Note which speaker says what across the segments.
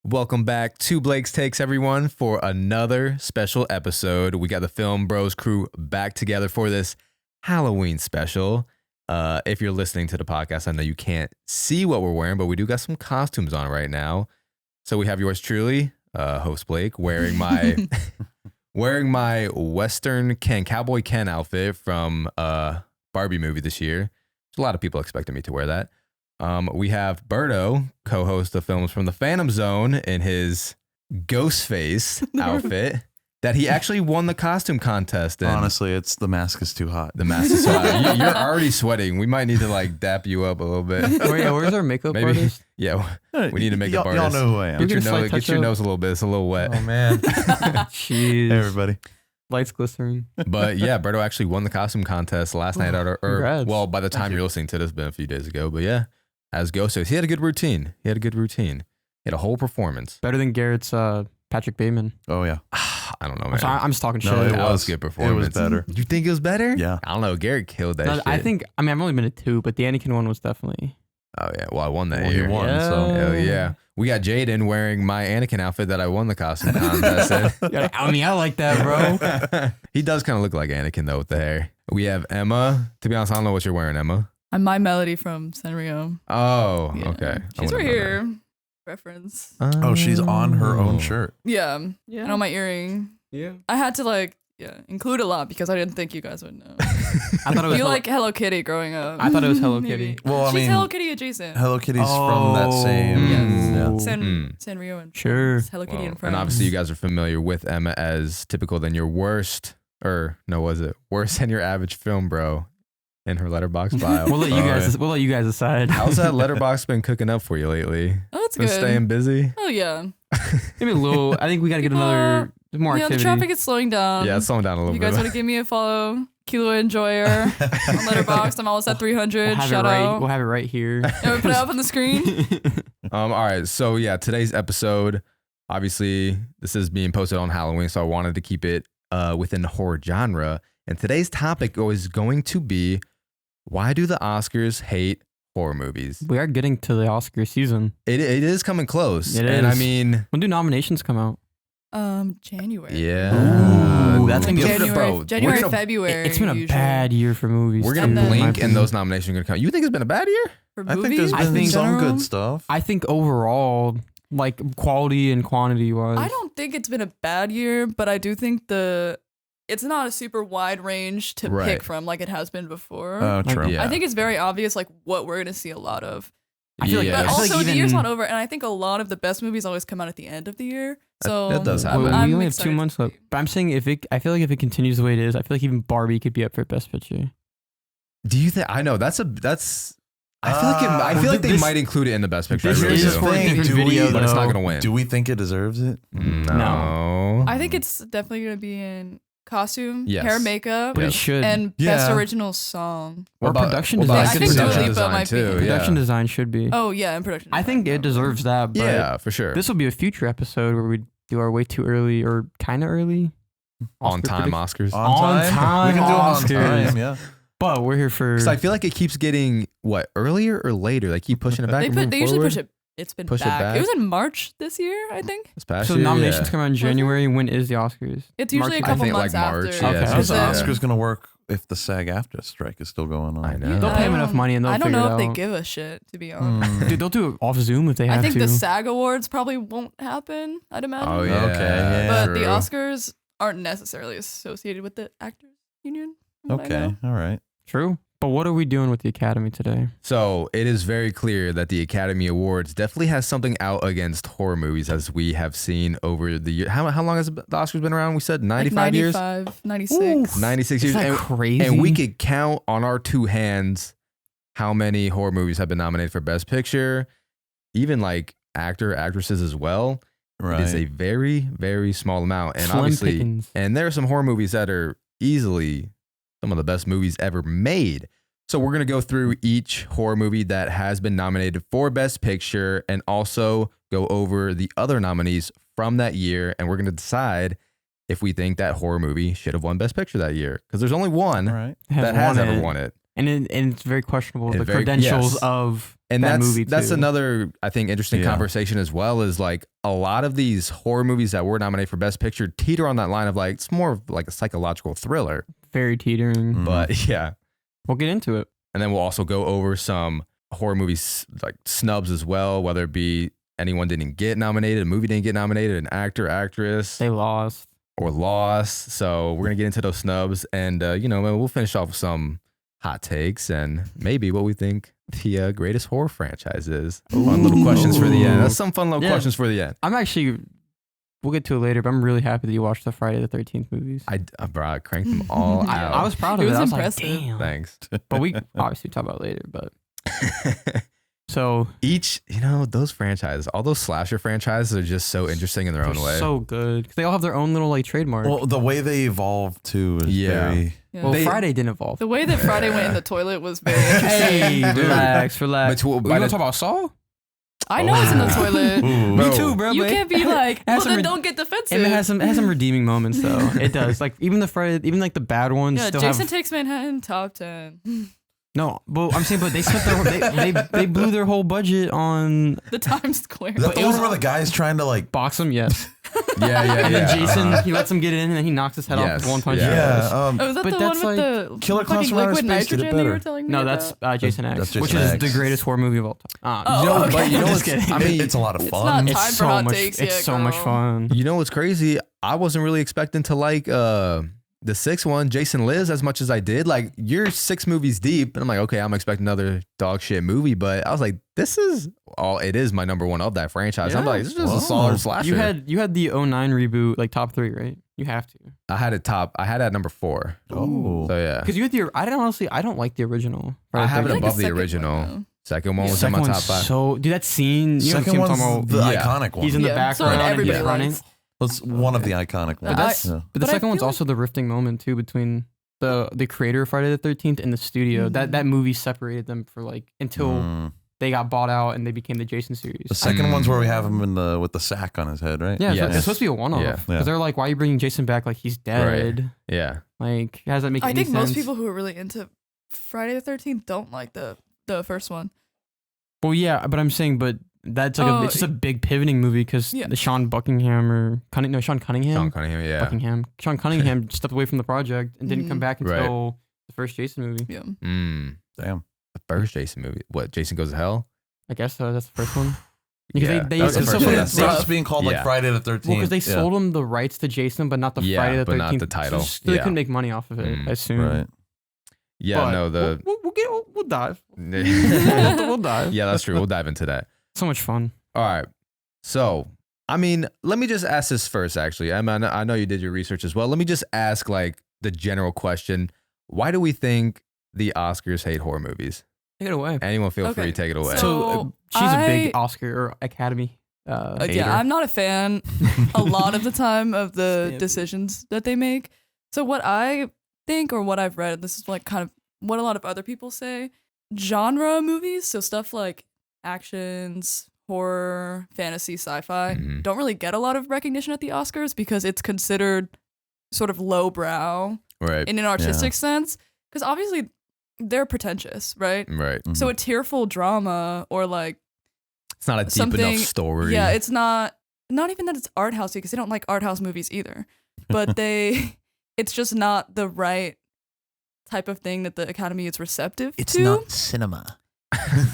Speaker 1: Welcome back to Blake's Takes, everyone, for another special episode. We got the Film Bros crew back together for this Halloween special. If you're listening to the podcast, I know you can't see what we're wearing, but we do got some costumes on right now. So we have yours truly, host Blake, wearing my Western Cowboy Ken outfit from Barbie movie this year. A lot of people expected me to wear that. We have Berto, co-host of films from the Phantom Zone, in his Ghostface outfit that he actually won the costume contest in.
Speaker 2: Honestly, the mask is too hot.
Speaker 1: The mask is hot. You're already sweating. We might need to dap you up a little bit.
Speaker 3: Where's our makeup artist?
Speaker 1: Yeah, we need a makeup artist.
Speaker 2: Y'all know who I am.
Speaker 1: Get your nose a little bit. It's a little wet.
Speaker 2: Oh, man.
Speaker 3: Jeez.
Speaker 2: Hey, everybody.
Speaker 3: Lights glistering.
Speaker 1: But yeah, Berto actually won the costume contest last night. Well, by the time you're listening to this, it's been a few days ago. But yeah. As Ghostface, he had a good routine. He had a whole performance.
Speaker 3: Better than Garrett's Patrick Bateman.
Speaker 2: Oh, yeah.
Speaker 1: I don't know, man.
Speaker 3: I'm just talking shit.
Speaker 2: No,
Speaker 1: That was a good performance.
Speaker 2: It was better.
Speaker 1: You think it was better?
Speaker 2: Yeah.
Speaker 1: I don't know. Garrett killed that shit.
Speaker 3: I've only been to 2, but the Anakin one was definitely.
Speaker 1: Oh, yeah. Well, I won that
Speaker 2: Well,
Speaker 1: year.
Speaker 2: you won,
Speaker 3: Yeah.
Speaker 2: so.
Speaker 1: Hell yeah. We got Jaden wearing my Anakin outfit that I won the costume contest in.
Speaker 3: I like that, bro.
Speaker 1: He does kind of look like Anakin, though, with the hair. We have Emma. To be honest, I don't know what you're wearing, Emma.
Speaker 4: I'm My Melody from Sanrio.
Speaker 1: Oh,
Speaker 4: Yeah.
Speaker 1: okay.
Speaker 4: She's right here. Reference.
Speaker 2: Oh, she's on her own shirt.
Speaker 4: Yeah. And on my earring.
Speaker 3: Yeah.
Speaker 4: I had to include a lot because I didn't think you guys would know.
Speaker 3: I thought it was.
Speaker 4: You like Hello Kitty growing up.
Speaker 3: I thought it was Hello
Speaker 4: Maybe.
Speaker 3: Kitty.
Speaker 2: Well,
Speaker 4: She's Hello Kitty adjacent.
Speaker 2: Hello Kitty's from that same.
Speaker 4: Yes.
Speaker 2: Yeah.
Speaker 4: Sanrio and
Speaker 3: Sure.
Speaker 4: Friends. Hello Kitty and Friends.
Speaker 1: And obviously, you guys are familiar with Emma as typical than your worse than your average film bro in her letterbox bio.
Speaker 3: We'll let you guys decide.
Speaker 1: How's that letterbox been cooking up for you lately?
Speaker 4: Oh, it's
Speaker 1: Been
Speaker 4: good.
Speaker 1: staying busy?
Speaker 4: Oh, yeah.
Speaker 3: Maybe a little. I think we got to get more
Speaker 4: Yeah,
Speaker 3: activity.
Speaker 4: the traffic is slowing down.
Speaker 1: Yeah, it's slowing down a little
Speaker 4: You
Speaker 1: bit.
Speaker 4: guys want to give me a follow? Kilo Enjoyer on Letterboxd. I'm almost at 300. Shout out.
Speaker 3: We'll have it right here.
Speaker 4: Yeah, we put it up on the screen.
Speaker 1: All right. So yeah, today's episode, obviously, this is being posted on Halloween, so I wanted to keep it within the horror genre. And today's topic is going to be, why do the Oscars hate horror movies?
Speaker 3: We are getting to the Oscar season.
Speaker 1: It is coming close.
Speaker 3: It
Speaker 1: And
Speaker 3: is.
Speaker 1: I mean,
Speaker 3: When do nominations come out?
Speaker 4: January.
Speaker 1: yeah.
Speaker 3: Ooh, that's gonna be
Speaker 4: January, February.
Speaker 3: It's been a
Speaker 4: usually.
Speaker 3: bad year for movies.
Speaker 1: We're
Speaker 4: And
Speaker 1: going to
Speaker 4: then-
Speaker 1: blink and those nominations are going to come. You think it's been a bad year?
Speaker 4: For
Speaker 2: I
Speaker 4: movies,
Speaker 2: think there's been
Speaker 3: think
Speaker 2: some
Speaker 4: general,
Speaker 2: good stuff.
Speaker 3: I think overall, like quality and quantity wise.
Speaker 4: I don't think it's been a bad year, but I do think it's not a super wide range to
Speaker 1: Right.
Speaker 4: pick from like it has been before.
Speaker 2: Oh, true.
Speaker 1: Yeah.
Speaker 4: I think it's very obvious like what we're gonna see a lot of.
Speaker 3: I feel like-
Speaker 1: Yeah.
Speaker 4: But
Speaker 3: I feel
Speaker 4: also
Speaker 3: like
Speaker 4: the year's
Speaker 3: even-
Speaker 4: not over, and I think a lot of the best movies always come out at the end of the year. So
Speaker 1: that does
Speaker 3: Well,
Speaker 1: happen.
Speaker 3: we only have
Speaker 4: excited
Speaker 3: 2
Speaker 4: to
Speaker 3: months left.
Speaker 4: see.
Speaker 3: But I'm saying I feel like if it continues the way it is, I feel like even Barbie could be up for Best Picture.
Speaker 1: Do you think? I know I feel like they
Speaker 3: this-
Speaker 1: might include it in the best picture. I
Speaker 3: this
Speaker 1: really
Speaker 3: is
Speaker 1: do.
Speaker 3: for a different video,
Speaker 1: but it's not
Speaker 3: though.
Speaker 1: going to win.
Speaker 2: Do we think it deserves it?
Speaker 1: No.
Speaker 4: I think it's definitely gonna be in costume,
Speaker 1: Yes.
Speaker 4: hair, makeup,
Speaker 3: But it should.
Speaker 4: and best
Speaker 2: Yeah.
Speaker 4: original song.
Speaker 3: Or production
Speaker 1: what
Speaker 3: design.
Speaker 1: about
Speaker 4: I think Dua
Speaker 1: production
Speaker 4: Lipa
Speaker 1: design
Speaker 4: might be.
Speaker 1: too?
Speaker 3: Production
Speaker 1: Yeah.
Speaker 3: design should be.
Speaker 4: Oh yeah, and production.
Speaker 3: I think it deserves that. But
Speaker 1: Yeah, for sure.
Speaker 3: this will be a future episode where we do our way too early or kind of early.
Speaker 1: On
Speaker 3: Oscar
Speaker 1: time
Speaker 3: prediction-
Speaker 1: Oscars.
Speaker 3: On time
Speaker 2: We can do it on
Speaker 3: Oscars.
Speaker 2: time, yeah.
Speaker 3: But we're here for.
Speaker 1: Because I feel like it keeps getting earlier or later. They keep pushing it back.
Speaker 4: They usually push it. It's been
Speaker 1: Push it
Speaker 4: back.
Speaker 1: back?
Speaker 4: It was in March this year, I think.
Speaker 1: This past
Speaker 3: So
Speaker 1: year,
Speaker 3: nominations
Speaker 1: yeah.
Speaker 3: come out in January. When is the Oscars?
Speaker 4: It's usually a
Speaker 3: March-
Speaker 1: I
Speaker 4: couple
Speaker 1: think
Speaker 4: months
Speaker 1: like March,
Speaker 4: after.
Speaker 1: yeah,
Speaker 3: Okay.
Speaker 2: How's the
Speaker 4: Then-
Speaker 2: Oscars going to work if the SAG-AFTRA strike is still going on?
Speaker 1: I know.
Speaker 3: They'll pay them
Speaker 4: I
Speaker 3: enough
Speaker 4: don't-
Speaker 3: money and they'll
Speaker 4: I don't
Speaker 3: figure
Speaker 4: know
Speaker 3: it
Speaker 4: if they
Speaker 3: out.
Speaker 4: give a shit, to be honest.
Speaker 3: Dude, they'll do it off Zoom if they have
Speaker 4: I think
Speaker 3: to.
Speaker 4: the SAG Awards probably won't happen, I'd imagine.
Speaker 1: Oh, yeah.
Speaker 2: Okay, yeah.
Speaker 4: But
Speaker 1: true.
Speaker 4: the Oscars aren't necessarily associated with the Actors Union. from what I
Speaker 2: Okay,
Speaker 4: know.
Speaker 2: all right.
Speaker 3: True. But what are we doing with the Academy today?
Speaker 1: So it is very clear that the Academy Awards definitely has something out against horror movies, as we have seen over the year. How long has the Oscars been around? We said 95 years?
Speaker 4: 95, 96.
Speaker 1: 96 years.
Speaker 3: Is that
Speaker 1: And,
Speaker 3: crazy?
Speaker 1: and we could count on our two hands how many horror movies have been nominated for Best Picture, even like actresses as well.
Speaker 2: Right.
Speaker 1: It is a very, very small amount. And
Speaker 3: Slim
Speaker 1: obviously,
Speaker 3: pickings.
Speaker 1: and there are some horror movies that are easily some of the best movies ever made. So we're going to go through each horror movie that has been nominated for Best Picture and also go over the other nominees from that year. And we're going to decide if we think that horror movie should have won Best Picture that year. Because there's only one
Speaker 2: All right.
Speaker 1: that has ever won it.
Speaker 3: and it's very questionable
Speaker 1: And
Speaker 3: the
Speaker 1: very-
Speaker 3: credentials
Speaker 1: yes.
Speaker 3: of
Speaker 1: And
Speaker 3: that
Speaker 1: that's
Speaker 3: movie.
Speaker 1: that's
Speaker 3: too.
Speaker 1: another, I think, interesting
Speaker 2: Yeah.
Speaker 1: conversation as well, is like a lot of these horror movies that were nominated for Best Picture teeter on that line of like, it's more of like a psychological thriller.
Speaker 3: very teetering.
Speaker 2: Mhm.
Speaker 1: But yeah.
Speaker 3: We'll get into it.
Speaker 1: And then we'll also go over some horror movies like snubs as well, whether it be anyone didn't get nominated, a movie didn't get nominated, an actor, actress,
Speaker 3: They lost.
Speaker 1: or lost. So we're going to get into those snubs. And, we'll finish off with some hot takes and maybe what we think the greatest horror franchise is. Fun little questions for the end. That's some fun little
Speaker 3: Yeah.
Speaker 1: questions for the end.
Speaker 3: I'm actually. We'll get to it later, but I'm really happy that you watched the Friday the 13th movies.
Speaker 1: Bro, I cranked them all out.
Speaker 3: I was proud of
Speaker 4: It
Speaker 3: it.
Speaker 4: was
Speaker 3: I was
Speaker 4: impressive.
Speaker 3: like, damn.
Speaker 1: Thanks.
Speaker 3: But we obviously talk about it later. But so
Speaker 1: Each, those franchises, all those slasher franchises are just so interesting in their own
Speaker 3: they're
Speaker 1: way.
Speaker 3: so good because they all have their own little like trademark.
Speaker 2: Well, the way they evolve too is
Speaker 1: Yeah.
Speaker 2: very.
Speaker 4: Yeah.
Speaker 3: Well,
Speaker 1: they-
Speaker 3: Friday didn't evolve.
Speaker 4: The way that Friday went in the toilet was very interesting.
Speaker 3: Hey,
Speaker 1: Dude.
Speaker 3: relax.
Speaker 1: But
Speaker 3: You
Speaker 1: by
Speaker 3: want
Speaker 1: the-
Speaker 3: to talk about Saw?
Speaker 4: I know it's in the toilet.
Speaker 2: Ooh.
Speaker 3: Me too, bro.
Speaker 4: You
Speaker 3: but
Speaker 4: can't be like, well,
Speaker 3: has some
Speaker 4: then
Speaker 3: re-
Speaker 4: don't get defensive.
Speaker 3: And it has some redeeming moments though. It does. Like even the Friday, even like the bad ones
Speaker 4: yeah,
Speaker 3: still
Speaker 4: Jason
Speaker 3: have.
Speaker 4: Takes Manhattan top 10.
Speaker 3: No, but I'm saying, but they spent they blew their whole budget on
Speaker 4: The Times Square.
Speaker 2: Is that the one where the guy's trying to like?
Speaker 3: box them. Yes,
Speaker 1: yeah.
Speaker 3: and then Jason
Speaker 1: uh-huh.
Speaker 3: he lets him get in and then he knocks his head off
Speaker 1: Yes,
Speaker 3: with one punch.
Speaker 1: yeah.
Speaker 2: Yeah.
Speaker 4: Oh, is that
Speaker 3: But
Speaker 4: the
Speaker 3: that's
Speaker 4: one with
Speaker 3: like
Speaker 4: the
Speaker 2: Killer
Speaker 4: fucking
Speaker 2: Clowns from Outer
Speaker 4: liquid
Speaker 2: Space did it
Speaker 4: nitrogen that you were
Speaker 2: better.
Speaker 4: telling me
Speaker 3: No,
Speaker 4: about?
Speaker 3: that's Jason X,
Speaker 2: That's
Speaker 3: which
Speaker 2: Jason
Speaker 3: is
Speaker 2: X.
Speaker 3: the greatest horror movie of all time.
Speaker 4: Oh,
Speaker 1: You know,
Speaker 4: okay.
Speaker 1: but you know
Speaker 3: Just
Speaker 1: what's,
Speaker 3: kidding.
Speaker 1: I mean,
Speaker 2: it's a lot of
Speaker 4: It's
Speaker 2: fun.
Speaker 4: not
Speaker 3: It's
Speaker 4: time for
Speaker 3: so
Speaker 4: hot
Speaker 3: much.
Speaker 4: takes
Speaker 3: It's
Speaker 4: yet,
Speaker 3: so much
Speaker 4: girl.
Speaker 3: fun.
Speaker 1: you know what's crazy? I wasn't really expecting to like the sixth one, Jason Lives, as much as I did. Like, you're 6 movies deep, and I'm like, okay, I'm expecting another dog shit movie, but I was like, this is all it is. My number one of that franchise. I'm
Speaker 3: Yeah.
Speaker 1: like, this is just
Speaker 2: Whoa.
Speaker 1: a solid slasher.
Speaker 3: You had the 09 reboot like top 3, right? You have to
Speaker 1: I had it at number 4.
Speaker 2: Oh.
Speaker 1: So yeah,
Speaker 3: because you had the. I don't like the original.
Speaker 1: I have it
Speaker 4: I like
Speaker 1: above the
Speaker 4: second
Speaker 1: original.
Speaker 4: one, though.
Speaker 1: Second one
Speaker 4: Yeah.
Speaker 1: was in
Speaker 3: Second
Speaker 1: my top
Speaker 3: one's
Speaker 1: 5.
Speaker 3: so dude that scene. You know
Speaker 2: Second
Speaker 3: what I'm
Speaker 2: one's
Speaker 3: talking
Speaker 2: the
Speaker 3: about?
Speaker 1: Yeah.
Speaker 2: iconic one.
Speaker 3: He's in the
Speaker 4: Yeah, so
Speaker 3: background and
Speaker 4: everybody
Speaker 3: he's running.
Speaker 4: likes.
Speaker 2: It's one of the iconic ones.
Speaker 3: that's-
Speaker 2: Yeah.
Speaker 3: But the
Speaker 4: But I
Speaker 3: second one's
Speaker 4: feel
Speaker 3: also the rifting moment too between the creator of Friday the 13th and the studio. That movie separated them for like until
Speaker 2: Mm.
Speaker 3: they got bought out and they became the Jason series.
Speaker 2: The second one's where we have him with the sack on his head, right?
Speaker 3: Yeah,
Speaker 1: Yes.
Speaker 3: it's supposed to be a one-off
Speaker 1: Yeah.
Speaker 3: because
Speaker 2: Yeah.
Speaker 3: they're like, why are you bringing Jason back? Like he's dead.
Speaker 1: Yeah,
Speaker 3: Like how does that make
Speaker 4: I
Speaker 3: any
Speaker 4: think
Speaker 3: sense?
Speaker 4: most people who are really into Friday the 13th don't like the first one.
Speaker 3: Well, yeah, but I'm saying, but that's like
Speaker 4: Oh,
Speaker 3: it's just a big pivoting movie because
Speaker 4: Yeah.
Speaker 3: the Sean Buckingham or Sean Cunningham.
Speaker 1: Sean Cunningham. Yeah.
Speaker 3: Buckingham. Sean Cunningham stepped away from the project and didn't come
Speaker 4: Mhm.
Speaker 3: back
Speaker 1: Right.
Speaker 3: until the first Jason movie.
Speaker 4: Yeah.
Speaker 2: Damn.
Speaker 1: The first Jason movie. What? Jason Goes to Hell.
Speaker 3: I guess so. That's the first one. Because
Speaker 1: Yeah,
Speaker 3: they
Speaker 1: that's the
Speaker 3: it's
Speaker 1: first
Speaker 3: so
Speaker 1: one.
Speaker 3: funny,
Speaker 2: It
Speaker 1: That's
Speaker 3: they-
Speaker 2: stops being called like
Speaker 1: Yeah.
Speaker 2: Friday the 13th.
Speaker 3: well, because they
Speaker 2: Yeah.
Speaker 3: sold them the rights to Jason, but not the
Speaker 1: Yeah,
Speaker 3: Friday the
Speaker 1: but
Speaker 3: 13th
Speaker 1: not the title.
Speaker 3: So they
Speaker 1: Yeah.
Speaker 3: couldn't make money off of it.
Speaker 1: Mm.
Speaker 3: I assume.
Speaker 2: Right.
Speaker 1: Yeah.
Speaker 3: But
Speaker 1: No. The.
Speaker 3: we'll dive.
Speaker 1: yeah,
Speaker 3: we'll dive.
Speaker 1: that's true. We'll dive into that.
Speaker 3: So much fun.
Speaker 1: All right. So, I mean, let me just ask this first, actually. I know you did your research as well. Let me just ask, like, the general question. Why do we think the Oscars hate horror movies?
Speaker 3: Take it away.
Speaker 1: Anyone feel free
Speaker 4: Okay.
Speaker 1: to take it away.
Speaker 3: So she's a big Oscar or Academy. Hater.
Speaker 4: Yeah, I'm not a fan a lot of the time of the
Speaker 3: Stamp.
Speaker 4: decisions that they make. So what I think or what I've read, this is like kind of what a lot of other people say, genre movies, so stuff like actions, horror, fantasy, sci-fi,
Speaker 1: Mhm.
Speaker 4: don't really get a lot of recognition at the Oscars because it's considered sort of lowbrow
Speaker 1: Right.
Speaker 4: in an artistic sense. Because obviously they're pretentious, right?
Speaker 1: Right.
Speaker 4: So a tearful drama or like
Speaker 1: It's not a deep
Speaker 4: something-
Speaker 1: enough story.
Speaker 4: yeah, it's not even that it's art housey because they don't like art house movies either. But it's just not the right type of thing that the Academy is receptive to.
Speaker 2: cinema.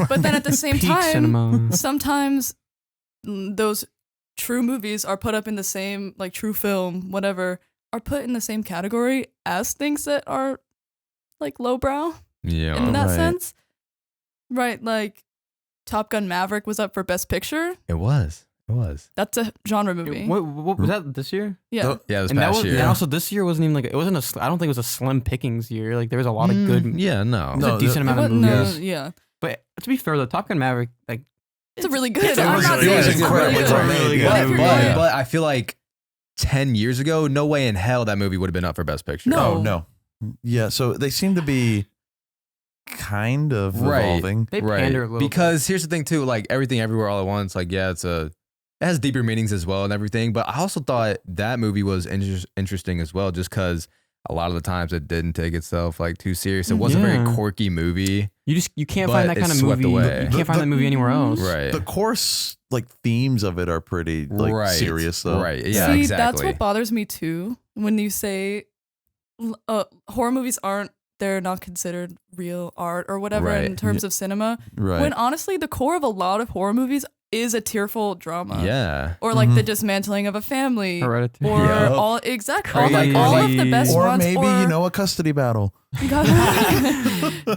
Speaker 4: But then at the same
Speaker 3: Peak
Speaker 4: time,
Speaker 3: cinema.
Speaker 4: sometimes those true movies are put up in the same, like true film, whatever, are put in the same category as things that are like lowbrow
Speaker 1: Yeah.
Speaker 4: in that
Speaker 2: right.
Speaker 4: sense. Right, like Top Gun Maverick was up for Best Picture.
Speaker 1: It was.
Speaker 4: That's a genre movie.
Speaker 3: What was that this year?
Speaker 4: Yeah.
Speaker 1: Yeah, this
Speaker 3: And that
Speaker 1: past
Speaker 3: was,
Speaker 1: year.
Speaker 3: and also this year wasn't even like it wasn't I don't think it was a slim pickings year. Like there was a lot of good,
Speaker 1: Yeah, no.
Speaker 3: it was
Speaker 2: No,
Speaker 3: a decent
Speaker 2: it
Speaker 3: amount of
Speaker 4: It wa- no,
Speaker 3: movies.
Speaker 4: yeah.
Speaker 3: But to be fair, though, Top Gun Maverick, like
Speaker 4: It's a really good.
Speaker 2: It
Speaker 4: I'm
Speaker 2: was-
Speaker 4: not
Speaker 2: it
Speaker 4: saying
Speaker 2: was
Speaker 4: it's
Speaker 2: incredible.
Speaker 4: really
Speaker 2: It's
Speaker 4: good.
Speaker 2: a really good
Speaker 4: But
Speaker 2: movie.
Speaker 4: if you're
Speaker 2: Yeah.
Speaker 4: going-
Speaker 1: But I feel like 10 years ago, no way in hell that movie would have been up for Best Picture.
Speaker 4: No.
Speaker 2: Oh, no. Yeah, so they seem to be kind of
Speaker 1: Right.
Speaker 2: evolving.
Speaker 3: they
Speaker 1: Right.
Speaker 3: pander a little.
Speaker 1: Because here's the thing too, like Everything Everywhere All at Once, like yeah, it has deeper meanings as well and everything. But I also thought that movie was interesting as well, just because a lot of the times it didn't take itself like too serious. It was a very
Speaker 3: Yeah.
Speaker 1: quirky movie.
Speaker 3: You can't
Speaker 1: But
Speaker 3: find that
Speaker 1: it's
Speaker 3: kind of
Speaker 1: swept
Speaker 3: movie.
Speaker 1: away.
Speaker 3: You can't find that movie anywhere else.
Speaker 1: Right.
Speaker 2: The course like themes of it are pretty like
Speaker 1: Right.
Speaker 2: serious though.
Speaker 1: Right. Yeah,
Speaker 4: See,
Speaker 1: exactly.
Speaker 4: that's what bothers me too. When you say horror movies they're not considered real art or whatever
Speaker 1: Right.
Speaker 4: in terms of cinema.
Speaker 2: Right.
Speaker 4: When honestly, the core of a lot of horror movies is a tearful drama.
Speaker 1: Yeah.
Speaker 4: Or like the
Speaker 2: Mhm.
Speaker 4: dismantling of a family.
Speaker 3: Hereditary.
Speaker 4: Or
Speaker 1: Yep.
Speaker 4: all exactly all,
Speaker 3: Crazy.
Speaker 4: all of the best
Speaker 2: or
Speaker 4: ones.
Speaker 2: maybe
Speaker 4: or,
Speaker 2: a custody battle.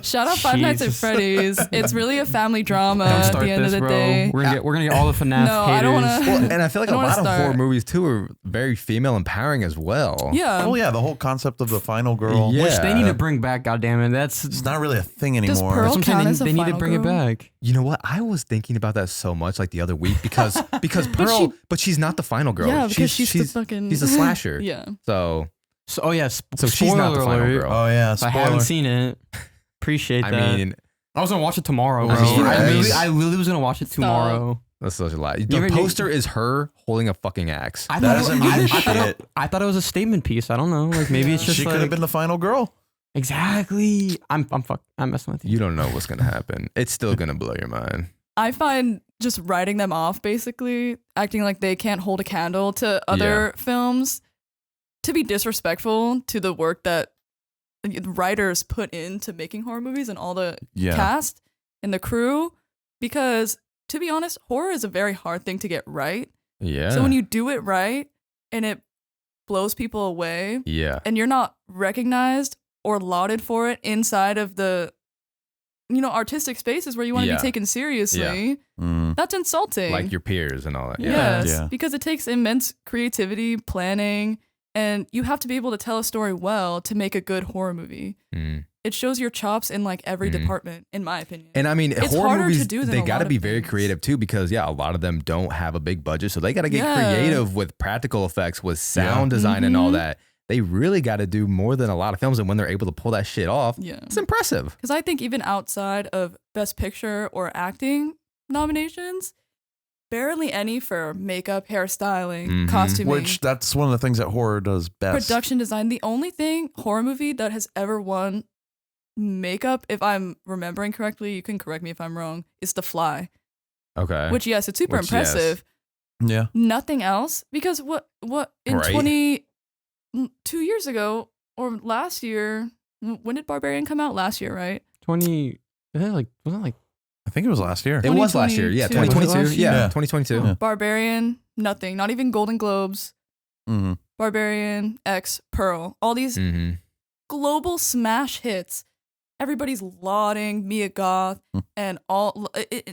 Speaker 4: Shout out Five Nights at
Speaker 3: Jesus.
Speaker 4: Freddy's. It's really a family drama
Speaker 3: Don't
Speaker 4: at
Speaker 3: start
Speaker 4: the end
Speaker 3: this,
Speaker 4: of the
Speaker 3: bro.
Speaker 4: day.
Speaker 3: We're gonna get all the FNAF
Speaker 4: No,
Speaker 3: haters.
Speaker 4: I don't wanna-
Speaker 1: Well, and I feel like
Speaker 4: I
Speaker 1: a
Speaker 4: don't
Speaker 1: lot
Speaker 4: wanna
Speaker 1: of horror
Speaker 4: start.
Speaker 1: movies too are very female empowering as well.
Speaker 4: Yeah.
Speaker 2: Oh yeah, the whole concept of the final girl.
Speaker 1: Yeah.
Speaker 3: Which they need to bring back. Goddammit, that's
Speaker 2: It's not really a thing
Speaker 4: Does
Speaker 2: anymore.
Speaker 4: Pearl
Speaker 3: that's what I'm saying.
Speaker 4: count as
Speaker 3: They
Speaker 4: a
Speaker 3: need to
Speaker 4: final
Speaker 3: bring it
Speaker 4: girl?
Speaker 3: back.
Speaker 1: You know what? I was thinking about that so much like the other week because Pearl, but she's not the final girl.
Speaker 4: Yeah, because she's the fucking
Speaker 1: she's a slasher.
Speaker 4: Yeah.
Speaker 1: So
Speaker 3: So oh yeah,
Speaker 1: so she's not the
Speaker 3: spoiler
Speaker 1: final
Speaker 3: alert.
Speaker 1: girl.
Speaker 2: Oh yeah,
Speaker 3: If I
Speaker 2: spoiler.
Speaker 3: haven't seen it. Appreciate
Speaker 1: I
Speaker 3: that.
Speaker 1: mean,
Speaker 3: I was gonna watch it tomorrow,
Speaker 1: I
Speaker 3: bro.
Speaker 1: mean,
Speaker 3: I literally was gonna watch it
Speaker 4: Stop.
Speaker 3: tomorrow.
Speaker 1: that's such a lie.
Speaker 3: You
Speaker 1: The
Speaker 3: ever-
Speaker 1: poster is her holding a fucking axe.
Speaker 3: I
Speaker 2: That
Speaker 3: thought
Speaker 2: doesn't
Speaker 3: it-
Speaker 2: mean
Speaker 3: I thought
Speaker 2: shit.
Speaker 3: I thought it was a statement piece. I don't know. Like maybe it's just
Speaker 2: She
Speaker 3: like
Speaker 2: could have been the final girl.
Speaker 3: exactly. I'm fucked. I'm messing with you.
Speaker 1: You don't know what's gonna happen. It's still gonna blow your mind.
Speaker 4: I find just writing them off, basically, acting like they can't hold a candle to other films, to be disrespectful to the work that writers put into making horror movies and all the
Speaker 2: Yeah.
Speaker 4: cast and the crew. Because, to be honest, horror is a very hard thing to get right.
Speaker 1: Yeah.
Speaker 4: So when you do it right and it blows people away
Speaker 1: yeah.
Speaker 4: and you're not recognized or lauded for it inside of the artistic spaces where you want to
Speaker 1: Yeah.
Speaker 4: be taken seriously,
Speaker 2: Mm.
Speaker 4: that's insulting.
Speaker 1: Like your peers and all that. Yeah.
Speaker 4: Yes,
Speaker 2: Yeah.
Speaker 4: because it takes immense creativity, planning, and you have to be able to tell a story well to make a good horror movie.
Speaker 1: Mm.
Speaker 4: It shows your chops in like every
Speaker 1: Mhm.
Speaker 4: department, in my opinion.
Speaker 1: And I mean,
Speaker 4: It's
Speaker 1: horror
Speaker 4: harder to
Speaker 1: movies,
Speaker 4: do than
Speaker 1: they
Speaker 4: a
Speaker 1: got
Speaker 4: lot
Speaker 1: to
Speaker 4: of
Speaker 1: be very
Speaker 4: things.
Speaker 1: creative too because, yeah, a lot of them don't have a big budget. So they got to get
Speaker 4: Yeah.
Speaker 1: creative with practical effects, with sound design and all
Speaker 4: Mhm.
Speaker 1: that. They really got to do more than a lot of films. And when they're able to pull that shit off,
Speaker 4: Yeah.
Speaker 1: it's impressive.
Speaker 4: Because I think even outside of Best Picture or acting nominations, barely any for makeup, hairstyling,
Speaker 1: Mhm.
Speaker 4: costuming,
Speaker 2: Which that's one of the things that horror does best.
Speaker 4: production design. The only horror movie that has ever won makeup, if I'm remembering correctly, you can correct me if I'm wrong, is The Fly.
Speaker 1: Okay.
Speaker 4: Which, yes, it's super
Speaker 1: Which, yes.
Speaker 4: impressive.
Speaker 2: Yeah.
Speaker 4: Nothing else. Because what in
Speaker 1: Right.
Speaker 4: 2 years ago or last year, when did Barbarian come out? Last year, right?
Speaker 3: 20. Wasn't it like
Speaker 2: I think it was last year.
Speaker 1: it was last year. Yeah. 2022.
Speaker 3: Was it last year?
Speaker 1: Yeah.
Speaker 2: Yeah.
Speaker 1: 2022.
Speaker 2: Yeah.
Speaker 4: Barbarian, nothing. Not even Golden Globes.
Speaker 2: Mhm.
Speaker 4: Barbarian, X, Pearl. All these
Speaker 1: Mm-hmm.
Speaker 4: global smash hits. Everybody's lauding Mia Goth
Speaker 2: Hmm.
Speaker 4: and all.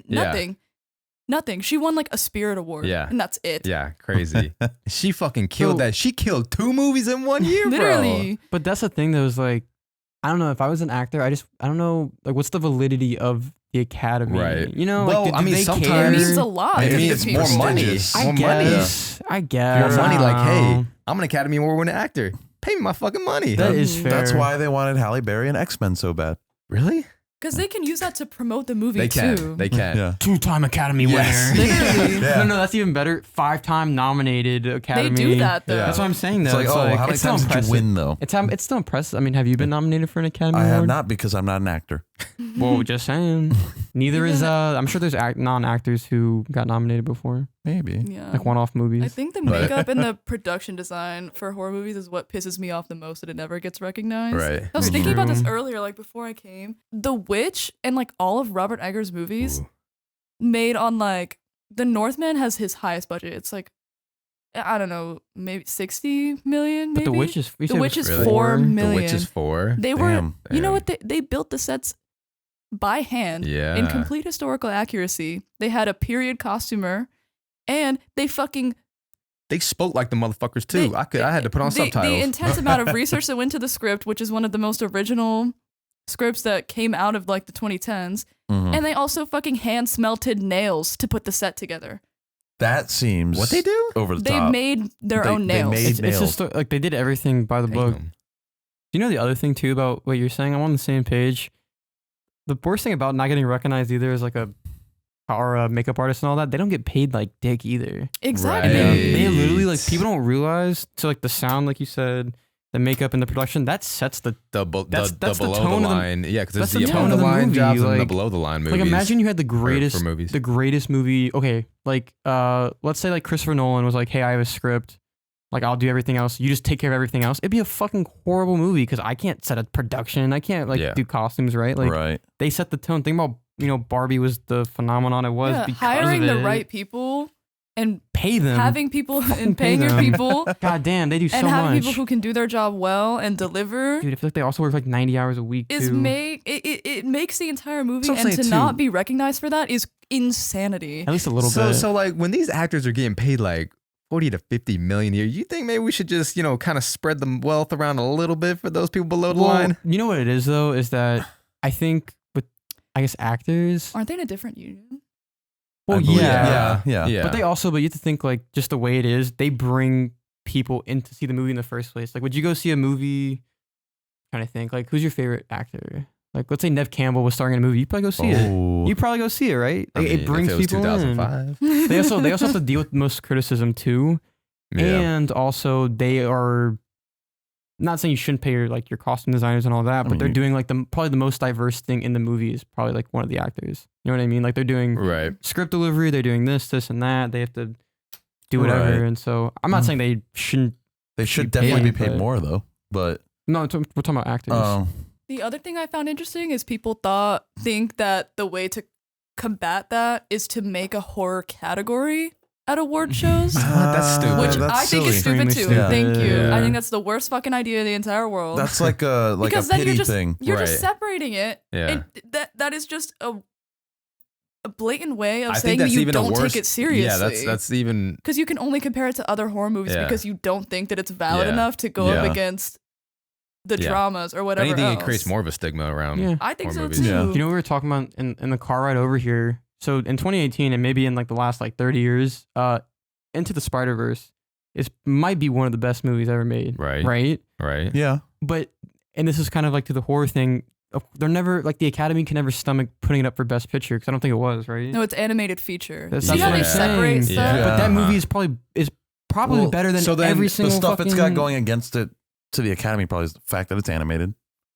Speaker 4: Nothing. Nothing. She won like a Spirit Award.
Speaker 1: Yeah.
Speaker 4: And that's it.
Speaker 1: Yeah. Crazy. She fucking killed
Speaker 3: So-
Speaker 1: that. She killed 2 movies in 1 year, bro.
Speaker 4: Literally.
Speaker 3: But that's the thing that was like, I don't know. If I was an actor, I don't know, like, what's the validity of the Academy?
Speaker 1: Right.
Speaker 3: You know,
Speaker 1: Well,
Speaker 3: like,
Speaker 1: I
Speaker 3: do
Speaker 1: mean,
Speaker 3: they
Speaker 1: sometimes-
Speaker 3: care?
Speaker 4: It means a lot.
Speaker 1: It
Speaker 2: It's-
Speaker 1: means
Speaker 2: it's
Speaker 1: more money.
Speaker 2: prestigious.
Speaker 3: I
Speaker 1: More money.
Speaker 3: guess. I
Speaker 1: More
Speaker 3: guess.
Speaker 1: money.
Speaker 3: I
Speaker 1: Like,
Speaker 3: don't
Speaker 1: hey,
Speaker 3: know.
Speaker 1: I'm an Academy Award winning actor. Pay me my fucking money.
Speaker 3: That is fair.
Speaker 2: That's why they wanted Halle Berry and X-Men so bad.
Speaker 1: Really?
Speaker 4: Because they can use that to promote the movie
Speaker 1: They can.
Speaker 4: too.
Speaker 1: They can.
Speaker 2: Yeah.
Speaker 3: 2-time Academy
Speaker 1: Yes.
Speaker 3: winner.
Speaker 4: Literally.
Speaker 2: Yeah.
Speaker 3: No, that's even better. 5-time nominated Academy.
Speaker 4: They do that though.
Speaker 1: Yeah.
Speaker 3: That's what I'm saying. Though.
Speaker 2: It's like, oh, how many
Speaker 3: it's still
Speaker 2: times did you
Speaker 3: impressive.
Speaker 2: win though?
Speaker 3: It's still impressive. I mean, have you been nominated for an Academy
Speaker 2: I
Speaker 3: Award?
Speaker 2: have not because I'm not an actor.
Speaker 3: Well, just saying. Neither is I'm sure there's non-actors who got nominated before,
Speaker 2: Maybe.
Speaker 4: Yeah.
Speaker 3: like one-off movies.
Speaker 4: I think the
Speaker 1: Right.
Speaker 4: makeup and the production design for horror movies is what pisses me off the most that it never gets recognized.
Speaker 1: Right.
Speaker 4: I was
Speaker 3: That's
Speaker 4: thinking about this
Speaker 3: true.
Speaker 4: earlier, like before I came. The Witch and like all of Robert Eggers' movies
Speaker 1: Ooh.
Speaker 4: made on like The Northman has his highest budget. It's like I don't know, maybe 60 million.
Speaker 3: but
Speaker 4: Maybe?
Speaker 3: The Witch is
Speaker 4: The Witch is
Speaker 1: Really?
Speaker 4: 4
Speaker 1: The
Speaker 4: million.
Speaker 1: Witch is 4.
Speaker 4: They were,
Speaker 2: Damn.
Speaker 4: you know
Speaker 1: Damn.
Speaker 4: what? They built the sets by hand
Speaker 1: Yeah.
Speaker 4: in complete historical accuracy. They had a period costumer, and they fucking
Speaker 1: They spoke like the motherfuckers too. I had to put on
Speaker 4: the
Speaker 1: subtitles.
Speaker 4: intense amount of research that went to the script, which is one of the most original scripts that came out of like the 2010s,
Speaker 2: Mhm.
Speaker 4: and they also fucking hand smelted nails to put the set together.
Speaker 2: That seems
Speaker 1: What they do?
Speaker 2: over the
Speaker 4: They
Speaker 2: top.
Speaker 4: made their
Speaker 2: They-
Speaker 4: own
Speaker 2: they
Speaker 4: nails.
Speaker 2: made-
Speaker 3: It's just like they did everything by the book.
Speaker 1: Damn.
Speaker 3: You know the other thing too about what you're saying? I'm on the same page. The worst thing about not getting recognized either as like a makeup artist and all that, they don't get paid like dick either.
Speaker 4: Exactly.
Speaker 1: Right.
Speaker 3: They literally like people don't realize to like the sound, like you said, the makeup and the production, that sets the
Speaker 1: the
Speaker 3: that's the
Speaker 1: below
Speaker 3: tone
Speaker 1: the
Speaker 3: of the-
Speaker 1: line. Yeah, because
Speaker 3: that's
Speaker 1: there's
Speaker 3: the
Speaker 1: the
Speaker 3: tone
Speaker 1: above
Speaker 3: of
Speaker 1: the
Speaker 3: the
Speaker 1: line
Speaker 3: movie,
Speaker 1: jobs and the
Speaker 3: like-
Speaker 1: below the line movies.
Speaker 3: like imagine you had the greatest
Speaker 1: movies.
Speaker 3: the greatest movie. Okay, like let's say like Christopher Nolan was like, hey, I have a script. Like I'll do everything else. You just take care of everything else. It'd be a fucking horrible movie because I can't set a production. I can't like
Speaker 1: Yeah.
Speaker 3: do costumes right. Like
Speaker 2: right.
Speaker 3: they set the tone. Think about Barbie was the phenomenon it was because
Speaker 4: hiring
Speaker 3: of
Speaker 4: the
Speaker 3: it.
Speaker 4: right people and
Speaker 3: Pay them.
Speaker 4: having people
Speaker 3: Fucking
Speaker 4: and paying
Speaker 3: pay
Speaker 4: your
Speaker 3: them.
Speaker 4: people
Speaker 3: God damn, they do so
Speaker 4: and having
Speaker 3: much.
Speaker 4: people who can do their job well and deliver
Speaker 3: Dude, I feel like they also work like 90 hours a week
Speaker 4: is
Speaker 3: too.
Speaker 4: it makes the entire movie,
Speaker 2: That's what I'm
Speaker 4: and to
Speaker 2: saying,
Speaker 4: not
Speaker 2: too.
Speaker 4: be recognized for that is insanity.
Speaker 3: At least a little
Speaker 1: so
Speaker 3: bit.
Speaker 1: so like when these actors are getting paid like 40 to 50 million a year, you think maybe we should just kind of spread the wealth around a little bit for those people below the
Speaker 3: Well,
Speaker 1: line?
Speaker 3: you know what it is though, is that I think with actors.
Speaker 4: Aren't they in a different union?
Speaker 3: Well,
Speaker 2: I believe-
Speaker 3: yeah.
Speaker 2: yeah.
Speaker 3: But they also, but you have to think like just the way it is, they bring people in to see the movie in the first place. Like, would you go see a movie? Trying to think, like, who's your favorite actor? Like, let's say Nev Campbell was starring in a movie, you'd probably go see it.
Speaker 2: Oh.
Speaker 3: You probably go see it, right?
Speaker 1: I
Speaker 3: Like,
Speaker 1: mean,
Speaker 3: it brings
Speaker 1: if it was
Speaker 3: people in.
Speaker 1: 2005.
Speaker 3: They also have to deal with most criticism too,
Speaker 1: Yeah.
Speaker 3: and also they are not saying you shouldn't pay your costume designers and all that, but they're
Speaker 2: mean,
Speaker 3: doing like probably the most diverse thing in the movie is probably like one of the actors. You know what I mean? Like they're doing
Speaker 1: Right.
Speaker 3: script delivery, they're doing this, and that. They have to do whatever,
Speaker 2: Right.
Speaker 3: and so I'm not saying they shouldn't.
Speaker 2: They should
Speaker 3: be
Speaker 2: definitely be
Speaker 3: paid,
Speaker 2: paid
Speaker 3: but-
Speaker 2: more though. But
Speaker 3: No, we're talking about actors.
Speaker 4: The other thing I found interesting is people think that the way to combat that is to make a horror category at award shows.
Speaker 1: What? That's stupid.
Speaker 4: Which
Speaker 2: that's
Speaker 4: I think is
Speaker 2: silly.
Speaker 4: stupid
Speaker 3: Extremely
Speaker 4: too.
Speaker 2: stupid.
Speaker 4: Thank you.
Speaker 3: Yeah.
Speaker 4: I think that's the worst fucking idea in the entire world.
Speaker 2: That's like a
Speaker 4: because then
Speaker 2: pity
Speaker 4: you're just
Speaker 2: thing.
Speaker 4: you're
Speaker 1: Right.
Speaker 4: just separating it.
Speaker 1: Yeah.
Speaker 4: And that is just a blatant way of
Speaker 1: I
Speaker 4: saying
Speaker 1: think
Speaker 4: that
Speaker 1: that's
Speaker 4: you
Speaker 1: even
Speaker 4: don't
Speaker 1: a worse.
Speaker 4: take it seriously.
Speaker 1: Yeah, that's even.
Speaker 4: because you can only compare it to other horror movies
Speaker 1: Yeah.
Speaker 4: because you don't think that it's valid
Speaker 1: Yeah.
Speaker 4: enough to go up
Speaker 2: Yeah.
Speaker 4: against the
Speaker 1: Yeah.
Speaker 4: dramas or whatever
Speaker 1: Anything
Speaker 4: else.
Speaker 1: that creates more of a stigma around.
Speaker 3: Yeah.
Speaker 4: I think
Speaker 1: horror
Speaker 4: so
Speaker 1: movies.
Speaker 4: too.
Speaker 2: Yeah.
Speaker 3: You know, we were talking about in the car ride over here. So in 2018, and maybe in like the last like 30 years, Into the Spiderverse might be one of the best movies ever made.
Speaker 1: Right.
Speaker 3: Right.
Speaker 1: Right.
Speaker 2: Yeah.
Speaker 3: But and this is kind of like to the horror thing. They're never like the Academy can never stomach putting it up for Best Picture because I don't think it was right.
Speaker 4: No, it's animated feature.
Speaker 3: That's-
Speaker 4: See
Speaker 1: that's
Speaker 4: how
Speaker 1: what
Speaker 4: they
Speaker 1: I'm
Speaker 4: separate
Speaker 3: saying.
Speaker 4: stuff?
Speaker 1: Yeah.
Speaker 3: But that movie
Speaker 1: Uh-huh.
Speaker 3: is probably
Speaker 2: Well,
Speaker 3: better than
Speaker 1: so then
Speaker 3: every
Speaker 1: the
Speaker 3: single
Speaker 2: The stuff
Speaker 3: fucking,
Speaker 2: it's got going against it to the Academy probably is the fact that it's animated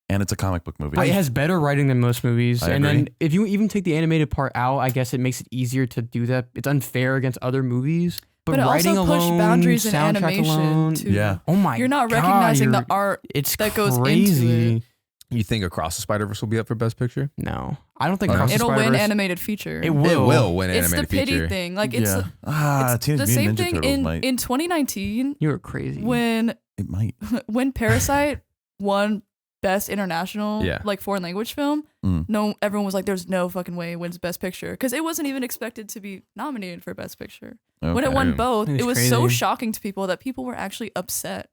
Speaker 2: and it's a comic book movie.
Speaker 3: But it has better writing than most movies.
Speaker 2: I
Speaker 3: And then
Speaker 2: agree.
Speaker 3: if you even take the animated part out, I guess it makes it easier to do that. It's unfair against other movies. But
Speaker 4: it
Speaker 3: writing
Speaker 4: also pushed
Speaker 3: alone,
Speaker 4: boundaries in
Speaker 3: soundtrack
Speaker 4: animation
Speaker 3: alone,
Speaker 4: too.
Speaker 2: Yeah.
Speaker 3: oh my
Speaker 4: You're not
Speaker 3: God,
Speaker 4: recognizing the
Speaker 3: you're-
Speaker 4: art.
Speaker 3: It's
Speaker 4: that goes into
Speaker 3: crazy.
Speaker 4: it.
Speaker 1: You think Across the Spider-Verse will be up for Best Picture?
Speaker 3: No, I don't think
Speaker 2: Okay.
Speaker 3: Across the
Speaker 4: It'll win
Speaker 3: Spider-Verse-
Speaker 4: animated feature.
Speaker 3: It will.
Speaker 1: It will win
Speaker 4: It's the
Speaker 1: animated
Speaker 4: pity
Speaker 1: feature.
Speaker 4: thing. Like it's,
Speaker 2: yeah.
Speaker 4: it's
Speaker 2: Teenage
Speaker 4: the
Speaker 2: Mutant
Speaker 4: same
Speaker 2: Ninja
Speaker 4: thing
Speaker 2: Turtles might.
Speaker 4: in 2019
Speaker 3: You were crazy.
Speaker 4: when
Speaker 2: It might.
Speaker 4: when Parasite won Best International
Speaker 1: Yeah.
Speaker 4: like foreign language film.
Speaker 2: Mm.
Speaker 4: No, everyone was like, "There's no fucking way it wins Best Picture" because it wasn't even expected to be nominated for Best Picture. When it
Speaker 2: Okay.
Speaker 4: won both,
Speaker 3: It's
Speaker 4: it was so
Speaker 3: crazy.
Speaker 4: shocking to people that people were actually upset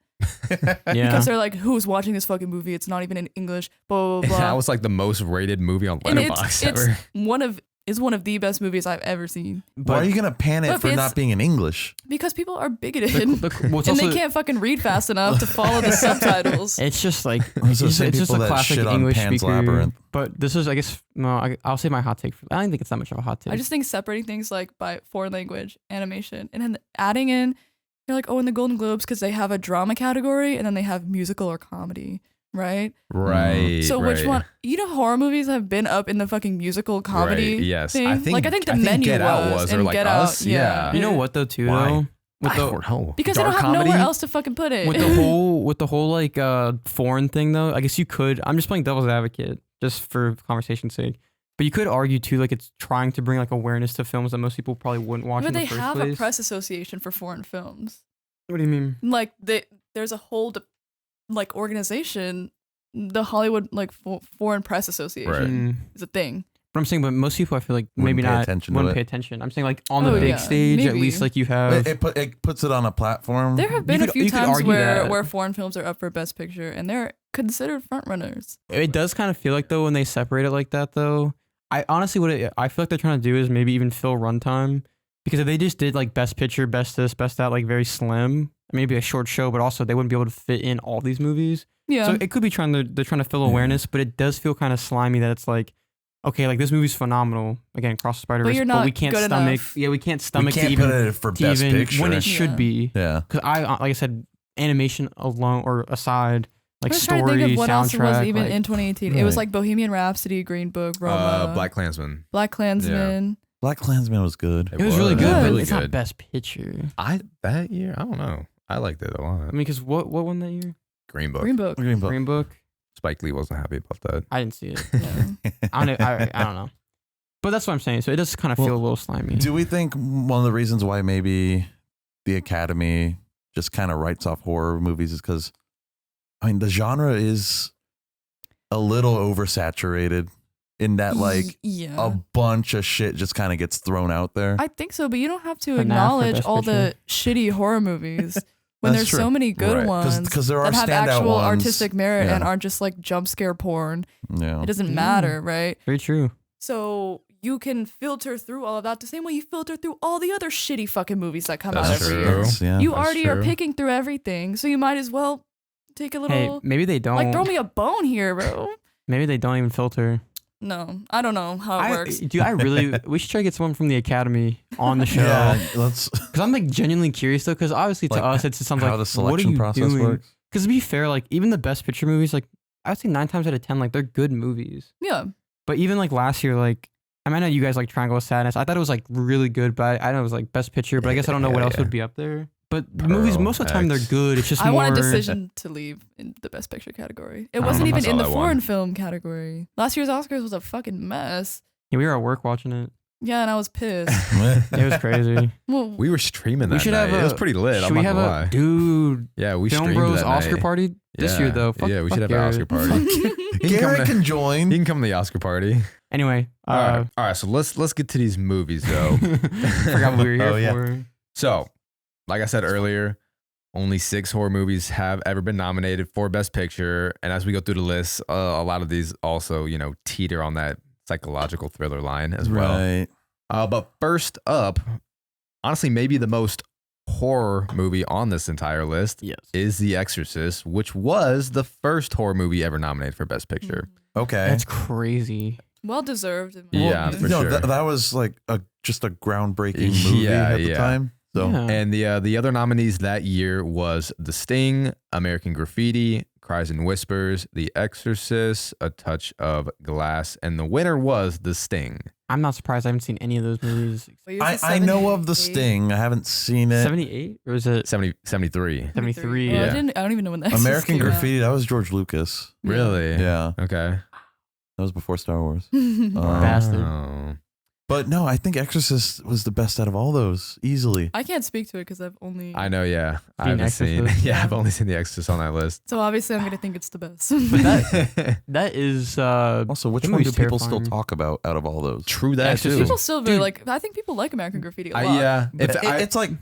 Speaker 3: yeah.
Speaker 4: because they're like, "Who's watching this fucking movie? It's not even in English." Blah blah blah.
Speaker 1: That was like the most rated movie on
Speaker 4: and
Speaker 1: Letterboxd
Speaker 4: it's
Speaker 1: ever.
Speaker 4: one of the best movies I've ever seen
Speaker 2: Why are you gonna pan it
Speaker 4: But
Speaker 2: for
Speaker 4: it's-
Speaker 2: not being in English?
Speaker 4: because people are bigoted
Speaker 3: well, it's
Speaker 4: and
Speaker 3: also,
Speaker 4: they can't fucking read fast enough to follow the subtitles.
Speaker 3: It's just like
Speaker 2: Those are the
Speaker 3: it's
Speaker 2: same
Speaker 3: just
Speaker 2: people
Speaker 3: a
Speaker 2: that
Speaker 3: classic
Speaker 2: shit on
Speaker 3: English
Speaker 2: Pan's
Speaker 3: speaker.
Speaker 2: Labyrinth.
Speaker 3: But this is, I guess, no. I'll say my hot take. I don't think it's that much of a hot take.
Speaker 4: I just think separating things like by foreign language, animation, and then adding in, you're like, oh, in the Golden Globes, because they have a drama category and then they have musical or comedy, right?
Speaker 1: Right.
Speaker 4: So which
Speaker 1: right.
Speaker 4: one? You know, horror movies have been up in the fucking musical comedy
Speaker 1: Right, yes.
Speaker 4: thing.
Speaker 1: I think
Speaker 4: The Menu
Speaker 1: Get Out
Speaker 4: was,
Speaker 1: or
Speaker 4: and
Speaker 1: like
Speaker 4: Get
Speaker 1: Us.
Speaker 4: Out,
Speaker 1: yeah.
Speaker 3: you know what though too
Speaker 2: Why?
Speaker 3: though with
Speaker 1: I
Speaker 3: the
Speaker 1: don't know.
Speaker 4: because they
Speaker 1: Dark
Speaker 4: don't have
Speaker 1: comedy?
Speaker 4: nowhere else to fucking put it.
Speaker 3: with the whole like foreign thing though. I guess you could. I'm just playing devil's advocate just for conversation's sake. But you could argue too, like it's trying to bring like awareness to films that most people probably wouldn't watch
Speaker 4: but
Speaker 3: in the
Speaker 4: they
Speaker 3: first
Speaker 4: have
Speaker 3: place.
Speaker 4: a press association for foreign films.
Speaker 3: What do you mean?
Speaker 4: Like there's a whole like organization, the Hollywood like Foreign Press Association
Speaker 1: Right.
Speaker 3: Mm.
Speaker 4: is a thing.
Speaker 3: But I'm saying, but most people I feel like
Speaker 2: Wouldn't
Speaker 3: maybe
Speaker 2: pay
Speaker 3: not
Speaker 2: attention to
Speaker 3: wouldn't
Speaker 2: it.
Speaker 3: pay attention. I'm saying like on the
Speaker 4: Oh,
Speaker 3: big
Speaker 4: yeah,
Speaker 3: stage, at
Speaker 4: maybe.
Speaker 3: least like you have.
Speaker 2: It puts it on a platform.
Speaker 4: There have been a
Speaker 3: could-
Speaker 4: few
Speaker 3: you could
Speaker 4: times
Speaker 3: argue that.
Speaker 4: where foreign films are up for Best Picture and they're considered frontrunners.
Speaker 3: It does kind of feel like though when they separate it like that though. I honestly I feel like they're trying to do is maybe even fill runtime because if they just did like Best Picture, Best this, Best that, like very slim, maybe a short show, but also they wouldn't be able to fit in all these movies.
Speaker 4: Yeah.
Speaker 3: So it could be they're trying to fill awareness, but it does feel kind of slimy that it's like, okay, like this movie's phenomenal. Again, Across the Spider-Verse,
Speaker 4: you're
Speaker 3: but
Speaker 4: not
Speaker 3: we can't
Speaker 4: good
Speaker 3: stomach.
Speaker 4: enough.
Speaker 3: Yeah, we can't
Speaker 2: we
Speaker 3: stomach
Speaker 2: can't
Speaker 3: to even
Speaker 2: put it for
Speaker 3: to
Speaker 2: best
Speaker 3: even
Speaker 2: picture.
Speaker 3: when it should
Speaker 4: Yeah.
Speaker 3: be.
Speaker 2: yeah.
Speaker 3: Because like I said, animation alone or aside, like
Speaker 4: I'm just trying to
Speaker 3: story,
Speaker 4: think of what else it was
Speaker 3: soundtrack,
Speaker 4: even
Speaker 3: like,
Speaker 4: in 2018. It was
Speaker 2: Right.
Speaker 4: like Bohemian Rhapsody, Green Book, Roma,
Speaker 1: Black Klansman.
Speaker 4: Black Klansman.
Speaker 2: Black Klansman was good.
Speaker 3: It was really good, but
Speaker 1: Really
Speaker 3: it's
Speaker 1: good.
Speaker 3: not best picture.
Speaker 1: That year, I don't know. I liked it a lot.
Speaker 3: I mean, because what won that year?
Speaker 1: Green Book.
Speaker 4: Green Book.
Speaker 2: Green Book.
Speaker 3: Green Book.
Speaker 1: Spike Lee wasn't happy about that.
Speaker 3: I didn't see it.
Speaker 4: Yeah.
Speaker 3: I don't know. I don't know. But that's what I'm saying. So it does kind of
Speaker 2: Well,
Speaker 3: feel a little slimy.
Speaker 2: Do we think one of the reasons why maybe the Academy just kind of writes off horror movies is because, I mean, the genre is a little oversaturated in that, like,
Speaker 4: yeah.
Speaker 2: a bunch of shit just kind of gets thrown out there.
Speaker 4: I think so, but you don't have to
Speaker 3: But now for
Speaker 4: acknowledge
Speaker 3: Best
Speaker 4: all the shitty horror movies when
Speaker 2: That's
Speaker 4: there's
Speaker 2: true.
Speaker 4: so many good
Speaker 2: Right.
Speaker 4: ones
Speaker 2: Because there are
Speaker 4: that have
Speaker 2: standout
Speaker 4: actual
Speaker 2: ones.
Speaker 4: artistic merit
Speaker 2: Yeah.
Speaker 4: and aren't just like jump scare porn.
Speaker 2: Yeah.
Speaker 4: It doesn't
Speaker 3: Mm.
Speaker 4: matter, right?
Speaker 3: Very true.
Speaker 4: So you can filter through all of that the same way you filter through all the other shitty fucking movies that come
Speaker 1: That's
Speaker 4: out every
Speaker 1: true.
Speaker 4: year.
Speaker 2: Yeah.
Speaker 4: You
Speaker 1: That's
Speaker 4: already are
Speaker 1: true.
Speaker 4: picking through everything, so you might as well take a
Speaker 3: Hey,
Speaker 4: little
Speaker 3: maybe they don't.
Speaker 4: like throw me a bone here, bro.
Speaker 3: Maybe they don't even filter.
Speaker 4: No, I don't know how it works.
Speaker 3: Dude, I really. We should try to get someone from the Academy on the show.
Speaker 2: Yeah, let's
Speaker 3: Because I'm like genuinely curious though. Because obviously to
Speaker 2: Like,
Speaker 3: us it sounds
Speaker 2: how
Speaker 3: like
Speaker 2: the
Speaker 3: what are
Speaker 2: selection
Speaker 3: you
Speaker 2: process
Speaker 3: doing?
Speaker 2: works.
Speaker 3: Because to be fair, like even the best picture movies, like I would say 9 times out of 10, like they're good movies.
Speaker 4: Yeah.
Speaker 3: But even like last year, like I mean, I know you guys like Triangle of Sadness. I thought it was like really good, but I know it was like best picture. But I guess I don't know what else
Speaker 1: Yeah.
Speaker 3: would be up there. But the movies,
Speaker 1: Pearl,
Speaker 3: most of the time, they're
Speaker 1: X.
Speaker 3: good. It's just
Speaker 4: I
Speaker 3: more.
Speaker 4: want a decision to leave in the best picture category. It
Speaker 3: I
Speaker 4: wasn't
Speaker 3: don't know
Speaker 4: even
Speaker 1: if I
Speaker 4: in
Speaker 1: saw
Speaker 4: the
Speaker 1: that
Speaker 4: foreign
Speaker 1: one.
Speaker 4: film category. Last year's Oscars was a fucking mess.
Speaker 3: Yeah, we were at work watching it.
Speaker 4: Yeah, and I was pissed.
Speaker 3: It was crazy.
Speaker 4: Well,
Speaker 1: We were streaming that
Speaker 3: We should
Speaker 1: night.
Speaker 3: have
Speaker 1: It was
Speaker 3: a-
Speaker 1: pretty lit.
Speaker 3: Should
Speaker 1: I'm
Speaker 3: we
Speaker 1: not
Speaker 3: have
Speaker 1: gonna
Speaker 3: a
Speaker 1: lie.
Speaker 3: dude
Speaker 1: Yeah, we
Speaker 3: Film
Speaker 1: streamed
Speaker 3: Bros
Speaker 1: that
Speaker 3: Oscar
Speaker 1: night.
Speaker 3: party this year though? Fuck,
Speaker 1: Yeah, we
Speaker 3: fuck
Speaker 1: should have an Oscar
Speaker 3: Garrett.
Speaker 1: party. He can come
Speaker 2: Garrett
Speaker 1: to-
Speaker 2: can join.
Speaker 1: He can come to the Oscar party.
Speaker 3: Anyway,
Speaker 1: All right. So let's get to these movies though.
Speaker 3: forgot what we were here
Speaker 2: Oh, yeah.
Speaker 3: for.
Speaker 1: So, like I said earlier, only 6 horror movies have ever been nominated for Best Picture, and as we go through the list, a lot of these also, teeter on that psychological thriller line as well.
Speaker 2: Right.
Speaker 1: But first up, honestly, maybe the most horror movie on this entire list
Speaker 3: Yes.
Speaker 1: is The Exorcist, which was the first horror movie ever nominated for Best Picture.
Speaker 2: Okay.
Speaker 3: That's crazy.
Speaker 4: well deserved. in my
Speaker 1: Yeah,
Speaker 4: opinion.
Speaker 1: for
Speaker 2: no,
Speaker 1: sure.
Speaker 2: that was like just a groundbreaking movie
Speaker 1: Yeah,
Speaker 2: at the
Speaker 1: yeah.
Speaker 2: time. So
Speaker 3: Yeah.
Speaker 1: And the other nominees that year was The Sting, American Graffiti, Cries and Whispers, The Exorcist, A Touch of Glass, and the winner was The Sting.
Speaker 3: I'm not surprised. I haven't seen any of those movies.
Speaker 4: But it was a
Speaker 2: I know of the
Speaker 4: 78.
Speaker 2: Sting. I haven't seen it.
Speaker 3: 78 or is it
Speaker 1: 73.
Speaker 3: 73?
Speaker 4: Well,
Speaker 1: Yeah.
Speaker 4: I don't even know when that
Speaker 2: American
Speaker 4: came out.
Speaker 2: Graffiti. That was George Lucas.
Speaker 1: Really?
Speaker 2: Yeah,
Speaker 1: Okay.
Speaker 2: that was before Star Wars.
Speaker 3: Bastard.
Speaker 1: Oh.
Speaker 2: But no, I think Exorcist was the best out of all those, easily.
Speaker 4: I can't speak to it because I've only.
Speaker 1: I know, yeah. I
Speaker 3: Seen
Speaker 1: haven't seen.
Speaker 3: Exorcist?
Speaker 1: Yeah, I've only seen The Exorcist on that list.
Speaker 4: So obviously, I'm gonna think it's the best.
Speaker 3: But that is
Speaker 2: Also, which
Speaker 3: That
Speaker 2: one do
Speaker 3: movie's
Speaker 2: people still
Speaker 3: terrifying.
Speaker 2: talk about out of all those?
Speaker 1: True that
Speaker 3: Exorcist.
Speaker 1: too.
Speaker 4: people still really
Speaker 3: Dude.
Speaker 4: like. I think people like American Graffiti a lot.
Speaker 1: Yeah. If
Speaker 2: It's like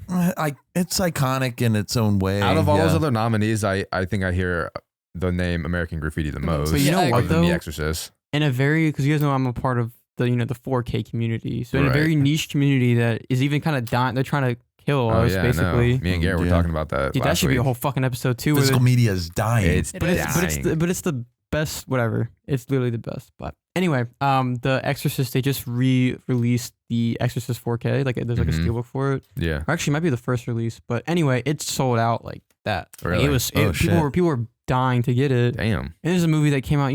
Speaker 2: it's iconic in its own way.
Speaker 1: out of all those
Speaker 2: Yeah.
Speaker 1: other nominees, I think I hear the name American Graffiti the most.
Speaker 3: But you know
Speaker 4: Yeah, I
Speaker 3: what
Speaker 1: other than The
Speaker 3: though?
Speaker 1: Exorcist.
Speaker 3: In a very, because you guys know I'm a part of the the 4K community. So in a
Speaker 1: Right.
Speaker 3: very niche community that is even kind of dying. They're trying to kill
Speaker 1: Oh
Speaker 3: us
Speaker 1: yeah,
Speaker 3: basically.
Speaker 1: no. Me and Garrett were
Speaker 2: Yeah.
Speaker 1: talking about that.
Speaker 3: Dude, that
Speaker 1: last
Speaker 3: should be a
Speaker 1: week.
Speaker 3: whole fucking episode too. where
Speaker 2: Physical
Speaker 3: they-
Speaker 2: media is dying.
Speaker 1: It's
Speaker 4: It
Speaker 3: but
Speaker 4: is.
Speaker 3: it's the best. Whatever. It's literally the best. But anyway, The Exorcist. They just released the Exorcist 4K. Like there's like
Speaker 1: Mhm.
Speaker 3: a steelbook for it.
Speaker 1: Yeah.
Speaker 3: Or actually, it might be the first release. But anyway, it's sold out like that. Like,
Speaker 1: Really?
Speaker 3: it was.
Speaker 2: Oh,
Speaker 3: People
Speaker 2: shit.
Speaker 3: were dying to get it.
Speaker 1: Damn.
Speaker 3: And this is a movie that came out.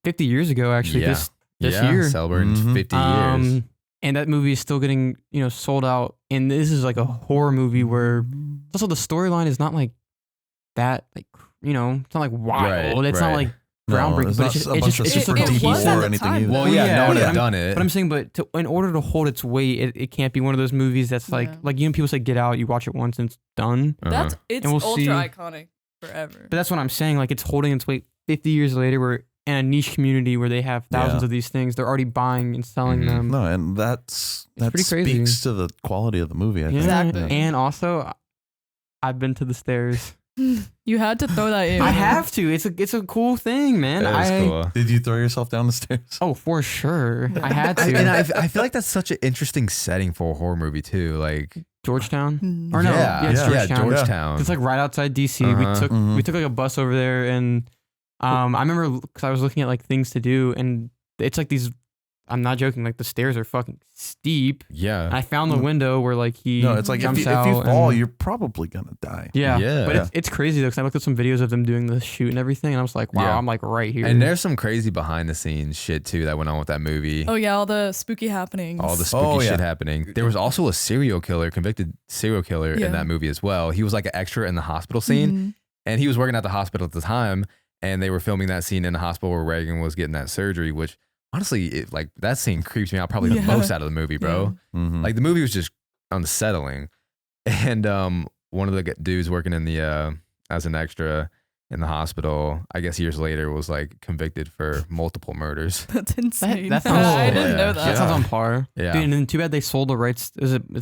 Speaker 3: 50 years ago. Actually,
Speaker 1: Yeah.
Speaker 3: this
Speaker 1: yeah,
Speaker 3: year.
Speaker 1: celebrating
Speaker 2: Mhm.
Speaker 1: 50 years.
Speaker 3: And that movie is still getting, sold out. And this is like a horror movie where also the storyline is not like that, like, it's not like wild.
Speaker 1: Right,
Speaker 3: it's
Speaker 1: right.
Speaker 3: not like
Speaker 2: No,
Speaker 3: groundbreaking,
Speaker 2: it's
Speaker 3: but
Speaker 2: not
Speaker 3: it's just,
Speaker 2: a
Speaker 3: it's
Speaker 2: bunch
Speaker 3: just,
Speaker 2: of
Speaker 3: it's just
Speaker 2: super
Speaker 3: like a
Speaker 4: it
Speaker 2: deep
Speaker 4: was
Speaker 3: horror.
Speaker 4: at
Speaker 2: or
Speaker 4: the
Speaker 2: anything
Speaker 4: time.
Speaker 2: either.
Speaker 1: Well,
Speaker 3: Well,
Speaker 1: yeah,
Speaker 3: yeah,
Speaker 1: no one
Speaker 3: but
Speaker 1: had
Speaker 3: I'm-
Speaker 1: done it.
Speaker 3: But I'm saying, in order to hold its weight, it can't be one of those movies that's like,
Speaker 4: Yeah.
Speaker 3: people say Get Out, you watch it once and it's done.
Speaker 1: Uh-huh.
Speaker 4: It's
Speaker 3: And we'll
Speaker 4: ultra
Speaker 3: see.
Speaker 4: iconic forever.
Speaker 3: But that's what I'm saying. Like, it's holding its weight 50 years later. We're in a niche community where they have thousands
Speaker 2: Yeah.
Speaker 3: of these things. They're already buying and selling
Speaker 1: Mhm.
Speaker 3: them.
Speaker 2: No, and that
Speaker 3: pretty crazy.
Speaker 2: speaks to the quality of the movie. I
Speaker 3: Yeah.
Speaker 2: think.
Speaker 4: Exactly.
Speaker 3: And also, I've been to the stairs.
Speaker 4: You had to throw that in.
Speaker 3: I have to. It's a cool thing, man.
Speaker 1: That is cool.
Speaker 2: Did you throw yourself down the stairs?
Speaker 3: Oh, for sure. I had
Speaker 1: I,
Speaker 3: to.
Speaker 1: and I feel like that's such an interesting setting for a horror movie too. Like,
Speaker 3: Georgetown.
Speaker 4: Mm.
Speaker 3: Or no, yeah, it's Georgetown.
Speaker 1: Georgetown.
Speaker 3: It's like right outside DC.
Speaker 1: Uh-huh.
Speaker 3: We took like a bus over there, and I remember because I was looking at like things to do, and it's like these I'm not joking. Like the stairs are fucking steep.
Speaker 1: Yeah.
Speaker 3: And I found the window where like he
Speaker 2: No, it's like if
Speaker 3: jumps
Speaker 2: you
Speaker 3: out
Speaker 2: fall,
Speaker 3: and-
Speaker 2: you're probably gonna die.
Speaker 3: yeah.
Speaker 1: Yeah.
Speaker 3: But it's crazy though, because I looked at some videos of them doing the shoot and everything, and I was like, wow,
Speaker 1: Yeah.
Speaker 3: I'm like right here.
Speaker 1: And there's some crazy behind the scenes shit too that went on with that movie.
Speaker 4: Oh yeah, all the spooky happenings.
Speaker 1: All the spooky
Speaker 2: Oh, yeah.
Speaker 1: shit happening. There was also a convicted serial killer
Speaker 4: Yeah.
Speaker 1: in that movie as well. He was like an extra in the hospital scene,
Speaker 4: Mhm.
Speaker 1: and he was working at the hospital at the time, and they were filming that scene in the hospital where Reagan was getting that surgery, which honestly, like that scene creeps me out probably the
Speaker 4: Yeah.
Speaker 1: most out of the movie, bro.
Speaker 2: Mhm.
Speaker 1: Like the movie was just unsettling. And one of the dudes working in the as an extra in the hospital, I guess years later, was like convicted for multiple murders.
Speaker 4: That's insane.
Speaker 3: that sounds-
Speaker 4: I didn't
Speaker 1: Yeah.
Speaker 4: know
Speaker 3: that
Speaker 4: that.
Speaker 3: sounds on par.
Speaker 1: Yeah.
Speaker 3: Dude, and then too bad they sold the rights. It was a
Speaker 1: They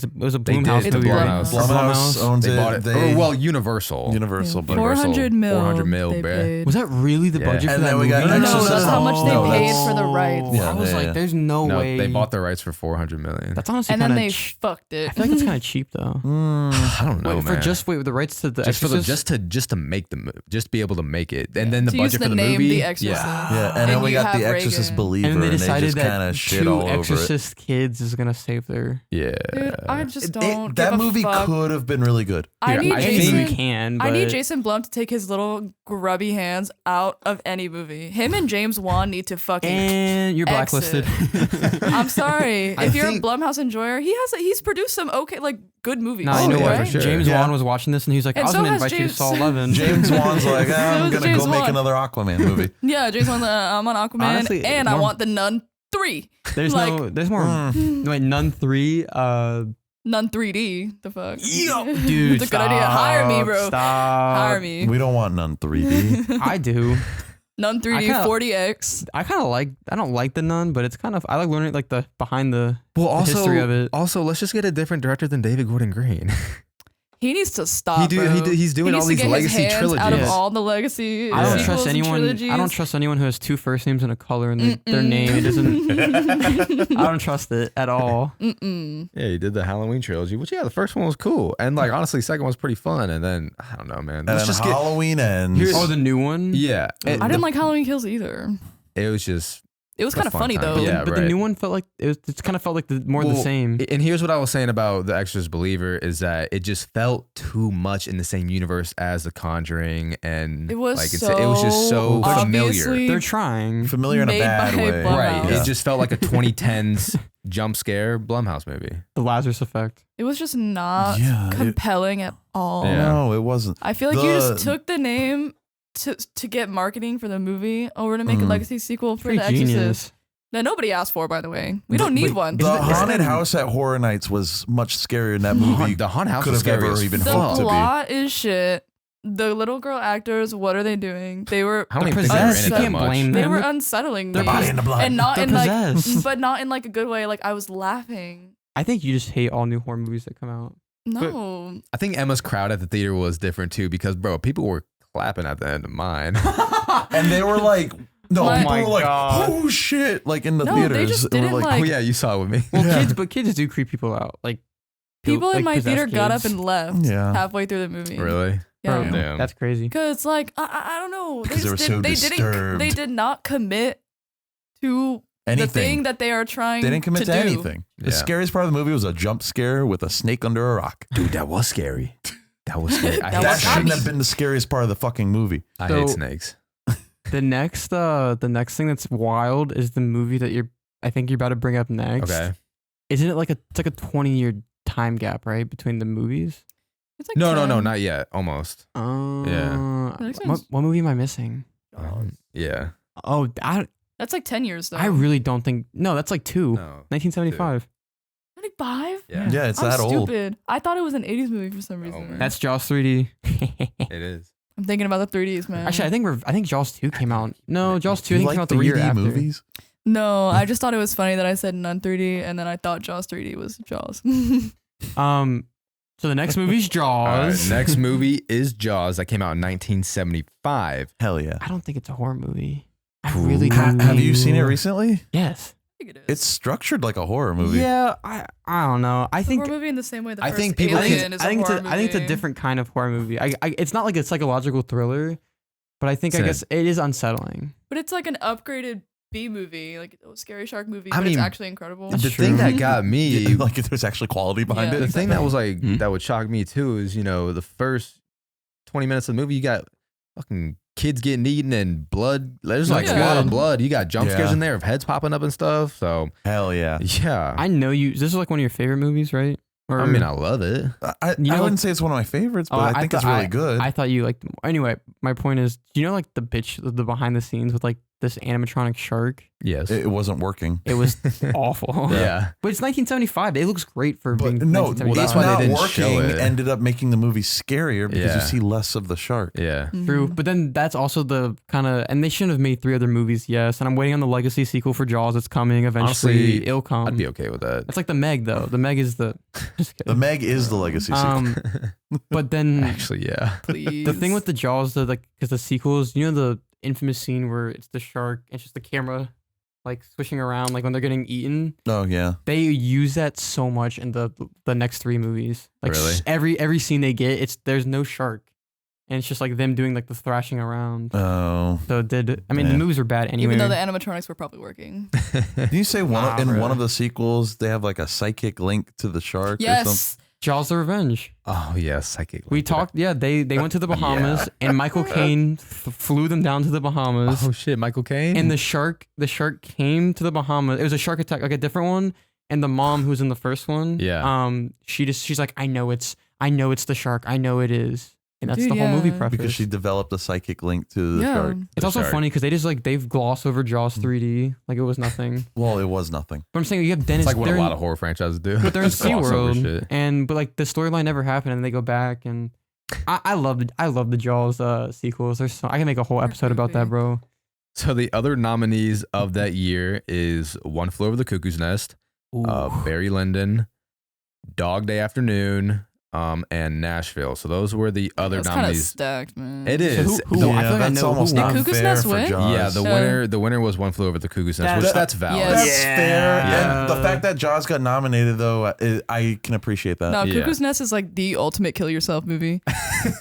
Speaker 3: Blumhouse
Speaker 1: did.
Speaker 3: movie,
Speaker 1: It's
Speaker 3: right?
Speaker 1: Blumhouse.
Speaker 3: Or
Speaker 2: Blumhouse owns
Speaker 1: They
Speaker 2: it.
Speaker 1: bought it.
Speaker 2: They-
Speaker 1: Well, Universal.
Speaker 2: Universal, but
Speaker 1: Universal.
Speaker 4: 400 mil.
Speaker 1: 400 mil,
Speaker 4: they
Speaker 1: bruh.
Speaker 4: paid.
Speaker 3: Was that really the
Speaker 1: Yeah.
Speaker 3: budget for
Speaker 2: And
Speaker 3: that
Speaker 2: then we
Speaker 3: movie?
Speaker 2: got
Speaker 4: No,
Speaker 2: Exorcist.
Speaker 4: that's how much they
Speaker 2: No,
Speaker 4: paid
Speaker 2: that's-
Speaker 4: for the rights.
Speaker 2: Yeah,
Speaker 3: I was
Speaker 2: yeah,
Speaker 3: like,
Speaker 2: yeah.
Speaker 3: there's no
Speaker 1: No,
Speaker 3: way.
Speaker 1: they bought the rights for 400 million.
Speaker 3: That's honestly
Speaker 4: And then
Speaker 3: kind
Speaker 4: they
Speaker 3: of.
Speaker 4: fucked it.
Speaker 3: I feel like it's kind of cheap though.
Speaker 2: Mm.
Speaker 1: I don't know,
Speaker 3: Wait,
Speaker 1: man.
Speaker 3: for just wait with the rights to the
Speaker 1: just for
Speaker 3: Exorcist?
Speaker 1: the just to make the just be able to make it, and then the
Speaker 4: To use
Speaker 1: budget
Speaker 4: the
Speaker 1: for the
Speaker 4: name
Speaker 1: movie.
Speaker 4: The Exorcist.
Speaker 2: Yeah, and then
Speaker 4: And
Speaker 2: we
Speaker 4: you
Speaker 2: got The
Speaker 4: have
Speaker 2: Exorcist
Speaker 4: Reagan.
Speaker 2: Believer,
Speaker 3: and then they
Speaker 2: they
Speaker 3: decided
Speaker 2: just kind
Speaker 3: that
Speaker 2: of shit
Speaker 3: 2
Speaker 2: all over it.
Speaker 3: Exorcist kids is gonna save their.
Speaker 1: Yeah,
Speaker 4: Dude, I just don't.
Speaker 2: That
Speaker 4: give a
Speaker 2: movie
Speaker 4: fuck.
Speaker 2: could have been really good.
Speaker 4: I
Speaker 1: Here,
Speaker 4: need
Speaker 1: I
Speaker 3: I
Speaker 1: think
Speaker 3: think
Speaker 4: Jason.
Speaker 3: you can.
Speaker 4: I need
Speaker 3: but-
Speaker 4: Jason Blum to take his little grubby hands out of any movie. Him and James Wan need to fucking.
Speaker 3: And you're
Speaker 4: Exit.
Speaker 3: blacklisted.
Speaker 4: I'm sorry.
Speaker 1: I
Speaker 4: If you're
Speaker 1: think-
Speaker 4: a Blumhouse enjoyer, he's produced some okay, like good movies.
Speaker 3: Nah, you know
Speaker 1: yeah,
Speaker 3: what?
Speaker 1: for sure.
Speaker 3: James
Speaker 2: Yeah.
Speaker 3: Wan was watching this and he was like,
Speaker 4: And
Speaker 3: I was
Speaker 4: so
Speaker 3: gonna
Speaker 4: has
Speaker 3: invite you to
Speaker 4: James-
Speaker 3: Saw 11.
Speaker 2: James Wan's like,
Speaker 4: So
Speaker 2: I'm
Speaker 4: is
Speaker 2: gonna
Speaker 4: James
Speaker 2: go make
Speaker 4: Wan.
Speaker 2: another Aquaman movie.
Speaker 4: Yeah, James Wan. I'm on Aquaman,
Speaker 3: Honestly,
Speaker 4: and I
Speaker 3: more-
Speaker 4: want the Nun 3.
Speaker 3: There's
Speaker 4: like-
Speaker 3: there's more.
Speaker 2: Mm.
Speaker 3: Wait, Nun 3.
Speaker 4: Nun 3D. The fuck?
Speaker 3: Dude,
Speaker 4: it's a good idea. Hire me, bro.
Speaker 3: Stop.
Speaker 4: Hire me.
Speaker 2: We don't want none 3D.
Speaker 3: I do.
Speaker 4: Nun 3D
Speaker 3: I kinda-
Speaker 4: 40X.
Speaker 3: I kind of like. I don't like the Nun, but it's kind of. I like learning like the behind the.
Speaker 1: well, also,
Speaker 3: history of it.
Speaker 1: also, let's just get a different director than David Gordon Green.
Speaker 4: He needs to stop.
Speaker 1: He's
Speaker 4: He
Speaker 1: doing all
Speaker 4: needs to
Speaker 1: these
Speaker 4: get his
Speaker 1: legacy
Speaker 4: hands
Speaker 1: trilogies.
Speaker 4: out of
Speaker 3: Yes.
Speaker 4: all the legacy
Speaker 3: I don't
Speaker 4: sequels
Speaker 3: trust
Speaker 4: and
Speaker 3: anyone.
Speaker 4: trilogies.
Speaker 3: I don't trust anyone who has 2 first names and a color in their name. It doesn't. I don't trust it at all.
Speaker 4: Mm-mm.
Speaker 1: Yeah, he did the Halloween trilogy, which the first one was cool, and like honestly, second one was pretty fun, and then I don't know, man.
Speaker 2: And
Speaker 1: Let's
Speaker 2: then
Speaker 1: just get
Speaker 2: Halloween ends.
Speaker 1: Here's-
Speaker 3: Oh, the new one.
Speaker 1: yeah.
Speaker 4: I didn't like Halloween Kills either.
Speaker 1: It was just
Speaker 4: It was
Speaker 1: A
Speaker 4: kind of
Speaker 1: fun
Speaker 4: funny
Speaker 1: time.
Speaker 4: though.
Speaker 1: Yeah,
Speaker 3: but
Speaker 1: right.
Speaker 3: the new one felt like it kind of felt like more the
Speaker 1: Well,
Speaker 3: same.
Speaker 1: And here's what I was saying about The Exorcist Believer is that it just felt too much in the same universe as The Conjuring, and
Speaker 4: It was
Speaker 1: like
Speaker 4: so
Speaker 1: it was just so familiar.
Speaker 4: obviously
Speaker 3: They're trying.
Speaker 2: familiar in a
Speaker 4: made
Speaker 2: bad
Speaker 4: by
Speaker 2: way.
Speaker 4: Blumhouse.
Speaker 1: Right.
Speaker 2: Yeah.
Speaker 1: It just felt like a 2010s jump scare Blumhouse movie.
Speaker 3: The Lazarus effect.
Speaker 4: It was just not
Speaker 2: Yeah,
Speaker 4: compelling at all.
Speaker 1: Yeah.
Speaker 2: No, it wasn't.
Speaker 4: I feel like you just
Speaker 2: The-
Speaker 4: took the name to get marketing for the movie over to make a legacy sequel for
Speaker 3: Pretty
Speaker 4: The Exorcist
Speaker 3: genius.
Speaker 4: that nobody asked for, by the way. We don't need one.
Speaker 2: The
Speaker 3: Isn't it-
Speaker 2: haunted house at Horror Nights was much scarier than that movie.
Speaker 1: The haunted house
Speaker 2: could
Speaker 1: was
Speaker 2: have
Speaker 1: scary
Speaker 2: ever
Speaker 1: as
Speaker 2: even
Speaker 4: The
Speaker 2: hoped to be.
Speaker 4: plot is shit. The little girl actors, what are they doing? They were
Speaker 1: I don't even
Speaker 3: They're
Speaker 1: think they were in
Speaker 3: possessed.
Speaker 1: it
Speaker 3: You
Speaker 1: that
Speaker 3: can't
Speaker 1: much.
Speaker 3: blame
Speaker 4: they
Speaker 3: them.
Speaker 4: were unsettling
Speaker 2: Their
Speaker 4: me.
Speaker 2: body in the blood.
Speaker 4: And not
Speaker 3: They're
Speaker 4: in like
Speaker 3: possessed.
Speaker 4: but not in like a good way. Like I was laughing.
Speaker 3: I think you just hate all new horror movies that come out.
Speaker 4: No.
Speaker 1: I think Emma's crowd at the theater was different too because bro, people were clapping at the end of mine.
Speaker 2: And they were like, no,
Speaker 4: What?
Speaker 2: people
Speaker 3: Oh my
Speaker 2: were like,
Speaker 3: God.
Speaker 2: oh shit, like in the
Speaker 4: No,
Speaker 2: theaters.
Speaker 4: they just
Speaker 2: and we're
Speaker 4: didn't, like-
Speaker 1: Oh yeah, you saw it with me.
Speaker 3: Well,
Speaker 2: Yeah.
Speaker 3: kids do creep people out. Like
Speaker 4: People in
Speaker 3: like
Speaker 4: my
Speaker 3: possessed
Speaker 4: theater got up
Speaker 3: kids.
Speaker 4: and left
Speaker 2: Yeah.
Speaker 4: halfway through the movie.
Speaker 1: Really?
Speaker 3: Bro,
Speaker 4: Yeah.
Speaker 1: Damn.
Speaker 3: that's crazy.
Speaker 4: Cause like I don't know.
Speaker 2: Because they were so
Speaker 4: they
Speaker 2: disturbed.
Speaker 4: they did not commit to
Speaker 2: Anything.
Speaker 4: the thing that they are trying
Speaker 2: They didn't commit to
Speaker 4: do.
Speaker 2: anything. The
Speaker 1: Yeah.
Speaker 2: scariest part of the movie was a jump scare with a snake under a rock.
Speaker 1: Dude, that was scary. That was scary. I
Speaker 4: That
Speaker 1: hate
Speaker 2: That
Speaker 4: was
Speaker 1: snakes.
Speaker 2: shouldn't have been the scariest part of the fucking movie.
Speaker 1: I
Speaker 3: So-
Speaker 1: hate snakes.
Speaker 3: The next thing that's wild is the movie that I think you're about to bring up next.
Speaker 1: Okay.
Speaker 3: Isn't it like it's like a 20-year time gap, right, between the movies?
Speaker 4: It's like
Speaker 1: No,
Speaker 4: 10.
Speaker 1: not yet. Almost.
Speaker 3: Yeah.
Speaker 4: That makes
Speaker 3: What,
Speaker 4: sense.
Speaker 3: what movie am I missing?
Speaker 1: Yeah.
Speaker 3: Oh,
Speaker 4: That's like 10 years though.
Speaker 3: I really don't think. No, that's like 2.
Speaker 1: No.
Speaker 3: 1975.
Speaker 4: 25?
Speaker 1: Yeah.
Speaker 2: Yeah, it's
Speaker 4: I'm
Speaker 2: that old.
Speaker 4: stupid. I thought it was an 80s movie for some reason.
Speaker 1: man.
Speaker 3: That's Jaws 3D.
Speaker 1: It is.
Speaker 4: I'm thinking about the 3Ds, man.
Speaker 3: Actually, I think Jaws 2 came out. No, Jaws 2 I
Speaker 2: You
Speaker 3: think
Speaker 2: like
Speaker 3: came out the year
Speaker 2: 3D
Speaker 3: after.
Speaker 2: movies?
Speaker 4: No, I just thought it was funny that I said Nun 3D and then I thought Jaws 3D was Jaws.
Speaker 3: So the next movie's
Speaker 1: All right,
Speaker 3: Jaws.
Speaker 1: next movie is Jaws that came out in 1975.
Speaker 2: Hell yeah.
Speaker 3: I don't think it's a horror movie. I really don't.
Speaker 2: Have you
Speaker 3: think-
Speaker 2: seen it recently?
Speaker 3: Yes.
Speaker 4: I think it is.
Speaker 2: It's structured like a horror movie.
Speaker 3: Yeah, I don't know. I
Speaker 4: It's a
Speaker 3: think
Speaker 4: horror movie in the same way the
Speaker 1: I
Speaker 4: first
Speaker 1: think people
Speaker 4: Alien
Speaker 1: can-
Speaker 4: is
Speaker 3: I think
Speaker 4: a
Speaker 3: it's
Speaker 4: horror
Speaker 3: a, I think it's a
Speaker 4: movie.
Speaker 3: different kind of horror movie. It's not like a psychological thriller, but I think
Speaker 1: It's
Speaker 3: I guess it is unsettling.
Speaker 4: But it's like an upgraded B movie, like a scary shark movie,
Speaker 1: I
Speaker 4: but it's
Speaker 1: mean,
Speaker 4: actually incredible.
Speaker 1: The
Speaker 3: That's
Speaker 1: thing
Speaker 3: true.
Speaker 1: that got me,
Speaker 2: like there's actually quality behind
Speaker 4: Yeah.
Speaker 2: it.
Speaker 1: the thing that was like
Speaker 3: Mhm.
Speaker 1: that would shock me too is the first 20 minutes of the movie you got fucking kids getting eaten and blood. There's like a
Speaker 4: Yeah.
Speaker 1: lot of blood. You got jump scares
Speaker 2: Yeah.
Speaker 1: in there of heads popping up and stuff. So
Speaker 2: Hell yeah.
Speaker 1: yeah,
Speaker 3: I know you. This is like one of your favorite movies, right? Or,
Speaker 1: I mean I love it.
Speaker 2: I
Speaker 3: You know,
Speaker 2: wouldn't say it's one of my favorites, but
Speaker 3: Oh,
Speaker 2: I think it's really good.
Speaker 3: I thought you liked. Anyway, my point is, you know, like the behind the scenes with like this animatronic shark.
Speaker 1: Yes.
Speaker 2: it wasn't working.
Speaker 3: It was awful.
Speaker 1: Yeah.
Speaker 3: But it's 1975. It looks great for
Speaker 2: But
Speaker 3: being.
Speaker 2: no,
Speaker 3: 1975.
Speaker 1: that's why
Speaker 2: not
Speaker 1: they didn't show
Speaker 2: working
Speaker 1: it.
Speaker 2: ended up making the movie scarier because
Speaker 1: Yeah.
Speaker 2: you see less of the shark.
Speaker 1: Yeah.
Speaker 3: True,
Speaker 4: Mhm.
Speaker 3: but then that's also the kind of, and they shouldn't have made 3 other movies. Yes, and I'm waiting on the legacy sequel for Jaws. That's coming eventually.
Speaker 1: Honestly,
Speaker 3: It'll come.
Speaker 1: I'd be okay with that.
Speaker 3: It's like the Meg though. The Meg is the. Just
Speaker 2: The
Speaker 3: kidding.
Speaker 2: Meg is the legacy sequel.
Speaker 3: But then
Speaker 1: Actually, yeah.
Speaker 4: Please.
Speaker 3: the thing with the Jaws, because the sequels, you know, the infamous scene where it's the shark, it's just the camera like swishing around, like when they're getting eaten.
Speaker 2: Oh yeah.
Speaker 3: They use that so much in the next 3 movies. Like
Speaker 1: Really?
Speaker 3: every scene they get, there's no shark, and it's just like them doing like the thrashing around.
Speaker 2: Oh.
Speaker 3: So it did. I mean,
Speaker 2: Yeah.
Speaker 3: the movies were bad anyway.
Speaker 4: Even though the animatronics were probably working.
Speaker 2: Did you say
Speaker 3: Nah,
Speaker 2: in
Speaker 3: bro.
Speaker 2: one of the sequels they have like a psychic link to the shark or something?
Speaker 4: Yes.
Speaker 3: Jaws: The Revenge.
Speaker 1: Oh yeah, psychic.
Speaker 3: We talked. Yeah, they went to the Bahamas, and Michael Caine flew them down to the Bahamas.
Speaker 1: Oh shit, Michael Caine.
Speaker 3: And the shark came to the Bahamas. It was a shark attack, like a different one. And the mom who was in the first one,
Speaker 1: Yeah.
Speaker 3: she's like, I know it's the shark. I know it is. And that's
Speaker 4: Dude,
Speaker 3: the whole movie
Speaker 4: yeah.
Speaker 3: preface.
Speaker 2: Because she developed a psychic link to the
Speaker 4: Yeah.
Speaker 2: shark.
Speaker 3: It's
Speaker 1: The
Speaker 3: also
Speaker 1: shark.
Speaker 3: funny because they just like they've glossed over Jaws 3D like it was nothing.
Speaker 2: Well, it was nothing.
Speaker 3: But I'm saying you have Dennis.
Speaker 1: it's like what a
Speaker 3: they're in-
Speaker 1: lot of horror franchises do.
Speaker 3: but they're in
Speaker 1: Just gloss over
Speaker 3: SeaWorld,
Speaker 1: shit.
Speaker 3: but like the storyline never happened, and they go back, and I love the Jaws sequels. There's I can make a whole episode about that, bro.
Speaker 1: So the other nominees of that year is One Flew Over the Cuckoo's Nest, Barry Lyndon, Dog Day Afternoon, and Nashville. So those were the other
Speaker 4: That's kind of
Speaker 1: nominees.
Speaker 4: stacked, man.
Speaker 1: It
Speaker 3: So
Speaker 1: is.
Speaker 3: who- I feel like I
Speaker 2: that's
Speaker 3: know
Speaker 2: almost
Speaker 3: who
Speaker 2: not
Speaker 3: won.
Speaker 4: Did Cuckoo's
Speaker 2: fair
Speaker 4: Nest
Speaker 2: for
Speaker 4: win?
Speaker 2: Jaws.
Speaker 1: Yeah, the winner was One Flew Over the Cuckoo's Nest, which that's valid.
Speaker 4: Yes.
Speaker 2: That's fair.
Speaker 3: Yeah.
Speaker 2: And the fact that Jaws got nominated, though, I can appreciate that.
Speaker 4: No,
Speaker 1: Yeah.
Speaker 4: Cuckoo's Nest is like the ultimate kill yourself movie.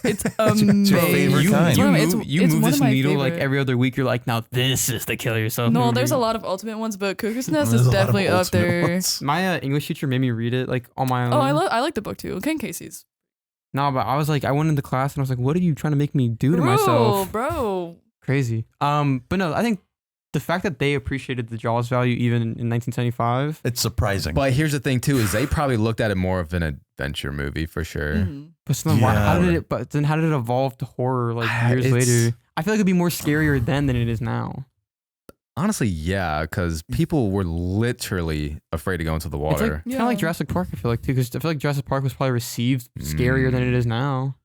Speaker 4: It's
Speaker 2: your
Speaker 4: amazing.
Speaker 2: favorite
Speaker 3: You,
Speaker 2: kind.
Speaker 3: you
Speaker 4: It's one of-
Speaker 3: move,
Speaker 4: it's-
Speaker 3: you
Speaker 4: it's
Speaker 3: move
Speaker 4: one
Speaker 3: this
Speaker 4: of my
Speaker 3: needle like
Speaker 4: favorite.
Speaker 3: every other week. You're like, now this is the kill yourself.
Speaker 4: No,
Speaker 3: movie.
Speaker 4: there's a lot of ultimate ones, but Cuckoo's Nest
Speaker 2: There's
Speaker 4: is
Speaker 2: a lot of
Speaker 4: definitely up
Speaker 2: ultimate
Speaker 4: there.
Speaker 2: ones.
Speaker 3: My English teacher made me read it like on my own.
Speaker 4: Oh, I like the book too. Ken Casey's.
Speaker 3: No, but I was like, I went into class and I was like, what are you trying to make me do to
Speaker 4: Bro,
Speaker 3: myself?
Speaker 4: bro.
Speaker 3: Crazy. But no, I think the fact that they appreciated the Jaws value even in 1975.
Speaker 2: It's surprising.
Speaker 1: But here's the thing too: is they probably looked at it more of an adventure movie for sure.
Speaker 4: Mhm.
Speaker 3: But then how
Speaker 2: Yeah.
Speaker 3: did it? But then how did it evolve to horror like years
Speaker 1: It's-
Speaker 3: later? I feel like it'd be more scarier then than it is now.
Speaker 1: Honestly, yeah, because people were literally afraid to go into the
Speaker 3: It's like
Speaker 1: water.
Speaker 3: kind of like
Speaker 4: Yeah.
Speaker 3: Jurassic Park. I feel like too, because I feel like Jurassic Park was probably received scarier than it is now.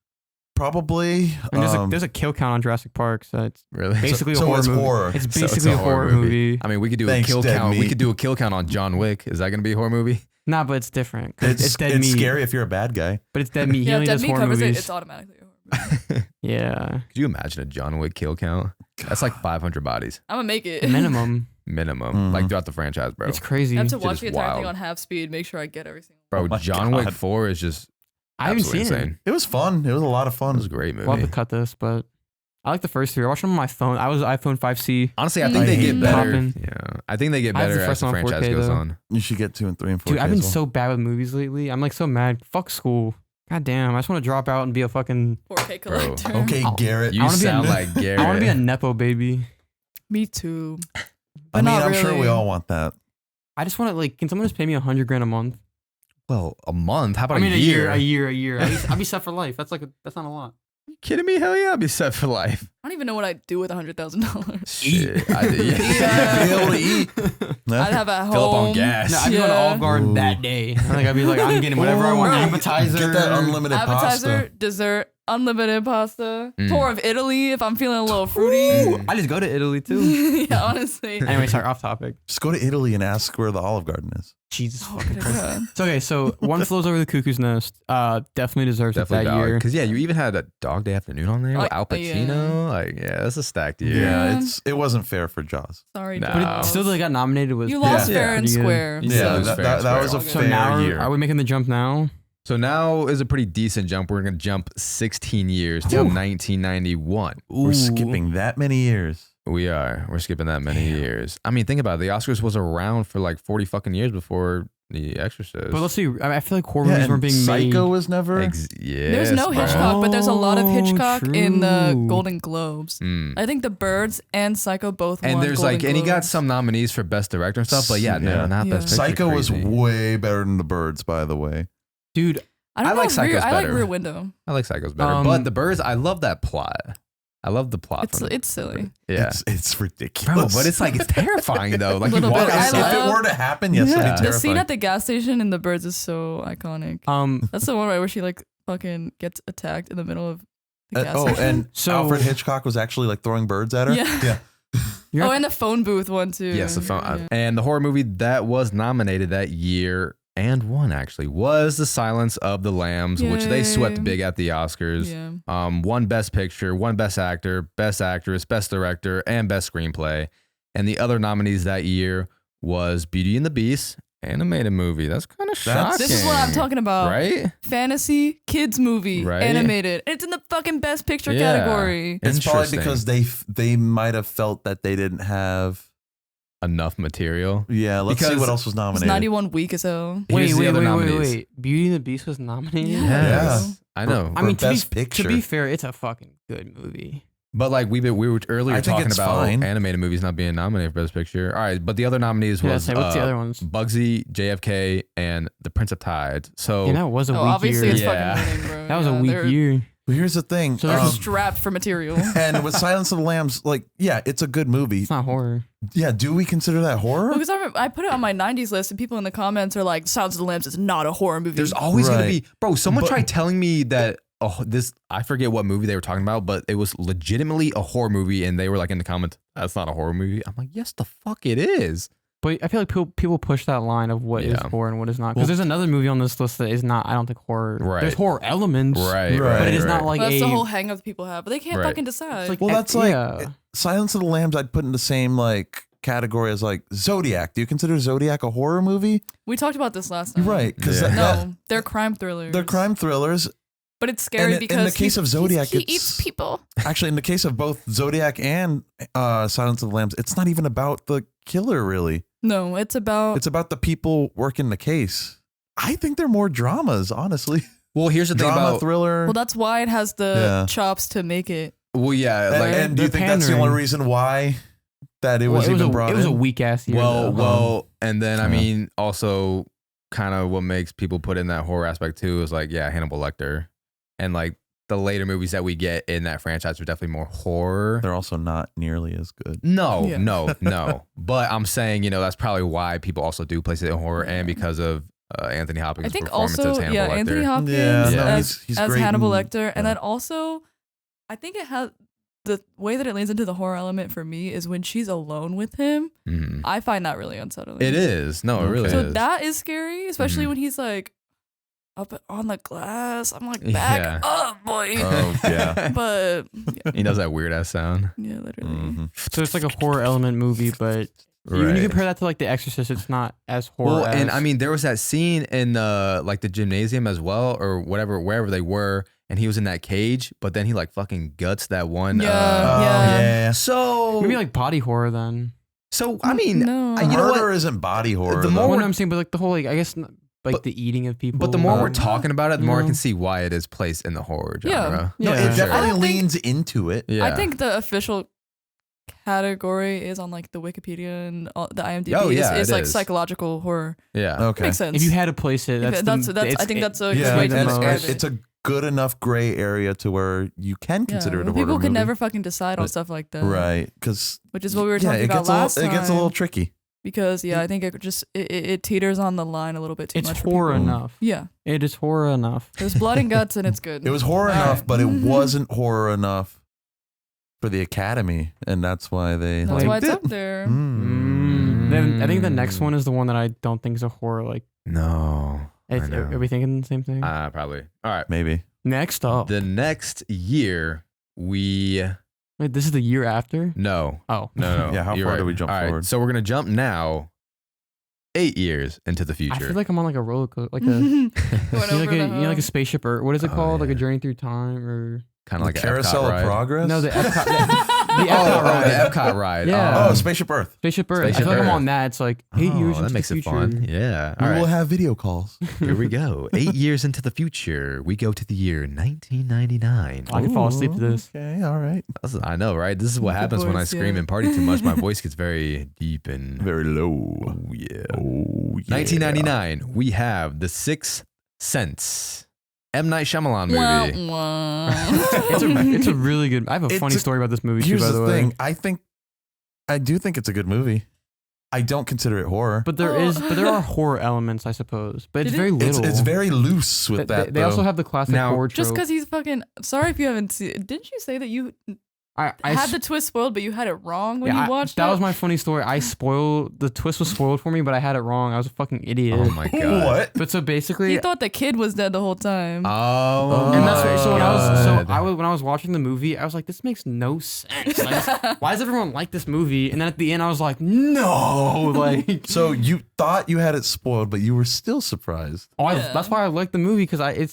Speaker 2: Probably.
Speaker 3: And there's a kill count on Jurassic Park, so it's
Speaker 1: Really?
Speaker 3: basically
Speaker 2: so
Speaker 3: a horror
Speaker 2: it's
Speaker 3: movie.
Speaker 2: horror.
Speaker 3: It's
Speaker 1: So
Speaker 3: basically a horror movie.
Speaker 1: I mean, we could do
Speaker 2: Thanks,
Speaker 1: a kill
Speaker 2: Dead
Speaker 1: count. We
Speaker 2: Meat.
Speaker 1: could do a kill count on John Wick. Is that going to be a horror movie?
Speaker 3: Nah, but it's different. 'cause
Speaker 2: it's
Speaker 3: dead meat.
Speaker 2: scary if you're a bad guy.
Speaker 3: But it's dead meat. He
Speaker 4: Yeah,
Speaker 3: only
Speaker 4: Dead
Speaker 3: does
Speaker 4: Meat
Speaker 3: horror
Speaker 4: covers
Speaker 3: movies.
Speaker 4: it. It's automatically a horror movie.
Speaker 3: Yeah,
Speaker 1: Could you imagine a John Wick kill count? That's like 500 bodies
Speaker 4: I'm gonna make it.
Speaker 3: minimum.
Speaker 1: minimum,
Speaker 2: Mhm.
Speaker 1: like throughout the franchise, bro.
Speaker 3: It's crazy.
Speaker 4: I have
Speaker 3: I
Speaker 4: to
Speaker 1: Shit
Speaker 4: watch
Speaker 1: is
Speaker 4: the entire thing
Speaker 1: wild.
Speaker 4: on half speed. Make sure I get every single.
Speaker 1: Bro,
Speaker 2: Oh my
Speaker 1: John Wick
Speaker 2: God.
Speaker 1: 4 is just
Speaker 3: haven't
Speaker 1: absolutely
Speaker 3: seen
Speaker 1: insane.
Speaker 2: It was fun. It was a lot of
Speaker 1: It
Speaker 2: fun.
Speaker 1: was a great movie.
Speaker 3: it. We'll have to cut this, but I like the first 3. I watched them on my phone. I was iPhone 5C.
Speaker 1: Honestly, I think they
Speaker 2: hate
Speaker 1: get
Speaker 2: that.
Speaker 1: better.
Speaker 3: Poppin'.
Speaker 1: Yeah, I think they get
Speaker 3: I have the
Speaker 1: better as
Speaker 3: first
Speaker 1: the
Speaker 3: one on
Speaker 1: franchise
Speaker 3: 4K
Speaker 1: goes
Speaker 3: though.
Speaker 1: on.
Speaker 2: You should get 2 and 3 and 4.
Speaker 3: Dude, I've been so bad with movies lately. I'm like so mad. Fuck school. God damn. I just want to drop out and be a fucking.
Speaker 4: 4K
Speaker 1: Bro,
Speaker 4: collector.
Speaker 2: Okay,
Speaker 3: I'll-
Speaker 2: Garrett.
Speaker 1: You
Speaker 3: wanna be a
Speaker 1: sound
Speaker 3: ne-
Speaker 1: like Garrett.
Speaker 3: I want to be a nepo baby.
Speaker 4: Me too.
Speaker 2: I
Speaker 4: But
Speaker 2: mean,
Speaker 4: not
Speaker 2: I'm sure we
Speaker 4: really.
Speaker 2: all want that.
Speaker 3: I just want to like. Can someone just pay me $100,000 a month?
Speaker 1: Well, a month? How about
Speaker 3: I mean,
Speaker 1: a year?
Speaker 3: a year. I'll be set for life. That's that's not a lot.
Speaker 1: You kidding me? Hell yeah, I'd be set for life.
Speaker 4: I don't even know what I'd do with $100,000.
Speaker 1: Shit.
Speaker 4: Yeah.
Speaker 2: Be able to eat.
Speaker 4: I'd have a home.
Speaker 1: Fill up on gas.
Speaker 3: No, I'd be going to
Speaker 4: Yeah.
Speaker 3: Olive Garden
Speaker 2: Ooh.
Speaker 3: that day. I think I'd be like, I'm getting whatever I want.
Speaker 4: Ooh.
Speaker 3: Appetizer.
Speaker 2: Get that unlimited
Speaker 4: Appetizer,
Speaker 2: pasta.
Speaker 4: dessert, unlimited pasta,
Speaker 1: Mm.
Speaker 4: tour of Italy if I'm feeling a little fruity.
Speaker 1: Mm.
Speaker 3: I just go to Italy too.
Speaker 4: Yeah, honestly.
Speaker 3: Anyway, sorry, off topic.
Speaker 2: Just go to Italy and ask where the Olive Garden is.
Speaker 3: Jesus
Speaker 4: Oh,
Speaker 3: fucking
Speaker 4: good
Speaker 3: Christ.
Speaker 4: idea.
Speaker 3: So okay, so One Flows Over the Cuckoo's Nest. Definitely deserves
Speaker 1: Definitely
Speaker 3: it that year.
Speaker 1: Because, yeah, you even had a Dog Day Afternoon on there with
Speaker 4: Oh,
Speaker 1: Al Pacino. Like, yeah, that's a stacked year.
Speaker 4: Yeah.
Speaker 2: It wasn't fair for Jaws.
Speaker 4: Sorry,
Speaker 1: Nah.
Speaker 3: But
Speaker 4: Jaws.
Speaker 3: it still got nominated. Was
Speaker 4: You lost
Speaker 1: Yeah.
Speaker 4: fair and
Speaker 3: Pretty good.
Speaker 4: square.
Speaker 1: Yeah,
Speaker 2: Yeah,
Speaker 1: it was
Speaker 2: that,
Speaker 1: fair
Speaker 2: that,
Speaker 1: and
Speaker 2: that was a
Speaker 1: square.
Speaker 3: So
Speaker 2: fair
Speaker 3: now,
Speaker 2: year.
Speaker 3: are we making the jump now?
Speaker 1: So now is a pretty decent jump. We're going to jump 16 years till
Speaker 3: Whew.
Speaker 1: 1991.
Speaker 2: We're skipping that many years.
Speaker 1: We're skipping that many years. I mean, think about it. The Oscars was around for like 40 fucking years before The Exorcist.
Speaker 3: But let's see. I feel like horror movies
Speaker 2: and
Speaker 3: weren't being
Speaker 2: Psycho
Speaker 3: made.
Speaker 2: was never.
Speaker 4: There's no Hitchcock, but there's a lot of Hitchcock in the
Speaker 3: true.
Speaker 4: Golden Globes.
Speaker 1: Mm.
Speaker 4: I think The Birds and Psycho both won
Speaker 1: And there's
Speaker 4: Golden
Speaker 1: like, and he got
Speaker 4: Globes.
Speaker 1: some nominees for Best Director and stuff, but yeah, no,
Speaker 2: Yeah.
Speaker 1: not
Speaker 4: Yeah.
Speaker 1: Best Picture.
Speaker 2: Psycho was
Speaker 1: crazy.
Speaker 2: way better than The Birds, by the way.
Speaker 3: Dude,
Speaker 4: I don't
Speaker 1: I
Speaker 4: know.
Speaker 1: like Psycho's
Speaker 4: I like
Speaker 1: better.
Speaker 4: Rear Window.
Speaker 1: I like Psycho's better,
Speaker 3: Um,
Speaker 1: but The Birds, I love that plot. I love the plot.
Speaker 4: It's silly.
Speaker 1: Yeah.
Speaker 2: It's ridiculous.
Speaker 1: Bro, but it's like, it's terrifying though. Like you
Speaker 4: Little
Speaker 1: walk
Speaker 4: bit.
Speaker 2: If
Speaker 1: outside.
Speaker 2: it were to happen, yes, it'd be
Speaker 1: Yeah.
Speaker 2: terrifying.
Speaker 4: The scene at the gas station in The Birds is so iconic. That's the one where she like fucking gets attacked in the middle of the gas station.
Speaker 2: and
Speaker 3: So-
Speaker 2: Alfred Hitchcock was actually like throwing birds at her.
Speaker 4: Yeah.
Speaker 3: You're
Speaker 4: Oh, and the phone booth one too.
Speaker 1: Yes, the phone.
Speaker 4: Yeah.
Speaker 1: And the horror movie that was nominated that year and won actually was The Silence of the Lambs, which they swept
Speaker 4: Yay.
Speaker 1: big at the Oscars.
Speaker 4: Yeah.
Speaker 1: Won Best Picture, won Best Actor, Best Actress, Best Director, and Best Screenplay. And the other nominees that year was Beauty and the Beast, animated movie. That's kind of shocking.
Speaker 4: This is what I'm talking about.
Speaker 1: Right?
Speaker 4: Fantasy kids movie,
Speaker 1: Right.
Speaker 4: animated. It's in the fucking Best Picture
Speaker 1: Yeah.
Speaker 4: category.
Speaker 2: It's probably
Speaker 1: Interesting.
Speaker 2: because they might have felt that they didn't have.
Speaker 1: Enough material.
Speaker 2: Yeah, let's see
Speaker 1: Because
Speaker 2: what else was
Speaker 4: It's
Speaker 2: nominated.
Speaker 4: 91 weak as hell.
Speaker 1: Here's the other nominees.
Speaker 3: wait. Beauty and the Beast was nominated?
Speaker 4: Yeah.
Speaker 1: Yes. I know.
Speaker 3: I mean,
Speaker 2: For Best Picture.
Speaker 3: to be fair, it's a fucking good movie.
Speaker 1: But like we were earlier
Speaker 2: I think
Speaker 1: talking
Speaker 2: it's
Speaker 1: about
Speaker 2: fine.
Speaker 1: animated movies not being nominated for Best Picture. All right, but the other nominees
Speaker 3: Yeah,
Speaker 1: was
Speaker 3: say, what's the other ones?
Speaker 1: Bugsy, JFK, and The Prince of Tides. So
Speaker 3: Yeah, that was a
Speaker 4: Oh,
Speaker 3: weak
Speaker 4: obviously
Speaker 3: year.
Speaker 4: it's
Speaker 1: Yeah.
Speaker 4: fucking winning, bro.
Speaker 3: That was a
Speaker 4: Yeah,
Speaker 3: weak
Speaker 4: they're-
Speaker 3: year.
Speaker 2: But here's the thing.
Speaker 3: So
Speaker 4: They're
Speaker 3: there's
Speaker 4: strapped for material.
Speaker 2: and with Silence of the Lambs, like, yeah, it's a good movie.
Speaker 3: It's not horror.
Speaker 2: Yeah, do we consider that horror?
Speaker 4: Because I put it on my 90s list and people in the comments are like, Silence of the Lambs is not a horror movie.
Speaker 1: there's always gonna
Speaker 2: Right.
Speaker 1: be bro. Someone
Speaker 2: But-
Speaker 1: tried telling me that this I forget what movie they were talking about, but it was legitimately a horror movie, and they were like in the comments, "That's not a horror movie." I'm like, "Yes, the fuck it is."
Speaker 3: But I feel like people push that line of what is
Speaker 1: Yeah.
Speaker 3: horror and what is not.
Speaker 2: Well-
Speaker 3: Because there's another movie on this list that is not, I don't think, horror.
Speaker 1: Right.
Speaker 3: There's horror elements.
Speaker 1: Right,
Speaker 2: Right.
Speaker 3: But it is
Speaker 1: right.
Speaker 3: not like
Speaker 4: That's
Speaker 3: a.
Speaker 4: the whole hang up that people have, but they can't
Speaker 1: Right.
Speaker 4: fucking decide.
Speaker 3: it's like,
Speaker 2: Well, that's like
Speaker 3: yeah.
Speaker 2: Silence of the Lambs. I'd put in the same like category as like Zodiac. Do you consider Zodiac a horror movie?
Speaker 4: we talked about this last time.
Speaker 2: Right, because
Speaker 1: Yeah.
Speaker 4: No, they're crime thrillers.
Speaker 2: they're crime thrillers.
Speaker 4: But it's scary
Speaker 2: And in
Speaker 4: because
Speaker 2: the case of Zodiac,
Speaker 4: he
Speaker 2: it's-
Speaker 4: eats people.
Speaker 2: Actually, in the case of both Zodiac and Silence of the Lambs, it's not even about the killer. Really,
Speaker 4: No, it's about
Speaker 2: it's about the people working the case. I think they're more dramas, honestly.
Speaker 1: Well, here's the thing
Speaker 2: Drama,
Speaker 1: about
Speaker 2: thriller.
Speaker 4: well, that's why it has the
Speaker 2: Yeah.
Speaker 4: chops to make it.
Speaker 1: well, yeah,
Speaker 2: and,
Speaker 1: like
Speaker 2: and do you
Speaker 3: they're
Speaker 2: think that's the only
Speaker 3: pandering.
Speaker 2: reason why that it
Speaker 3: Well,
Speaker 2: was even brought
Speaker 3: it was
Speaker 2: in?
Speaker 3: a weak ass year.
Speaker 1: well,
Speaker 3: though.
Speaker 1: and then I
Speaker 2: Yeah.
Speaker 1: mean, also kind of what makes people put in that horror aspect too is like, yeah, Hannibal Lecter, and like the later movies that we get in that franchise are definitely more horror.
Speaker 2: They're also not nearly as good.
Speaker 1: No,
Speaker 4: Yeah.
Speaker 1: no. But I'm saying, that's probably why people also do place it in horror, and because of Anthony Hopkins'
Speaker 4: I think
Speaker 1: performance
Speaker 4: also,
Speaker 1: as Hannibal Lecter.
Speaker 4: Anthony Hopkins
Speaker 2: Yeah,
Speaker 1: no,
Speaker 2: he's
Speaker 4: as
Speaker 2: great
Speaker 4: Hannibal
Speaker 2: in-
Speaker 4: Lecter, and
Speaker 2: yeah.
Speaker 4: then also, I think it has the way that it leans into the horror element for me is when she's alone with him.
Speaker 1: Mhm.
Speaker 4: I find that really unsettling.
Speaker 1: It is. No, it really
Speaker 2: Okay.
Speaker 4: So
Speaker 1: is.
Speaker 4: that is scary, especially
Speaker 1: Mhm.
Speaker 4: when he's like up on the glass. I'm like, back
Speaker 1: Yeah.
Speaker 4: up, boy.
Speaker 2: Oh yeah.
Speaker 4: But
Speaker 1: He does that weird ass sound.
Speaker 4: yeah, literally.
Speaker 2: Mhm.
Speaker 3: So it's like a horror element movie, but when you
Speaker 1: Right.
Speaker 3: compare that to like The Exorcist, it's not as horror.
Speaker 1: Well, and
Speaker 3: as-
Speaker 1: I mean, there was that scene in like the gymnasium as well, or whatever, wherever they were, and he was in that cage, but then he like fucking guts that one.
Speaker 4: Yeah,
Speaker 2: Oh
Speaker 4: yeah.
Speaker 2: yeah.
Speaker 1: So
Speaker 3: maybe like body horror then.
Speaker 1: So I mean,
Speaker 4: No.
Speaker 1: you know
Speaker 2: Murder
Speaker 1: what?
Speaker 2: isn't body horror.
Speaker 1: The
Speaker 2: though.
Speaker 1: more
Speaker 3: What
Speaker 1: we're-
Speaker 3: I'm saying, but like the whole like I guess like
Speaker 1: But-
Speaker 3: the eating of people.
Speaker 1: But the more we're
Speaker 3: um,
Speaker 1: talking about it, the more I
Speaker 3: Yeah.
Speaker 1: can see why it is placed in the horror
Speaker 4: Yeah.
Speaker 1: genre.
Speaker 2: no,
Speaker 3: Yeah.
Speaker 2: it
Speaker 3: Sure.
Speaker 4: I
Speaker 2: definitely
Speaker 4: don't think-
Speaker 2: leans into it.
Speaker 1: Yeah.
Speaker 4: I think the official category is on like the Wikipedia and all, the IMDb.
Speaker 1: Oh, yeah,
Speaker 4: is
Speaker 1: it
Speaker 4: like
Speaker 1: is.
Speaker 4: psychological horror.
Speaker 1: Yeah.
Speaker 2: Okay.
Speaker 4: Makes sense.
Speaker 3: if you had to place it,
Speaker 4: If
Speaker 3: that's
Speaker 4: I think that's a good
Speaker 2: Yeah,
Speaker 4: way to
Speaker 2: and
Speaker 4: describe
Speaker 2: it's,
Speaker 4: it.
Speaker 2: it's a good enough gray area to where you can consider
Speaker 4: Yeah,
Speaker 2: it a
Speaker 4: well,
Speaker 2: horror
Speaker 4: people
Speaker 2: movie.
Speaker 4: can never fucking decide on
Speaker 2: But-
Speaker 4: stuff like that,
Speaker 2: Right, because
Speaker 4: Which is what we were talking
Speaker 2: it
Speaker 4: about
Speaker 2: gets
Speaker 4: last
Speaker 2: a little,
Speaker 4: time.
Speaker 2: It gets a little tricky.
Speaker 4: Because I think it just it teeters on the line a little bit too
Speaker 3: it's
Speaker 4: much. for
Speaker 3: horror
Speaker 4: people.
Speaker 3: enough.
Speaker 4: Yeah,
Speaker 3: It is horror enough.
Speaker 4: there's blood and guts and it's good.
Speaker 2: It was horror
Speaker 4: All
Speaker 2: enough,
Speaker 4: right.
Speaker 2: but it
Speaker 4: Mhm.
Speaker 2: wasn't horror enough for the Academy, and that's why they.
Speaker 4: That's
Speaker 2: liked
Speaker 4: why it's
Speaker 2: it.
Speaker 4: up there.
Speaker 3: Then I think the next one is the one that I don't think is a horror. Like,
Speaker 1: No. I know.
Speaker 3: are we thinking the same thing?
Speaker 1: Probably. All right.
Speaker 2: Maybe.
Speaker 3: Next up,
Speaker 1: The next year, we
Speaker 3: wait, this is the year after.
Speaker 1: no.
Speaker 3: Oh,
Speaker 1: No.
Speaker 2: Yeah, how
Speaker 1: You're
Speaker 2: far do
Speaker 1: right.
Speaker 2: we jump
Speaker 1: All right,
Speaker 2: forward?
Speaker 1: So we're gonna jump now 8 years into the
Speaker 3: I
Speaker 1: future.
Speaker 3: feel like I'm on like a roller coaster, like a
Speaker 4: Going
Speaker 3: you know,
Speaker 4: over
Speaker 3: like
Speaker 4: the
Speaker 3: a, you know, like a
Speaker 4: hump.
Speaker 3: spaceship, or what is it
Speaker 1: Oh,
Speaker 3: called? Like a
Speaker 1: yeah.
Speaker 3: journey through time, or
Speaker 1: kind of like a
Speaker 2: Carousel
Speaker 1: Epcot
Speaker 2: of
Speaker 1: ride.
Speaker 2: Progress.
Speaker 3: No, the Epcot, the
Speaker 1: Oh,
Speaker 3: Epcot ride.
Speaker 1: the Epcot ride.
Speaker 3: Yeah.
Speaker 2: Oh, Spaceship Earth.
Speaker 3: Spaceship Earth. I
Speaker 1: Spaceship
Speaker 3: feel like I'm
Speaker 1: Earth.
Speaker 3: on that. It's like 8 years
Speaker 1: Oh,
Speaker 3: into
Speaker 1: that makes
Speaker 3: the
Speaker 1: it
Speaker 3: future.
Speaker 1: fun. Yeah.
Speaker 2: We
Speaker 1: All
Speaker 2: will
Speaker 1: right.
Speaker 2: have video calls.
Speaker 1: Here we go. 8 years into the future, we go to the year 1999.
Speaker 3: I can fall asleep to this.
Speaker 2: Okay, all right.
Speaker 1: I know, right? This is what
Speaker 4: The
Speaker 1: happens when I
Speaker 4: voice,
Speaker 1: scream
Speaker 4: yeah.
Speaker 1: and party too much. My voice gets very deep and
Speaker 2: Very low.
Speaker 1: oh yeah.
Speaker 2: Oh, yeah.
Speaker 1: 1999, we have The Sixth Sense. M. Night Shyamalan movie.
Speaker 4: Wah, wah.
Speaker 3: It's a really good. I have a
Speaker 2: It's
Speaker 3: funny
Speaker 2: a-
Speaker 3: story about this movie too.
Speaker 2: Here's
Speaker 3: By
Speaker 2: the
Speaker 3: the way,
Speaker 2: thing. I do think it's a good movie. I don't consider it horror.
Speaker 3: but
Speaker 4: Oh.
Speaker 3: there are horror elements, I suppose. But it's
Speaker 4: Did it-
Speaker 3: very little.
Speaker 2: It's very loose with that.
Speaker 3: They also
Speaker 2: though.
Speaker 3: have the classic
Speaker 1: Now-
Speaker 3: horror
Speaker 4: Just
Speaker 3: trope.
Speaker 4: because he's fucking. Sorry if you haven't seen. Didn't you say that you
Speaker 3: I
Speaker 4: had
Speaker 3: s-
Speaker 4: the twist spoiled, but you had it wrong when
Speaker 3: yeah,
Speaker 4: you watched
Speaker 3: that
Speaker 4: it?
Speaker 3: was my funny story. The twist was spoiled for me, but I had it wrong. I was a fucking idiot.
Speaker 1: Oh my god.
Speaker 2: What?
Speaker 3: But so basically,
Speaker 4: He thought the kid was dead the whole time.
Speaker 1: Oh,
Speaker 3: and that's
Speaker 1: my
Speaker 3: so when
Speaker 1: God.
Speaker 3: when I was watching the movie, I was like, this makes no sense. Like, why does everyone like this movie? And then at the end, I was like, no, like.
Speaker 2: So you thought you had it spoiled, but you were still surprised.
Speaker 4: Yeah.
Speaker 3: That's why I like the movie because it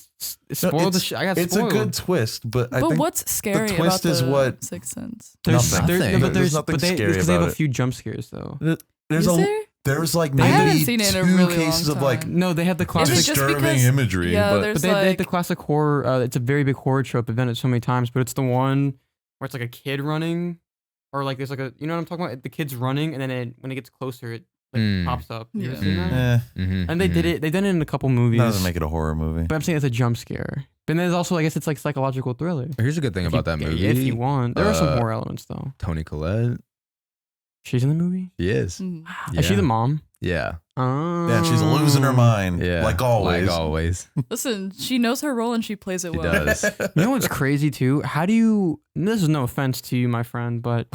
Speaker 2: No,
Speaker 3: spoiled the
Speaker 2: it's-
Speaker 3: shit. I got
Speaker 2: It's
Speaker 3: spoiled.
Speaker 2: a good twist, but I
Speaker 4: but
Speaker 2: think
Speaker 4: what's scary
Speaker 2: twist
Speaker 4: about
Speaker 2: is
Speaker 4: the
Speaker 2: what-
Speaker 4: Sixth Sense?
Speaker 2: Nothing.
Speaker 1: There's
Speaker 2: nothing
Speaker 3: but
Speaker 2: scary
Speaker 3: because they have
Speaker 2: about
Speaker 3: a
Speaker 2: it.
Speaker 3: few jump scares though.
Speaker 2: there's
Speaker 4: Is
Speaker 2: a
Speaker 4: there?
Speaker 2: there's like
Speaker 3: I haven't
Speaker 2: maybe
Speaker 4: seen it in a
Speaker 2: two
Speaker 4: really
Speaker 2: cases
Speaker 4: long
Speaker 2: of like
Speaker 4: time.
Speaker 3: No, they have the
Speaker 4: Is it
Speaker 3: classic.
Speaker 4: just
Speaker 2: disturbing
Speaker 4: because-
Speaker 2: imagery.
Speaker 4: Yeah,
Speaker 2: but
Speaker 4: there's
Speaker 3: But they have
Speaker 4: like
Speaker 3: the classic horror. It's a very big horror trope. I've done it so many times, but it's the one where it's like a kid running, or like there's like a you know what I'm talking about. The kid's running, and then when it gets closer, it like
Speaker 1: Mm.
Speaker 3: pops up. You ever
Speaker 4: Yeah.
Speaker 3: seen that?
Speaker 1: Mhm,
Speaker 3: And they
Speaker 1: mhm.
Speaker 3: did it. They've done it in a couple movies.
Speaker 2: that doesn't make it a horror movie.
Speaker 3: But I'm saying it's a jump scare. But then there's also I guess it's like psychological thriller.
Speaker 1: Here's a good thing
Speaker 3: If
Speaker 1: about
Speaker 3: you-
Speaker 1: that movie.
Speaker 3: If you want, there are some
Speaker 1: uh,
Speaker 3: horror elements though.
Speaker 1: Toni Collette.
Speaker 3: She's in the movie.
Speaker 1: She is.
Speaker 4: Mm.
Speaker 3: Is she
Speaker 1: Yeah.
Speaker 3: the mom?
Speaker 1: Yeah.
Speaker 3: Oh.
Speaker 2: Yeah, she's losing her mind.
Speaker 1: Yeah.
Speaker 2: Like always.
Speaker 1: Like always.
Speaker 4: Listen, she knows her role and she plays it
Speaker 1: She
Speaker 4: well.
Speaker 1: does.
Speaker 3: You know what's crazy too? How do you? And this is no offense to you, my friend, but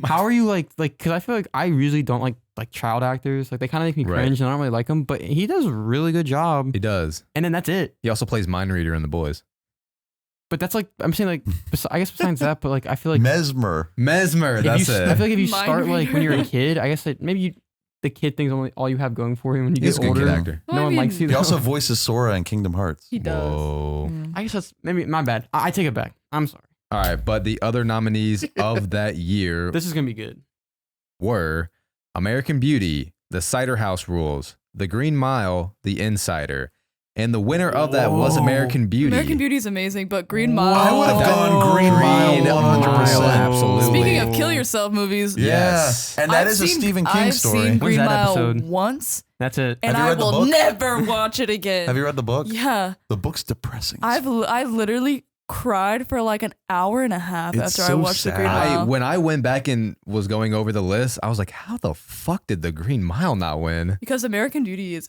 Speaker 3: how are you like? Because I feel like I usually don't like child actors. Like they kind of make me
Speaker 1: Right.
Speaker 3: cringe, and I don't really like them. But he does a really good job.
Speaker 1: He does.
Speaker 3: And then that's it.
Speaker 1: He also plays Mind Reader in The Boys.
Speaker 3: But that's like I'm saying like I guess besides that, but like I feel like
Speaker 2: Mesmer.
Speaker 1: Mesmer.
Speaker 3: if
Speaker 1: That's
Speaker 3: you,
Speaker 1: it.
Speaker 3: I feel like if you
Speaker 4: Mind
Speaker 3: start like when you're a
Speaker 4: reader.
Speaker 3: kid, I guess that maybe the kid thing's only all you have going for you. When you
Speaker 1: He's
Speaker 3: get
Speaker 1: a good
Speaker 3: older,
Speaker 1: kid actor.
Speaker 4: Well,
Speaker 3: no
Speaker 4: I
Speaker 3: one
Speaker 4: mean,
Speaker 3: likes you.
Speaker 2: He
Speaker 3: though.
Speaker 2: also voices Sora in Kingdom Hearts.
Speaker 4: He does.
Speaker 1: Whoa.
Speaker 4: Mm.
Speaker 3: I guess that's maybe my bad. I take it back. I'm sorry.
Speaker 1: All right, but the other nominees of that year
Speaker 3: This is gonna be good.
Speaker 1: were American Beauty, The Cider House Rules, The Green Mile, The Insider. And the winner of that was
Speaker 3: Whoa.
Speaker 1: American Beauty.
Speaker 4: American Beauty is amazing, but Green Mile.
Speaker 2: I would have gone Green Mile
Speaker 1: Green
Speaker 2: 100%.
Speaker 1: Mile, absolutely.
Speaker 4: Speaking of kill yourself movies,
Speaker 1: Yes.
Speaker 2: Yeah. And that
Speaker 4: I've
Speaker 2: is a
Speaker 4: seen-
Speaker 2: Stephen King
Speaker 4: I've
Speaker 2: story.
Speaker 4: seen
Speaker 3: When's
Speaker 4: Green
Speaker 3: that
Speaker 4: Mile
Speaker 3: episode?
Speaker 4: once,
Speaker 3: That's it.
Speaker 4: and
Speaker 2: Have you
Speaker 4: I
Speaker 2: read the
Speaker 4: will
Speaker 2: book?
Speaker 4: never watch it again.
Speaker 2: Have you read the book?
Speaker 4: Yeah,
Speaker 2: The book's depressing.
Speaker 4: I literally cried for like an hour and a half
Speaker 2: It's
Speaker 4: after I
Speaker 2: so
Speaker 4: watched the Green
Speaker 2: sad.
Speaker 4: Mile.
Speaker 1: When I went back and was going over the list, I was like, how the fuck did The Green Mile not win?
Speaker 4: Because American Beauty is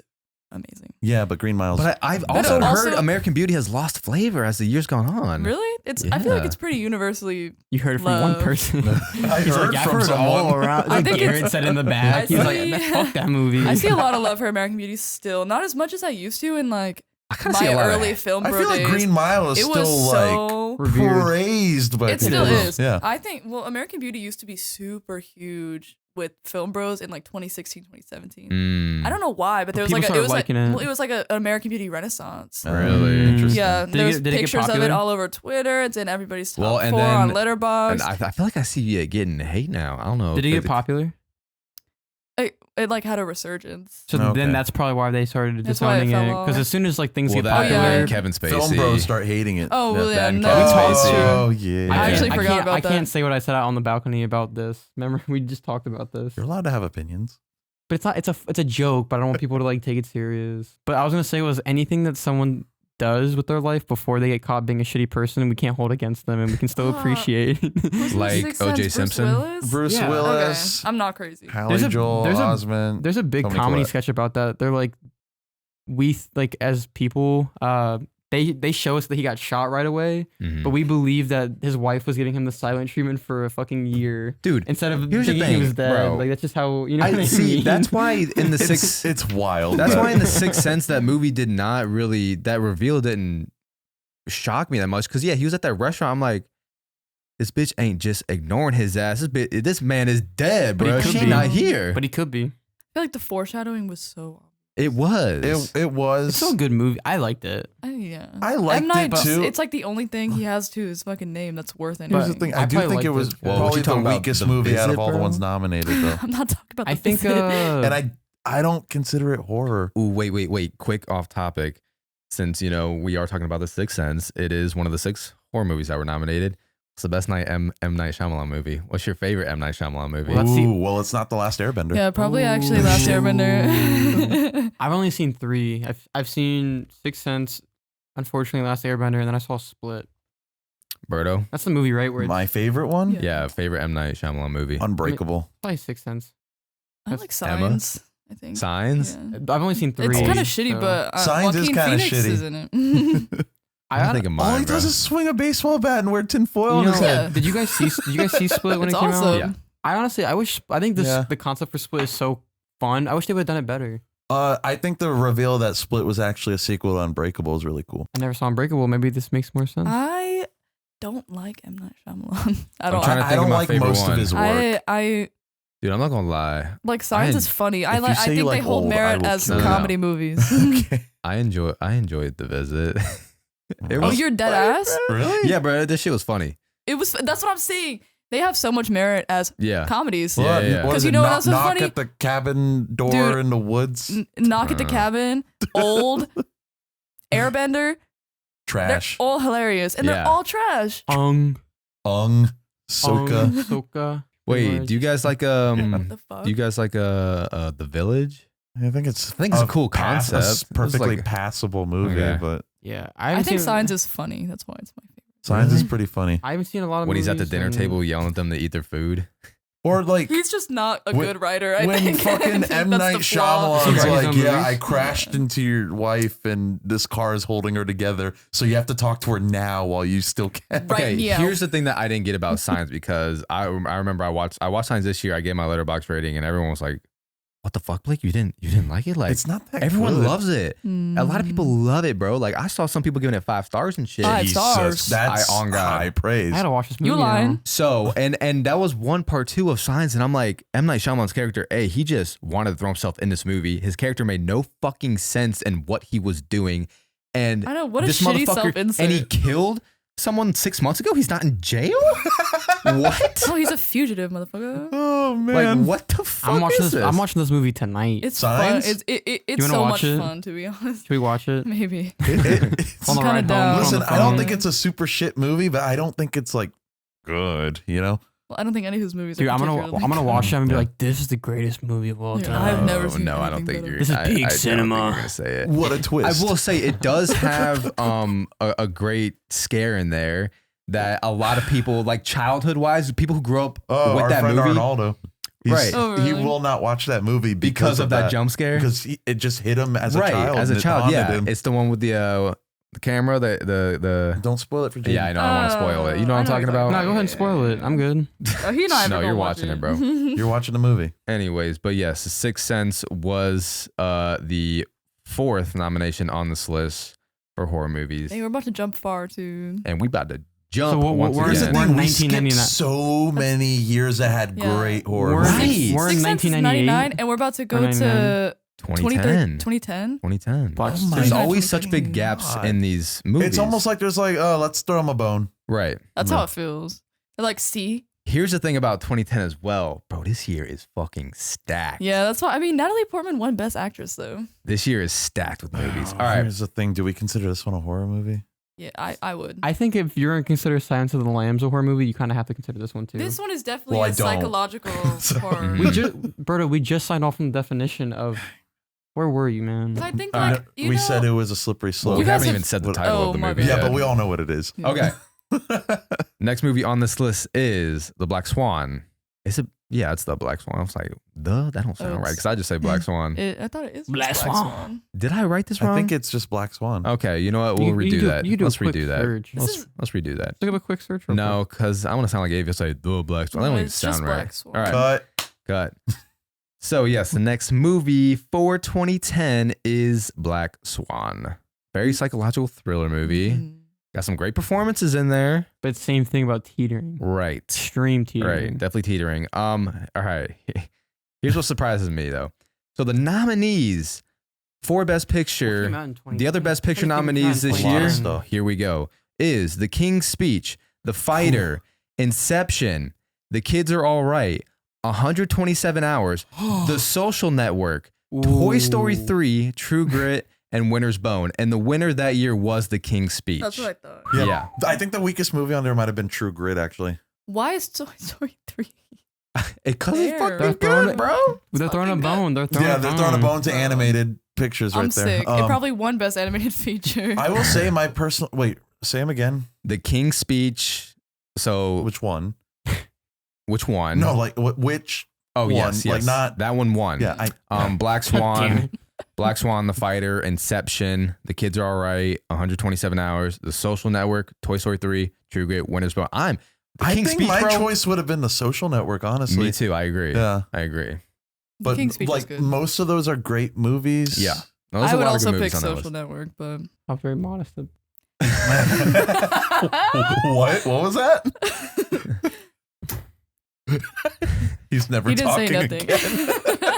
Speaker 4: amazing.
Speaker 2: Yeah, but Green Mile's.
Speaker 1: But I've
Speaker 4: But
Speaker 1: also
Speaker 4: also-
Speaker 1: heard American Beauty has lost flavor as the years gone on.
Speaker 4: Really? I feel like
Speaker 1: Yeah.
Speaker 4: it's pretty universally.
Speaker 3: You heard it from one
Speaker 4: Love.
Speaker 3: person.
Speaker 2: I
Speaker 3: He's
Speaker 2: heard
Speaker 3: like, I've
Speaker 2: from
Speaker 3: heard
Speaker 2: someone.
Speaker 3: all around.
Speaker 4: I
Speaker 3: Like
Speaker 4: think
Speaker 3: Garrett
Speaker 4: it's-
Speaker 3: said in the back.
Speaker 4: I
Speaker 3: He's like,
Speaker 4: see-
Speaker 3: fuck that movie.
Speaker 4: I see a lot of love for American Beauty still, not as much as I used to in like
Speaker 1: I kind of see
Speaker 4: my
Speaker 1: a lot
Speaker 4: early
Speaker 1: of,
Speaker 4: film
Speaker 2: I
Speaker 4: bro
Speaker 2: feel like
Speaker 4: days.
Speaker 2: Green Mile is
Speaker 4: It
Speaker 2: still
Speaker 4: was
Speaker 2: like
Speaker 4: so.
Speaker 3: revered.
Speaker 2: praised by
Speaker 4: It
Speaker 2: people.
Speaker 4: still is.
Speaker 2: Yeah.
Speaker 4: I think. Well, American Beauty used to be super huge with film bros in like 2016, 2017.
Speaker 1: Mm.
Speaker 4: I don't know why, but there was
Speaker 3: People
Speaker 4: like
Speaker 3: started
Speaker 4: it was like
Speaker 3: liking it.
Speaker 4: well, it was like an American Beauty renaissance.
Speaker 1: Really?
Speaker 2: Interesting.
Speaker 4: Yeah,
Speaker 3: Did it
Speaker 4: there's
Speaker 3: get- did it get
Speaker 4: pictures of
Speaker 3: popular?
Speaker 4: it all over Twitter. It's in everybody's top
Speaker 1: Well, and
Speaker 4: 4
Speaker 1: then-
Speaker 4: on
Speaker 1: And
Speaker 4: Letterboxd.
Speaker 1: I feel like I see it getting hate now. I don't know.
Speaker 3: Did it get popular?
Speaker 4: It like had a resurgence.
Speaker 3: So
Speaker 2: Okay.
Speaker 3: then that's probably why they started
Speaker 4: That's why it
Speaker 3: disowning
Speaker 4: fell
Speaker 3: it.
Speaker 4: off.
Speaker 3: Because as soon as like things
Speaker 1: Well,
Speaker 3: get
Speaker 1: that
Speaker 4: Oh, yeah.
Speaker 3: popular,
Speaker 1: and Kevin Spacey.
Speaker 2: Film bros start hating it.
Speaker 4: Oh, well, yeah,
Speaker 1: that and
Speaker 4: no.
Speaker 1: Kevin
Speaker 4: That's
Speaker 1: Spacey.
Speaker 4: true.
Speaker 2: Oh, yeah.
Speaker 4: I actually forgot
Speaker 3: can't,
Speaker 4: about
Speaker 3: I
Speaker 4: that.
Speaker 3: can't say what I said out on the balcony about this. Remember, we just talked about this.
Speaker 2: You're allowed to have opinions.
Speaker 3: But it's not. It's a joke. But I don't want people to like take it serious. But I was gonna say was anything that someone does with their life before they get caught being a shitty person, we can't hold against them, and we can still appreciate.
Speaker 4: Who's in
Speaker 1: Like
Speaker 4: Sixth
Speaker 1: O.J.
Speaker 4: Sense?
Speaker 1: Simpson?
Speaker 4: Bruce Willis?
Speaker 2: Bruce
Speaker 3: Yeah.
Speaker 2: Willis,
Speaker 4: Okay, I'm not crazy.
Speaker 2: Hallie
Speaker 3: There's a-
Speaker 2: Joel
Speaker 3: there's a-
Speaker 2: Osment.
Speaker 3: There's a big
Speaker 2: Toni
Speaker 3: comedy
Speaker 2: Collette.
Speaker 3: sketch about that. They're like, like as people, they show us that he got shot right away,
Speaker 1: Mhm.
Speaker 3: but we believe that his wife was giving him the silent treatment for a fucking year
Speaker 1: Dude,
Speaker 3: instead of
Speaker 1: here's the
Speaker 3: thinking he
Speaker 1: thing,
Speaker 3: was dead.
Speaker 1: bro.
Speaker 3: Like that's just how you know. What I
Speaker 1: see.
Speaker 3: mean?
Speaker 1: That's why in the
Speaker 2: It's,
Speaker 1: sixth.
Speaker 2: it's wild.
Speaker 1: That's
Speaker 2: but-
Speaker 1: why in the Sixth Sense that movie did not really that reveal didn't shock me that much because yeah he was at that restaurant. I'm like, this bitch ain't just ignoring his ass. This man is dead,
Speaker 3: But he
Speaker 1: bro.
Speaker 3: could
Speaker 1: She
Speaker 3: be.
Speaker 1: not here.
Speaker 3: But he could be.
Speaker 4: I feel like the foreshadowing was so.
Speaker 1: It was.
Speaker 2: It was.
Speaker 3: It's still a good movie. I liked it.
Speaker 4: Yeah.
Speaker 2: I liked
Speaker 4: M. Night
Speaker 2: it too.
Speaker 4: It's like the only thing he has to his fucking name that's worth anything.
Speaker 2: Here's the thing.
Speaker 3: I
Speaker 2: I do
Speaker 3: probably
Speaker 2: think it
Speaker 3: liked
Speaker 2: was
Speaker 3: it.
Speaker 1: Well, what
Speaker 2: probably
Speaker 1: you
Speaker 2: the
Speaker 1: talking about,
Speaker 2: weakest
Speaker 1: The
Speaker 2: movie out
Speaker 1: Visit,
Speaker 2: of all the
Speaker 1: bro?
Speaker 2: ones nominated, though.
Speaker 4: I'm not talking about the
Speaker 3: I think
Speaker 4: Visit.
Speaker 2: And I don't consider it horror.
Speaker 1: Ooh, wait. Quick off topic. Since, we are talking about The Sixth Sense, it is one of the 6 horror movies that were nominated. It's the best M. Night Shyamalan movie. What's your favorite M. Night Shyamalan movie?
Speaker 3: Well, that's the-
Speaker 2: Well, it's not The Last Airbender.
Speaker 4: Yeah, probably actually Last Airbender.
Speaker 3: I've only seen 3. I've seen Sixth Sense, unfortunately Last Airbender, and then I saw Split.
Speaker 1: Berto?
Speaker 3: That's the movie, right? Where it's
Speaker 2: My favorite one?
Speaker 4: Yeah.
Speaker 1: Yeah, favorite M. Night Shyamalan movie.
Speaker 2: Unbreakable.
Speaker 3: probably Sixth Sense.
Speaker 4: I like
Speaker 1: Emma?
Speaker 4: Signs, I think.
Speaker 1: Signs?
Speaker 4: Yeah.
Speaker 3: I've only seen 3.
Speaker 4: It's kind of
Speaker 3: so-
Speaker 4: shitty, but
Speaker 2: Signs is
Speaker 4: Joaquin
Speaker 2: kinda
Speaker 4: Phoenix
Speaker 2: shitty.
Speaker 4: is in it.
Speaker 1: I think of mine,
Speaker 2: All he
Speaker 1: bro.
Speaker 2: does is swing a baseball bat and wear tinfoil on his
Speaker 4: Yeah.
Speaker 2: head.
Speaker 3: Did you guys see Split when
Speaker 4: It's
Speaker 3: it came
Speaker 4: awesome.
Speaker 3: out?
Speaker 1: Yeah.
Speaker 3: I think this
Speaker 2: Yeah.
Speaker 3: the concept for Split is so fun. I wish they would have done it better.
Speaker 2: I think the reveal that Split was actually a sequel to Unbreakable is really cool.
Speaker 3: I never saw Unbreakable. Maybe this makes more sense.
Speaker 4: I don't like M. Night Shyamalan at
Speaker 1: I'm
Speaker 4: all.
Speaker 1: trying to
Speaker 2: I
Speaker 1: think of
Speaker 2: don't
Speaker 1: my
Speaker 2: like
Speaker 1: favorite
Speaker 2: most
Speaker 1: one.
Speaker 2: of his work.
Speaker 4: I
Speaker 1: Dude, I'm not gonna lie.
Speaker 4: like Signs
Speaker 1: I-
Speaker 4: is funny.
Speaker 2: if
Speaker 4: I
Speaker 2: you
Speaker 4: like.
Speaker 2: say
Speaker 4: I
Speaker 2: you
Speaker 4: think
Speaker 2: like
Speaker 4: they hold
Speaker 2: old, I
Speaker 4: merit
Speaker 2: will
Speaker 4: as
Speaker 2: kill
Speaker 1: you.
Speaker 4: comedy movies.
Speaker 2: Okay.
Speaker 1: I enjoyed The Visit. It
Speaker 4: Oh,
Speaker 1: was
Speaker 4: you're dead ass.
Speaker 2: Really?
Speaker 1: Yeah, bro, this shit was funny.
Speaker 4: It was. That's what I'm saying. They have so much merit as
Speaker 1: Yeah.
Speaker 4: comedies.
Speaker 1: Yeah, yeah.
Speaker 2: What
Speaker 4: 'Cause
Speaker 2: is
Speaker 4: you
Speaker 2: it?
Speaker 4: know what
Speaker 2: knock,
Speaker 4: else was
Speaker 2: knock
Speaker 4: funny?
Speaker 2: at the cabin door
Speaker 4: Dude.
Speaker 2: in the woods.
Speaker 4: Knock at the Cabin, Old, Airbender. They're
Speaker 2: Trash.
Speaker 4: all hilarious, and they're
Speaker 1: Yeah.
Speaker 4: all trash.
Speaker 2: Soka.
Speaker 3: Soka.
Speaker 1: Wait, do you guys like
Speaker 4: What the fuck?
Speaker 1: do you guys like The Village?
Speaker 2: I think it's
Speaker 1: a cool concept. It's
Speaker 2: perfectly
Speaker 1: like-
Speaker 2: passable movie,
Speaker 1: Okay.
Speaker 2: but
Speaker 3: Yeah,
Speaker 4: I think Signs is funny. That's why it's my favorite.
Speaker 2: Signs is
Speaker 3: Really?
Speaker 2: pretty funny.
Speaker 3: I haven't seen a lot of
Speaker 1: When he's at the
Speaker 3: movies
Speaker 1: dinner
Speaker 3: and-
Speaker 1: table yelling at them to eat their food.
Speaker 2: Or like
Speaker 4: He's just not a
Speaker 2: When-
Speaker 4: good writer. I
Speaker 2: when
Speaker 4: think.
Speaker 2: fucking
Speaker 4: That's
Speaker 2: M.
Speaker 4: the
Speaker 2: Night
Speaker 4: flaw.
Speaker 2: Shyamalan's
Speaker 3: He writes
Speaker 2: like,
Speaker 3: his own
Speaker 2: yeah,
Speaker 3: movies?
Speaker 2: I crashed into your wife and this car is holding her together, so you have to talk to her now while you still can.
Speaker 4: Right,
Speaker 1: Okay,
Speaker 4: yeah.
Speaker 1: here's the thing that I didn't get about Signs because I remember I watched Signs this year. I gave my Letterboxd rating and everyone was like, "What the fuck, Blake? You didn't like it? Like
Speaker 2: It's not that
Speaker 1: everyone
Speaker 2: good.
Speaker 1: loves it. A lot of people love it, bro. Like I saw some people giving it 5 stars and shit.
Speaker 4: 5
Speaker 2: Jesus,
Speaker 4: stars.
Speaker 2: That's
Speaker 1: On God.
Speaker 2: high praise.
Speaker 3: I had to watch this movie.
Speaker 4: You
Speaker 3: now.
Speaker 4: lying?
Speaker 1: So and that was one part 2 of Signs, and I'm like, M. Night Shyamalan's character, he just wanted to throw himself in this movie. His character made no fucking sense in what he was doing, and
Speaker 4: I know, what a
Speaker 1: this
Speaker 4: shitty
Speaker 1: motherfucker,
Speaker 4: self-insert.
Speaker 1: and he killed someone 6 months ago. He's not in jail. What?
Speaker 4: Oh, he's a fugitive, motherfucker.
Speaker 2: Oh man.
Speaker 1: Like what the fuck
Speaker 3: I'm watching
Speaker 1: is
Speaker 3: this.
Speaker 1: this?
Speaker 3: I'm watching this movie tonight.
Speaker 4: It's
Speaker 2: Signs?
Speaker 4: fun. It's
Speaker 3: wanna
Speaker 4: so
Speaker 3: watch
Speaker 4: much
Speaker 3: it?
Speaker 4: fun, to be honest.
Speaker 3: Should we watch it?
Speaker 4: Maybe.
Speaker 2: It's
Speaker 3: On the
Speaker 4: kinda
Speaker 3: ride home,
Speaker 4: down.
Speaker 3: put on
Speaker 2: Listen,
Speaker 3: the
Speaker 2: I don't
Speaker 3: phone.
Speaker 2: think it's a super shit movie, but I don't think it's like good, you know?
Speaker 4: Well, I don't think any of his movies
Speaker 3: Dude,
Speaker 4: are
Speaker 3: I'm
Speaker 4: particularly
Speaker 3: gonna watch them and be
Speaker 2: Yeah.
Speaker 3: like, "This is the greatest movie of all
Speaker 4: Yeah,
Speaker 3: time."
Speaker 4: I've never seen
Speaker 1: No, I don't
Speaker 4: anything
Speaker 1: think
Speaker 4: better.
Speaker 1: you're.
Speaker 3: This is
Speaker 1: I-
Speaker 3: big
Speaker 1: I don't think
Speaker 3: cinema.
Speaker 1: you're gonna say it.
Speaker 2: What a
Speaker 1: I
Speaker 2: twist.
Speaker 1: will say it does have a great scare in there that a lot of people like childhood wise, people who grew up
Speaker 2: Oh,
Speaker 1: with
Speaker 2: our
Speaker 1: that
Speaker 2: friend
Speaker 1: movie
Speaker 2: Arnaldo.
Speaker 1: Right.
Speaker 4: Oh,
Speaker 2: He
Speaker 4: really?
Speaker 2: will not watch that movie
Speaker 1: because of that jump scare.
Speaker 2: Because it just hit him as a
Speaker 1: Right,
Speaker 2: child.
Speaker 1: as a
Speaker 2: and it
Speaker 1: child,
Speaker 2: haunted
Speaker 1: yeah.
Speaker 2: him.
Speaker 1: It's the one with the camera, the
Speaker 2: Don't spoil it for Jamie.
Speaker 1: yeah, I know. I don't want to spoil it. You know what I'm
Speaker 4: I know
Speaker 1: talking
Speaker 4: exactly.
Speaker 1: about?
Speaker 3: No, go ahead and spoil it. I'm good.
Speaker 4: Oh, he and I
Speaker 1: No,
Speaker 4: never
Speaker 1: you're
Speaker 4: watch
Speaker 1: watching it, bro.
Speaker 2: You're watching the movie.
Speaker 1: Anyways, but yes, The Sixth Sense was the 4th nomination on this list for horror movies,
Speaker 4: Hey, we're about to jump far too.
Speaker 1: and we about to jump
Speaker 3: So
Speaker 1: once
Speaker 3: we're-
Speaker 2: Here's the
Speaker 1: again.
Speaker 3: we're
Speaker 2: thing,
Speaker 3: in
Speaker 2: we skipped
Speaker 3: 1999.
Speaker 2: so many years that had
Speaker 4: Yeah.
Speaker 2: great horror
Speaker 3: We're-
Speaker 2: movies.
Speaker 1: Right.
Speaker 3: We're in
Speaker 4: Sixth Sense is
Speaker 3: 1998.
Speaker 4: 99, and we're about to go
Speaker 3: Or
Speaker 4: to
Speaker 1: 2010.
Speaker 4: 2010.
Speaker 1: 2010.
Speaker 3: Black
Speaker 2: Oh my
Speaker 1: There's
Speaker 2: God,
Speaker 1: always such big
Speaker 2: 2010.
Speaker 1: gaps
Speaker 2: God.
Speaker 1: in these movies.
Speaker 2: It's almost like there's like, oh, let's throw him a bone.
Speaker 1: right.
Speaker 4: That's
Speaker 2: No.
Speaker 4: how it feels. They're like, see?
Speaker 1: Here's the thing about 2010 as well, bro. This year is fucking stacked.
Speaker 4: Yeah, that's why. I mean, Natalie Portman won Best Actress, though.
Speaker 1: This year is stacked with movies. All right.
Speaker 2: Here's the thing. Do we consider this one a horror movie?
Speaker 4: Yeah, I would.
Speaker 3: I think if you're gonna consider Silence of the Lambs a horror movie, you kind of have to consider this one too.
Speaker 4: This one is definitely
Speaker 2: Well, I
Speaker 4: a
Speaker 2: don't.
Speaker 4: psychological
Speaker 2: So-
Speaker 4: horror.
Speaker 1: Mhm.
Speaker 3: we just, Berto, we just signed off on the definition of. Where were you, man?
Speaker 4: 'Cause I think,
Speaker 1: All
Speaker 4: like,
Speaker 1: right.
Speaker 4: you
Speaker 2: We
Speaker 4: know,
Speaker 2: said it was a slippery slope.
Speaker 1: Well, we
Speaker 4: guys
Speaker 1: haven't
Speaker 4: have-
Speaker 1: even said the
Speaker 2: What-
Speaker 1: title
Speaker 4: Oh,
Speaker 1: of the
Speaker 4: my
Speaker 1: movie.
Speaker 4: bad.
Speaker 2: yeah,
Speaker 1: yet.
Speaker 2: but we all know what it is.
Speaker 4: Yeah.
Speaker 1: Okay. Next movie on this list is The Black Swan. Is it? Yeah, it's The Black Swan. I was like, that don't sound right.
Speaker 4: it's-
Speaker 1: Because I just say Black Swan.
Speaker 4: I thought it is
Speaker 3: Black
Speaker 4: just
Speaker 3: Swan.
Speaker 1: Did I write this wrong?
Speaker 2: I think it's just Black Swan.
Speaker 1: Okay, you know what? We'll
Speaker 3: You
Speaker 1: redo
Speaker 3: do-
Speaker 1: that.
Speaker 3: you do a
Speaker 1: Let's
Speaker 3: quick
Speaker 1: redo that.
Speaker 3: search.
Speaker 4: This
Speaker 1: Let's redo that.
Speaker 3: Look up a quick search. real
Speaker 1: No, because I want to sound like Abe. You'll say The Black Swan. That
Speaker 4: No,
Speaker 1: don't even
Speaker 4: it's just
Speaker 1: sound right.
Speaker 4: Black Swan.
Speaker 1: All right.
Speaker 2: Cut.
Speaker 1: Cut. So, yes, the next movie for 2010 is Black Swan. Very psychological thriller movie.
Speaker 4: Mm.
Speaker 1: Got some great performances in there.
Speaker 3: quick. But same thing about teetering.
Speaker 1: Right.
Speaker 3: Extreme teetering.
Speaker 1: Right. Definitely teetering. All right. Here's what surprises me though. So the nominees For Best Picture, the other Best Picture nominees this
Speaker 2: A lot of
Speaker 1: year,
Speaker 2: stuff.
Speaker 1: here we go, is The King's Speech, The Fighter, Inception, The Kids Are All Right, 127 Hours, The Social Network, Toy Story 3, True Grit, and Winter's Bone. And the winner that year was The King's Speech.
Speaker 4: That's what I thought.
Speaker 1: Yeah.
Speaker 2: I think the weakest movie on there might have been True Grit, actually.
Speaker 4: Why is Toy Story 3?
Speaker 1: Because it's
Speaker 4: Fair.
Speaker 1: fucking
Speaker 3: They're throwing
Speaker 1: good,
Speaker 3: it-
Speaker 1: bro.
Speaker 3: They're throwing a
Speaker 4: fucking
Speaker 3: bone. They're throwing
Speaker 2: Yeah,
Speaker 3: a
Speaker 2: they're
Speaker 3: bone.
Speaker 2: throwing a bone to animated pictures
Speaker 4: I'm
Speaker 2: right there.
Speaker 4: sick. It probably won Best Animated Feature.
Speaker 2: I will say my personal. Wait, say them again.
Speaker 1: The King's Speech. So,
Speaker 2: Which one?
Speaker 1: which one?
Speaker 2: No, like which?
Speaker 1: Oh,
Speaker 2: one,
Speaker 1: yes, yes.
Speaker 2: like not-
Speaker 1: that one won.
Speaker 2: Yeah,
Speaker 1: Black
Speaker 3: Damn
Speaker 1: Swan,
Speaker 3: it.
Speaker 1: Black Swan, The Fighter, Inception, The Kids Are All Right, 127 Hours, The Social Network, Toy Story 3, True Grit, Winter's Bone. The
Speaker 2: I
Speaker 1: King's
Speaker 2: think
Speaker 1: Speech,
Speaker 2: my
Speaker 1: bro.
Speaker 2: choice would have been The Social Network, honestly.
Speaker 1: Me too. I agree.
Speaker 2: Yeah,
Speaker 1: I agree.
Speaker 4: The
Speaker 2: but
Speaker 4: King's Speech is
Speaker 2: like
Speaker 4: good.
Speaker 2: most of those are great movies.
Speaker 1: Yeah. No, there's
Speaker 4: I
Speaker 1: a
Speaker 4: would
Speaker 1: lot of good
Speaker 4: also
Speaker 1: movies
Speaker 4: pick
Speaker 1: on that
Speaker 4: Social
Speaker 1: list.
Speaker 4: Network, but
Speaker 3: I'm very modest.
Speaker 2: What? What was that? He's never
Speaker 4: he didn't say
Speaker 2: talking
Speaker 4: nothing.
Speaker 2: again.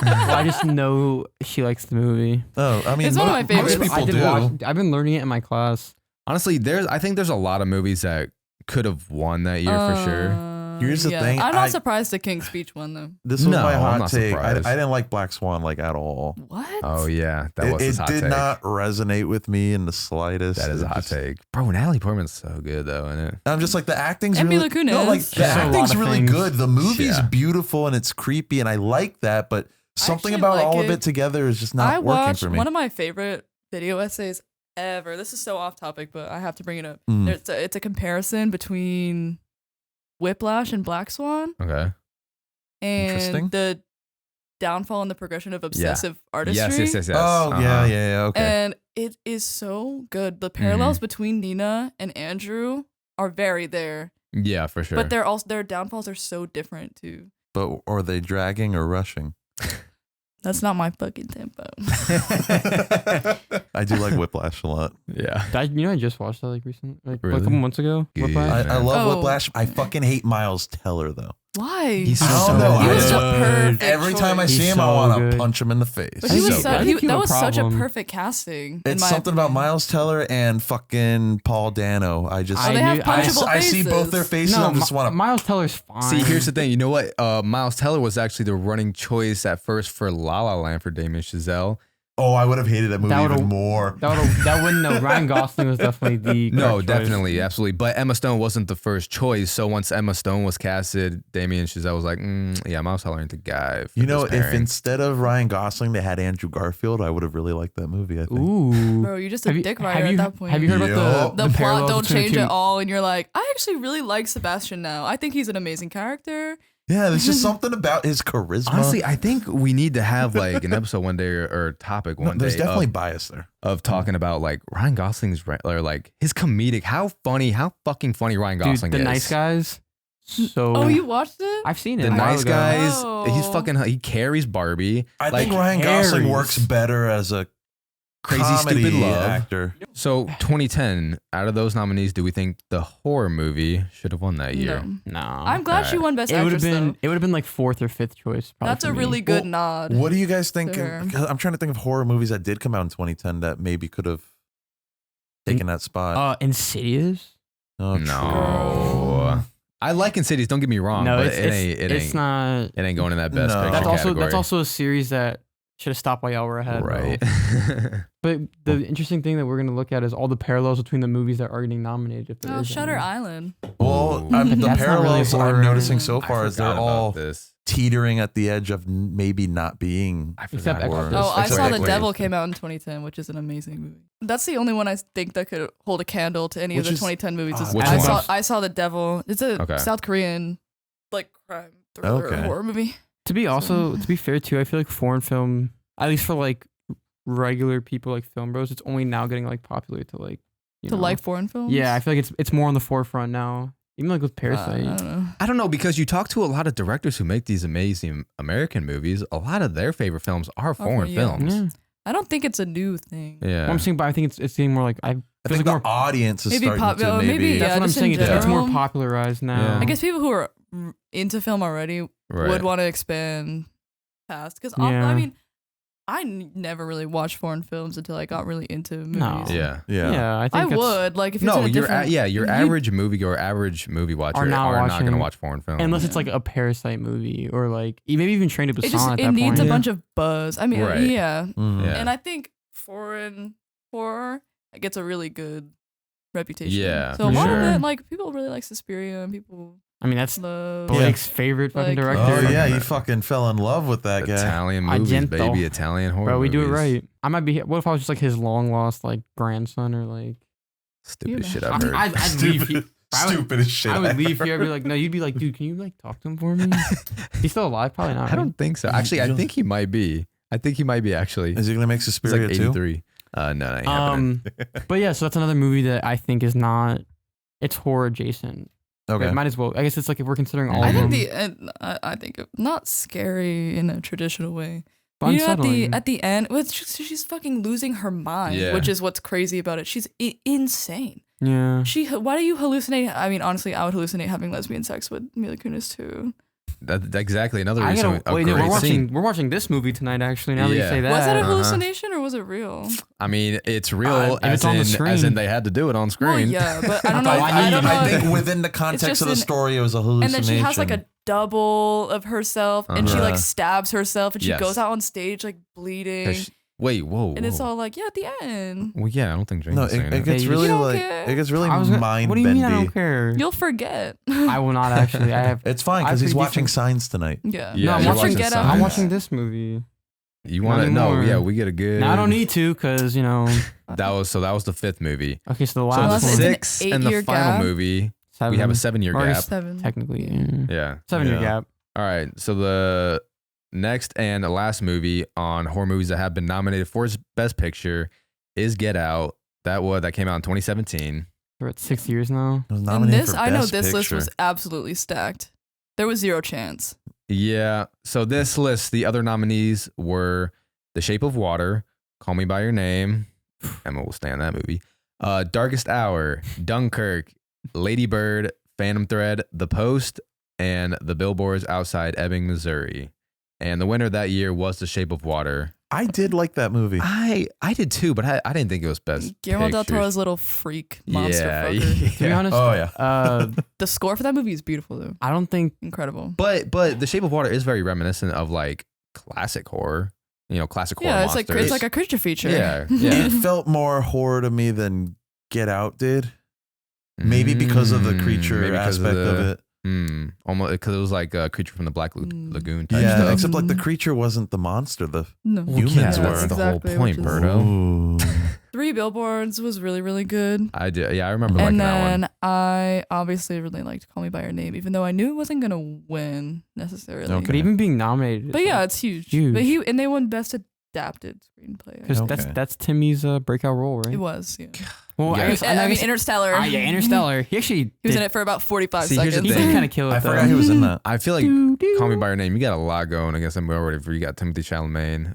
Speaker 3: Well, I just know she likes the movie.
Speaker 2: Oh, I mean,
Speaker 4: It's one of my
Speaker 2: most
Speaker 4: favorites.
Speaker 2: people
Speaker 3: I did
Speaker 2: do.
Speaker 3: watch. I've been learning it in my class.
Speaker 1: Honestly, I think there's a lot of movies that could have won that year for sure.
Speaker 2: Here's the thing,
Speaker 4: I'm not
Speaker 2: I-
Speaker 4: surprised the King's Speech won though.
Speaker 2: This was
Speaker 1: No,
Speaker 2: my
Speaker 1: I'm
Speaker 2: hot
Speaker 1: not
Speaker 2: take. I
Speaker 1: surprised.
Speaker 2: didn't like Black Swan like at all.
Speaker 4: What?
Speaker 1: Oh yeah, that was
Speaker 2: It
Speaker 1: his hot
Speaker 2: did
Speaker 1: take.
Speaker 2: not resonate with me in the slightest.
Speaker 1: That is a
Speaker 2: It
Speaker 1: hot
Speaker 2: just-
Speaker 1: take, bro. Natalie Portman's so good though, isn't it?
Speaker 2: I'm just like the acting's
Speaker 4: And
Speaker 2: really
Speaker 4: Mila Kunis.
Speaker 2: no, like the
Speaker 3: Yeah. A lot
Speaker 2: acting's
Speaker 3: of
Speaker 2: really
Speaker 3: things.
Speaker 2: good. The movie's
Speaker 1: Yeah.
Speaker 2: beautiful and it's creepy, and I like that. But something
Speaker 4: actually
Speaker 2: about
Speaker 4: like
Speaker 2: all of
Speaker 4: it.
Speaker 2: it together is just not
Speaker 4: I
Speaker 2: working
Speaker 4: watched
Speaker 2: for me.
Speaker 4: one of my favorite video essays ever. This is so off topic, but I have to bring it up.
Speaker 2: Mm.
Speaker 4: It's a comparison between Whiplash and Black Swan
Speaker 1: Okay.
Speaker 2: Interesting.
Speaker 4: and the downfall and the progression of obsessive artistry.
Speaker 1: Yes.
Speaker 2: Oh
Speaker 1: Uh-huh.
Speaker 2: yeah, okay.
Speaker 4: And it is so good. The parallels between Nina and Andrew are very there,
Speaker 1: Yeah, for sure.
Speaker 4: but their downfalls are so different too.
Speaker 2: But are they dragging or rushing?
Speaker 4: That's not my fucking tempo.
Speaker 2: I do like Whiplash a lot.
Speaker 1: yeah.
Speaker 3: I just watched that like recently, like a
Speaker 1: Really?
Speaker 3: couple months ago.
Speaker 1: Good.
Speaker 3: Whiplash.
Speaker 2: I love
Speaker 4: Oh.
Speaker 2: Whiplash. I fucking hate Miles Teller though.
Speaker 4: Why?
Speaker 1: He's
Speaker 2: I
Speaker 1: so
Speaker 2: don't know.
Speaker 4: He was
Speaker 1: good.
Speaker 4: a perfect
Speaker 2: Every time I
Speaker 4: choice.
Speaker 2: see
Speaker 3: He's
Speaker 2: him, I
Speaker 3: so
Speaker 2: want to
Speaker 3: good.
Speaker 2: punch him in the face.
Speaker 4: But he was
Speaker 1: so
Speaker 4: so,
Speaker 1: good.
Speaker 3: I think you
Speaker 4: that
Speaker 3: have a
Speaker 4: was such a
Speaker 3: problem.
Speaker 4: perfect casting. in
Speaker 2: It's
Speaker 4: my
Speaker 2: something about
Speaker 4: opinion.
Speaker 2: Miles Teller and fucking Paul Dano. I just
Speaker 4: Oh, they have
Speaker 3: I-
Speaker 4: punchable
Speaker 2: I see both their
Speaker 4: faces.
Speaker 2: faces. I just want to.
Speaker 3: Miles Teller's fine.
Speaker 1: See, here's the thing. You know what? Miles Teller was actually the running choice at first for La La Land for Damien Chazelle.
Speaker 2: Oh, I would have hated that movie
Speaker 3: That
Speaker 2: even
Speaker 3: would've-
Speaker 2: more.
Speaker 3: that wouldn't know. Ryan Gosling was definitely the
Speaker 1: No,
Speaker 3: correct choice.
Speaker 1: definitely, absolutely. But Emma Stone wasn't the first choice. So once Emma Stone was casted, Damien Chazelle was like, yeah, Miles Teller ain't the guy. For
Speaker 2: You know,
Speaker 1: this
Speaker 2: if
Speaker 1: pairing.
Speaker 2: instead of Ryan Gosling they had Andrew Garfield, I would have really liked that movie. I think.
Speaker 3: Ooh.
Speaker 4: Bro, you're just a dick rider at that point.
Speaker 3: Have you heard about
Speaker 4: the
Speaker 3: the
Speaker 4: plot
Speaker 3: parallels
Speaker 4: don't
Speaker 3: between the
Speaker 4: change
Speaker 3: two-
Speaker 4: at all, and you're like, I actually really like Sebastian now. I think he's an amazing character.
Speaker 2: Yeah, there's just something about his charisma.
Speaker 1: Honestly, I think we need to have like an episode one day or topic
Speaker 2: No,
Speaker 1: one
Speaker 2: there's
Speaker 1: day
Speaker 2: definitely bias there.
Speaker 1: of talking about like Ryan Gosling's or like his comedic, how fucking funny Ryan
Speaker 3: Dude,
Speaker 1: Gosling
Speaker 3: the
Speaker 1: is.
Speaker 3: Nice Guys. So
Speaker 4: Oh, you watched it?
Speaker 3: I've seen it.
Speaker 1: The
Speaker 3: a while
Speaker 1: Nice
Speaker 3: ago.
Speaker 1: Guys,
Speaker 4: Oh.
Speaker 1: he's fucking, he carries Barbie.
Speaker 2: I
Speaker 1: Like,
Speaker 2: think Ryan Gosling
Speaker 3: Aries.
Speaker 2: works better as a
Speaker 1: Crazy
Speaker 2: comedy
Speaker 1: Stupid Love.
Speaker 2: actor.
Speaker 1: So 2010, out of those nominees, do we think the horror movie should have won that year?
Speaker 4: No.
Speaker 3: No.
Speaker 4: I'm glad she
Speaker 1: Alright.
Speaker 4: won Best
Speaker 3: It would have
Speaker 4: Actress,
Speaker 3: been.
Speaker 4: though.
Speaker 3: It would have been like fourth or fifth choice. probably
Speaker 4: That's
Speaker 3: for
Speaker 4: a
Speaker 3: me.
Speaker 4: really good
Speaker 2: Well,
Speaker 4: nod.
Speaker 2: What do you guys think?
Speaker 4: Sure.
Speaker 2: I'm trying to think of horror movies that did come out in 2010 that maybe could have taken that spot.
Speaker 3: Insidious.
Speaker 2: Oh,
Speaker 1: No. I like Insidious, don't get me wrong,
Speaker 3: No,
Speaker 1: but
Speaker 3: it's
Speaker 1: it ain't going in that best
Speaker 2: No.
Speaker 1: picture
Speaker 3: That's also
Speaker 1: category.
Speaker 3: that's also a series that should have stopped while y'all were ahead.
Speaker 1: right.
Speaker 3: But the interesting thing that we're gonna look at is all the parallels between the movies that are getting nominated. If there
Speaker 4: Oh,
Speaker 3: is
Speaker 4: Shutter
Speaker 3: any.
Speaker 4: Island.
Speaker 2: Well,
Speaker 1: Ooh.
Speaker 2: the
Speaker 3: That's not really
Speaker 2: parallels
Speaker 3: horror.
Speaker 2: I'm noticing so
Speaker 1: I
Speaker 2: far is they're
Speaker 1: forgot about
Speaker 2: all
Speaker 1: this.
Speaker 2: teetering at the edge of maybe not being.
Speaker 1: I
Speaker 3: Except
Speaker 1: forgot
Speaker 3: Exorcist.
Speaker 1: about
Speaker 4: Oh, I
Speaker 1: this.
Speaker 4: saw The
Speaker 2: Except-
Speaker 4: Devil came out in 2010, which is an amazing movie. That's the only one I think that could hold a candle to any
Speaker 2: Which
Speaker 4: of the
Speaker 2: is-
Speaker 4: 2010 movies. Is
Speaker 1: Which
Speaker 4: I
Speaker 1: one?
Speaker 4: saw The Devil. It's a
Speaker 1: Okay.
Speaker 4: South Korean like crime thriller
Speaker 2: Okay.
Speaker 4: horror movie.
Speaker 3: To be fair too, I feel like foreign film, at least for like regular people like film bros, it's only now getting like popular to like you
Speaker 4: To
Speaker 3: know.
Speaker 4: like foreign films.
Speaker 3: Yeah, I feel like it's more on the forefront now. Even like with
Speaker 4: I
Speaker 3: Parasite.
Speaker 4: don't know.
Speaker 1: I don't know, because you talk to a lot of directors who make these amazing American movies. A lot of their favorite films are foreign
Speaker 4: yeah.
Speaker 1: films.
Speaker 3: Yeah.
Speaker 4: I don't think it's a new thing.
Speaker 1: Yeah.
Speaker 3: Well, I'm saying, but I think it's getting more like
Speaker 2: I
Speaker 3: feels
Speaker 2: think
Speaker 3: like
Speaker 2: the
Speaker 3: more.
Speaker 2: audience is
Speaker 4: Maybe
Speaker 2: starting
Speaker 4: pop-
Speaker 2: to
Speaker 4: oh,
Speaker 2: maybe.
Speaker 4: maybe,
Speaker 3: That's
Speaker 4: yeah,
Speaker 3: what I'm
Speaker 4: just in
Speaker 3: saying. It's more
Speaker 4: general.
Speaker 3: popularized now.
Speaker 1: Yeah.
Speaker 4: I guess people who are into film already
Speaker 1: Right.
Speaker 4: would want to expand past because
Speaker 3: Yeah.
Speaker 4: I mean, never really watched foreign films until I got really into movies.
Speaker 3: No.
Speaker 1: Yeah.
Speaker 3: Yeah, I
Speaker 4: I
Speaker 3: think
Speaker 4: would like if it's
Speaker 1: No,
Speaker 4: in a
Speaker 1: your
Speaker 4: different.
Speaker 1: your average movie or average movie watcher
Speaker 3: Are not
Speaker 1: not
Speaker 3: watching-
Speaker 1: going to watch foreign films.
Speaker 3: unless it's like a Parasite movie or like maybe even Train to Busan
Speaker 4: It just
Speaker 3: at
Speaker 4: it
Speaker 3: that
Speaker 4: needs
Speaker 3: point.
Speaker 4: a bunch of buzz. I mean,
Speaker 1: Right.
Speaker 4: yeah.
Speaker 2: Mhm.
Speaker 1: Yeah.
Speaker 4: And I think foreign horror gets a really good reputation.
Speaker 1: Yeah,
Speaker 4: So a
Speaker 1: for
Speaker 4: lot
Speaker 1: sure.
Speaker 4: of it, like people really like Suspiria and people
Speaker 3: I mean, that's
Speaker 4: love.
Speaker 3: Blake's favorite fucking
Speaker 4: Like-
Speaker 3: director.
Speaker 2: Oh yeah,
Speaker 1: Fucking
Speaker 2: you fucking fell in love with that guy.
Speaker 1: Italian movies,
Speaker 3: Argento.
Speaker 1: baby. Italian horror
Speaker 3: Bro, we do it
Speaker 1: movies.
Speaker 3: right. I might be. What if I was just like his long lost like grandson or like?
Speaker 1: Stupid
Speaker 4: Yeah.
Speaker 1: shit I've heard.
Speaker 3: I'd leave you. I would-
Speaker 2: Stupidest shit.
Speaker 3: I would
Speaker 2: I've
Speaker 3: leave
Speaker 2: heard.
Speaker 3: here. I'd be like, no, you'd be like, dude, can you like talk to him for me? He's still alive? Probably not.
Speaker 1: I don't think so. Actually, I think he might be. I think he might be actually.
Speaker 2: Is he gonna make
Speaker 1: He's
Speaker 2: Suspiria
Speaker 1: like
Speaker 2: too?
Speaker 1: 83. No, that ain't happening.
Speaker 3: But yeah, so that's another movie that I think is not. It's horror adjacent.
Speaker 2: Okay.
Speaker 3: It might as well. I guess it's like if we're considering all
Speaker 4: I
Speaker 3: of
Speaker 4: think
Speaker 3: them.
Speaker 4: I think not scary in a traditional way.
Speaker 3: but
Speaker 4: You know,
Speaker 3: unsettling.
Speaker 4: at the end, well, she's fucking losing her mind,
Speaker 1: Yeah.
Speaker 4: which is what's crazy about it. She's insane.
Speaker 3: yeah.
Speaker 4: Why do you hallucinate? I mean, honestly, I would hallucinate having lesbian sex with Mila Kunis too.
Speaker 1: That's exactly another
Speaker 3: I
Speaker 1: reason.
Speaker 3: gotta
Speaker 1: A
Speaker 3: wait.
Speaker 1: great
Speaker 3: We're watching.
Speaker 1: scene.
Speaker 3: We're watching this movie tonight. Actually, now that you
Speaker 1: Yeah.
Speaker 3: say that,
Speaker 4: Was it a
Speaker 1: Uh-huh.
Speaker 4: hallucination or was it real?
Speaker 1: I mean, it's real
Speaker 3: If
Speaker 1: as
Speaker 3: it's on the
Speaker 1: in
Speaker 3: screen.
Speaker 1: they had to do it on
Speaker 4: Well,
Speaker 1: screen.
Speaker 4: yeah, but I don't know.
Speaker 3: I
Speaker 4: I,
Speaker 3: knew
Speaker 4: don't
Speaker 3: you
Speaker 4: know.
Speaker 2: I
Speaker 3: did.
Speaker 2: think within the context
Speaker 4: just
Speaker 2: of the
Speaker 4: an-
Speaker 2: story, it was a
Speaker 4: And
Speaker 2: hallucination.
Speaker 4: then she has like a double of herself, and she
Speaker 2: Uh-huh.
Speaker 4: like stabs herself, and she
Speaker 1: Yes.
Speaker 4: goes out on stage like bleeding,
Speaker 1: Wait, whoa.
Speaker 4: and it's
Speaker 1: whoa.
Speaker 4: all like, yeah, at the end,
Speaker 1: Well, yeah, I don't think James
Speaker 2: No,
Speaker 1: is saying
Speaker 2: it
Speaker 1: it.
Speaker 2: gets
Speaker 3: Hey,
Speaker 2: really
Speaker 4: you don't
Speaker 2: like
Speaker 4: care.
Speaker 2: it gets really
Speaker 3: I was gonna-
Speaker 2: mind
Speaker 3: What do you mean I don't
Speaker 2: bendy.
Speaker 3: care?
Speaker 4: you'll forget.
Speaker 3: I will not actually. I have.
Speaker 2: It's fine
Speaker 3: I
Speaker 2: because
Speaker 3: have
Speaker 2: he's
Speaker 3: pretty
Speaker 2: watching
Speaker 3: decent-
Speaker 2: Signs tonight.
Speaker 4: Yeah,
Speaker 1: Yeah,
Speaker 3: no, I'm
Speaker 1: you're
Speaker 3: watching
Speaker 4: Get Out.
Speaker 3: I'm
Speaker 1: Signs.
Speaker 3: watching this movie.
Speaker 1: You want to?
Speaker 3: Not
Speaker 1: No,
Speaker 3: anymore.
Speaker 1: yeah, we get a good.
Speaker 3: Now I don't need to because you know.
Speaker 1: That was the fifth movie.
Speaker 3: Okay, so the
Speaker 1: So
Speaker 3: last
Speaker 1: the
Speaker 4: it's an
Speaker 3: one,
Speaker 1: sixth and the
Speaker 4: 8-year
Speaker 1: final
Speaker 4: gap.
Speaker 1: movie,
Speaker 3: seven,
Speaker 1: we have a 7-year
Speaker 3: Or
Speaker 1: gap.
Speaker 4: 7.
Speaker 3: technically. Yeah.
Speaker 1: Yeah.
Speaker 3: 7-year
Speaker 2: Yeah.
Speaker 3: gap.
Speaker 1: All right. So the next and the last movie on horror movies that have been nominated for Best Picture is Get Out. That came out in 2017.
Speaker 3: We're at 6 years now.
Speaker 2: It was
Speaker 4: And
Speaker 2: nominated
Speaker 4: this,
Speaker 2: for
Speaker 4: I know
Speaker 2: Best
Speaker 4: this list
Speaker 2: Picture.
Speaker 4: was absolutely stacked. There was zero chance.
Speaker 1: Yeah. So this list, the other nominees were The Shape of Water, Call Me by Your Name. Emma will stay on that movie. Darkest Hour, Dunkirk, Lady Bird, Phantom Thread, The Post, and The Billboards Outside Ebbing, Missouri. And the winner that year was The Shape of Water.
Speaker 2: I did like that movie.
Speaker 1: I did too, but I didn't think it was best.
Speaker 4: Guillermo del
Speaker 1: Pictures.
Speaker 4: Toro's little freak monster
Speaker 1: Yeah,
Speaker 4: fucker.
Speaker 3: To be
Speaker 1: yeah.
Speaker 3: honest,
Speaker 2: Oh, yeah.
Speaker 4: The score for that movie is beautiful though.
Speaker 3: I don't think.
Speaker 4: Incredible.
Speaker 1: But The Shape of Water is very reminiscent of like classic horror. You know, classic horror
Speaker 4: Yeah, it's
Speaker 1: monsters.
Speaker 4: like a creature feature.
Speaker 1: Yeah,
Speaker 2: It
Speaker 1: yeah.
Speaker 2: felt more horror to me than Get Out did. Maybe because of the creature
Speaker 1: Maybe 'cause
Speaker 2: aspect of it.
Speaker 1: Almost because it was like a creature from the Black Lagoon type
Speaker 2: Yeah,
Speaker 1: stuff.
Speaker 2: except like the creature wasn't the monster. The
Speaker 4: No.
Speaker 2: Humans
Speaker 1: yeah,
Speaker 2: were.
Speaker 1: that's the
Speaker 4: Exactly,
Speaker 1: whole point,
Speaker 4: which is-
Speaker 1: Berto.
Speaker 2: Ooh.
Speaker 4: 3 Billboards was really, really good.
Speaker 1: I did. Yeah, I remember liking
Speaker 4: And
Speaker 1: that one.
Speaker 4: then I obviously really liked Call Me By Your Name, even though I knew it wasn't gonna win necessarily.
Speaker 2: Okay.
Speaker 3: But even being nominated.
Speaker 4: But yeah, it's huge.
Speaker 3: Huge.
Speaker 4: But they won Best Adapted Screenplay.
Speaker 3: because
Speaker 2: Okay.
Speaker 3: that's Timmy's breakout role, right?
Speaker 4: It was. Yeah.
Speaker 3: Well,
Speaker 1: Yeah.
Speaker 3: I guess.
Speaker 4: I mean,
Speaker 3: guess
Speaker 4: Interstellar.
Speaker 3: yeah, Interstellar. He actually
Speaker 4: He was
Speaker 3: did,
Speaker 4: in it for about 45
Speaker 1: See, here's the
Speaker 4: seconds.
Speaker 3: He
Speaker 1: thing.
Speaker 3: did kind of kill it.
Speaker 2: I
Speaker 3: though.
Speaker 2: forgot he was in that.
Speaker 1: I feel like Call Me By Your Name. You got a lot going against them already. You got Timothy Chalamet,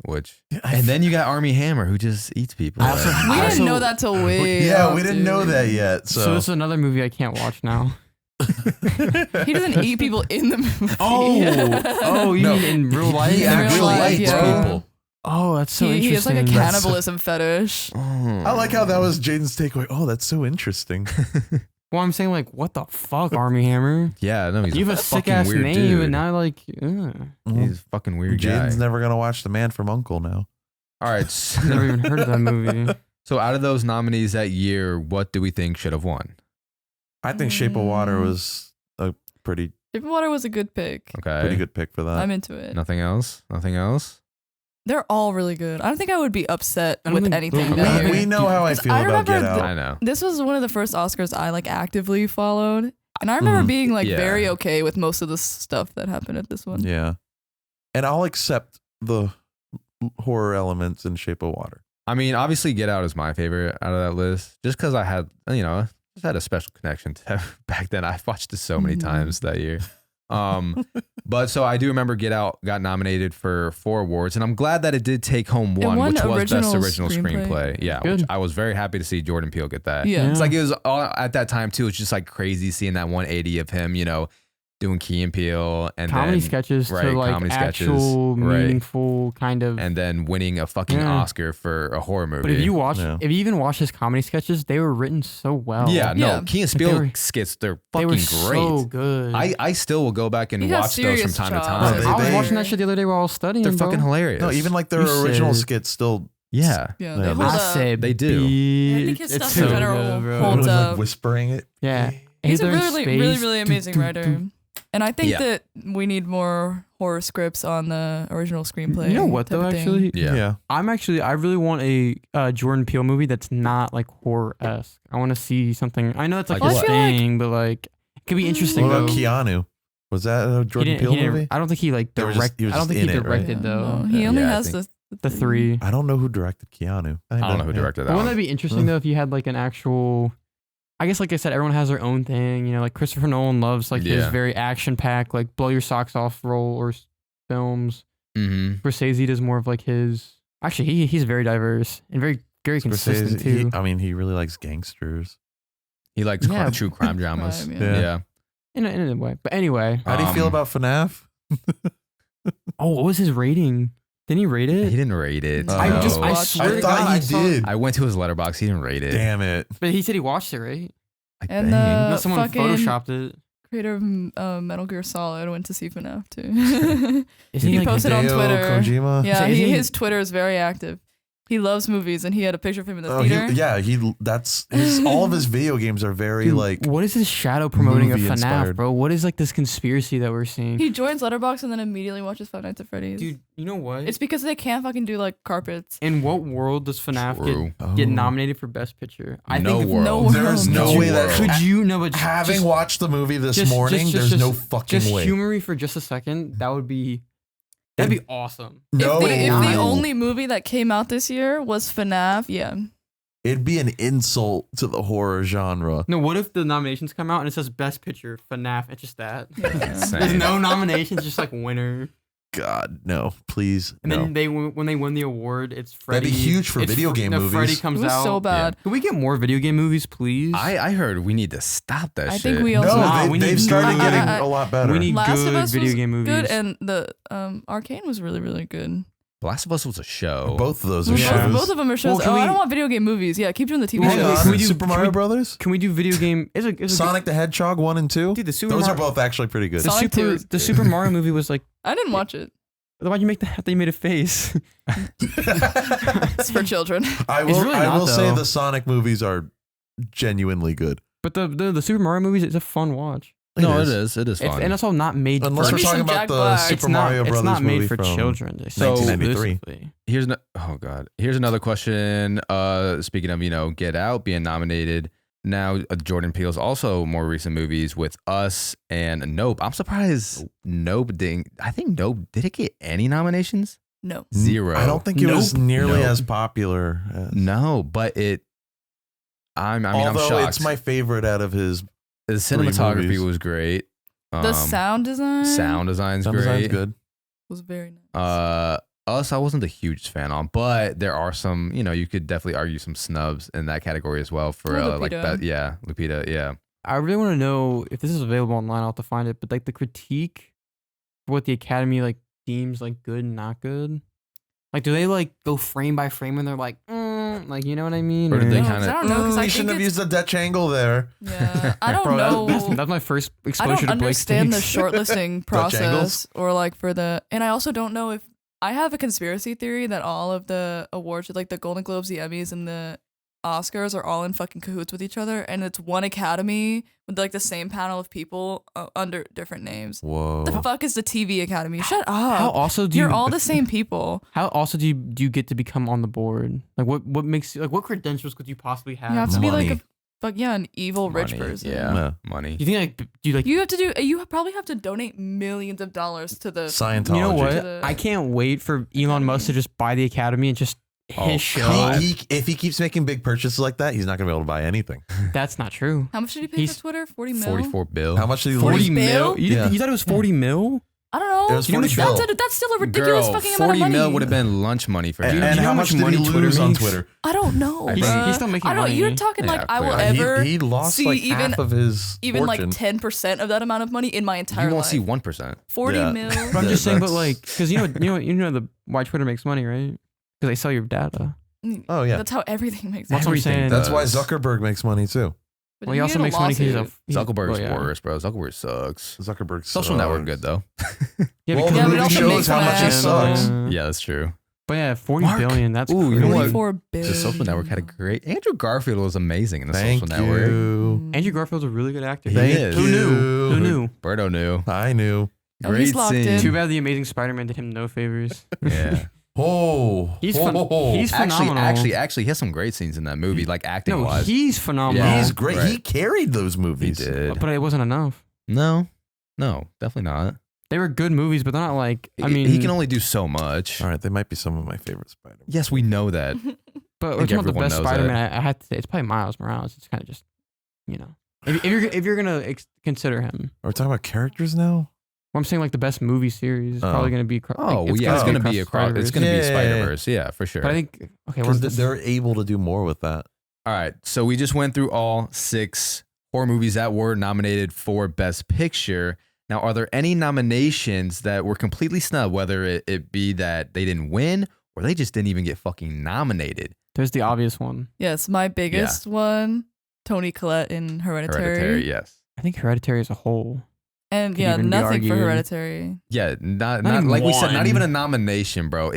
Speaker 1: and then you got Armie Hammer, who just eats people.
Speaker 3: I also-
Speaker 4: We
Speaker 3: I
Speaker 4: didn't
Speaker 3: also-
Speaker 4: know that till way.
Speaker 2: Yeah,
Speaker 4: out,
Speaker 2: we didn't know
Speaker 4: dude.
Speaker 2: that yet.
Speaker 3: So
Speaker 2: So,
Speaker 3: this is another movie I can't watch now.
Speaker 4: He doesn't eat people in the movie.
Speaker 3: Oh, you
Speaker 2: No.
Speaker 3: mean in real life?
Speaker 2: He
Speaker 4: In real
Speaker 2: actually
Speaker 4: life,
Speaker 2: eats
Speaker 4: yeah.
Speaker 2: people.
Speaker 3: Oh, that's so
Speaker 4: he has
Speaker 3: interesting.
Speaker 4: like a
Speaker 2: That's-
Speaker 4: cannibalism fetish.
Speaker 1: Oh.
Speaker 2: I like how that was Jaden's takeaway. Oh, that's so interesting.
Speaker 3: Well, I'm saying like, what the fuck, Army Hammer?
Speaker 1: Yeah, no, he's
Speaker 3: You
Speaker 1: a
Speaker 3: have a sick
Speaker 1: fucking
Speaker 3: ass
Speaker 1: weird
Speaker 3: name,
Speaker 1: dude.
Speaker 3: and now like,
Speaker 1: He's a fucking weird guy.
Speaker 2: Jaden's never gonna watch The Man from Uncle now.
Speaker 1: All right.
Speaker 3: never even heard of that movie.
Speaker 1: So out of those nominees that year, what do we think should have won?
Speaker 2: I think Shape of Water was a pretty
Speaker 4: Shape of Water was a good pick.
Speaker 1: Okay.
Speaker 2: pretty good pick for that.
Speaker 4: I'm into it.
Speaker 1: Nothing else? Nothing else?
Speaker 4: They're all really good. I don't think I would be upset
Speaker 3: I don't
Speaker 4: with
Speaker 3: think-
Speaker 4: anything.
Speaker 1: Okay.
Speaker 4: that year.
Speaker 2: we know how I
Speaker 4: 'Cause
Speaker 2: feel
Speaker 4: I
Speaker 2: about Get
Speaker 4: remember
Speaker 2: Out.
Speaker 1: I know.
Speaker 4: This was one of the first Oscars I like actively followed, and I remember
Speaker 2: Mhm.
Speaker 4: being like
Speaker 1: Yeah.
Speaker 4: very okay with most of the stuff that happened at this one.
Speaker 2: Yeah, and I'll accept the horror elements in Shape of Water.
Speaker 1: I mean, obviously, Get Out is my favorite out of that list, just because I had, just had a special connection to back then. I watched this so many
Speaker 4: Mhm.
Speaker 1: times that year. But so I do remember Get Out got nominated for 4 awards, and I'm glad that it did take home one,
Speaker 4: won
Speaker 1: which was Best
Speaker 4: original
Speaker 1: Original Screenplay. Yeah,
Speaker 3: Good.
Speaker 1: which I was very happy to see Jordan Peele get that.
Speaker 4: Yeah.
Speaker 1: It's like it was all, at that time too. It's just like crazy seeing that 180 of him, doing Key and Peele and
Speaker 3: comedy
Speaker 1: then,
Speaker 3: sketches
Speaker 1: right,
Speaker 3: to like
Speaker 1: comedy sketches,
Speaker 3: actual
Speaker 1: right.
Speaker 3: meaningful kind of.
Speaker 1: and then winning a fucking
Speaker 3: Yeah.
Speaker 1: Oscar for a horror movie.
Speaker 3: But if you
Speaker 2: Yeah.
Speaker 3: even watch his comedy sketches, they were written so well.
Speaker 1: yeah, no,
Speaker 4: Yeah.
Speaker 1: Key and
Speaker 3: Like, they
Speaker 1: Peele
Speaker 3: were-
Speaker 1: skits, they're
Speaker 3: they
Speaker 1: fucking
Speaker 3: were
Speaker 1: great.
Speaker 3: so good.
Speaker 1: I still will go back and
Speaker 4: He has
Speaker 1: watch those from
Speaker 4: serious
Speaker 1: time to
Speaker 4: chops.
Speaker 1: time.
Speaker 2: No,
Speaker 3: I was
Speaker 2: they-
Speaker 3: watching that shit the other day while I was studying.
Speaker 1: They're
Speaker 3: bro.
Speaker 1: fucking hilarious.
Speaker 2: No, even like their
Speaker 3: You
Speaker 2: original
Speaker 3: said-
Speaker 2: skits still
Speaker 1: yeah.
Speaker 4: Yeah,
Speaker 2: Yeah,
Speaker 4: they hold
Speaker 3: I
Speaker 4: up.
Speaker 3: said
Speaker 1: They do.
Speaker 4: I think his
Speaker 3: it's
Speaker 4: stuff in
Speaker 3: so
Speaker 4: general
Speaker 3: good, bro.
Speaker 4: holds
Speaker 2: like
Speaker 4: up.
Speaker 2: whispering it.
Speaker 3: Yeah.
Speaker 4: He's a
Speaker 3: Either in
Speaker 4: really,
Speaker 3: space,
Speaker 4: really, really
Speaker 3: doo,
Speaker 4: amazing
Speaker 3: doo,
Speaker 4: writer.
Speaker 3: doo.
Speaker 4: And I think
Speaker 1: Yeah.
Speaker 4: that we need more horror scripts on the original screenplay.
Speaker 3: You know what
Speaker 4: type
Speaker 3: though?
Speaker 4: of thing.
Speaker 3: Actually,
Speaker 1: Yeah.
Speaker 3: I really want a Jordan Peele movie that's not like horror esque. I want to see something. I know it's like
Speaker 1: Like
Speaker 3: his
Speaker 1: what?
Speaker 3: thing, but like it could be interesting
Speaker 2: What about
Speaker 3: though.
Speaker 2: Keanu? Was that a
Speaker 3: He
Speaker 2: Jordan
Speaker 3: didn't-
Speaker 2: Peele
Speaker 3: he didn't-
Speaker 2: movie?
Speaker 3: I don't think he like
Speaker 2: They were just-
Speaker 3: directed.
Speaker 2: he was
Speaker 3: I don't
Speaker 2: just
Speaker 3: think he
Speaker 2: in it, right?
Speaker 3: directed though.
Speaker 4: No, he only
Speaker 1: Yeah, I
Speaker 4: has
Speaker 1: think-
Speaker 3: The three.
Speaker 2: I don't know who directed Keanu.
Speaker 1: I don't know who directed
Speaker 3: But
Speaker 1: that
Speaker 3: wouldn't
Speaker 1: one.
Speaker 3: that be interesting though if you had like an actual? I guess like I said, everyone has their own thing. You know, like Christopher Nolan loves like his
Speaker 1: Yeah.
Speaker 3: very action packed, like blow your socks off role or films.
Speaker 1: Mm-hmm.
Speaker 3: Scorsese does more of like his. Actually, he's very diverse and very consistent too.
Speaker 2: He really likes gangsters.
Speaker 1: He likes
Speaker 3: Yeah.
Speaker 1: true crime dramas.
Speaker 4: Crime,
Speaker 2: yeah.
Speaker 1: Yeah.
Speaker 3: in a way. But anyway,
Speaker 2: How do you feel about FNAF?
Speaker 3: what was his rating? Didn't he rate
Speaker 1: He
Speaker 3: it?
Speaker 1: didn't rate it.
Speaker 2: I
Speaker 1: no.
Speaker 2: just-
Speaker 3: I
Speaker 4: watched
Speaker 3: swear
Speaker 2: I
Speaker 3: to
Speaker 2: thought
Speaker 3: God,
Speaker 2: he
Speaker 3: I saw-
Speaker 2: did.
Speaker 1: I went to his letterbox. He didn't rate it.
Speaker 2: Damn it.
Speaker 3: But he said he watched it, right?
Speaker 1: I
Speaker 4: And
Speaker 1: think.
Speaker 3: Unless someone
Speaker 4: fucking
Speaker 3: photoshopped it.
Speaker 4: creator of Metal Gear Solid went to see FNAF too.
Speaker 3: Isn't
Speaker 4: He
Speaker 3: like
Speaker 4: posted on
Speaker 2: Hideo
Speaker 4: Twitter.
Speaker 2: Kojima?
Speaker 4: Yeah,
Speaker 3: Is he-
Speaker 4: his Twitter is very active. He loves movies, and he had a picture of him in the
Speaker 2: Oh,
Speaker 4: theater.
Speaker 2: that's his. All of his video games are very
Speaker 3: Dude,
Speaker 2: like.
Speaker 3: what is this shadow promoting of
Speaker 2: movie
Speaker 3: FNAF,
Speaker 2: inspired.
Speaker 3: bro? What is like this conspiracy that we're seeing?
Speaker 4: He joins Letterboxd and then immediately watches Five Nights at Freddy's.
Speaker 3: Dude, you know what?
Speaker 4: It's because they can't fucking do like carpets.
Speaker 3: In what world does FNAF
Speaker 1: True.
Speaker 3: get
Speaker 2: Oh.
Speaker 3: nominated for Best Picture? I
Speaker 1: No
Speaker 3: think
Speaker 1: world.
Speaker 4: No world.
Speaker 2: There's no
Speaker 1: No
Speaker 2: way that
Speaker 1: world.
Speaker 3: Could you know? But
Speaker 2: having watched the movie this morning,
Speaker 3: just-
Speaker 2: there's no fucking
Speaker 3: just
Speaker 2: way.
Speaker 3: humor me for just a second. That'd be awesome.
Speaker 2: No,
Speaker 4: if
Speaker 2: it
Speaker 4: the
Speaker 2: wouldn't.
Speaker 4: only movie that came out this year was FNAF, yeah.
Speaker 2: It'd be an insult to the horror genre.
Speaker 3: No, what if the nominations come out and it says Best Picture FNAF? It's just that. There's
Speaker 1: Same.
Speaker 3: no nominations, just like winner.
Speaker 2: God, no, please,
Speaker 3: And
Speaker 2: no.
Speaker 3: then when they win the award, it's Freddy.
Speaker 2: That'd be huge for
Speaker 3: it's
Speaker 2: video
Speaker 3: Fr-
Speaker 2: game
Speaker 3: no,
Speaker 2: movies.
Speaker 3: Freddy
Speaker 4: It
Speaker 3: comes
Speaker 4: was
Speaker 3: out.
Speaker 4: so bad.
Speaker 3: Can we get more video game movies, please?
Speaker 1: I heard we need to stop that
Speaker 4: I
Speaker 1: shit.
Speaker 4: think we
Speaker 2: No,
Speaker 4: also
Speaker 3: Nah, we
Speaker 2: they've
Speaker 3: need-
Speaker 2: started
Speaker 3: I-
Speaker 2: getting
Speaker 4: I-
Speaker 2: a lot better.
Speaker 3: we need
Speaker 4: Last
Speaker 3: good
Speaker 4: of Us
Speaker 3: video
Speaker 4: was
Speaker 3: game movies.
Speaker 4: good, and the Arcane was really, really good.
Speaker 1: Last of Us was a show.
Speaker 2: Both of those are
Speaker 4: Well,
Speaker 3: Yeah.
Speaker 4: both of them are shows.
Speaker 3: Well, can
Speaker 4: I
Speaker 3: we-
Speaker 4: don't want video game movies. Yeah, keep doing the TV
Speaker 3: Well,
Speaker 4: shows.
Speaker 3: can we do-
Speaker 2: Super
Speaker 3: can
Speaker 2: Mario
Speaker 3: we-
Speaker 2: Brothers,
Speaker 3: Can we do video game? Is a
Speaker 2: Sonic the Hedgehog 1 and 2.
Speaker 3: Dude, the Super
Speaker 2: Those are
Speaker 3: Mario,
Speaker 2: both actually pretty good.
Speaker 3: the
Speaker 4: Sonic 2
Speaker 3: Super
Speaker 4: is
Speaker 3: the Super Mario movie was like.
Speaker 4: I didn't watch it.
Speaker 3: Why'd you make that? They made a face.
Speaker 4: It's for children.
Speaker 2: I
Speaker 3: It's
Speaker 2: will.
Speaker 3: really
Speaker 2: I
Speaker 3: not,
Speaker 2: will say
Speaker 3: though.
Speaker 2: the Sonic movies are genuinely good.
Speaker 3: But the Super Mario movies, it's a fun watch.
Speaker 1: no, it is. It is
Speaker 3: It's,
Speaker 1: fun.
Speaker 3: and it's all not made
Speaker 2: Unless
Speaker 3: for
Speaker 2: we're
Speaker 4: Give me
Speaker 2: talking
Speaker 4: some
Speaker 2: about
Speaker 4: Jack
Speaker 2: the
Speaker 4: Black.
Speaker 2: Super
Speaker 3: it's not,
Speaker 2: Mario Brothers
Speaker 3: it's not made
Speaker 2: movie
Speaker 3: for
Speaker 2: from
Speaker 3: children. They say
Speaker 2: 1993.
Speaker 3: exclusively.
Speaker 1: Here's oh god. Here's another question. Speaking of Get Out being nominated. Now Jordan Peele's also more recent movies with Us and Nope. I'm surprised Nope didn't. I think Nope did it get any nominations?
Speaker 4: No.
Speaker 1: Zero.
Speaker 2: I don't think it was
Speaker 3: Nope.
Speaker 2: nearly
Speaker 1: Nope.
Speaker 2: as popular. As,
Speaker 1: No, but it. I'm
Speaker 2: although
Speaker 1: shocked.
Speaker 2: it's my favorite out of his.
Speaker 1: The
Speaker 2: three
Speaker 1: cinematography
Speaker 2: movies.
Speaker 1: was great.
Speaker 4: The sound design
Speaker 1: sound design's
Speaker 2: Sound
Speaker 1: great.
Speaker 2: design's good.
Speaker 4: was very nice.
Speaker 1: Us, I wasn't the huge fan on, but there are some, you could definitely argue some snubs in that category as well for
Speaker 4: Oh,
Speaker 1: like
Speaker 4: Lupita.
Speaker 1: Lupita, yeah.
Speaker 3: I really want to know if this is available online. I'll have to find it. But like the critique for what the Academy like deems like good and not good. Like, do they like go frame by frame and they're like, like you know what I mean?
Speaker 1: Or do they
Speaker 4: No, 'cause
Speaker 1: kinda-
Speaker 4: I don't know because I
Speaker 2: you
Speaker 4: think
Speaker 2: shouldn't have
Speaker 4: it's,
Speaker 2: used the Dutch angle there.
Speaker 4: yeah, I don't
Speaker 3: Bro,
Speaker 4: know.
Speaker 3: that's my first
Speaker 4: I
Speaker 3: exposure
Speaker 4: don't
Speaker 3: to Blake
Speaker 4: understand the
Speaker 3: Stakes.
Speaker 4: shortlisting
Speaker 2: Dutch
Speaker 4: process
Speaker 2: angles?
Speaker 4: or like for the, and I also don't know if I have a conspiracy theory that all of the awards, like the Golden Globes, the Emmys, and the Oscars, are all in fucking cahoots with each other, and it's one Academy with like the same panel of people under different names.
Speaker 2: Whoa.
Speaker 4: The fuck is the TV Academy? Shut up!
Speaker 3: How also do
Speaker 4: You're
Speaker 3: you
Speaker 4: all the same people.
Speaker 3: how also do you get to become on the board? Like what makes you like what credentials could you possibly have?
Speaker 4: You have to be like
Speaker 2: Money.
Speaker 4: an evil rich
Speaker 1: Money,
Speaker 4: person.
Speaker 1: Yeah,
Speaker 2: Yeah.
Speaker 1: money.
Speaker 3: Do you think like do you like
Speaker 4: You have to do. You probably have to donate millions of dollars to the.
Speaker 2: Scientology.
Speaker 3: you know what?
Speaker 4: To the
Speaker 3: I can't wait for Elon Musk to just buy the Academy and just
Speaker 1: Oh,
Speaker 3: his show.
Speaker 1: God.
Speaker 2: If he keeps making big purchases like that, he's not going to be able to buy anything.
Speaker 3: That's not true.
Speaker 4: How much did he pay
Speaker 3: He's
Speaker 4: for Twitter? 40 mil.
Speaker 1: 44 bill.
Speaker 2: How much did he
Speaker 3: 40
Speaker 2: lose?
Speaker 3: mil?
Speaker 4: bill?
Speaker 3: You
Speaker 2: Yeah.
Speaker 3: thought it was 40 mil?
Speaker 4: I don't know.
Speaker 2: It was 40
Speaker 4: that's still a ridiculous
Speaker 1: Girl,
Speaker 4: fucking amount of
Speaker 1: 40
Speaker 4: money.
Speaker 1: mil would have been lunch money for him.
Speaker 2: And how much did he lose on Twitter?
Speaker 4: I don't know.
Speaker 3: He's
Speaker 4: bruh.
Speaker 3: still making
Speaker 4: I don't.
Speaker 3: money.
Speaker 4: You're talking like
Speaker 1: Yeah,
Speaker 4: I will
Speaker 1: clearly.
Speaker 4: ever
Speaker 2: He lost
Speaker 4: see
Speaker 2: like
Speaker 4: even
Speaker 2: half of his
Speaker 4: even
Speaker 2: fortune.
Speaker 4: like 10% of that amount of money in my entire
Speaker 1: You won't
Speaker 4: life.
Speaker 1: see 1%.
Speaker 4: 40
Speaker 2: Yeah.
Speaker 4: mil.
Speaker 3: But I'm just saying, but
Speaker 2: That's-
Speaker 3: like, because you know the why Twitter makes money, right? Because they sell your data.
Speaker 2: Oh yeah,
Speaker 4: That's how everything makes
Speaker 3: That's
Speaker 4: money.
Speaker 3: what I'm saying.
Speaker 2: that's why
Speaker 1: does.
Speaker 2: Zuckerberg makes money too.
Speaker 4: But
Speaker 3: Well,
Speaker 4: if
Speaker 3: he
Speaker 4: you
Speaker 3: also
Speaker 4: get a
Speaker 3: makes money because
Speaker 4: lawsuit-
Speaker 1: Zuckerberg's
Speaker 3: well, yeah.
Speaker 1: worse, bro. Zuckerberg sucks.
Speaker 2: Zuckerberg
Speaker 1: Social network good though.
Speaker 3: Yeah,
Speaker 2: Well,
Speaker 3: because
Speaker 2: the
Speaker 4: Yeah, but it
Speaker 2: movie
Speaker 4: also
Speaker 2: shows
Speaker 4: makes
Speaker 2: how much he
Speaker 4: money.
Speaker 2: sucks.
Speaker 1: Yeah, that's true.
Speaker 3: But yeah, 40
Speaker 1: Mark.
Speaker 3: billion. That's
Speaker 1: Ooh, you
Speaker 3: crazy.
Speaker 1: know what?
Speaker 4: 44 billion.
Speaker 1: The Social Network had a great. Andrew Garfield was amazing in the
Speaker 2: Thank
Speaker 1: Social Network.
Speaker 2: you.
Speaker 3: Andrew Garfield's a really good actor.
Speaker 1: He
Speaker 2: Thank
Speaker 1: is.
Speaker 3: Who knew?
Speaker 2: you.
Speaker 3: Who knew?
Speaker 1: Berto knew.
Speaker 2: I knew.
Speaker 4: Oh,
Speaker 1: Great
Speaker 4: he's locked
Speaker 1: scene.
Speaker 4: in.
Speaker 3: Too bad the Amazing Spider-Man did him no favors.
Speaker 1: Yeah.
Speaker 2: Oh,
Speaker 3: He's
Speaker 2: oh,
Speaker 3: fun-
Speaker 2: oh.
Speaker 3: he's
Speaker 1: actually,
Speaker 3: phenomenal.
Speaker 1: he has some great scenes in that movie, like acting
Speaker 3: No,
Speaker 1: wise.
Speaker 3: he's phenomenal.
Speaker 1: Yeah.
Speaker 2: He's great.
Speaker 1: Right.
Speaker 2: He carried those
Speaker 1: He
Speaker 2: movies.
Speaker 1: did.
Speaker 3: But it wasn't enough.
Speaker 1: No, definitely not.
Speaker 3: They were good movies, but they're not like. I mean,
Speaker 1: he can only do so much.
Speaker 2: All right, they might be some of my favorite Spider-Man.
Speaker 1: Yes, we know that.
Speaker 3: But
Speaker 1: I
Speaker 3: we're
Speaker 1: think
Speaker 3: talking about the
Speaker 1: everyone
Speaker 3: best
Speaker 1: knows
Speaker 3: Spider-Man. I had to say it's probably Miles Morales. It's kind of just, you know, if you're gonna consider him,
Speaker 2: Are we talking about characters now?
Speaker 3: well, I'm saying like the best movie series is
Speaker 2: Oh.
Speaker 3: probably gonna be.
Speaker 1: Oh,
Speaker 3: it's
Speaker 1: yeah, it's
Speaker 3: gonna
Speaker 1: gonna be across. It's gonna be
Speaker 2: Yeah.
Speaker 1: Spider-Verse. Yeah, for sure.
Speaker 3: But I think okay,
Speaker 2: Because
Speaker 3: well,
Speaker 2: they're able to do more with that.
Speaker 1: All right, so we just went through all 6 horror movies that were nominated for Best Picture. Now, are there any nominations that were completely snubbed, whether it be that they didn't win or they just didn't even get fucking nominated?
Speaker 3: there's the obvious one.
Speaker 4: Yes, my biggest one, Toni Collette in Hereditary.
Speaker 1: Yes.
Speaker 3: I think Hereditary as a whole.
Speaker 4: And
Speaker 3: Could
Speaker 4: yeah,
Speaker 3: even be
Speaker 4: nothing for
Speaker 3: argued.
Speaker 4: Hereditary.
Speaker 1: Yeah, not
Speaker 3: even
Speaker 1: like we said, not
Speaker 3: one.
Speaker 1: even a nomination, bro.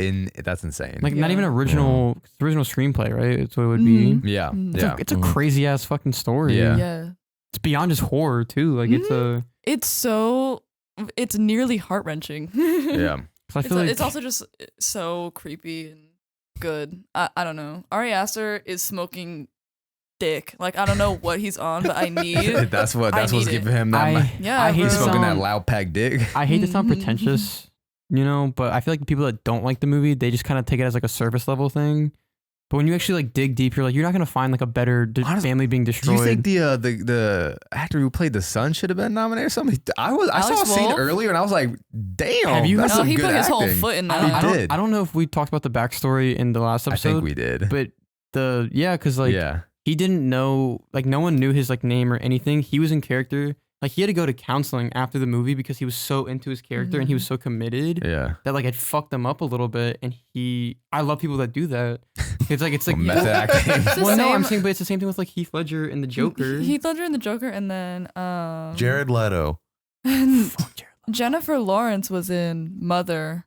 Speaker 1: That's insane.
Speaker 3: Like not
Speaker 4: Yeah.
Speaker 3: even original screenplay, right? It's what it would be.
Speaker 4: Mhm.
Speaker 1: yeah,
Speaker 4: Mm.
Speaker 1: yeah.
Speaker 3: It's a
Speaker 2: Mhm.
Speaker 3: crazy ass fucking story.
Speaker 1: Yeah.
Speaker 4: Yeah.
Speaker 3: It's beyond just horror too. Like
Speaker 4: It's nearly heart-wrenching.
Speaker 1: Yeah.
Speaker 3: 'cause I feel like
Speaker 4: It's also just so creepy and good. I don't know. Ari Aster is smoking dick. Like I don't know what he's on, but I need.
Speaker 1: that's what's
Speaker 4: need
Speaker 1: giving
Speaker 4: it.
Speaker 1: him that.
Speaker 4: Yeah,
Speaker 3: I hate
Speaker 4: bro.
Speaker 3: to
Speaker 1: Smoking that
Speaker 3: sound-
Speaker 1: loud pack dick.
Speaker 3: I hate to sound
Speaker 4: Mhm.
Speaker 3: pretentious, you know, but I feel like the people that don't like the movie, they just kind of take it as like a surface level thing. But when you actually like dig deep, you're like, you're not gonna find like a better
Speaker 1: Honestly,
Speaker 3: family being
Speaker 1: Do
Speaker 3: destroyed.
Speaker 1: you think the actor who played the son should have been nominated or something? I saw
Speaker 4: Alex
Speaker 1: a scene
Speaker 4: Wolff?
Speaker 1: earlier and I was like, damn,
Speaker 3: Have you-
Speaker 1: that's
Speaker 4: No,
Speaker 1: some
Speaker 4: he
Speaker 1: good
Speaker 4: put his whole
Speaker 1: acting.
Speaker 4: foot in
Speaker 3: I,
Speaker 4: that.
Speaker 3: don't, I,
Speaker 1: He
Speaker 3: don't,
Speaker 1: did.
Speaker 3: I don't know if we talked about the backstory in the last
Speaker 1: I
Speaker 3: episode,
Speaker 1: think we did.
Speaker 3: but because like
Speaker 1: yeah.
Speaker 3: he didn't know, like no one knew his like name or anything. He was in character. Like he had to go to counseling after the movie because he was so into his character and he was so committed
Speaker 1: Yeah.
Speaker 3: that like it fucked him up a little bit. And I love people that do that. It's like
Speaker 1: Well, method acting.
Speaker 4: It's the
Speaker 3: well, no, I'm
Speaker 4: same-
Speaker 3: saying, but it's the same thing with like Heath Ledger and the Joker.
Speaker 4: Heath Ledger and the Joker, and then
Speaker 2: Jared Leto.
Speaker 4: Jennifer Lawrence was in Mother,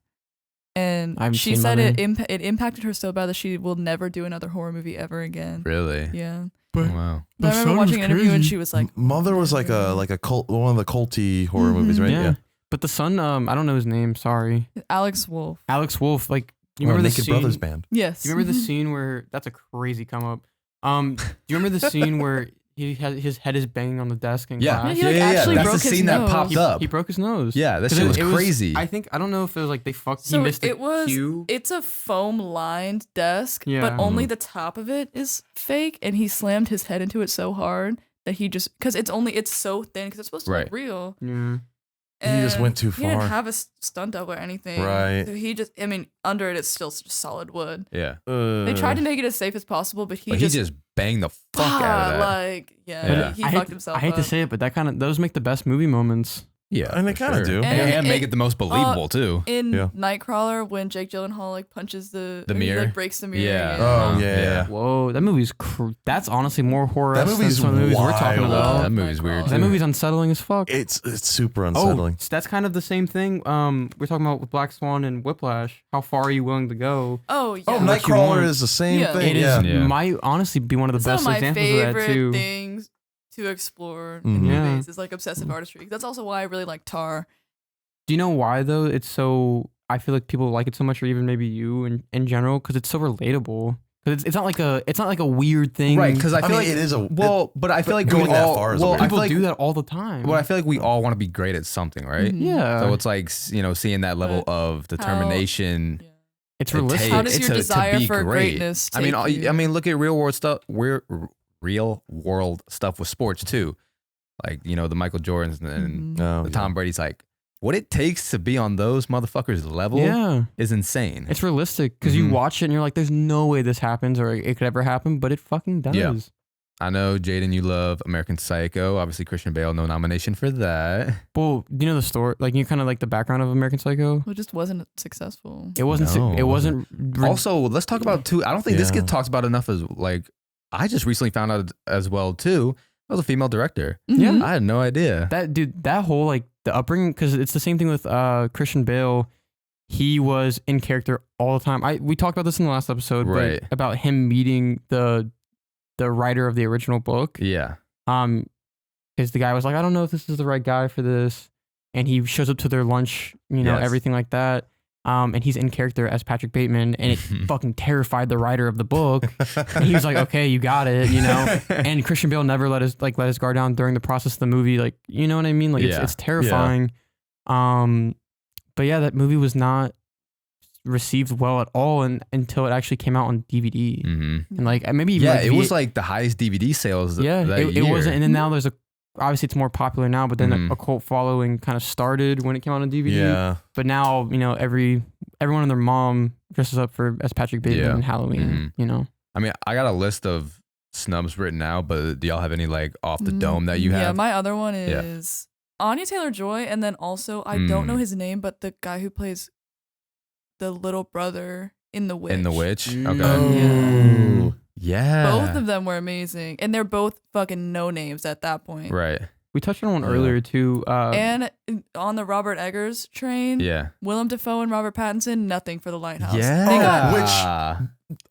Speaker 4: and
Speaker 3: I haven't
Speaker 4: she
Speaker 3: seen
Speaker 4: said
Speaker 3: Mother.
Speaker 4: it impacted her so bad that she will never do another horror movie ever again.
Speaker 1: Really?
Speaker 4: Yeah,
Speaker 3: But
Speaker 1: Wow.
Speaker 4: but I remember watching an interview and she was like,
Speaker 2: Mother was like a cult, one of the culty horror movies, right?
Speaker 3: yeah. But the son, I don't know his name. Sorry,
Speaker 4: Alex Wolff.
Speaker 3: Alex Wolff. Like you
Speaker 2: Or
Speaker 3: remember the
Speaker 2: Naked
Speaker 3: scene?
Speaker 2: Brothers band.
Speaker 4: Yes.
Speaker 3: Do you remember the scene where that's a crazy come up? Do you remember the scene where his head is banging on the desk and
Speaker 1: Yeah.
Speaker 3: glass?
Speaker 4: he, like, actually
Speaker 1: That's
Speaker 4: broke
Speaker 1: the
Speaker 4: his
Speaker 1: scene that
Speaker 4: nose.
Speaker 1: popped up.
Speaker 3: He broke his nose.
Speaker 1: Yeah, that
Speaker 3: 'Cause
Speaker 1: shit was
Speaker 3: it
Speaker 1: crazy.
Speaker 3: I think I don't know if it was like they fucked.
Speaker 4: So
Speaker 3: he missed the
Speaker 4: it was.
Speaker 3: cue.
Speaker 4: It's a foam lined desk,
Speaker 3: Yeah.
Speaker 4: but only
Speaker 1: Mm-hmm.
Speaker 4: the top of it is fake, and he slammed his head into it so hard that he just because it's so thin because it's supposed to
Speaker 1: Right.
Speaker 4: look real.
Speaker 3: Yeah.
Speaker 2: He just
Speaker 4: And
Speaker 2: went too
Speaker 4: He didn't
Speaker 2: far.
Speaker 4: have a stunt double or anything.
Speaker 2: Right.
Speaker 4: So he just, I mean, under it, it's still just solid wood.
Speaker 1: yeah.
Speaker 4: They tried to make it as safe as possible, but he
Speaker 1: But
Speaker 4: just,
Speaker 1: he just banged the fuck out of that.
Speaker 4: like,
Speaker 1: Yeah.
Speaker 4: he
Speaker 3: I
Speaker 4: fucked
Speaker 3: hate,
Speaker 4: himself
Speaker 3: I hate to
Speaker 4: up.
Speaker 3: say it, but those make the best movie moments.
Speaker 1: Yeah.
Speaker 2: And they
Speaker 1: for
Speaker 2: kinda do.
Speaker 1: And,
Speaker 4: And
Speaker 1: make
Speaker 4: it-
Speaker 1: it the most believable too.
Speaker 4: In
Speaker 2: Yeah.
Speaker 4: Nightcrawler, when Jake Gyllenhaal like punches the
Speaker 1: The
Speaker 4: or
Speaker 1: mirror?
Speaker 4: he, like breaks the mirror.
Speaker 1: Yeah.
Speaker 2: Oh,
Speaker 1: Yeah.
Speaker 2: yeah.
Speaker 3: Whoa, that movie's that's honestly more horror
Speaker 2: That
Speaker 3: than
Speaker 2: movie's
Speaker 3: some of the movies we're talking
Speaker 2: wild.
Speaker 3: about.
Speaker 1: That movie's weird
Speaker 4: Nightcrawler.
Speaker 3: That
Speaker 1: too.
Speaker 3: movie's unsettling as fuck.
Speaker 2: It's super unsettling.
Speaker 3: Oh, so that's kind of the same thing. We're talking about with Black Swan and Whiplash. How far are you willing to go?
Speaker 4: Oh yeah.
Speaker 2: Oh,
Speaker 3: what you
Speaker 2: Nightcrawler
Speaker 3: want.
Speaker 2: is the same
Speaker 4: Yeah.
Speaker 2: thing.
Speaker 3: It is
Speaker 1: Yeah.
Speaker 3: might honestly be one of the
Speaker 4: It's
Speaker 3: best
Speaker 4: one of my
Speaker 3: examples of that
Speaker 4: favorite
Speaker 3: too.
Speaker 4: things to explore
Speaker 2: Mhm.
Speaker 4: in
Speaker 3: Yeah.
Speaker 4: movies is like obsessive artistry. That's also why I really like Tar.
Speaker 3: Do you know why though? It's so I feel like people like it so much, or even maybe you in general, because it's so relatable. Because it's not like a weird thing,
Speaker 1: Right, because I
Speaker 2: I
Speaker 1: feel
Speaker 2: mean,
Speaker 1: like
Speaker 2: it is a
Speaker 1: but I feel like
Speaker 2: going
Speaker 1: we
Speaker 2: that
Speaker 1: all,
Speaker 2: far is
Speaker 1: well,
Speaker 2: weird.
Speaker 1: I
Speaker 3: people
Speaker 1: feel like
Speaker 3: do that all the time.
Speaker 1: well, I feel like we all want to be great at something, right?
Speaker 4: Mhm.
Speaker 3: yeah,
Speaker 1: So it's like seeing that level
Speaker 4: But
Speaker 1: of determination.
Speaker 4: Yeah.
Speaker 3: it's
Speaker 1: it
Speaker 3: realistic.
Speaker 1: takes-
Speaker 4: How does
Speaker 1: it's
Speaker 4: your
Speaker 1: to
Speaker 4: desire
Speaker 1: be
Speaker 4: for
Speaker 1: great.
Speaker 4: greatness
Speaker 1: I mean,
Speaker 4: take you?
Speaker 1: look at real world stuff. Real world stuff with sports too, like the Michael Jordans and
Speaker 4: Mhm.
Speaker 2: Oh,
Speaker 1: the
Speaker 2: yeah.
Speaker 1: Tom Brady's like, what it takes to be on those motherfuckers' level
Speaker 3: Yeah.
Speaker 1: is insane.
Speaker 3: It's realistic because you watch it and you're like, there's no way this happens or it could ever happen, but it fucking does.
Speaker 1: Yeah. I know, Jaden, you love American Psycho. Obviously, Christian Bale, no nomination for that.
Speaker 3: Well, you know the story, like you kind of like the background of American Psycho.
Speaker 4: It just wasn't successful.
Speaker 3: It wasn't.
Speaker 1: No.
Speaker 3: It wasn't.
Speaker 1: Also, let's talk about too. I don't think this
Speaker 2: Yeah.
Speaker 1: gets talked about enough as like. I just recently found out as well too. That was a female director.
Speaker 3: Yeah.
Speaker 4: Mhm.
Speaker 1: I had no idea.
Speaker 3: That dude, that whole like the upbringing, because it's the same thing with Christian Bale. He was in character all the time. We talked about this in the last episode,
Speaker 1: Right.
Speaker 3: but about him meeting the writer of the original book.
Speaker 1: Yeah.
Speaker 3: Because the guy was like, I don't know if this is the right guy for this, and he shows up to their lunch, you know,
Speaker 1: Yes.
Speaker 3: everything like that. And he's in character as Patrick Bateman, and it fucking terrified the writer of the book. And he was like, "Okay, you got it," you know. And Christian Bale never let his guard down during the process of the movie, like, you know what I mean? Like,
Speaker 1: Yeah.
Speaker 3: it's terrifying. But yeah, that movie was not received well at all, until it actually came out on DVD,
Speaker 1: Mm-hmm.
Speaker 3: and like maybe even
Speaker 1: Yeah,
Speaker 3: like
Speaker 1: it was like the highest DVD sales.
Speaker 3: yeah,
Speaker 1: that
Speaker 3: it
Speaker 1: year.
Speaker 3: wasn't. And then now there's obviously it's more popular now, but then
Speaker 1: Mhm.
Speaker 3: a cult following kind of started when it came out on DVD.
Speaker 2: Yeah.
Speaker 3: But now, you know, everyone and their mom dresses up as Patrick Bateman
Speaker 1: Yeah.
Speaker 3: in Halloween,
Speaker 1: Mhm.
Speaker 3: you know.
Speaker 1: I mean, I got a list of snubs written out, but do y'all have any like off the dome that you
Speaker 4: Yeah,
Speaker 1: have?
Speaker 4: my other one
Speaker 1: Yeah.
Speaker 4: is Anya Taylor-Joy, and then also I don't know his name, but the guy who plays the little brother in The Witch.
Speaker 1: In The Witch?
Speaker 3: Mm.
Speaker 1: Okay.
Speaker 2: Oh.
Speaker 1: Yeah.
Speaker 4: Both of them were amazing, and they're both fucking no names at that point.
Speaker 1: Right.
Speaker 3: We touched on one
Speaker 2: Yeah.
Speaker 3: earlier too.
Speaker 4: And on the Robert Eggers train,
Speaker 1: Yeah.
Speaker 4: Willem Dafoe and Robert Pattinson, nothing for The Lighthouse.
Speaker 1: Yeah.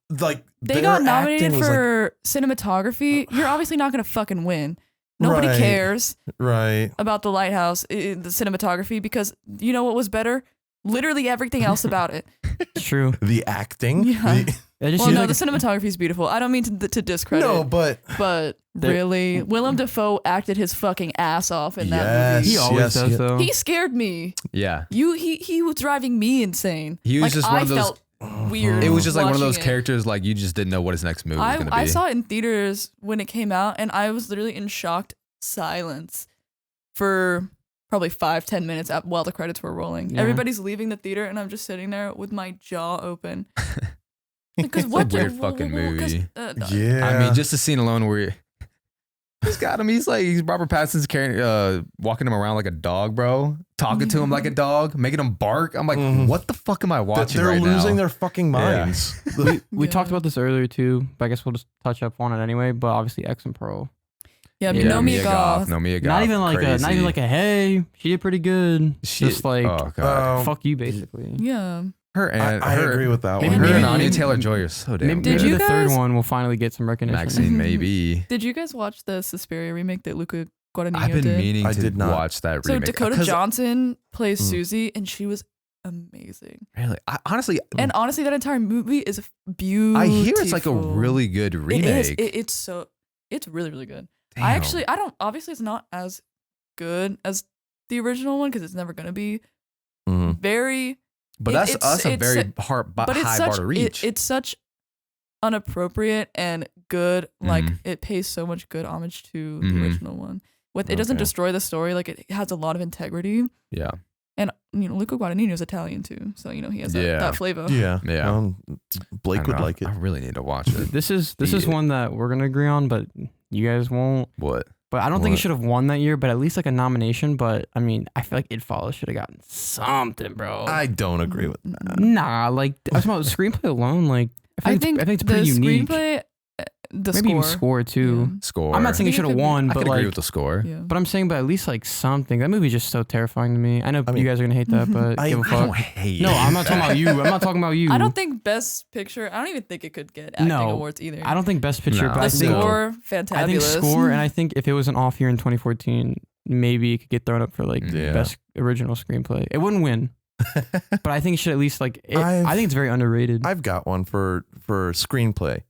Speaker 2: Like
Speaker 4: They
Speaker 2: their
Speaker 4: got nominated
Speaker 2: acting was
Speaker 4: for cinematography. You're obviously not gonna fucking win. Nobody
Speaker 2: Right.
Speaker 4: cares
Speaker 2: right.
Speaker 4: about The Lighthouse, the cinematography, because you know what was better? Literally everything else about it.
Speaker 3: It's true.
Speaker 2: The acting.
Speaker 4: Yeah.
Speaker 3: I just
Speaker 4: Well,
Speaker 3: feel
Speaker 4: no,
Speaker 3: like
Speaker 4: the cinematography is beautiful. I don't mean to discredit,
Speaker 2: No, but
Speaker 4: but
Speaker 3: There-
Speaker 4: really, Willem Dafoe acted his fucking ass off in that
Speaker 2: Yes.
Speaker 4: movie.
Speaker 3: he always does
Speaker 2: yes.
Speaker 3: though.
Speaker 4: He scared me.
Speaker 1: Yeah.
Speaker 4: He was driving me insane.
Speaker 1: He was
Speaker 4: Like,
Speaker 1: just one
Speaker 4: I
Speaker 1: of those.
Speaker 4: felt weird.
Speaker 1: It was just like one of
Speaker 4: watching
Speaker 1: those
Speaker 4: it.
Speaker 1: characters like you just didn't know what his next movie was going to be.
Speaker 4: I saw it in theaters when it came out, and I was literally in shocked silence for probably 5-10 minutes while the credits were rolling.
Speaker 3: Yeah.
Speaker 4: Everybody's leaving the theater, and I'm just sitting there with my jaw open. Because
Speaker 1: It's a weird fucking movie.
Speaker 2: yeah.
Speaker 1: I mean, just the scene alone where he's got him. He's Robert Pattinson's carrying, walking him around like a dog, bro. Talking to him like a dog, making him bark. I'm like,
Speaker 2: Mhm.
Speaker 1: what the fuck am I watching
Speaker 2: they're
Speaker 1: right
Speaker 2: losing
Speaker 1: now?
Speaker 2: their fucking minds.
Speaker 3: We
Speaker 4: Yeah.
Speaker 3: talked about this earlier too, but I guess we'll just touch up on it anyway. But obviously, X and Pearl.
Speaker 4: Yeah,
Speaker 3: Yeah,
Speaker 4: no Mia Goth.
Speaker 1: No Mia Goth.
Speaker 3: Not even like a hey, she did pretty good.
Speaker 1: She-
Speaker 3: Just like
Speaker 1: oh god,
Speaker 3: fuck you, basically.
Speaker 4: Yeah.
Speaker 1: her and
Speaker 2: I
Speaker 1: her,
Speaker 2: agree with that
Speaker 3: Maybe-
Speaker 2: one.
Speaker 1: her and
Speaker 3: maybe-
Speaker 1: Anya Taylor-Joy are so damn
Speaker 3: Maybe,
Speaker 1: good.
Speaker 4: Did you
Speaker 3: the third
Speaker 4: guys-
Speaker 3: one will finally get some recognition.
Speaker 1: Maxine, maybe.
Speaker 4: Did you guys watch the Suspiria remake that Luca Guadagnino
Speaker 1: I've been
Speaker 4: did?
Speaker 1: meaning
Speaker 2: I
Speaker 1: to
Speaker 2: did not.
Speaker 1: watch that
Speaker 4: So
Speaker 1: remake.
Speaker 4: Dakota
Speaker 1: 'Cause-
Speaker 4: Johnson plays
Speaker 2: Mm.
Speaker 4: Susie, and she was amazing.
Speaker 1: Really, honestly,
Speaker 4: And honestly, that entire movie is beautiful.
Speaker 1: I hear it's like a really good remake.
Speaker 4: It is. It's really, really good.
Speaker 1: Damn.
Speaker 4: I don't, obviously it's not as good as the original one because it's never going to be
Speaker 2: Mhm.
Speaker 4: very,
Speaker 1: but
Speaker 4: it-
Speaker 1: that's
Speaker 4: it's-
Speaker 1: us a
Speaker 4: it's-
Speaker 1: very hard,
Speaker 4: but it's
Speaker 1: high
Speaker 4: such,
Speaker 1: bar to reach.
Speaker 4: it's such unappropriate and good. Like
Speaker 1: Mhm.
Speaker 4: it pays so much good homage to
Speaker 1: Mhm.
Speaker 4: the original one. It doesn't
Speaker 2: Okay.
Speaker 4: destroy the story. Like it has a lot of integrity.
Speaker 1: Yeah,
Speaker 4: And Luca Guadagnino is Italian too, so he has
Speaker 1: Yeah.
Speaker 4: that flavor.
Speaker 2: Yeah.
Speaker 1: Yeah.
Speaker 2: Blake
Speaker 1: I don't
Speaker 2: would
Speaker 1: know.
Speaker 2: like it.
Speaker 1: I really need to watch it.
Speaker 3: This is
Speaker 1: Yeah.
Speaker 3: one that we're gonna agree on, but you guys won't.
Speaker 1: What?
Speaker 3: But I don't think it
Speaker 2: What?
Speaker 3: should have won that year, but at least like a nomination. But I mean, I feel like It Follows should have gotten something, bro.
Speaker 2: I don't agree with that.
Speaker 3: Nah, like I was talking about the screenplay alone. Like I think it's pretty
Speaker 4: the
Speaker 3: unique.
Speaker 4: screenplay, the
Speaker 3: Maybe
Speaker 4: score.
Speaker 3: even score too.
Speaker 1: Score.
Speaker 3: I'm not saying
Speaker 4: I
Speaker 3: it
Speaker 4: think
Speaker 3: should
Speaker 4: it
Speaker 3: have
Speaker 4: could be-
Speaker 3: won,
Speaker 1: I
Speaker 3: but
Speaker 1: could
Speaker 3: like,
Speaker 1: agree with the score.
Speaker 4: Yeah.
Speaker 3: but I'm saying, but at least like something. That movie's just so terrifying to me. I know
Speaker 2: I mean-
Speaker 3: you guys are gonna hate that, but
Speaker 2: I-
Speaker 3: give a
Speaker 2: I
Speaker 3: fuck.
Speaker 1: don't hate
Speaker 3: No,
Speaker 1: it.
Speaker 3: I'm not talking about you. I'm not talking about you.
Speaker 4: I don't think Best Picture. I don't even think it could get acting
Speaker 3: No,
Speaker 4: awards either.
Speaker 3: I don't think Best Picture,
Speaker 1: No.
Speaker 3: but
Speaker 4: The
Speaker 3: I think
Speaker 4: score,
Speaker 3: I think
Speaker 4: fantabulous.
Speaker 3: score, and I think if it was an off year in 2014, maybe it could get thrown up for like
Speaker 2: Yeah.
Speaker 3: best original screenplay. It wouldn't win, but I think it should at least like. I
Speaker 2: I've-
Speaker 3: think it's very underrated.
Speaker 2: I've got one for screenplay,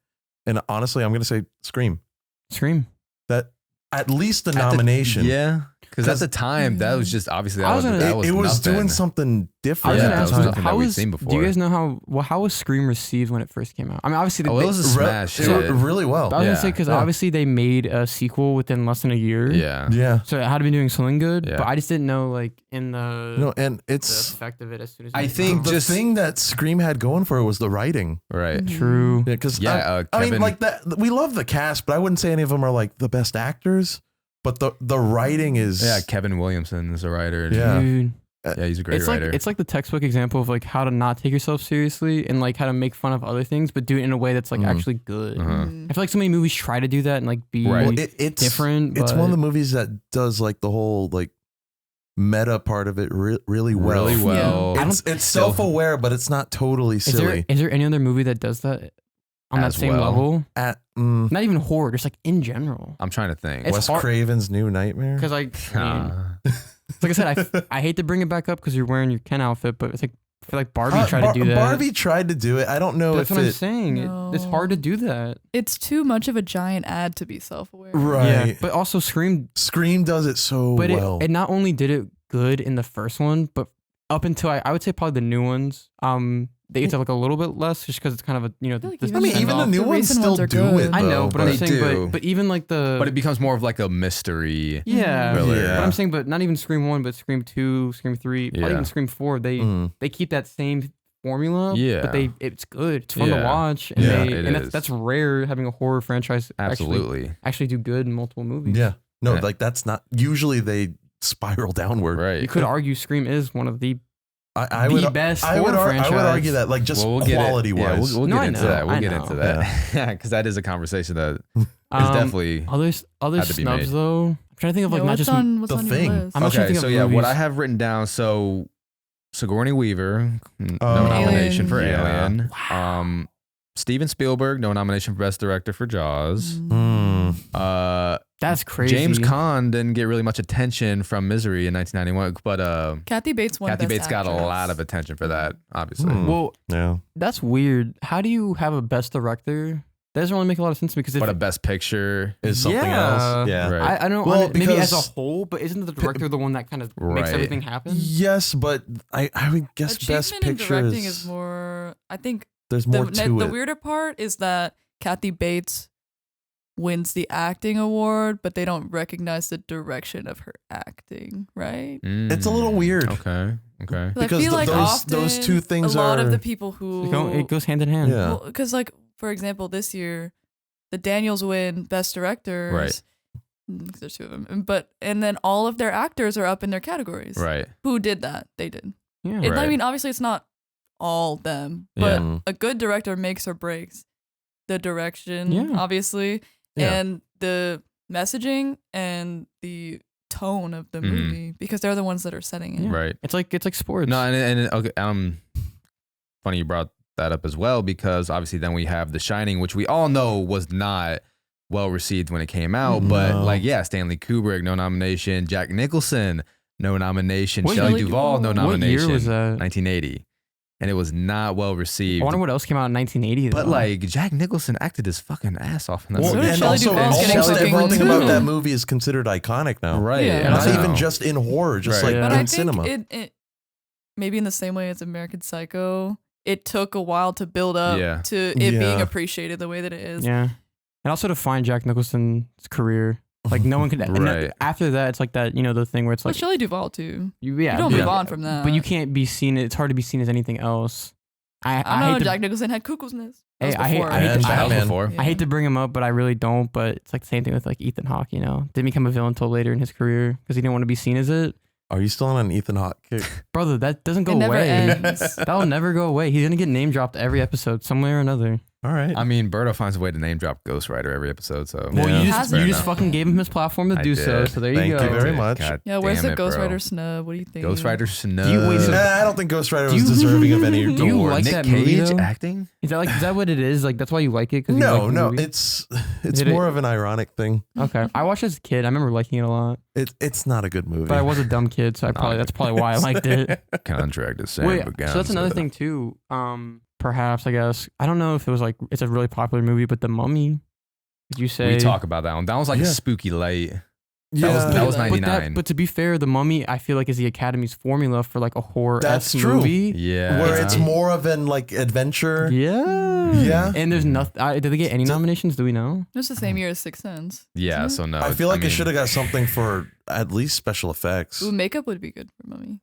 Speaker 2: and honestly, I'm gonna say Scream.
Speaker 3: Scream.
Speaker 2: That at least the nomination.
Speaker 1: Yeah. Because at the time, that was just obviously
Speaker 3: I was
Speaker 1: that
Speaker 3: gonna-
Speaker 1: was
Speaker 2: it was
Speaker 1: nothing.
Speaker 2: doing something
Speaker 3: I
Speaker 2: different.
Speaker 3: was
Speaker 1: Yeah,
Speaker 3: gonna
Speaker 1: it
Speaker 3: ask
Speaker 1: was
Speaker 3: you,
Speaker 1: nothing that
Speaker 3: how
Speaker 1: we'd
Speaker 3: was,
Speaker 1: seen
Speaker 3: do you
Speaker 1: before.
Speaker 3: guys know how was Scream received when it first came out? I mean, obviously,
Speaker 1: Oh, it was a
Speaker 2: Re-
Speaker 1: smash.
Speaker 2: it
Speaker 1: hit.
Speaker 2: really well.
Speaker 3: I was gonna say
Speaker 1: Yeah.
Speaker 3: because
Speaker 2: Yeah.
Speaker 3: obviously they made a sequel within less than a year.
Speaker 1: Yeah.
Speaker 2: Yeah.
Speaker 3: So it had to be doing something good,
Speaker 1: Yeah.
Speaker 3: but I just didn't know like in the,
Speaker 2: No, and
Speaker 3: the
Speaker 2: it's
Speaker 3: effect of it as soon as
Speaker 1: I
Speaker 3: it
Speaker 1: think
Speaker 3: came out.
Speaker 2: the
Speaker 1: just-
Speaker 2: thing that Scream had going for it was the writing.
Speaker 1: Right.
Speaker 3: True.
Speaker 2: Yeah, because
Speaker 1: Yeah.
Speaker 2: I mean,
Speaker 1: Kevin-
Speaker 2: like that. We love the cast, but I wouldn't say any of them are like the best actors. But the writing is
Speaker 1: Yeah. Kevin Williamson is a writer.
Speaker 2: Yeah.
Speaker 3: Dude,
Speaker 1: Yeah. He's a great
Speaker 3: it's
Speaker 1: writer.
Speaker 3: like the textbook example of like how to not take yourself seriously and like how to make fun of other things, but do it in a way that's like
Speaker 2: Mhm.
Speaker 3: actually good.
Speaker 1: Uh-huh.
Speaker 3: I feel like so many movies try to do that and like be
Speaker 1: Right.
Speaker 2: Well, it's
Speaker 3: different.
Speaker 2: It's
Speaker 3: but
Speaker 2: one of the movies that does like the whole like meta part of it really well.
Speaker 1: really well.
Speaker 3: I
Speaker 2: It's self-aware, but it's not totally silly.
Speaker 3: Is there any other movie that does that on that
Speaker 1: As
Speaker 3: same
Speaker 1: well.
Speaker 3: level?
Speaker 2: At
Speaker 3: Not even horror, just like in general.
Speaker 1: I'm trying to think.
Speaker 3: It's
Speaker 2: Wes
Speaker 3: hard-
Speaker 2: Craven's New Nightmare.
Speaker 3: Because like, I mean,
Speaker 1: Uh,
Speaker 3: like I said, I hate to bring it back up because you're wearing your Ken outfit, but it's like I feel like Barbie tried to do that.
Speaker 2: Barbie tried to do it. I don't know
Speaker 3: That's
Speaker 2: if
Speaker 3: what I'm
Speaker 2: it.
Speaker 3: saying. It's hard to do that.
Speaker 4: It's too much of a giant ad to be self-aware.
Speaker 2: Right.
Speaker 3: Yeah, but also Scream.
Speaker 2: Scream does it so
Speaker 3: But
Speaker 2: well.
Speaker 3: it not only did it good in the first one, but up until I would say probably the new ones, they get to like a little bit less just because it's kind of a
Speaker 4: I feel like
Speaker 2: I mean, even the
Speaker 4: the
Speaker 2: new ones
Speaker 4: recent
Speaker 2: still
Speaker 4: ones are
Speaker 2: do
Speaker 4: good.
Speaker 2: it.
Speaker 3: I know,
Speaker 2: though,
Speaker 3: but I'm
Speaker 1: They
Speaker 3: saying,
Speaker 1: do.
Speaker 3: but even like the
Speaker 1: but it becomes more of like a mystery.
Speaker 3: yeah,
Speaker 1: thriller.
Speaker 3: But I'm saying, but not even Scream 1, but Scream 2, Scream 3, probably
Speaker 1: Yeah.
Speaker 3: even Scream 4.
Speaker 2: Mm.
Speaker 3: They keep that same formula,
Speaker 1: Yeah.
Speaker 3: but it's good. It's fun to
Speaker 1: Yeah.
Speaker 3: watch, and,
Speaker 2: Yeah,
Speaker 1: it
Speaker 3: and
Speaker 1: is.
Speaker 3: that's rare having a horror franchise
Speaker 1: Absolutely.
Speaker 3: actually do good in multiple movies.
Speaker 2: Yeah. No,
Speaker 1: Yeah.
Speaker 2: like that's not usually they spiral downward.
Speaker 1: Right.
Speaker 3: You could argue Scream is one of the
Speaker 2: I
Speaker 3: the
Speaker 2: would
Speaker 3: best
Speaker 2: I would,
Speaker 3: horror
Speaker 2: I would
Speaker 3: franchise.
Speaker 2: argue that like just
Speaker 1: Well, we'll get it.
Speaker 2: quality
Speaker 1: Yeah,
Speaker 2: wise.
Speaker 1: we'll
Speaker 3: No,
Speaker 1: get
Speaker 3: I
Speaker 1: into
Speaker 3: know,
Speaker 1: that. We'll
Speaker 3: I
Speaker 1: get
Speaker 3: know.
Speaker 1: into that. Because that is a conversation that is
Speaker 3: Um,
Speaker 1: definitely.
Speaker 3: other
Speaker 1: had to be
Speaker 3: snubs
Speaker 1: made.
Speaker 3: though. I'm trying to think of like
Speaker 4: Yeah,
Speaker 3: not
Speaker 4: what's
Speaker 3: just
Speaker 4: on, what's
Speaker 2: The
Speaker 4: on
Speaker 2: Thing.
Speaker 4: your list?
Speaker 3: I'm not trying to
Speaker 1: Okay,
Speaker 3: think
Speaker 1: so
Speaker 3: of
Speaker 1: yeah, what
Speaker 3: movies.
Speaker 1: I have written down. So Sigourney Weaver, no
Speaker 2: Oh.
Speaker 1: nomination for
Speaker 2: Alien.
Speaker 1: Alien. Steven Spielberg, no nomination for Best Director for Jaws.
Speaker 2: Hmm.
Speaker 3: That's crazy.
Speaker 1: James Caan didn't get really much attention from Misery in 1991, but
Speaker 4: Kathy Bates won
Speaker 1: Kathy
Speaker 4: Best
Speaker 1: Bates got a
Speaker 4: Actress.
Speaker 1: lot of attention for that, obviously.
Speaker 2: Hmm.
Speaker 3: Well,
Speaker 2: Yeah.
Speaker 3: that's weird. How do you have a best director? That doesn't really make a lot of sense to me because
Speaker 1: But a Best Picture,
Speaker 2: Is something
Speaker 3: Yeah.
Speaker 2: else. Yeah.
Speaker 1: Right.
Speaker 3: I don't
Speaker 2: Well,
Speaker 3: maybe as a
Speaker 2: because-
Speaker 3: whole, but isn't the director the one that kind of makes
Speaker 1: Right.
Speaker 3: everything happen?
Speaker 2: Yes, but I would guess best
Speaker 4: Achievement in
Speaker 2: picture
Speaker 4: directing
Speaker 2: is,
Speaker 4: is more. I think
Speaker 2: there's
Speaker 4: the,
Speaker 2: more to
Speaker 4: the
Speaker 2: it.
Speaker 4: weirder part is that Kathy Bates wins the acting award, but they don't recognize the direction of her acting, right?
Speaker 2: It's a little weird.
Speaker 1: Okay. Okay.
Speaker 4: 'Cause I
Speaker 2: Because
Speaker 4: feel like
Speaker 2: those two
Speaker 4: often
Speaker 2: things
Speaker 4: a lot
Speaker 2: are-
Speaker 4: of the people who
Speaker 3: It goes hand in hand.
Speaker 2: Yeah.
Speaker 4: because like for example this year the Daniels win best directors,
Speaker 1: Right.
Speaker 4: 'Cause there's two of them, but and then all of their actors are up in their categories.
Speaker 1: Right.
Speaker 4: Who did that? They did.
Speaker 3: Yeah.
Speaker 4: And I
Speaker 1: Right.
Speaker 4: mean, obviously, it's not all them, but
Speaker 2: Yeah.
Speaker 4: a good director makes or breaks the direction,
Speaker 3: Yeah.
Speaker 4: obviously,
Speaker 2: Yeah.
Speaker 4: and the messaging and the tone of the
Speaker 1: Mhm.
Speaker 4: movie because they're the ones that are setting it.
Speaker 3: Yeah.
Speaker 1: Right.
Speaker 3: It's like sports.
Speaker 1: No, and okay, funny you brought that up as well because obviously then we have The Shining, which we all know was not well received when it came out, but
Speaker 2: No.
Speaker 1: like yeah, Stanley Kubrick, no nomination. Jack Nicholson, no nomination.
Speaker 3: What
Speaker 1: Shelley
Speaker 4: year-
Speaker 1: Duvall, no
Speaker 4: what
Speaker 1: nomination.
Speaker 3: What year was that?
Speaker 1: 1980, and it was not well received.
Speaker 3: I wonder what else came out in 1980.
Speaker 1: But
Speaker 3: though.
Speaker 1: like Jack Nicholson acted his fucking ass off in that
Speaker 2: Well,
Speaker 4: So
Speaker 1: movie.
Speaker 4: did
Speaker 2: and
Speaker 4: Shelley
Speaker 2: also,
Speaker 4: Duvall's
Speaker 2: almost
Speaker 4: getting fucking
Speaker 2: everything
Speaker 4: old
Speaker 2: about
Speaker 4: too.
Speaker 2: that movie is considered iconic now.
Speaker 1: Right.
Speaker 4: Yeah.
Speaker 1: and
Speaker 2: And
Speaker 1: I
Speaker 2: not
Speaker 1: know.
Speaker 2: even just in horror, just
Speaker 1: Right.
Speaker 2: like
Speaker 4: But
Speaker 2: in
Speaker 4: I think
Speaker 2: cinema.
Speaker 4: it maybe in the same way as American Psycho, it took a while to build up
Speaker 1: Yeah.
Speaker 4: to it being
Speaker 2: Yeah.
Speaker 4: appreciated the way that it is.
Speaker 3: yeah, and also to find Jack Nicholson's career, like no one could. and
Speaker 1: Right.
Speaker 3: after that, it's like that
Speaker 4: Well,
Speaker 3: the thing where it's like
Speaker 4: Shelley Duvall too.
Speaker 3: you
Speaker 4: You don't
Speaker 3: but-
Speaker 4: move on from that.
Speaker 3: But you can't be seen. It's hard to be seen as anything else.
Speaker 4: I
Speaker 3: I
Speaker 4: know
Speaker 3: hate to,
Speaker 4: Jack Nicholson had Cuckoo's Nest. That
Speaker 3: Hey,
Speaker 4: was
Speaker 3: I hate-
Speaker 4: before.
Speaker 3: I hate
Speaker 2: And
Speaker 3: to-
Speaker 1: That was
Speaker 2: Batman.
Speaker 1: before.
Speaker 4: Yeah.
Speaker 3: I hate to bring him up, but I really don't. But it's like the same thing with like Ethan Hawke. You know, didn't become a villain until later in his career because he didn't want to be seen as it.
Speaker 2: Are you still on an Ethan Hawke kick?
Speaker 3: Brother, that doesn't go
Speaker 4: It never
Speaker 3: away.
Speaker 4: ends.
Speaker 3: That'll never go away. He's gonna get name dropped every episode, somewhere or another.
Speaker 2: All right.
Speaker 1: I mean, Berto finds a way to name drop Ghost Rider every episode. So
Speaker 3: Well,
Speaker 2: Yeah.
Speaker 3: you
Speaker 4: Has
Speaker 3: just
Speaker 4: it?
Speaker 3: you just
Speaker 4: Fair
Speaker 3: fucking gave him his platform to
Speaker 1: I
Speaker 3: do
Speaker 1: did.
Speaker 3: so. So there
Speaker 2: Thank
Speaker 3: you
Speaker 2: you
Speaker 3: go.
Speaker 2: very much.
Speaker 1: God
Speaker 4: Yeah, where's
Speaker 1: damn
Speaker 4: the
Speaker 1: it,
Speaker 4: Ghost
Speaker 1: bro.
Speaker 4: Rider snub? What do you think?
Speaker 1: Ghost Rider snub.
Speaker 3: Do you- wait, so-
Speaker 2: I don't think Ghost Rider
Speaker 3: Do
Speaker 2: was
Speaker 3: you-
Speaker 2: deserving of any
Speaker 3: do you
Speaker 2: award.
Speaker 3: like
Speaker 1: Nick
Speaker 3: that movie,
Speaker 1: Cage
Speaker 3: though?
Speaker 1: acting?
Speaker 3: Is that what it is? Like that's why you like it? 'Cause you
Speaker 2: No,
Speaker 3: like the
Speaker 2: no,
Speaker 3: movie?
Speaker 2: it's
Speaker 3: Did it-
Speaker 2: more of an ironic thing.
Speaker 3: Okay. I watched as a kid. I remember liking it a lot,
Speaker 2: It's not a good movie.
Speaker 3: but I was a dumb kid, so that's probably why I liked it.
Speaker 1: Contract is
Speaker 3: Wait, so that's another thing too. Perhaps I guess I don't know if it was like it's a really popular movie, but The Mummy. Did you say
Speaker 1: We talk about that one. That was like
Speaker 2: Yeah.
Speaker 1: a spooky light. That was
Speaker 2: Yeah.
Speaker 1: 99.
Speaker 3: But to be fair, The Mummy, I feel like is the Academy's formula for like a horror
Speaker 2: That's true.
Speaker 3: movie.
Speaker 1: Yeah.
Speaker 2: Where it's more of an like adventure.
Speaker 3: Yeah.
Speaker 2: Yeah.
Speaker 3: And there's nothing. Did they get any nominations? Do we know?
Speaker 4: It was the same year as Sixth Sense.
Speaker 1: Yeah,
Speaker 4: isn't it?
Speaker 1: so no.
Speaker 2: I feel like it
Speaker 1: mean,
Speaker 2: should have got something for at least special effects.
Speaker 4: Ooh, makeup would be good for Mummy.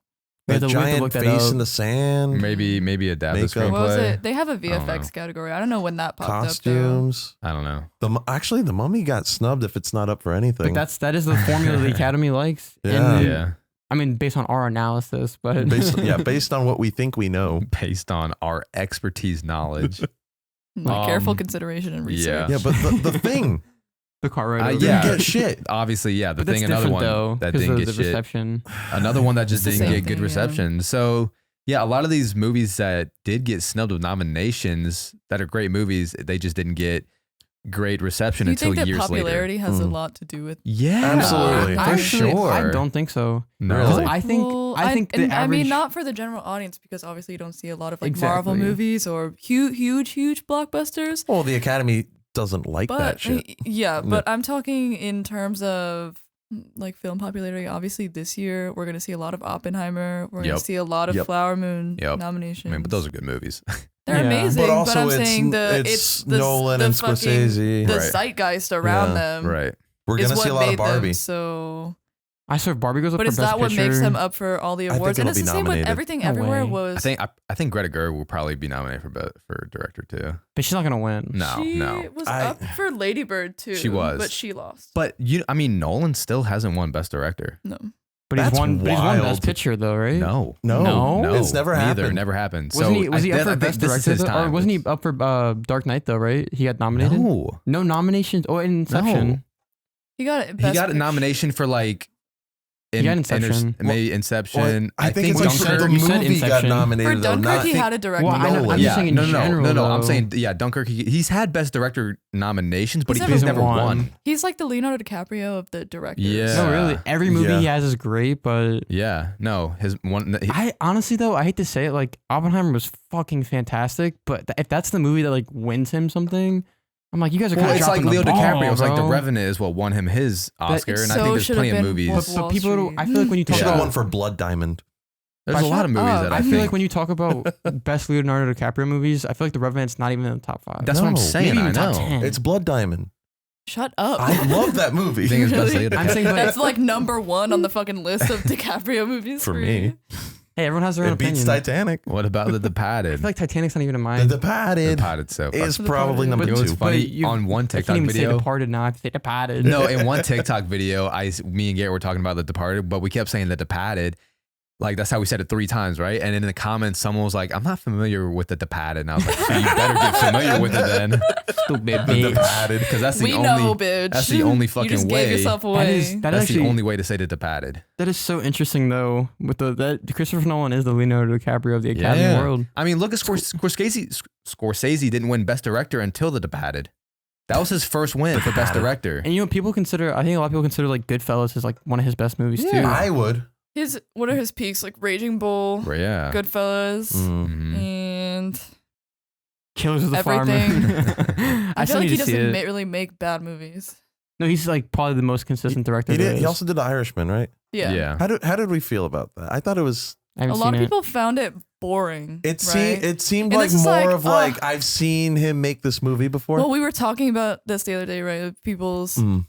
Speaker 3: We
Speaker 2: The
Speaker 3: have to
Speaker 2: giant
Speaker 3: look that
Speaker 2: face
Speaker 3: up.
Speaker 2: in the sand.
Speaker 1: maybe adapt the
Speaker 2: Makeup.
Speaker 1: screenplay.
Speaker 4: What was it? They have a
Speaker 1: don't know.
Speaker 4: VFX category. I don't know when that popped up.
Speaker 2: Costumes.
Speaker 1: I don't know.
Speaker 2: Actually, the Mummy got snubbed if it's not up for anything.
Speaker 3: But that is the formula the Academy likes.
Speaker 2: Yeah.
Speaker 3: And,
Speaker 1: Yeah.
Speaker 3: I mean, based on our analysis, but
Speaker 2: based on what we think we know.
Speaker 1: Based on our expertise knowledge.
Speaker 4: Like careful
Speaker 1: Um,
Speaker 4: consideration and
Speaker 1: yeah.
Speaker 4: research.
Speaker 2: Yeah, but the thing
Speaker 3: the car right over.
Speaker 1: yeah.
Speaker 2: didn't get shit.
Speaker 1: Obviously, yeah. The
Speaker 3: But that's
Speaker 1: thing, another
Speaker 3: different
Speaker 1: one
Speaker 3: though,
Speaker 1: that
Speaker 3: 'cause
Speaker 1: didn't
Speaker 3: of
Speaker 1: get
Speaker 3: the
Speaker 1: shit.
Speaker 3: reception.
Speaker 1: Another one that just
Speaker 4: It's the
Speaker 1: didn't
Speaker 4: same
Speaker 1: get good
Speaker 4: thing, yeah.
Speaker 1: reception. So yeah, a lot of these movies that did get snubbed with nominations that are great movies, they just didn't get great reception
Speaker 4: Do you
Speaker 1: until
Speaker 4: think that
Speaker 1: years
Speaker 4: popularity
Speaker 1: later.
Speaker 4: has a lot to do with?
Speaker 1: Yeah,
Speaker 2: Absolutely.
Speaker 1: for
Speaker 3: Actually,
Speaker 1: sure.
Speaker 3: I don't think so.
Speaker 1: No,
Speaker 2: Really?
Speaker 3: I think
Speaker 4: Well,
Speaker 3: I think the
Speaker 4: and
Speaker 3: average.
Speaker 4: I mean, not for the general audience because obviously you don't see a lot of like Marvel
Speaker 3: Exactly.
Speaker 4: movies or huge blockbusters.
Speaker 2: Well, the Academy doesn't like
Speaker 4: But
Speaker 2: that shit.
Speaker 4: yeah,
Speaker 2: No.
Speaker 4: but I'm talking in terms of like film popularity. Obviously, this year we're gonna see a lot of Oppenheimer. We're
Speaker 1: Yep.
Speaker 4: gonna see a lot of
Speaker 2: Yep.
Speaker 4: Flower Moon
Speaker 1: Yep.
Speaker 4: nominations.
Speaker 1: I mean, but those are good movies.
Speaker 4: they're
Speaker 3: Yeah.
Speaker 4: amazing.
Speaker 2: But also,
Speaker 4: I'm
Speaker 2: it's
Speaker 4: saying it's the,
Speaker 2: Nolan
Speaker 4: the
Speaker 2: and
Speaker 4: fucking-
Speaker 2: Scorsese.
Speaker 4: The
Speaker 1: Right.
Speaker 4: zeitgeist around
Speaker 2: Yeah.
Speaker 4: them.
Speaker 1: Right.
Speaker 2: We're
Speaker 4: is
Speaker 2: gonna see a
Speaker 4: what
Speaker 2: lot of
Speaker 4: made them
Speaker 2: Barbie.
Speaker 4: so.
Speaker 3: I swear Barbie goes up
Speaker 4: But
Speaker 3: for
Speaker 4: is
Speaker 3: best
Speaker 4: that what
Speaker 3: picture.
Speaker 4: makes them up for all the
Speaker 2: think
Speaker 4: awards? And
Speaker 2: it'll
Speaker 4: it's
Speaker 2: be
Speaker 4: the same with
Speaker 2: nominated.
Speaker 4: Everything
Speaker 3: No
Speaker 4: Everywhere
Speaker 3: way.
Speaker 4: was.
Speaker 1: I think Greta Gerwig will probably be nominated for director too.
Speaker 3: But she's not gonna win.
Speaker 1: No,
Speaker 4: she
Speaker 1: no.
Speaker 4: was
Speaker 2: I-
Speaker 4: up for Lady Bird too.
Speaker 1: She was.
Speaker 4: but she lost.
Speaker 1: But Nolan still hasn't won Best Director.
Speaker 4: No,
Speaker 3: But he's
Speaker 2: That's
Speaker 3: won. But he's won
Speaker 2: wild.
Speaker 3: best picture though, right?
Speaker 1: No.
Speaker 2: No, it's never
Speaker 1: Neither,
Speaker 2: happened.
Speaker 1: never happened.
Speaker 3: Wasn't
Speaker 1: so
Speaker 3: he? Was he
Speaker 1: I
Speaker 3: up for
Speaker 1: think
Speaker 3: best
Speaker 1: this is
Speaker 3: director?
Speaker 1: his
Speaker 3: Though? Or
Speaker 1: time.
Speaker 3: wasn't he up for Dark Knight though? Right? He got nominated.
Speaker 1: No.
Speaker 3: No nominations. Oh, Inception.
Speaker 1: No.
Speaker 4: he got it.
Speaker 1: He
Speaker 4: Best
Speaker 1: got a
Speaker 4: Picture.
Speaker 1: nomination for like
Speaker 3: He got Inception.
Speaker 1: maybe Inception.
Speaker 2: Well, I think it's
Speaker 3: Dunkirk-
Speaker 2: like the
Speaker 3: you said
Speaker 2: movie got
Speaker 3: Inception.
Speaker 2: nominated
Speaker 4: For
Speaker 2: though.
Speaker 4: Dunkirk,
Speaker 2: Not
Speaker 4: he had a director.
Speaker 3: Well, I know- I'm
Speaker 2: Yeah,
Speaker 3: just saying in
Speaker 1: no,
Speaker 3: general.
Speaker 1: I'm
Speaker 3: though.
Speaker 1: saying Dunkirk. He's had Best Director nominations, but
Speaker 4: He's
Speaker 1: he's
Speaker 4: never
Speaker 1: never
Speaker 3: won.
Speaker 1: won.
Speaker 4: He's like the Leonardo DiCaprio of the directors.
Speaker 1: Yeah.
Speaker 3: No, really. Every movie
Speaker 2: Yeah.
Speaker 3: he has is great, but
Speaker 1: Yeah, no, his one.
Speaker 3: I honestly though I hate to say it, like Oppenheimer was fucking fantastic, but if that's the movie that like wins him something, I'm like, you guys are kind
Speaker 1: Well,
Speaker 3: of
Speaker 1: it's like
Speaker 3: dropping
Speaker 1: Leo
Speaker 3: the ball,
Speaker 1: DiCaprio. It's like The
Speaker 3: bro.
Speaker 1: Revenant is what won him his Oscar,
Speaker 4: it
Speaker 1: and I
Speaker 4: so
Speaker 1: think there's
Speaker 4: should
Speaker 1: plenty
Speaker 4: have
Speaker 1: of
Speaker 4: been
Speaker 1: movies.
Speaker 4: Wolf
Speaker 3: But
Speaker 4: Wall
Speaker 3: people,
Speaker 4: Street.
Speaker 3: I feel like when you
Speaker 2: He
Speaker 3: talk
Speaker 2: should have
Speaker 3: about,
Speaker 2: won for Blood Diamond.
Speaker 1: There's a lot of
Speaker 4: Shut
Speaker 1: movies
Speaker 4: up.
Speaker 1: that
Speaker 3: I
Speaker 1: I
Speaker 3: feel
Speaker 1: think.
Speaker 3: like when you talk about best Leonardo DiCaprio movies, I feel like The Revenant's not even in the top 5.
Speaker 1: That's what I'm
Speaker 2: No.
Speaker 1: saying.
Speaker 3: Maybe
Speaker 1: I
Speaker 3: even top
Speaker 1: know.
Speaker 3: 10.
Speaker 2: It's Blood Diamond.
Speaker 4: Shut up.
Speaker 2: I love that movie.
Speaker 1: The thing is, best
Speaker 4: Really?
Speaker 1: Leo
Speaker 3: I'm saying,
Speaker 1: DiCaprio.
Speaker 3: but
Speaker 4: That's like number 1 on the fucking list of DiCaprio movies
Speaker 2: For me.
Speaker 4: you.
Speaker 3: hey, everyone has their own
Speaker 2: It beats
Speaker 3: opinion.
Speaker 2: Titanic.
Speaker 1: What about the
Speaker 3: I
Speaker 1: Departed?
Speaker 3: feel like Titanic's not even in
Speaker 2: The
Speaker 3: mine.
Speaker 2: Departed
Speaker 1: Departed so fucking.
Speaker 2: is
Speaker 4: The
Speaker 2: probably
Speaker 4: Departed.
Speaker 2: number
Speaker 1: You know what's
Speaker 2: 2.
Speaker 1: funny?
Speaker 3: But you-
Speaker 1: On one
Speaker 3: I
Speaker 1: TikTok
Speaker 3: can't even say
Speaker 1: video.
Speaker 3: Departed now. I have to say Departed.
Speaker 1: No, in one TikTok video, me and Garrett were talking about The Departed, but we kept saying The Departed. Like, that's how we said it 3 times, right? And in the comments, someone was like, I'm not familiar with The Departed. And I was like, so you better get familiar with it then.
Speaker 3: Stupid
Speaker 2: The
Speaker 3: bitch.
Speaker 2: Departed.
Speaker 1: Because that's the
Speaker 4: We
Speaker 1: only
Speaker 4: know, bitch.
Speaker 1: that's the only
Speaker 4: You
Speaker 1: fucking
Speaker 4: just
Speaker 1: way.
Speaker 4: gave yourself
Speaker 3: That
Speaker 4: away.
Speaker 3: is
Speaker 1: That's
Speaker 3: actually
Speaker 1: the only way to say The Departed.
Speaker 3: that is so interesting though. With that Christopher Nolan is the Leonardo DiCaprio of the Academy
Speaker 1: Yeah.
Speaker 3: world.
Speaker 1: I mean, look at Scorsese. Scorsese didn't win Best Director until The Departed. That was his first win for Best
Speaker 2: Departed.
Speaker 1: Director.
Speaker 3: And you know, people consider. I think a lot of people consider like Goodfellas as like one of his best movies too.
Speaker 1: Yeah.
Speaker 2: I would.
Speaker 4: What are his peaks? Like Raging Bull,
Speaker 1: Right, yeah.
Speaker 4: Goodfellas,
Speaker 2: Mm.
Speaker 1: Mhm.
Speaker 4: and
Speaker 3: Killers of the
Speaker 4: Everything.
Speaker 3: Flower Moon.
Speaker 4: I
Speaker 3: I
Speaker 4: feel
Speaker 3: still
Speaker 4: like
Speaker 3: need
Speaker 4: he
Speaker 3: to see
Speaker 4: doesn't
Speaker 3: it.
Speaker 4: really make bad movies.
Speaker 3: No, he's like probably the most consistent director.
Speaker 2: He
Speaker 3: there
Speaker 2: did. He
Speaker 3: is.
Speaker 2: also did The Irishman, right?
Speaker 4: Yeah.
Speaker 1: Yeah.
Speaker 2: How did we feel about that? I thought it was.
Speaker 3: I
Speaker 4: A
Speaker 3: haven't
Speaker 4: lot
Speaker 3: seen
Speaker 4: of
Speaker 3: it.
Speaker 4: people found it boring.
Speaker 2: It
Speaker 4: right?
Speaker 2: seemed
Speaker 4: And
Speaker 2: like
Speaker 4: this is
Speaker 2: more
Speaker 4: like,
Speaker 2: of like I've seen him make this movie before.
Speaker 4: Well, we were talking about this the other day, right? People's
Speaker 2: Mm.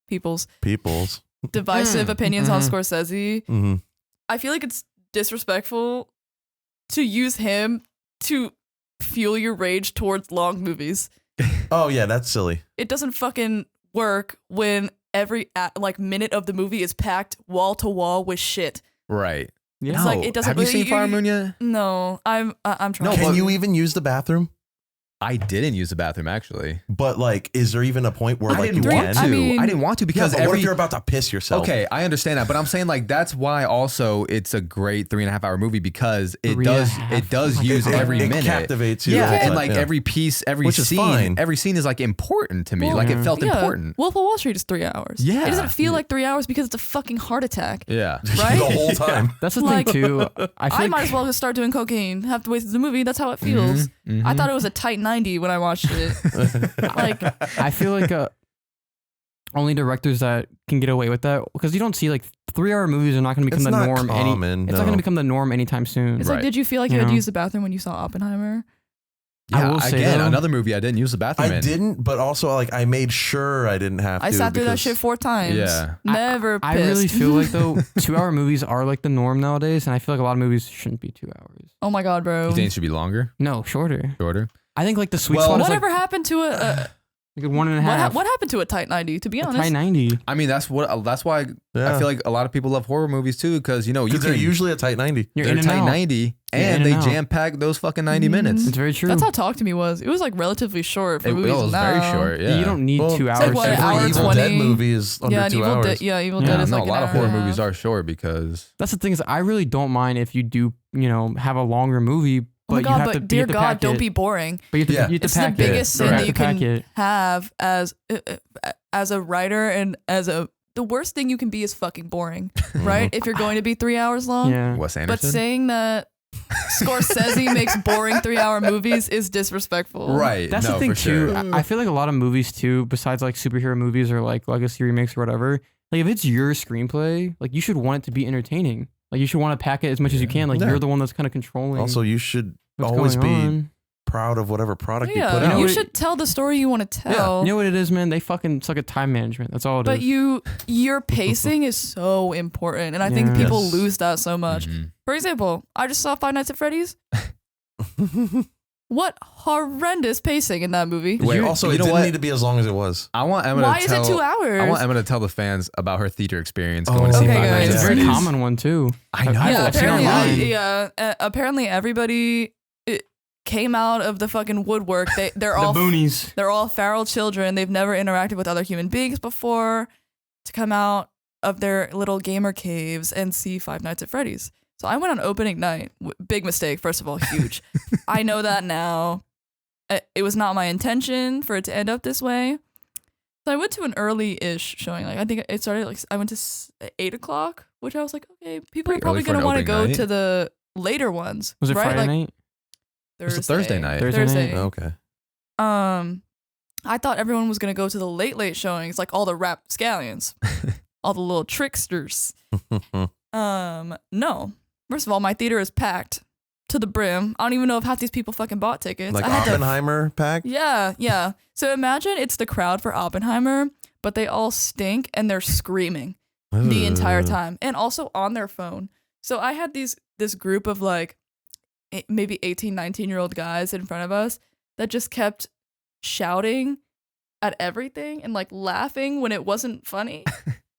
Speaker 4: people's
Speaker 2: People's.
Speaker 4: divisive
Speaker 3: Mm.
Speaker 4: opinions on
Speaker 3: Mhm.
Speaker 4: Scorsese.
Speaker 2: Mm-hmm.
Speaker 4: I feel like it's disrespectful to use him to fuel your rage towards long movies.
Speaker 2: Oh yeah, that's silly.
Speaker 4: It doesn't fucking work when every minute of the movie is packed wall to wall with shit.
Speaker 1: Right.
Speaker 3: Yeah.
Speaker 4: It's like, it doesn't
Speaker 1: Have you
Speaker 4: really-
Speaker 1: seen Flower Moon yet?
Speaker 4: No, I'm trying.
Speaker 1: No,
Speaker 2: Can
Speaker 1: but-
Speaker 2: you even use the bathroom?
Speaker 1: I didn't use the bathroom, actually.
Speaker 2: But like, is there even a point where
Speaker 1: I
Speaker 2: like
Speaker 1: didn't
Speaker 2: you
Speaker 1: want
Speaker 2: can?
Speaker 1: to.
Speaker 4: I mean-
Speaker 1: I didn't want to because
Speaker 2: Because what if
Speaker 1: every
Speaker 2: you're about to piss yourself?
Speaker 1: Okay, I understand that, but I'm saying like that's why also it's a great 3.5 hour movie because it
Speaker 3: 3.5.
Speaker 1: does
Speaker 3: Oh my
Speaker 1: use
Speaker 3: God.
Speaker 1: every
Speaker 2: it
Speaker 1: minute.
Speaker 2: captivates you.
Speaker 1: Yeah,
Speaker 2: all the
Speaker 1: and
Speaker 2: time,
Speaker 1: like
Speaker 2: yeah.
Speaker 1: every piece,
Speaker 2: Which is fine.
Speaker 1: every scene is like important to me.
Speaker 4: Well,
Speaker 1: like
Speaker 3: yeah.
Speaker 1: it felt
Speaker 4: Yeah,
Speaker 1: important.
Speaker 4: Wolf of Wall Street is 3 hours.
Speaker 1: Yeah.
Speaker 4: It doesn't feel like 3 hours because it's a fucking heart attack.
Speaker 1: Yeah.
Speaker 4: Right?
Speaker 2: the whole time.
Speaker 3: That's the
Speaker 4: Like,
Speaker 3: thing too. I feel
Speaker 4: I
Speaker 3: like,
Speaker 4: might as well just start doing cocaine. Have to waste the movie. That's how it feels.
Speaker 1: Mhm,
Speaker 4: I
Speaker 1: mhm.
Speaker 4: thought it was a tight 90 when I watched it. Like,
Speaker 3: I feel like only directors that can get away with that, because you don't see like 3-hour movies are not going to become
Speaker 2: It's
Speaker 3: the
Speaker 2: not
Speaker 3: norm.
Speaker 2: common,
Speaker 3: It's not going to become the norm anytime soon.
Speaker 4: It's
Speaker 1: Right.
Speaker 4: like, did you feel like you
Speaker 3: You
Speaker 4: had to
Speaker 3: know?
Speaker 4: use the bathroom when you saw Oppenheimer?
Speaker 3: I
Speaker 1: Yeah,
Speaker 3: will say,
Speaker 1: again,
Speaker 3: though-
Speaker 1: another movie I didn't use the bathroom
Speaker 2: I
Speaker 1: in.
Speaker 2: didn't, but also like I made sure I didn't have to.
Speaker 4: I sat through that
Speaker 2: because-
Speaker 4: shit 4 times.
Speaker 1: Yeah.
Speaker 4: Never
Speaker 3: I
Speaker 4: pissed.
Speaker 3: really feel like though 2-hour movies are like the norm nowadays, and I feel like a lot of movies shouldn't be 2 hours.
Speaker 4: Oh my god, bro.
Speaker 1: You think it should be longer,
Speaker 3: No, shorter.
Speaker 1: shorter?
Speaker 3: I think like the sweet
Speaker 2: Well,
Speaker 3: spot is
Speaker 4: Whatever
Speaker 3: like,
Speaker 4: happened to a
Speaker 3: like a 1.5.
Speaker 4: what happened to a tight 90? To be
Speaker 3: A
Speaker 4: honest,
Speaker 3: tight 90.
Speaker 1: I mean, that's why
Speaker 2: Yeah.
Speaker 1: I feel like a lot of people love horror movies too, because you
Speaker 2: Because they're
Speaker 1: can
Speaker 2: usually a tight 90.
Speaker 3: You're
Speaker 1: they're
Speaker 3: in and
Speaker 1: tight
Speaker 3: out.
Speaker 1: 90
Speaker 3: You're in
Speaker 1: and
Speaker 3: and
Speaker 1: they
Speaker 3: out.
Speaker 1: jam pack those fucking 90 minutes.
Speaker 3: It's very true.
Speaker 4: that's how Talk to Me was. It was like relatively short for
Speaker 1: It
Speaker 4: movies
Speaker 1: was
Speaker 4: now.
Speaker 1: very short. Yeah,
Speaker 3: You don't need
Speaker 2: Well,
Speaker 3: 2
Speaker 2: it's
Speaker 3: hours.
Speaker 4: like, what,
Speaker 3: to
Speaker 4: an
Speaker 3: do
Speaker 4: hour
Speaker 3: it.
Speaker 2: Evil
Speaker 4: 20?
Speaker 2: Dead movie is under
Speaker 4: Yeah, and
Speaker 2: 2
Speaker 4: Evil
Speaker 2: hours.
Speaker 4: Dead. Yeah, Evil
Speaker 3: Yeah.
Speaker 4: Dead is
Speaker 1: no,
Speaker 4: like
Speaker 1: a lot
Speaker 4: an
Speaker 1: of
Speaker 4: hour
Speaker 1: horror
Speaker 4: and a
Speaker 1: movies
Speaker 4: half.
Speaker 1: are short because
Speaker 3: That's the thing is I really don't mind if you do, have a longer movie, but
Speaker 4: Oh my
Speaker 3: you
Speaker 4: god,
Speaker 3: have to
Speaker 4: but dear
Speaker 3: you have to
Speaker 4: God,
Speaker 3: pack
Speaker 4: don't
Speaker 3: it.
Speaker 4: be boring.
Speaker 3: But you have to,
Speaker 2: Yeah.
Speaker 3: you have to
Speaker 4: It's the
Speaker 3: pack
Speaker 4: biggest
Speaker 3: it.
Speaker 4: sin
Speaker 3: You
Speaker 4: that
Speaker 3: have
Speaker 4: you
Speaker 3: to pack
Speaker 4: can
Speaker 3: it.
Speaker 4: have as a writer and the worst thing you can be is fucking boring, right? If you're going to be 3 hours long.
Speaker 3: Yeah.
Speaker 1: Wes
Speaker 4: But
Speaker 1: Anderson.
Speaker 4: saying that Scorsese makes boring 3-hour movies is disrespectful.
Speaker 1: Right.
Speaker 3: That's
Speaker 1: no,
Speaker 3: the thing
Speaker 1: for sure.
Speaker 3: too. I feel like a lot of movies too, besides like superhero movies or like legacy remakes or whatever, like if it's your screenplay, like you should want it to be entertaining. Like you should want to pack it as much as you can. Like
Speaker 2: Yeah.
Speaker 3: you're the one that's kind of controlling.
Speaker 2: Also, you should
Speaker 3: what's
Speaker 2: always
Speaker 3: going
Speaker 2: be
Speaker 3: on.
Speaker 2: proud of whatever product you
Speaker 4: Yeah,
Speaker 2: put
Speaker 3: You know
Speaker 2: out.
Speaker 4: you
Speaker 3: what-
Speaker 4: should tell the story you want to tell.
Speaker 3: You know what it is, man? They fucking suck at time management. That's all it is.
Speaker 4: But your pacing is so important, and I think
Speaker 3: Yeah.
Speaker 4: people
Speaker 2: Yes.
Speaker 4: lose that so much.
Speaker 1: Mhm.
Speaker 4: For example, I just saw Five Nights at Freddy's. What horrendous pacing in that movie.
Speaker 1: Wait,
Speaker 2: also,
Speaker 1: you
Speaker 2: it
Speaker 1: know
Speaker 2: didn't
Speaker 1: what?
Speaker 2: need to be as long as it was.
Speaker 1: I want Emma
Speaker 4: Why
Speaker 1: to
Speaker 4: is
Speaker 1: tell.
Speaker 4: it 2 hours?
Speaker 1: I want Emma to tell the fans about her theater experience
Speaker 2: Oh,
Speaker 1: going to see
Speaker 4: Okay,
Speaker 1: Five Nights
Speaker 4: guys.
Speaker 3: it's
Speaker 1: at
Speaker 3: a very
Speaker 1: Freddy's.
Speaker 3: common one too.
Speaker 1: I know.
Speaker 4: Yeah,
Speaker 3: I've seen
Speaker 4: apparently,
Speaker 3: online.
Speaker 4: apparently everybody came out of the fucking woodwork. They're all
Speaker 3: boonies.
Speaker 4: they're all feral children. They've never interacted with other human beings before to come out of their little gamer caves and see Five Nights at Freddy's. So I went on opening night. Big mistake, first of all, huge. I know that now. It was not my intention for it to end up this way. So I went to an early-ish showing. Like I think it started like I went to 8 o'clock, which I was like, okay, people
Speaker 1: Pretty
Speaker 4: are probably
Speaker 1: early for
Speaker 4: gonna
Speaker 1: an
Speaker 4: want to
Speaker 1: opening
Speaker 4: go
Speaker 1: night.
Speaker 4: to the later ones.
Speaker 3: Was it
Speaker 4: right?
Speaker 3: Friday
Speaker 4: Like
Speaker 3: night?
Speaker 1: It was a Thursday night.
Speaker 3: Thursday night?
Speaker 2: Okay.
Speaker 4: I thought everyone was gonna go to the late showings, like all the rapscallions, all the little tricksters. No. First of all, my theater is packed to the brim. I don't even know if half these people fucking bought tickets.
Speaker 2: Like
Speaker 4: I had to-
Speaker 2: Oppenheimer pack.
Speaker 4: Yeah. So imagine it's the crowd for Oppenheimer, but they all stink and they're screaming the entire time and also on their phone. So I had this group of like maybe 18, 19-year-old guys in front of us that just kept shouting at everything and like laughing when it wasn't funny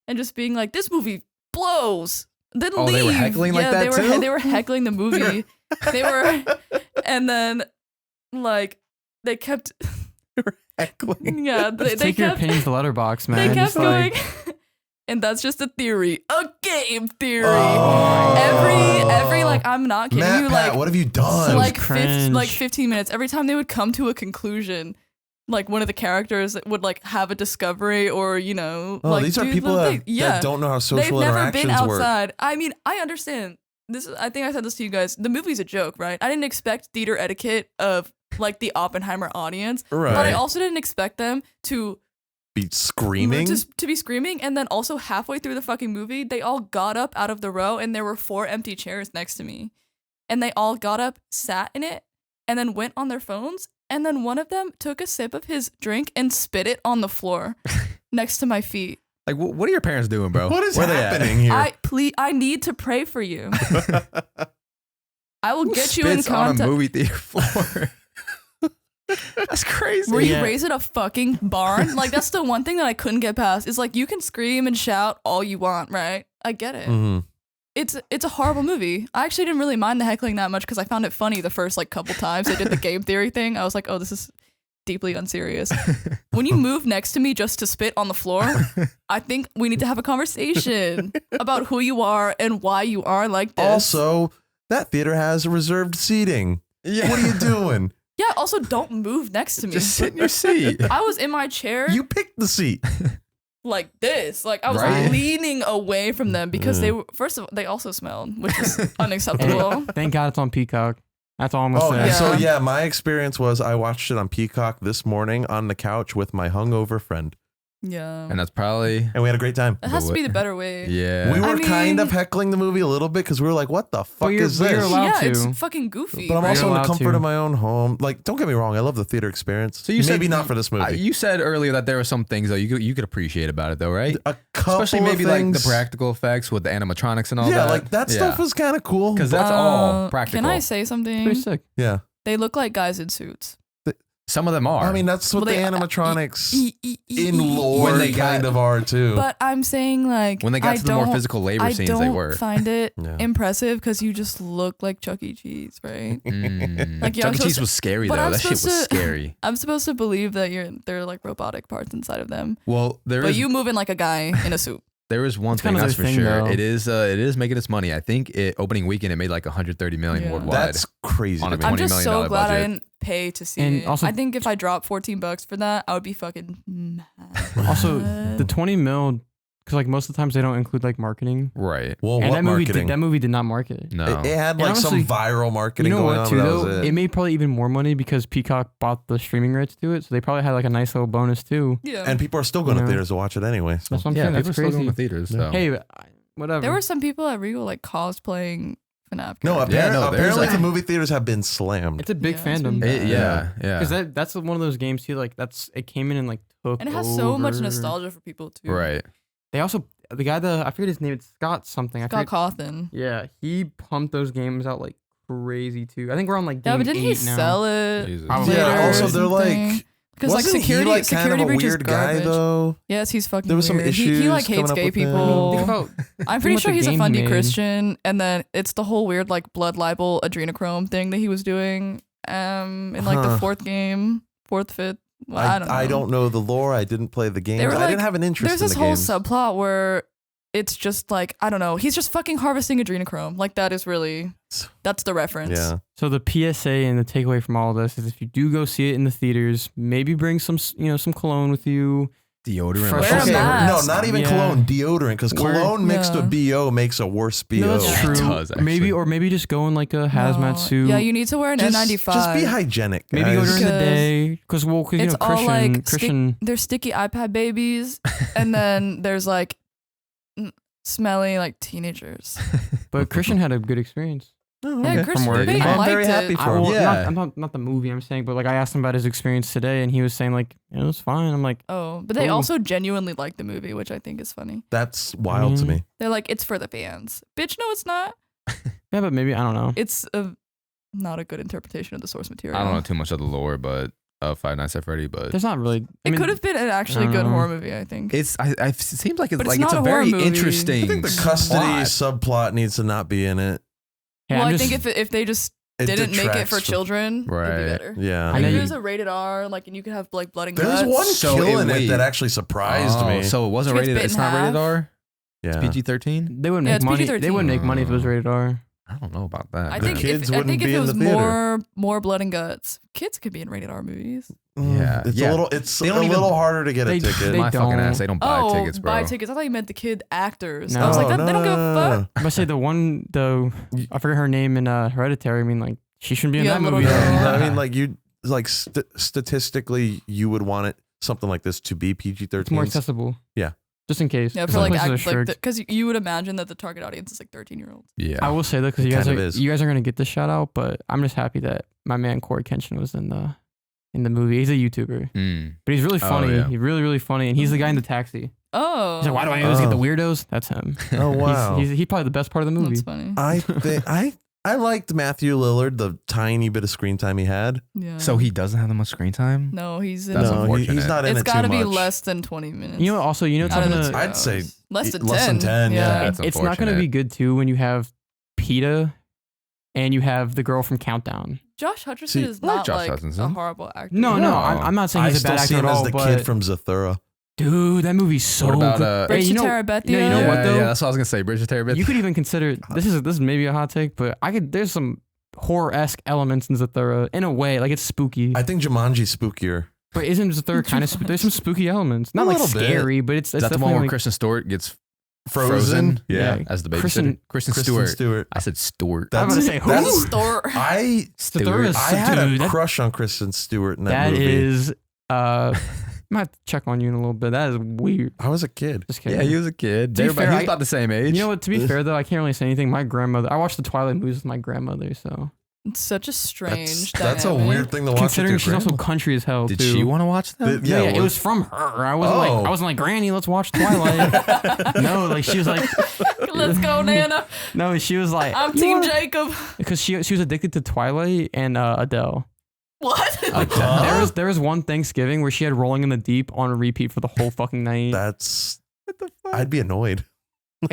Speaker 4: and just being like, this movie blows. Then
Speaker 1: Oh,
Speaker 4: leave.
Speaker 1: they were heckling like that
Speaker 4: they were,
Speaker 1: too?
Speaker 4: They were heckling the movie. They were, and then like they kept,
Speaker 2: Heckling.
Speaker 4: yeah, they
Speaker 3: Take your
Speaker 4: kept,
Speaker 3: opinions to Letterbox, man.
Speaker 4: they kept
Speaker 3: Just like-
Speaker 4: going, and that's just a theory, a game theory.
Speaker 2: Oh.
Speaker 4: Every like I'm not kidding
Speaker 2: Matt,
Speaker 4: you,
Speaker 2: Pat,
Speaker 4: like
Speaker 2: what have you done?
Speaker 3: So
Speaker 4: like
Speaker 3: cringe.
Speaker 4: like 15 minutes. Every time they would come to a conclusion, like one of the characters would like have a discovery or like
Speaker 2: these are
Speaker 4: do
Speaker 2: people
Speaker 4: little
Speaker 2: that,
Speaker 4: things.
Speaker 2: that don't know how
Speaker 4: They've
Speaker 2: social
Speaker 4: never
Speaker 2: interactions
Speaker 4: been
Speaker 2: work.
Speaker 4: outside. I mean, I understand. I think I said this to you guys. The movie's a joke, right? I didn't expect theater etiquette of like the Oppenheimer audience,
Speaker 2: Right.
Speaker 4: but I also didn't expect them to
Speaker 2: Be screaming.
Speaker 4: to be screaming. And then also halfway through the fucking movie, they all got up out of the row, and there were 4 empty chairs next to me, and they all got up, sat in it, and then went on their phones. And then one of them took a sip of his drink and spit it on the floor next to my feet.
Speaker 1: Like, what are your parents doing, bro?
Speaker 2: What is
Speaker 1: Where they at?
Speaker 2: happening here?
Speaker 4: I need to pray for you. I will
Speaker 1: Who
Speaker 4: get you in
Speaker 1: spits on a
Speaker 4: contact.
Speaker 1: movie theater floor? That's crazy.
Speaker 4: Were you
Speaker 3: Yeah.
Speaker 4: raised in a fucking barn? Like that's the one thing that I couldn't get past. Is like you can scream and shout all you want, right? I get it.
Speaker 2: Mhm.
Speaker 4: It's a horrible movie. I actually didn't really mind the heckling that much because I found it funny the first like couple times they did the game theory thing. I was like, oh, this is deeply unserious. When you move next to me just to spit on the floor, I think we need to have a conversation about who you are and why you are like this.
Speaker 2: Also, that theater has reserved seating.
Speaker 1: Yeah.
Speaker 2: What are you doing?
Speaker 4: Yeah, also don't move next to me.
Speaker 1: Just sit in your seat.
Speaker 4: I was in my chair
Speaker 2: You picked the seat.
Speaker 4: like this. Like I was
Speaker 1: Right.
Speaker 4: leaning away from them because they were first of all, they also smelled, which is unacceptable.
Speaker 3: Thank God it's on Peacock. That's all I'm gonna
Speaker 2: Oh,
Speaker 3: say.
Speaker 4: yeah.
Speaker 2: so yeah, my experience was I watched it on Peacock this morning on the couch with my hungover friend.
Speaker 4: Yeah.
Speaker 1: And that's probably
Speaker 2: And we had a great time.
Speaker 4: It has to be the better way.
Speaker 1: yeah.
Speaker 2: We were kind
Speaker 4: mean-
Speaker 2: of heckling the movie a little bit because we were like, what the fuck
Speaker 3: you're-
Speaker 2: is
Speaker 3: but you're
Speaker 2: this?
Speaker 3: allowed
Speaker 4: Yeah,
Speaker 3: to.
Speaker 4: it's fucking goofy.
Speaker 2: But I'm
Speaker 3: You're
Speaker 2: also in the
Speaker 3: allowed
Speaker 2: comfort
Speaker 3: to.
Speaker 2: of my own home. Like, don't get me wrong. I love the theater experience.
Speaker 1: So you
Speaker 2: Maybe
Speaker 1: said,
Speaker 2: not for this movie.
Speaker 1: You said earlier that there were some things though you could appreciate about it though, right?
Speaker 2: a couple
Speaker 1: Especially maybe
Speaker 2: of
Speaker 1: like
Speaker 2: things.
Speaker 1: the practical effects with the animatronics and all
Speaker 2: yeah,
Speaker 1: that.
Speaker 2: like that stuff was kind of cool.
Speaker 1: because that's all practical.
Speaker 4: Can I say something?
Speaker 3: Pretty sick.
Speaker 2: yeah.
Speaker 4: They look like guys in suits.
Speaker 1: Some of them are.
Speaker 2: I mean, that's what
Speaker 4: Well,
Speaker 2: the
Speaker 4: they-
Speaker 2: animatronics in lore
Speaker 1: When they
Speaker 2: kind
Speaker 1: got-
Speaker 2: of are too.
Speaker 4: But I'm saying like
Speaker 1: when they got
Speaker 4: I
Speaker 1: to the more
Speaker 4: don't-
Speaker 1: physical labor
Speaker 4: I
Speaker 1: scenes,
Speaker 4: don't
Speaker 1: they were.
Speaker 4: find it
Speaker 2: Yeah.
Speaker 4: impressive because you just look like Chuck E. Cheese, right? Like, yeah,
Speaker 1: Chuck
Speaker 4: I'm
Speaker 1: E.
Speaker 4: supposed
Speaker 1: Cheese
Speaker 4: to-
Speaker 1: was scary
Speaker 4: but
Speaker 1: though.
Speaker 4: I'm
Speaker 1: That shit was
Speaker 4: supposed to-
Speaker 1: scary.
Speaker 4: I'm supposed to believe that they're like robotic parts inside of them,
Speaker 1: Well, there
Speaker 4: but
Speaker 1: is
Speaker 4: you moving like a guy in a suit.
Speaker 1: there is one
Speaker 3: It's
Speaker 1: thing
Speaker 3: kind of
Speaker 1: that's
Speaker 3: their
Speaker 1: for
Speaker 3: thing,
Speaker 1: sure.
Speaker 3: though.
Speaker 1: It is making its money. I think opening weekend it made like 130 million
Speaker 4: Yeah.
Speaker 1: worldwide.
Speaker 2: that's crazy.
Speaker 1: On
Speaker 2: to
Speaker 1: a
Speaker 2: me.
Speaker 4: I'm
Speaker 1: $20
Speaker 4: just
Speaker 1: million
Speaker 4: so glad I
Speaker 1: budget.
Speaker 4: didn't pay to see
Speaker 3: And
Speaker 4: it.
Speaker 3: also-
Speaker 4: I think if I dropped $14 for that, I would be fucking mad.
Speaker 3: Also, the 20 mil, because like most of the times they don't include like marketing.
Speaker 1: right.
Speaker 2: Well,
Speaker 3: And
Speaker 2: what
Speaker 3: that movie
Speaker 2: marketing?
Speaker 3: did not market.
Speaker 1: No.
Speaker 2: It had
Speaker 3: And
Speaker 2: like
Speaker 3: honestly,
Speaker 2: some viral marketing
Speaker 3: You know
Speaker 2: going
Speaker 3: what
Speaker 2: on.
Speaker 3: too
Speaker 2: but that
Speaker 3: though?
Speaker 2: was
Speaker 3: It made probably even more money because Peacock bought the streaming rights to it, so they probably had like a nice little bonus too.
Speaker 4: Yeah.
Speaker 2: And people are still going
Speaker 3: You
Speaker 2: to
Speaker 3: know.
Speaker 2: theaters to watch it anyway. So.
Speaker 3: That's what I'm
Speaker 1: yeah,
Speaker 3: saying.
Speaker 1: people
Speaker 3: That's
Speaker 1: still going
Speaker 3: crazy.
Speaker 1: to theaters.
Speaker 2: Yeah.
Speaker 1: So.
Speaker 3: Hey, whatever.
Speaker 4: there were some people at Regal like cosplaying FNAF.
Speaker 2: No,
Speaker 4: characters.
Speaker 1: Yeah, no, there's
Speaker 2: apparently
Speaker 1: like-
Speaker 2: the movie theaters have been slammed.
Speaker 3: It's a big
Speaker 4: Yeah, it's
Speaker 3: fandom.
Speaker 4: been
Speaker 1: Yeah,
Speaker 3: Because
Speaker 1: yeah.
Speaker 3: that's one of those games too. Like it came in and like took
Speaker 4: And it has so much
Speaker 3: over.
Speaker 4: nostalgia for people too.
Speaker 1: Right.
Speaker 3: They also I forget his name. It's Scott something.
Speaker 4: Scott Cawthon.
Speaker 3: Yeah, he pumped those games out like crazy too. I think we're on like
Speaker 4: Yeah,
Speaker 3: game
Speaker 4: but didn't he
Speaker 3: 8 now.
Speaker 4: sell it?
Speaker 1: Jesus.
Speaker 3: Probably.
Speaker 4: later
Speaker 2: Yeah.
Speaker 4: or
Speaker 2: Also, they're
Speaker 4: something?
Speaker 2: like,
Speaker 4: Because like
Speaker 2: wasn't
Speaker 4: security,
Speaker 2: he like
Speaker 4: security
Speaker 2: kind of a
Speaker 4: breach is
Speaker 2: weird guy
Speaker 4: garbage.
Speaker 2: though?
Speaker 4: Yes, he's fucking
Speaker 2: There was some
Speaker 4: weird.
Speaker 2: issues
Speaker 4: He like
Speaker 2: coming
Speaker 4: hates
Speaker 2: up
Speaker 4: gay
Speaker 2: with him.
Speaker 4: people.
Speaker 3: Think about
Speaker 4: I'm pretty
Speaker 3: what
Speaker 4: sure
Speaker 3: the
Speaker 4: he's a
Speaker 3: game
Speaker 4: funny
Speaker 3: made.
Speaker 4: Christian, and then it's the whole weird like blood libel adrenochrome thing that he was doing in like
Speaker 2: Huh.
Speaker 4: the fourth, fifth. Well, I don't know.
Speaker 2: the lore. I didn't play the games.
Speaker 4: were
Speaker 2: I
Speaker 4: like-
Speaker 2: didn't have an interest
Speaker 4: There's
Speaker 2: in
Speaker 4: this
Speaker 2: the
Speaker 4: whole
Speaker 2: games.
Speaker 4: subplot where it's just like I don't know. He's just fucking harvesting adrenochrome. Like that's the reference.
Speaker 2: Yeah.
Speaker 3: So the PSA and the takeaway from all of this is if you do go see it in the theaters, maybe bring some some cologne with you.
Speaker 1: Deodorant.
Speaker 3: Fresh
Speaker 1: like-
Speaker 4: Wear a mask.
Speaker 2: No, not even
Speaker 3: Yeah.
Speaker 2: cologne, deodorant. Because
Speaker 3: Wear-
Speaker 2: cologne mixed
Speaker 4: Yeah.
Speaker 2: with BO makes a worse BO.
Speaker 3: No, that's
Speaker 1: It
Speaker 3: true.
Speaker 1: does, actually.
Speaker 3: Maybe just go in like a hazmat
Speaker 4: No.
Speaker 3: suit.
Speaker 4: Yeah, you need to wear an N95.
Speaker 2: Just be hygienic.
Speaker 3: Maybe go
Speaker 2: guys.
Speaker 3: during the
Speaker 4: Because
Speaker 3: day because
Speaker 4: it's all
Speaker 3: Christian
Speaker 4: like
Speaker 3: Christian.
Speaker 4: There's sticky iPad babies, and then there's like smelly like teenagers.
Speaker 3: But Christian had a good experience.
Speaker 2: Oh,
Speaker 4: Yeah,
Speaker 2: okay.
Speaker 4: Christian
Speaker 3: work.
Speaker 4: Bale
Speaker 2: I'm
Speaker 4: liked
Speaker 2: very happy
Speaker 4: it.
Speaker 2: for him.
Speaker 1: Yeah.
Speaker 3: Not the movie. I'm saying, but like I asked him about his experience today, and he was saying like it was fine. I'm like,
Speaker 4: Oh, but they
Speaker 3: Cool.
Speaker 4: also genuinely like the movie, which I think is funny.
Speaker 2: That's wild to me.
Speaker 4: They're like, it's for the fans. Bitch, no, it's not.
Speaker 3: yeah, but maybe I don't know.
Speaker 4: It's not a good interpretation of the source material.
Speaker 1: I don't know too much of the lore, but Five Nights at Freddy, but
Speaker 3: There's not really.
Speaker 4: It could have been an actually
Speaker 3: I
Speaker 4: good
Speaker 3: don't know.
Speaker 4: horror movie, I think.
Speaker 1: it seems like it's
Speaker 4: But it's
Speaker 1: like it's
Speaker 4: not
Speaker 1: a
Speaker 4: a horror
Speaker 1: very
Speaker 4: movie.
Speaker 1: interesting.
Speaker 2: I think the custody
Speaker 1: plot.
Speaker 2: subplot needs to not be in it.
Speaker 3: Hey,
Speaker 4: well,
Speaker 3: I'm
Speaker 4: I
Speaker 3: just-
Speaker 4: think if they just
Speaker 2: It
Speaker 4: didn't make it
Speaker 2: detracts
Speaker 4: for
Speaker 2: from-
Speaker 4: children, it'd
Speaker 1: Right.
Speaker 4: be better.
Speaker 2: Yeah.
Speaker 3: I
Speaker 4: Like
Speaker 3: know
Speaker 4: if
Speaker 3: you-
Speaker 4: it was a rated R, like, and you could have like blood and
Speaker 2: There was
Speaker 4: guts.
Speaker 2: one
Speaker 1: So
Speaker 2: kill in
Speaker 1: wait.
Speaker 2: it that actually surprised
Speaker 1: Oh,
Speaker 2: me.
Speaker 1: So it wasn't
Speaker 4: Gets
Speaker 1: rated.
Speaker 4: bit
Speaker 1: It's
Speaker 4: in
Speaker 1: not rated
Speaker 4: half.
Speaker 1: R.
Speaker 2: yeah.
Speaker 1: PG-13.
Speaker 3: they wouldn't
Speaker 4: Yeah,
Speaker 3: make
Speaker 4: it's
Speaker 3: money.
Speaker 4: PG-13.
Speaker 3: They wouldn't make money if it was rated R.
Speaker 1: I don't know about that.
Speaker 4: I
Speaker 2: The
Speaker 4: think
Speaker 2: kids
Speaker 4: if, I
Speaker 2: wouldn't
Speaker 4: think if
Speaker 2: be
Speaker 4: it
Speaker 2: in
Speaker 4: was
Speaker 2: the theater.
Speaker 4: more blood and guts, kids could be in rated R movies.
Speaker 1: Yeah.
Speaker 2: It's
Speaker 1: Yeah.
Speaker 2: a little. It's
Speaker 1: They
Speaker 2: a
Speaker 1: don't even-
Speaker 2: little harder to get a
Speaker 3: they-
Speaker 2: ticket.
Speaker 3: they
Speaker 1: my fucking
Speaker 3: don't.
Speaker 1: ass. They don't buy
Speaker 4: Oh,
Speaker 1: tickets, bro.
Speaker 4: buy tickets. I thought you meant the kid actors.
Speaker 3: No.
Speaker 4: I was like,
Speaker 2: Oh,
Speaker 4: they don't give a fuck.
Speaker 3: But I say I forget her name in Hereditary. I mean, like she shouldn't be in
Speaker 4: Yeah,
Speaker 3: that
Speaker 4: little
Speaker 3: movie.
Speaker 4: girl.
Speaker 3: though.
Speaker 2: I mean, like statistically, you would want it something like this to be PG-13.
Speaker 3: It's more accessible.
Speaker 2: Yeah.
Speaker 3: Just in case.
Speaker 4: Yeah,
Speaker 3: 'cause
Speaker 4: for
Speaker 3: some
Speaker 4: like
Speaker 3: places are strict.
Speaker 4: because you would imagine that the target audience is like 13-year-olds.
Speaker 1: Yeah.
Speaker 3: I will say that because
Speaker 2: It kind of is.
Speaker 3: you guys are gonna get this shout out, but I'm just happy that my man Corey Kenshin was in the movie. He's a YouTuber,
Speaker 1: Mm.
Speaker 3: but he's really
Speaker 1: Oh,
Speaker 3: funny.
Speaker 1: yeah.
Speaker 3: He's really really funny, and he's the guy in the taxi.
Speaker 4: Oh,
Speaker 3: He's like, why do I always get the
Speaker 2: Oh.
Speaker 3: weirdos? That's him.
Speaker 2: Oh wow.
Speaker 3: He's probably the best part of the movie.
Speaker 4: That's funny.
Speaker 2: I think I liked Matthew Lillard, the tiny bit of screen time he had.
Speaker 4: Yeah.
Speaker 1: So he doesn't have that much screen time.
Speaker 4: no, he's in.
Speaker 1: That's
Speaker 2: no,
Speaker 1: unfortunate.
Speaker 2: he's not in
Speaker 4: It's
Speaker 2: it
Speaker 4: got
Speaker 2: too
Speaker 4: to be
Speaker 2: much.
Speaker 4: less than 20 minutes.
Speaker 3: You know, also, it's
Speaker 4: Out
Speaker 3: not
Speaker 4: of the
Speaker 3: gonna.
Speaker 4: 2
Speaker 2: I'd say
Speaker 4: hours. less than
Speaker 2: less
Speaker 4: 10.
Speaker 2: than 10, yeah.
Speaker 1: That's
Speaker 3: It's not gonna
Speaker 1: unfortunate.
Speaker 3: be good too when you have PETA, and you have the girl from Countdown.
Speaker 4: Josh Hutcherson
Speaker 2: See,
Speaker 4: is
Speaker 1: I like
Speaker 4: not
Speaker 1: Josh
Speaker 4: like a
Speaker 1: Hutcherson.
Speaker 4: horrible actor.
Speaker 3: No,
Speaker 1: No.
Speaker 3: I'm not saying
Speaker 2: I
Speaker 3: he's a
Speaker 2: still
Speaker 3: bad
Speaker 2: see
Speaker 3: actor
Speaker 2: him
Speaker 3: at
Speaker 2: as
Speaker 3: all.
Speaker 2: the
Speaker 3: But
Speaker 2: kid from Zathura.
Speaker 3: dude, that movie's so
Speaker 1: What about
Speaker 3: good.
Speaker 4: Bridge
Speaker 3: Hey,
Speaker 4: to Terabithia.
Speaker 3: you know what, though?
Speaker 1: Yeah, that's what I was gonna say. Bridge to Terabithia.
Speaker 3: You could even consider this is maybe a hot take, but there's some horror-esque elements in Zathura in a way, like it's spooky.
Speaker 2: I think Jumanji's spookier.
Speaker 3: But isn't Zathura kind of there's some spooky elements? Not
Speaker 2: A
Speaker 3: like
Speaker 2: little bit.
Speaker 3: scary, but it's
Speaker 1: Is that the one
Speaker 3: definitely
Speaker 1: where
Speaker 3: like,
Speaker 1: Kristen Stewart gets
Speaker 2: Frozen?
Speaker 3: Yeah.
Speaker 1: as the babysitter?
Speaker 3: Kristen
Speaker 1: Kristen
Speaker 2: Kristen
Speaker 1: Stewart.
Speaker 2: Stewart.
Speaker 1: I said Stewart.
Speaker 3: I was about to say, who?
Speaker 2: that's-
Speaker 4: Store.
Speaker 2: I
Speaker 3: Zathura is
Speaker 2: I had
Speaker 3: dude,
Speaker 2: a
Speaker 3: that,
Speaker 2: crush on Kristen Stewart in that
Speaker 3: that
Speaker 2: movie.
Speaker 3: is might have to check on you in a little bit. That is weird.
Speaker 2: I was a kid.
Speaker 3: Just kidding.
Speaker 1: Yeah, he was a kid.
Speaker 3: To be
Speaker 1: Everybody,
Speaker 3: fair,
Speaker 1: he was about the same age.
Speaker 3: You know what? To be fair though, I can't really say anything. My grandmother. I watched the Twilight movies with my grandmother, so
Speaker 4: It's such a strange
Speaker 2: That's a
Speaker 4: dynamic.
Speaker 2: weird thing to watch.
Speaker 3: considering
Speaker 2: with
Speaker 3: she's
Speaker 2: your
Speaker 3: also
Speaker 2: grandma.
Speaker 3: country as hell.
Speaker 1: Did
Speaker 3: too.
Speaker 1: she want to watch them?
Speaker 3: Yeah,
Speaker 2: Yeah,
Speaker 3: it was from her. I wasn't like, Granny, let's watch Twilight. No, like she was like,
Speaker 4: Let's go, Nana.
Speaker 3: no, she was like,
Speaker 4: I'm
Speaker 3: "You
Speaker 4: Team
Speaker 3: wanna-"
Speaker 4: Jacob.
Speaker 3: because she was addicted to Twilight and Adele.
Speaker 4: What?
Speaker 3: Like there was one Thanksgiving where she had Rolling in the Deep on repeat for the whole fucking night.
Speaker 2: That's.
Speaker 1: What the fuck?
Speaker 2: I'd be annoyed.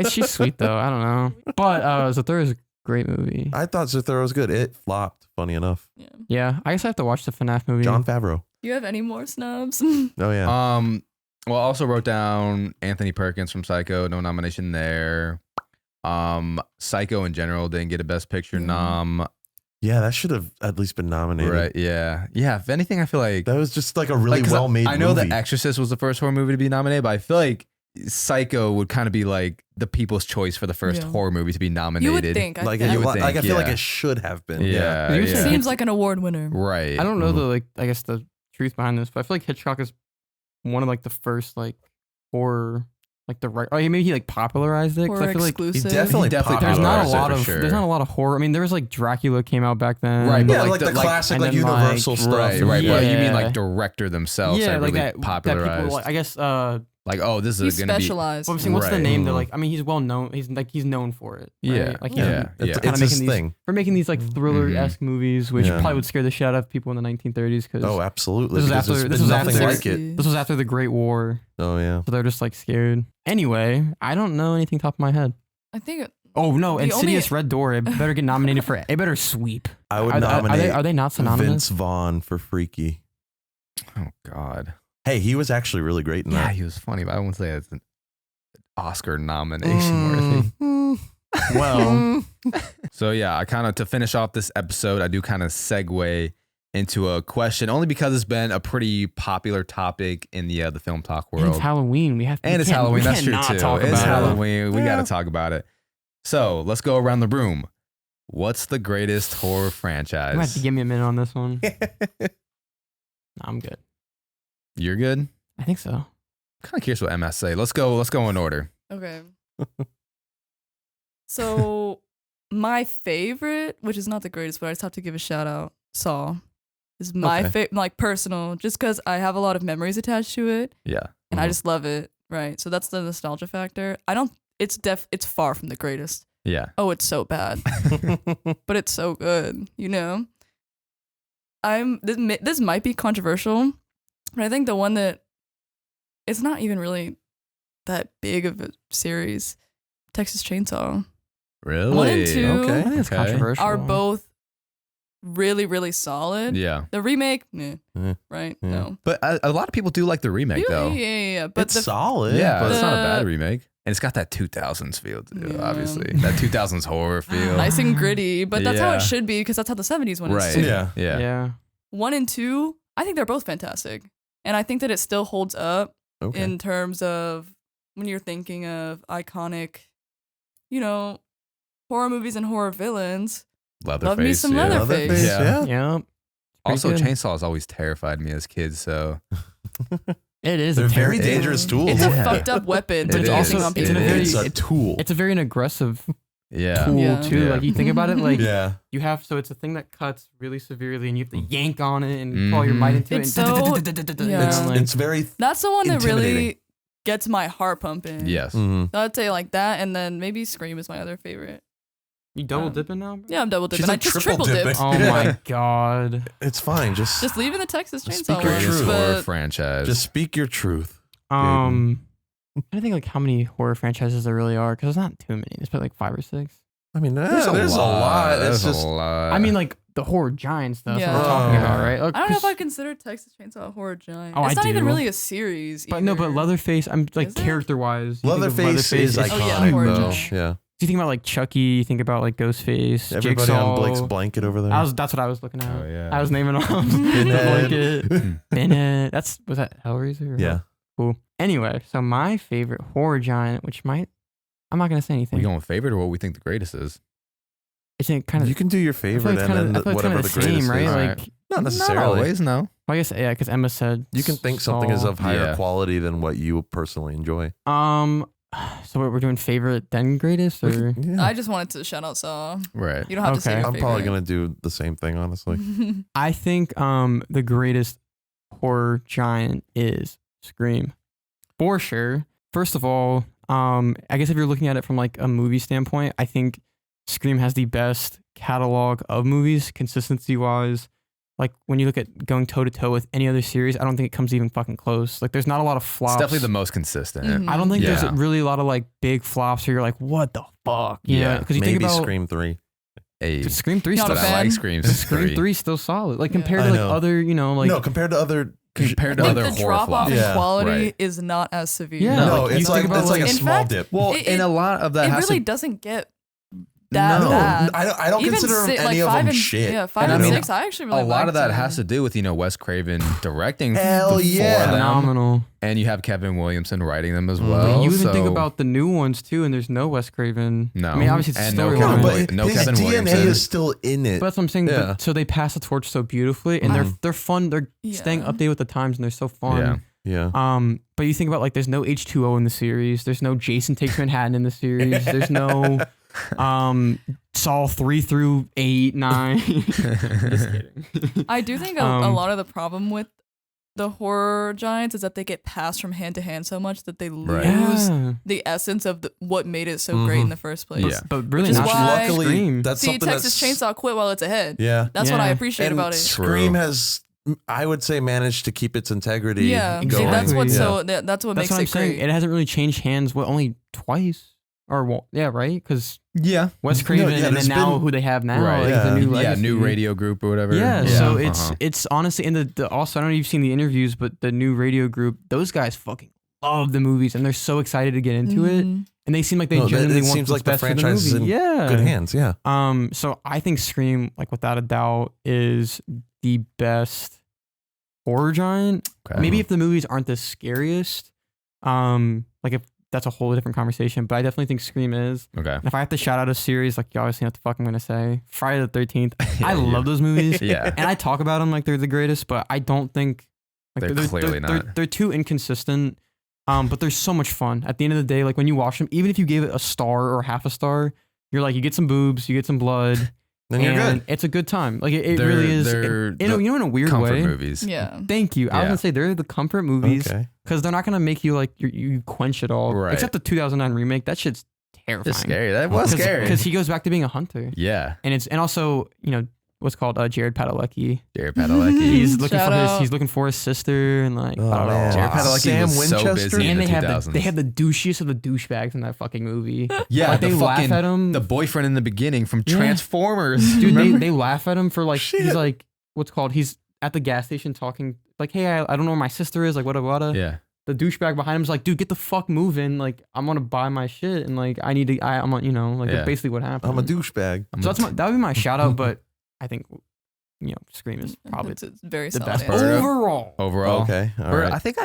Speaker 3: She's sweet though. I don't know, but Zathura is a great movie.
Speaker 2: I thought Zathura was good. It flopped. Funny enough.
Speaker 4: Yeah.
Speaker 3: Yeah, I guess I have to watch the FNAF movie.
Speaker 2: John Favreau.
Speaker 4: Do you have any more snubs?
Speaker 2: Oh yeah.
Speaker 1: Well, I also wrote down Anthony Perkins from Psycho. No nomination there. Psycho in general didn't get a Best Picture nom.
Speaker 2: Yeah, that should have at least been nominated.
Speaker 1: Right? Yeah. If anything, I feel like
Speaker 2: That was just like a really
Speaker 1: 'cause
Speaker 2: well made.
Speaker 1: I know
Speaker 2: movie.
Speaker 1: The Exorcist was the first horror movie to be nominated, but I feel like Psycho would kind of be like the people's choice for the first
Speaker 4: Yeah.
Speaker 1: horror movie to be nominated.
Speaker 4: You would think.
Speaker 2: Like,
Speaker 1: You would
Speaker 2: like I
Speaker 1: think,
Speaker 2: feel like
Speaker 1: yeah.
Speaker 2: it should have been.
Speaker 1: Yeah.
Speaker 3: You
Speaker 1: yeah.
Speaker 3: said-
Speaker 4: Seems like an award winner.
Speaker 1: Right.
Speaker 3: I don't know the I guess the truth behind this, but I feel like Hitchcock is one of like the first like horror like the right. Oh, maybe he like popularized it. 'Cause
Speaker 4: Horror
Speaker 3: I feel like
Speaker 4: exclusive.
Speaker 2: definitely
Speaker 3: there's
Speaker 1: popularized
Speaker 3: not a
Speaker 1: it
Speaker 3: lot
Speaker 1: for
Speaker 3: of
Speaker 1: sure.
Speaker 3: there's not a lot of horror. I mean, there was like Dracula came out back then.
Speaker 1: Right, but
Speaker 2: Yeah,
Speaker 1: like
Speaker 2: like the
Speaker 1: like-
Speaker 2: classic
Speaker 3: and
Speaker 2: like
Speaker 3: then, like,
Speaker 2: Universal stuff.
Speaker 1: Right. But you mean
Speaker 3: Yeah.
Speaker 1: like director themselves?
Speaker 3: Yeah,
Speaker 1: that
Speaker 3: like
Speaker 1: really
Speaker 3: that
Speaker 1: popularized.
Speaker 3: people like, I guess.
Speaker 1: Like, oh, this
Speaker 4: He's
Speaker 1: is gonna be.
Speaker 4: specialized.
Speaker 3: What I'm saying, what's the
Speaker 1: Right.
Speaker 3: name? That
Speaker 2: Mhm.
Speaker 3: like, I mean, he's well known. He's known for it. Right?
Speaker 1: Yeah.
Speaker 3: like
Speaker 1: Yeah.
Speaker 2: It's,
Speaker 3: kinda
Speaker 2: it's
Speaker 3: making
Speaker 2: his
Speaker 3: these-
Speaker 2: thing.
Speaker 3: for making these like thriller-esque movies, which
Speaker 2: Yeah.
Speaker 3: probably would scare the shit out of people in the 1930s. Because
Speaker 2: Oh, absolutely.
Speaker 3: This was
Speaker 2: because
Speaker 3: after-
Speaker 2: there's
Speaker 3: this
Speaker 2: been
Speaker 3: was
Speaker 2: nothing
Speaker 3: after-
Speaker 2: like it.
Speaker 3: this was after the Great War,
Speaker 2: Oh yeah.
Speaker 3: so they're just like scared. Anyway, I don't know anything top of my head.
Speaker 4: I think
Speaker 3: Oh no,
Speaker 4: The
Speaker 3: Insidious Red Door. It better get nominated for. It better sweep.
Speaker 2: I would
Speaker 3: Are
Speaker 2: nominate
Speaker 3: they not synonymous?
Speaker 2: Vince Vaughn for Freaky.
Speaker 1: Oh God.
Speaker 2: Hey, he was actually really great in
Speaker 1: Yeah,
Speaker 2: that.
Speaker 1: he was funny, but I won't say it's an Oscar nomination worthy.
Speaker 3: Well,
Speaker 1: So yeah, I kind of to finish off this episode, I do kind of segue into a question only because it's been a pretty popular topic in the film talk
Speaker 3: and
Speaker 1: world.
Speaker 3: it's Halloween.
Speaker 1: And it's Halloween. That's true too.
Speaker 3: Talk
Speaker 1: It's
Speaker 3: about
Speaker 1: Halloween. We got
Speaker 2: Yeah.
Speaker 1: to talk about it. So let's go around the room. What's the greatest horror franchise?
Speaker 3: You might have to give me a minute on this one. No, I'm good.
Speaker 1: You're good.
Speaker 3: I think so.
Speaker 1: I'm kind of curious what MS say. Let's go in order.
Speaker 4: okay. So my favorite, which is not the greatest, but I just have to give a shout out. Saw is my
Speaker 2: Okay.
Speaker 4: favorite, like personal, just because I have a lot of memories attached to it,
Speaker 1: Yeah.
Speaker 4: and
Speaker 2: Mhm.
Speaker 4: I just love it. Right. So that's the nostalgia factor. I don't. It's far from the greatest.
Speaker 1: Yeah.
Speaker 4: Oh, it's so bad, but it's so good. You know. This might be controversial, but I think the one that it's not even really that big of a series, Texas Chainsaw,
Speaker 1: Really?
Speaker 4: 1 and 2
Speaker 2: Okay.
Speaker 3: I think it's controversial.
Speaker 4: are both really, really solid.
Speaker 1: Yeah.
Speaker 4: The remake,
Speaker 2: Yeah.
Speaker 4: right?
Speaker 2: Yeah.
Speaker 4: No.
Speaker 1: But a lot of people do like the remake
Speaker 4: Yeah,
Speaker 1: though.
Speaker 4: yeah. But
Speaker 2: It's
Speaker 4: the
Speaker 2: solid.
Speaker 1: Yeah,
Speaker 2: but
Speaker 1: it's not a
Speaker 4: The-
Speaker 1: bad remake. And it's got that 2000s feel too,
Speaker 4: Yeah.
Speaker 1: obviously. That 2000s horror feel.
Speaker 4: nice and gritty, but that's how
Speaker 1: Yeah.
Speaker 4: it should be because that's how the 70s one
Speaker 1: Right.
Speaker 4: is. too.
Speaker 2: Yeah.
Speaker 1: Yeah.
Speaker 3: Yeah.
Speaker 4: 1 and 2, I think they're both fantastic. And I think that it still holds up
Speaker 2: Okay.
Speaker 4: in terms of when you're thinking of iconic, horror movies and horror villains.
Speaker 1: Leatherface.
Speaker 4: Love me some
Speaker 1: yeah.
Speaker 4: Leatherface.
Speaker 2: Leatherface,
Speaker 1: Yeah.
Speaker 2: yeah.
Speaker 3: Yep.
Speaker 1: Also,
Speaker 3: Pretty good.
Speaker 1: Chainsaw has always terrified me as kids. So
Speaker 3: It is.
Speaker 2: They're
Speaker 3: a
Speaker 2: very
Speaker 3: terrible-
Speaker 2: dangerous tools.
Speaker 4: It's a
Speaker 1: Yeah.
Speaker 4: fucked up weapon, but
Speaker 1: It
Speaker 4: it's
Speaker 1: is.
Speaker 4: also on
Speaker 3: It's in a
Speaker 4: people.
Speaker 3: very-
Speaker 2: It's a tool.
Speaker 3: It's a very aggressive
Speaker 1: yeah.
Speaker 3: tool
Speaker 4: Yeah.
Speaker 3: too.
Speaker 1: Yeah.
Speaker 3: Like you think about it, like
Speaker 2: yeah.
Speaker 3: you have it's a thing that cuts really severely, and you have to yank on it and put all your might into it.
Speaker 4: It's
Speaker 3: and
Speaker 4: so- yeah.
Speaker 3: and like-
Speaker 2: It's very.
Speaker 4: That's the one that
Speaker 2: Intimidating.
Speaker 4: really gets my heart pumping.
Speaker 1: Yes.
Speaker 2: Mhm.
Speaker 4: So I'd say like that, and then maybe Scream is my other favorite.
Speaker 3: you double dipping now. Bro?
Speaker 4: Yeah, I'm double dipping.
Speaker 2: She's
Speaker 4: I
Speaker 2: like
Speaker 4: just
Speaker 2: triple
Speaker 4: triple dipped.
Speaker 2: dipping.
Speaker 3: Oh my god.
Speaker 2: It's fine.
Speaker 4: Just leaving the Texas
Speaker 2: Speak
Speaker 4: Chainsaw
Speaker 2: your
Speaker 4: works,
Speaker 2: truth.
Speaker 1: Horror
Speaker 4: but
Speaker 1: franchise.
Speaker 2: just speak your truth.
Speaker 3: I think like how many horror franchises there really are, because there's not too many. There's probably like 5 or 6.
Speaker 2: I mean,
Speaker 1: there's a lot.
Speaker 2: It's
Speaker 1: There's
Speaker 2: just
Speaker 1: a lot.
Speaker 3: I mean, like the horror giant stuff.
Speaker 4: Yeah.
Speaker 3: That we're talking
Speaker 2: Oh.
Speaker 3: about, right?
Speaker 4: I don't know if I consider Texas Chainsaw a horror giant.
Speaker 3: Oh,
Speaker 4: it's
Speaker 3: I
Speaker 4: not even
Speaker 3: do.
Speaker 4: really a series.
Speaker 3: But no, but
Speaker 4: either.
Speaker 3: Leatherface. I'm like
Speaker 4: Is it?
Speaker 3: character wise.
Speaker 2: Leatherface is
Speaker 4: Oh, yeah,
Speaker 2: iconic,
Speaker 4: horror
Speaker 2: though.
Speaker 4: giant.
Speaker 2: Yeah.
Speaker 3: Do you think about like Chucky? You think about like Ghostface,
Speaker 2: Everybody
Speaker 3: Jigsaw.
Speaker 2: on Blake's blanket over there.
Speaker 3: That's what I was looking at.
Speaker 1: Oh, yeah.
Speaker 3: I was naming off
Speaker 2: Pinhead.
Speaker 3: the blanket. Bennett. Was that Hellraiser? Or
Speaker 2: yeah.
Speaker 3: what? Cool. Anyway, so my favorite horror giant, I'm not gonna say
Speaker 1: we
Speaker 3: anything.
Speaker 1: going with favorite or what we think the greatest is?
Speaker 3: Isn't it kind of
Speaker 2: You can do your
Speaker 3: I feel
Speaker 2: favorite
Speaker 3: like
Speaker 2: and then
Speaker 3: I feel like
Speaker 2: whatever the
Speaker 3: it's kinda
Speaker 2: greatest
Speaker 3: same, right?
Speaker 2: is.
Speaker 1: Alright.
Speaker 3: Like
Speaker 2: Not necessarily.
Speaker 1: always, no.
Speaker 3: I guess yeah, because Emma said
Speaker 2: You can think something is
Speaker 3: Saw.
Speaker 2: of higher
Speaker 1: Yeah.
Speaker 2: quality than what you personally enjoy.
Speaker 3: So we're doing favorite then greatest, or
Speaker 2: Yeah.
Speaker 4: I just wanted to shout out Saw.
Speaker 1: Right.
Speaker 4: You don't have to say
Speaker 3: Okay.
Speaker 4: your
Speaker 2: I'm
Speaker 4: favorite.
Speaker 2: probably gonna do the same thing, honestly.
Speaker 3: I think the greatest horror giant is Scream, for sure. First of all, I guess if you're looking at it from like a movie standpoint, I think Scream has the best catalog of movies, consistency wise. Like when you look at going toe to toe with any other series, I don't think it comes even fucking close. Like there's not a lot of flops.
Speaker 1: It's definitely the most consistent.
Speaker 4: Mhm.
Speaker 3: I don't think there's
Speaker 1: Yeah.
Speaker 3: really a lot of like big flops where you're like, what the fuck? You
Speaker 1: Yeah.
Speaker 3: know? Because you
Speaker 2: Maybe
Speaker 3: think about
Speaker 2: Scream 3.
Speaker 1: Hey,
Speaker 3: Dude, Scream 3
Speaker 4: Not
Speaker 3: still
Speaker 4: a
Speaker 1: but I
Speaker 4: fan.
Speaker 1: like Scream
Speaker 3: Scream
Speaker 1: 3.
Speaker 3: 3 still solid. Like
Speaker 4: Yeah.
Speaker 3: compared
Speaker 2: I
Speaker 3: to like
Speaker 2: know.
Speaker 3: other, you know, like
Speaker 2: No, compared to other.
Speaker 1: Compared to
Speaker 4: Like
Speaker 1: other
Speaker 4: the
Speaker 1: horror
Speaker 4: drop off
Speaker 1: flops.
Speaker 4: in
Speaker 2: Yeah.
Speaker 4: quality
Speaker 1: Right.
Speaker 4: is not as severe.
Speaker 3: Yeah.
Speaker 2: No,
Speaker 3: like, you
Speaker 2: it's
Speaker 3: think
Speaker 2: like
Speaker 3: about,
Speaker 2: it's like a
Speaker 4: In
Speaker 2: small
Speaker 4: fact,
Speaker 2: dip.
Speaker 1: Well,
Speaker 4: It-
Speaker 1: and a lot of that
Speaker 4: It
Speaker 1: has
Speaker 4: really
Speaker 1: to.
Speaker 4: doesn't get that
Speaker 1: No.
Speaker 4: bad.
Speaker 2: I don't consider
Speaker 4: si-
Speaker 2: any
Speaker 4: like
Speaker 2: of
Speaker 4: 5
Speaker 2: them
Speaker 4: and,
Speaker 2: shit.
Speaker 4: Yeah, 5
Speaker 1: And
Speaker 4: and
Speaker 1: I mean,
Speaker 4: 6. I actually really
Speaker 1: A lot of that
Speaker 4: liked
Speaker 1: has to do with Wes Craven directing
Speaker 2: Hell
Speaker 1: for
Speaker 2: yeah.
Speaker 1: them,
Speaker 3: phenomenal.
Speaker 1: and you have Kevin Williamson writing them as
Speaker 2: Mhm.
Speaker 1: well.
Speaker 3: But you even think
Speaker 1: so-
Speaker 3: about the new ones too, and there's no Wes Craven.
Speaker 1: No.
Speaker 3: I mean obviously it's a
Speaker 1: And no
Speaker 3: storyline.
Speaker 1: Kevin
Speaker 2: No,
Speaker 1: Williamson.
Speaker 2: but
Speaker 1: No
Speaker 2: his
Speaker 1: Kevin
Speaker 2: DNA
Speaker 1: Williamson.
Speaker 2: is still in it.
Speaker 3: But that's what I'm saying.
Speaker 2: Yeah.
Speaker 3: But, so they pass the torch so beautifully, and they're fun. They're staying
Speaker 4: Yeah.
Speaker 3: updated with the times, and they're so fun.
Speaker 1: Yeah.
Speaker 2: Yeah.
Speaker 3: But you think about like there's no H2O in the series. There's no Jason Takes Manhattan in the series. There's no Saw 3 through 8, 9. Just kidding.
Speaker 4: I do think a lot of the problem with the horror giants is that they get passed from hand to hand so much that they lose
Speaker 1: Right.
Speaker 3: Yeah.
Speaker 4: the essence of what made it so great in the first place.
Speaker 1: Yeah.
Speaker 3: But really
Speaker 4: Which is
Speaker 3: not
Speaker 4: why-
Speaker 3: Scream.
Speaker 2: Luckily, that's
Speaker 4: See,
Speaker 2: something
Speaker 4: Texas
Speaker 2: that's
Speaker 4: Chainsaw quit while it's ahead.
Speaker 2: Yeah.
Speaker 4: That's what I
Speaker 3: Yeah.
Speaker 4: appreciate
Speaker 2: And
Speaker 4: about it.
Speaker 2: Scream
Speaker 1: True.
Speaker 2: has, I would say, managed to keep its integrity.
Speaker 4: Yeah,
Speaker 3: Exactly.
Speaker 4: see, that's what's
Speaker 3: Yeah.
Speaker 4: so that's what
Speaker 3: That's
Speaker 4: makes
Speaker 3: what I'm
Speaker 4: it
Speaker 3: saying.
Speaker 4: great.
Speaker 3: It hasn't really changed hands. What, only twice? Or well, yeah, right? Because
Speaker 1: Yeah.
Speaker 3: Wes Craven,
Speaker 2: yeah,
Speaker 3: and then
Speaker 2: there's
Speaker 3: now
Speaker 2: been-
Speaker 3: who they have now,
Speaker 1: Right.
Speaker 3: like
Speaker 2: Yeah.
Speaker 3: the new
Speaker 1: Yeah,
Speaker 3: legacy.
Speaker 1: new radio group or whatever.
Speaker 3: Yeah, so
Speaker 1: uh-huh.
Speaker 3: it's honestly in the also I don't know if you've seen the interviews, but the new radio group, those guys fucking love the movies and they're so excited to get into it,
Speaker 4: Mhm.
Speaker 3: and they seem like they
Speaker 2: No,
Speaker 3: genuinely
Speaker 2: it
Speaker 3: want
Speaker 2: seems
Speaker 3: what's
Speaker 2: like the
Speaker 3: best for the
Speaker 2: franchise is
Speaker 3: movie.
Speaker 2: in
Speaker 3: Yeah,
Speaker 2: good hands. Yeah.
Speaker 3: So I think Scream, like without a doubt, is the best horror giant.
Speaker 1: Okay.
Speaker 3: Maybe if the movies aren't the scariest, like if that's a whole different conversation, but I definitely think Scream is.
Speaker 1: Okay.
Speaker 3: And if I have to shout out a series, like you obviously know what the fuck I'm gonna say, Friday the 13th.
Speaker 1: Yeah,
Speaker 3: I love those movies.
Speaker 1: Yeah.
Speaker 3: And I talk about them like they're the greatest, but I don't think like
Speaker 1: They're clearly not.
Speaker 3: They're too inconsistent. But they're so much fun. At the end of the day, like when you watch them, even if you gave it a star or half a star, you're like you get some boobs, you get some blood,
Speaker 2: Then you're
Speaker 3: and
Speaker 2: good.
Speaker 3: it's a good time. Like it
Speaker 1: They're-
Speaker 3: really is.
Speaker 1: they're
Speaker 3: In a,
Speaker 1: the
Speaker 3: you know, in a weird
Speaker 1: Comfort
Speaker 3: way.
Speaker 1: movies.
Speaker 4: Yeah.
Speaker 3: Thank you. I was
Speaker 1: Yeah.
Speaker 3: gonna say they're the comfort movies
Speaker 2: Okay.
Speaker 3: because they're not gonna make you like you quench it all.
Speaker 1: Right.
Speaker 3: Except the 2009 remake. That shit's terrifying.
Speaker 1: It's scary. That was scary.
Speaker 3: because he goes back to being a hunter,
Speaker 1: Yeah.
Speaker 3: and also what's called Jared Padalecki.
Speaker 1: Jared Padalecki.
Speaker 3: He's looking
Speaker 4: Shout
Speaker 3: for
Speaker 4: out.
Speaker 3: he's looking for his sister and like
Speaker 2: Oh,
Speaker 3: I don't know.
Speaker 2: man.
Speaker 1: Jared Padalecki
Speaker 2: Sam
Speaker 1: was so
Speaker 2: Winchester?
Speaker 1: busy in
Speaker 3: And
Speaker 1: the
Speaker 3: they have
Speaker 1: 2000s.
Speaker 3: they have the douchiest of the douchebags in that fucking movie.
Speaker 1: yeah,
Speaker 3: like
Speaker 1: the
Speaker 3: they laugh
Speaker 1: fucking
Speaker 3: at him.
Speaker 1: the boyfriend in the beginning from
Speaker 3: Yeah.
Speaker 1: Transformers.
Speaker 3: Dude,
Speaker 1: Remember?
Speaker 3: they laugh at him for like
Speaker 2: Shit.
Speaker 3: he's like what's called he's at the gas station talking like, hey, I don't know where my sister is, like what.
Speaker 1: Yeah.
Speaker 3: The douchebag behind him is like, dude, get the fuck moving. Like I'm gonna buy my shit and like I need to I'm on like
Speaker 1: Yeah.
Speaker 3: that's basically what happened.
Speaker 2: I'm a douchebag.
Speaker 3: So that would be my shout out, but I think Scream is probably
Speaker 4: It's a very
Speaker 3: the
Speaker 4: solid
Speaker 3: best
Speaker 4: answer.
Speaker 1: Birdo?
Speaker 3: overall.
Speaker 1: Overall.
Speaker 2: Okay. All
Speaker 1: Bert,
Speaker 2: right.
Speaker 1: I think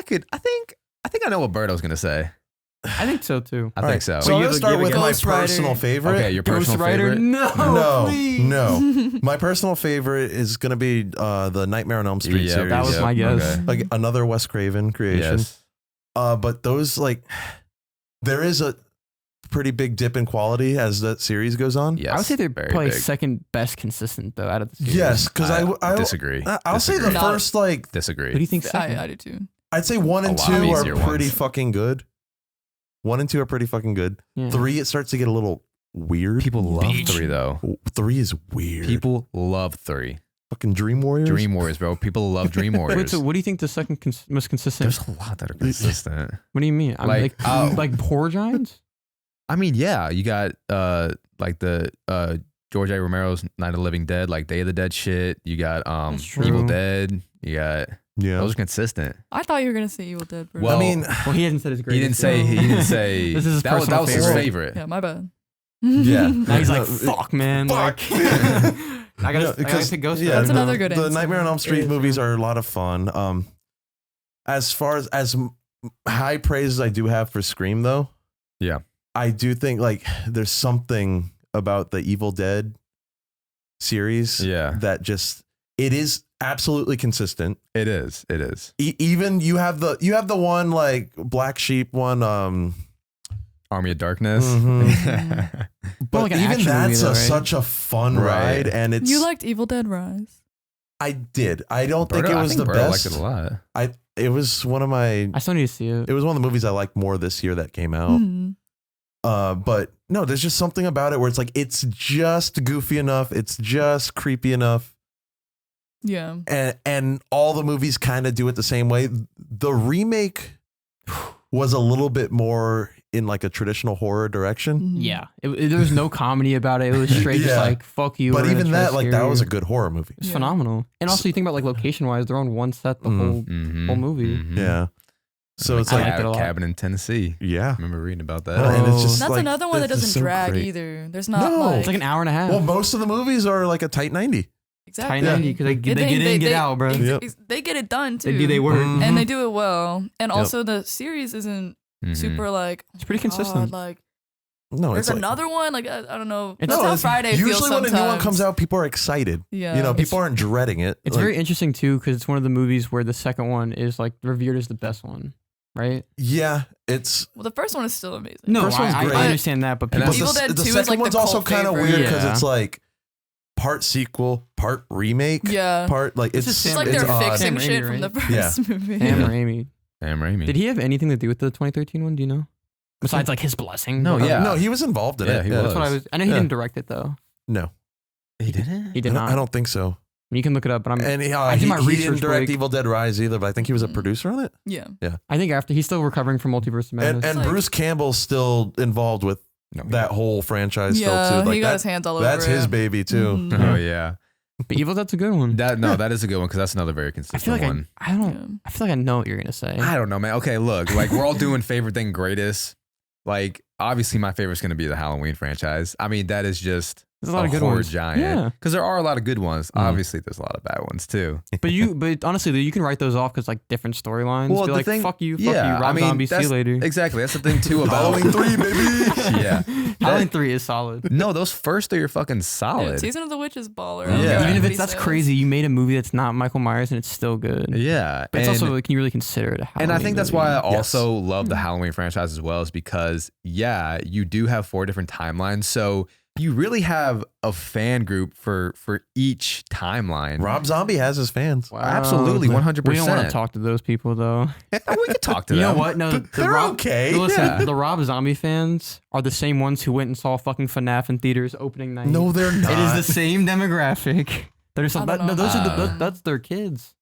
Speaker 1: I know what Berto's gonna say.
Speaker 3: I think so too.
Speaker 1: I
Speaker 2: All
Speaker 1: think
Speaker 2: right.
Speaker 1: so.
Speaker 2: So I'm
Speaker 3: you
Speaker 2: gonna
Speaker 3: have to
Speaker 2: start
Speaker 3: give
Speaker 2: with
Speaker 3: it
Speaker 2: my
Speaker 4: Ghost Rider.
Speaker 2: personal favorite.
Speaker 1: Okay, your
Speaker 3: Ghost
Speaker 1: personal
Speaker 3: Rider?
Speaker 1: favorite.
Speaker 3: No, please.
Speaker 2: No. My personal favorite is gonna be the Nightmare on Elm Street
Speaker 1: Yeah,
Speaker 2: series.
Speaker 3: That was my guess.
Speaker 1: Okay.
Speaker 2: Like another Wes Craven creation.
Speaker 1: Yes.
Speaker 2: But those there is a pretty big dip in quality as that series goes on.
Speaker 1: Yes.
Speaker 3: I would say they're
Speaker 1: very
Speaker 3: probably
Speaker 1: big.
Speaker 3: second best consistent though out of the series.
Speaker 2: Yes, because I
Speaker 1: disagree.
Speaker 2: I'll say the
Speaker 1: Disagree.
Speaker 2: first
Speaker 1: Disagree.
Speaker 3: What do you think? Second?
Speaker 4: I do too.
Speaker 2: I'd say 1 and
Speaker 1: A lot
Speaker 2: 2
Speaker 1: of
Speaker 2: are
Speaker 1: easier
Speaker 2: pretty
Speaker 1: ones.
Speaker 2: fucking good. 1 and 2 are pretty fucking good.
Speaker 3: Yeah.
Speaker 2: 3 it starts to get a little weird.
Speaker 1: People love
Speaker 3: Bitch.
Speaker 1: 3 though.
Speaker 2: 3 is weird.
Speaker 1: People love 3.
Speaker 2: fucking Dream Warriors.
Speaker 1: Dream Warriors, bro. People love Dream Warriors.
Speaker 3: Wait, so what do you think the second most consistent?
Speaker 1: There's a lot that are consistent.
Speaker 3: What do you mean? I'm
Speaker 1: Like,
Speaker 3: like horror giants?
Speaker 1: I mean, yeah, you got like the George A. Romero's Night of the Living Dead, like Day of the Dead shit. You got
Speaker 3: That's true.
Speaker 1: Evil Dead. You got
Speaker 2: Yeah.
Speaker 1: those are consistent.
Speaker 4: I thought you were gonna say Evil Dead. Bro.
Speaker 1: Well,
Speaker 2: I mean,
Speaker 3: Well, he hasn't said his
Speaker 1: He
Speaker 3: greatest.
Speaker 1: didn't say
Speaker 3: This is his
Speaker 1: that was
Speaker 3: personal
Speaker 1: his
Speaker 3: favorite.
Speaker 1: favorite.
Speaker 4: yeah, my bad.
Speaker 2: Yeah.
Speaker 3: Now he's like,
Speaker 2: No,
Speaker 3: fuck, man.
Speaker 2: fuck.
Speaker 3: Like, I gotta pick Ghost
Speaker 2: yeah,
Speaker 4: That's
Speaker 3: Rider.
Speaker 4: another good
Speaker 2: The
Speaker 4: answer.
Speaker 2: Nightmare on Elm
Speaker 3: It
Speaker 2: Street
Speaker 3: is,
Speaker 2: movies
Speaker 3: man.
Speaker 2: are a lot of fun. As far as high praises I do have for Scream, though,
Speaker 1: Yeah.
Speaker 2: I do think like there's something about the Evil Dead series
Speaker 1: Yeah.
Speaker 2: that just it is absolutely consistent.
Speaker 1: It is. It is.
Speaker 2: Even you have the one like Black Sheep one.
Speaker 1: Army of Darkness.
Speaker 2: Mhm. But
Speaker 3: like an
Speaker 2: even
Speaker 3: action movie
Speaker 2: that's
Speaker 3: though, right?
Speaker 2: such a fun
Speaker 1: Right.
Speaker 2: ride, and it's.
Speaker 4: You liked Evil Dead Rise?
Speaker 2: I did. I don't think
Speaker 1: Berto-
Speaker 2: it
Speaker 1: I
Speaker 2: was
Speaker 1: think
Speaker 2: the
Speaker 1: Berto
Speaker 2: best.
Speaker 1: liked it a lot.
Speaker 2: It was one of my.
Speaker 3: I still need to see it.
Speaker 2: It was one of the movies I liked more this year that came out.
Speaker 4: Mhm.
Speaker 2: But no, there's just something about it where it's like it's just goofy enough, it's just creepy enough,
Speaker 4: Yeah.
Speaker 2: and all the movies kind of do it the same way. The remake was a little bit more in like a traditional horror direction,
Speaker 4: Mhm.
Speaker 3: Yeah, there was no comedy about it. It was straight just
Speaker 2: Yeah.
Speaker 3: like fuck you.
Speaker 2: but
Speaker 3: we're gonna
Speaker 2: even
Speaker 3: try to
Speaker 2: that, like
Speaker 3: scare
Speaker 2: that was
Speaker 3: you.
Speaker 2: a good horror movie.
Speaker 3: It's
Speaker 4: Yeah.
Speaker 3: phenomenal. And also, you think about like location wise, they're on one set the
Speaker 2: Mhm.
Speaker 3: whole
Speaker 1: Mhm.
Speaker 3: whole movie.
Speaker 1: Mhm.
Speaker 2: Yeah, so it's
Speaker 3: I
Speaker 2: like
Speaker 3: liked it a lot.
Speaker 1: Cabin in Tennessee.
Speaker 2: yeah,
Speaker 1: I remember reading about that.
Speaker 2: Well, and it's
Speaker 3: Oh.
Speaker 2: just
Speaker 4: That's
Speaker 2: like,
Speaker 4: another one that
Speaker 2: it's
Speaker 4: doesn't
Speaker 2: so
Speaker 4: drag
Speaker 2: great.
Speaker 4: either. There's not
Speaker 2: No.
Speaker 4: like
Speaker 3: It's like an hour and a half.
Speaker 2: Well, most of the movies are like a tight 90.
Speaker 4: exactly.
Speaker 3: Tight 90 because they get in, get out, bro.
Speaker 2: Yep.
Speaker 4: They get it done too.
Speaker 3: They do they work.
Speaker 2: Mhm.
Speaker 4: and they do it well. And
Speaker 2: Yep.
Speaker 4: also the series isn't
Speaker 1: Mhm.
Speaker 4: super like
Speaker 3: It's pretty
Speaker 4: oh my
Speaker 3: consistent.
Speaker 4: God, like
Speaker 2: No,
Speaker 4: there's
Speaker 2: it's like,
Speaker 4: another one. Like I don't know.
Speaker 3: It's-
Speaker 4: That's
Speaker 3: No,
Speaker 4: how
Speaker 2: it's-
Speaker 4: Friday feels
Speaker 2: usually when
Speaker 4: sometimes.
Speaker 2: a new one comes out, people are excited.
Speaker 4: Yeah.
Speaker 2: You know,
Speaker 3: It's-
Speaker 2: people aren't dreading it.
Speaker 3: It's
Speaker 2: Like,
Speaker 3: very interesting too because it's one of the movies where the second one is like revered as the best one, right?
Speaker 2: yeah, it's.
Speaker 4: Well, the first one is still amazing.
Speaker 3: No,
Speaker 2: First one's
Speaker 3: I
Speaker 2: great.
Speaker 3: understand that, but
Speaker 1: And
Speaker 3: people
Speaker 1: that's-
Speaker 4: Evil Dead 2
Speaker 2: the
Speaker 4: is
Speaker 2: second
Speaker 4: like the
Speaker 2: one's also
Speaker 4: cult
Speaker 2: kind of
Speaker 4: favorite.
Speaker 2: weird because
Speaker 3: Yeah.
Speaker 2: it's like part sequel, part remake,
Speaker 4: Yeah.
Speaker 2: part like
Speaker 3: It's
Speaker 2: it's
Speaker 3: just
Speaker 4: It's like
Speaker 3: Sam-
Speaker 4: they're
Speaker 2: odd.
Speaker 4: fixing
Speaker 3: Sam
Speaker 4: shit
Speaker 3: Raimi,
Speaker 4: from the
Speaker 3: right?
Speaker 4: first movie.
Speaker 3: Sam
Speaker 2: Yeah.
Speaker 3: Raimi.
Speaker 1: Sam Raimi.
Speaker 3: Did he have anything to do with the 2013 one? Do you know? Besides like his blessing.
Speaker 1: No,
Speaker 3: But-
Speaker 1: yeah.
Speaker 2: No, he was involved in
Speaker 1: Yeah,
Speaker 2: it.
Speaker 1: he
Speaker 3: That's
Speaker 1: was.
Speaker 3: what I was. I know he
Speaker 2: Yeah.
Speaker 3: didn't direct it though.
Speaker 2: No,
Speaker 1: He didn't.
Speaker 3: He did
Speaker 2: I
Speaker 3: not.
Speaker 2: don't think so.
Speaker 3: You can look it up, but I'm.
Speaker 2: And
Speaker 3: I did my
Speaker 2: he
Speaker 3: research
Speaker 2: didn't direct
Speaker 3: break.
Speaker 2: Evil Dead Rise either, but I think he was a
Speaker 4: Mm.
Speaker 2: producer on it.
Speaker 4: Yeah.
Speaker 3: I think after he's still recovering from Multiverse of Madness.
Speaker 2: And
Speaker 4: like-
Speaker 2: Bruce Campbell's still involved with
Speaker 1: No,
Speaker 2: that whole franchise
Speaker 4: Yeah.
Speaker 2: still too. Like
Speaker 4: he got
Speaker 2: that-
Speaker 4: his hands all over
Speaker 2: that's his
Speaker 4: it.
Speaker 2: baby too.
Speaker 4: Mhm.
Speaker 1: Oh yeah.
Speaker 3: but Evil Dead's a good one.
Speaker 1: That is a good one because that's another very
Speaker 3: I
Speaker 1: consistent
Speaker 3: feel like
Speaker 1: one.
Speaker 3: I don't.
Speaker 4: Yeah.
Speaker 3: I feel like I know what you're gonna say.
Speaker 1: I don't know, man. Okay, look, like we're all doing favorite thing greatest. Like obviously, my favorite's gonna be the Halloween franchise. I mean, that is just
Speaker 3: There's a lot of good
Speaker 1: horror
Speaker 3: ones.
Speaker 1: giant.
Speaker 3: Yeah.
Speaker 1: Because there are a lot of good ones.
Speaker 2: Mhm.
Speaker 1: Obviously, there's a lot of bad ones too.
Speaker 3: But honestly, you can write those off because like different storylines.
Speaker 1: Well,
Speaker 3: Be
Speaker 1: the
Speaker 3: like,
Speaker 1: thing-
Speaker 3: fuck you,
Speaker 1: yeah,
Speaker 3: Rob
Speaker 1: I mean,
Speaker 3: Zombie, see you
Speaker 1: that's-
Speaker 3: later.
Speaker 1: Exactly. That's the thing too about
Speaker 2: Halloween 3, baby.
Speaker 1: Yeah.
Speaker 3: Halloween 3 is solid.
Speaker 1: No, those first three are fucking
Speaker 4: Yeah,
Speaker 1: solid.
Speaker 4: Season of the Witch is baller.
Speaker 1: Yeah.
Speaker 4: I don't care what
Speaker 3: Even if
Speaker 4: anybody
Speaker 3: that's
Speaker 4: says.
Speaker 3: crazy, you made a movie that's not Michael Myers and it's still good.
Speaker 1: Yeah.
Speaker 3: But it's
Speaker 1: and,
Speaker 3: also, can you really consider it a Halloween
Speaker 1: and I think that's
Speaker 3: movie?
Speaker 1: why I
Speaker 2: Yes.
Speaker 1: also love the
Speaker 4: Mhm.
Speaker 1: Halloween franchise as well, is because you do have 4 different timelines. So you really have a fan group for each timeline.
Speaker 2: Rob Zombie has his fans.
Speaker 3: Wow.
Speaker 1: Absolutely, 100%.
Speaker 3: We don't want to talk to those people though.
Speaker 1: We could talk to
Speaker 3: You
Speaker 1: them.
Speaker 3: know what? No,
Speaker 2: They're okay.
Speaker 3: Listen,
Speaker 1: Yeah.
Speaker 3: the Rob Zombie fans are the same ones who went and saw fucking FNAF in theaters opening night.
Speaker 2: No, they're not.
Speaker 3: it is the same demographic. There's
Speaker 4: I
Speaker 3: some,
Speaker 4: don't
Speaker 3: no,
Speaker 4: know.
Speaker 3: those are that's their kids.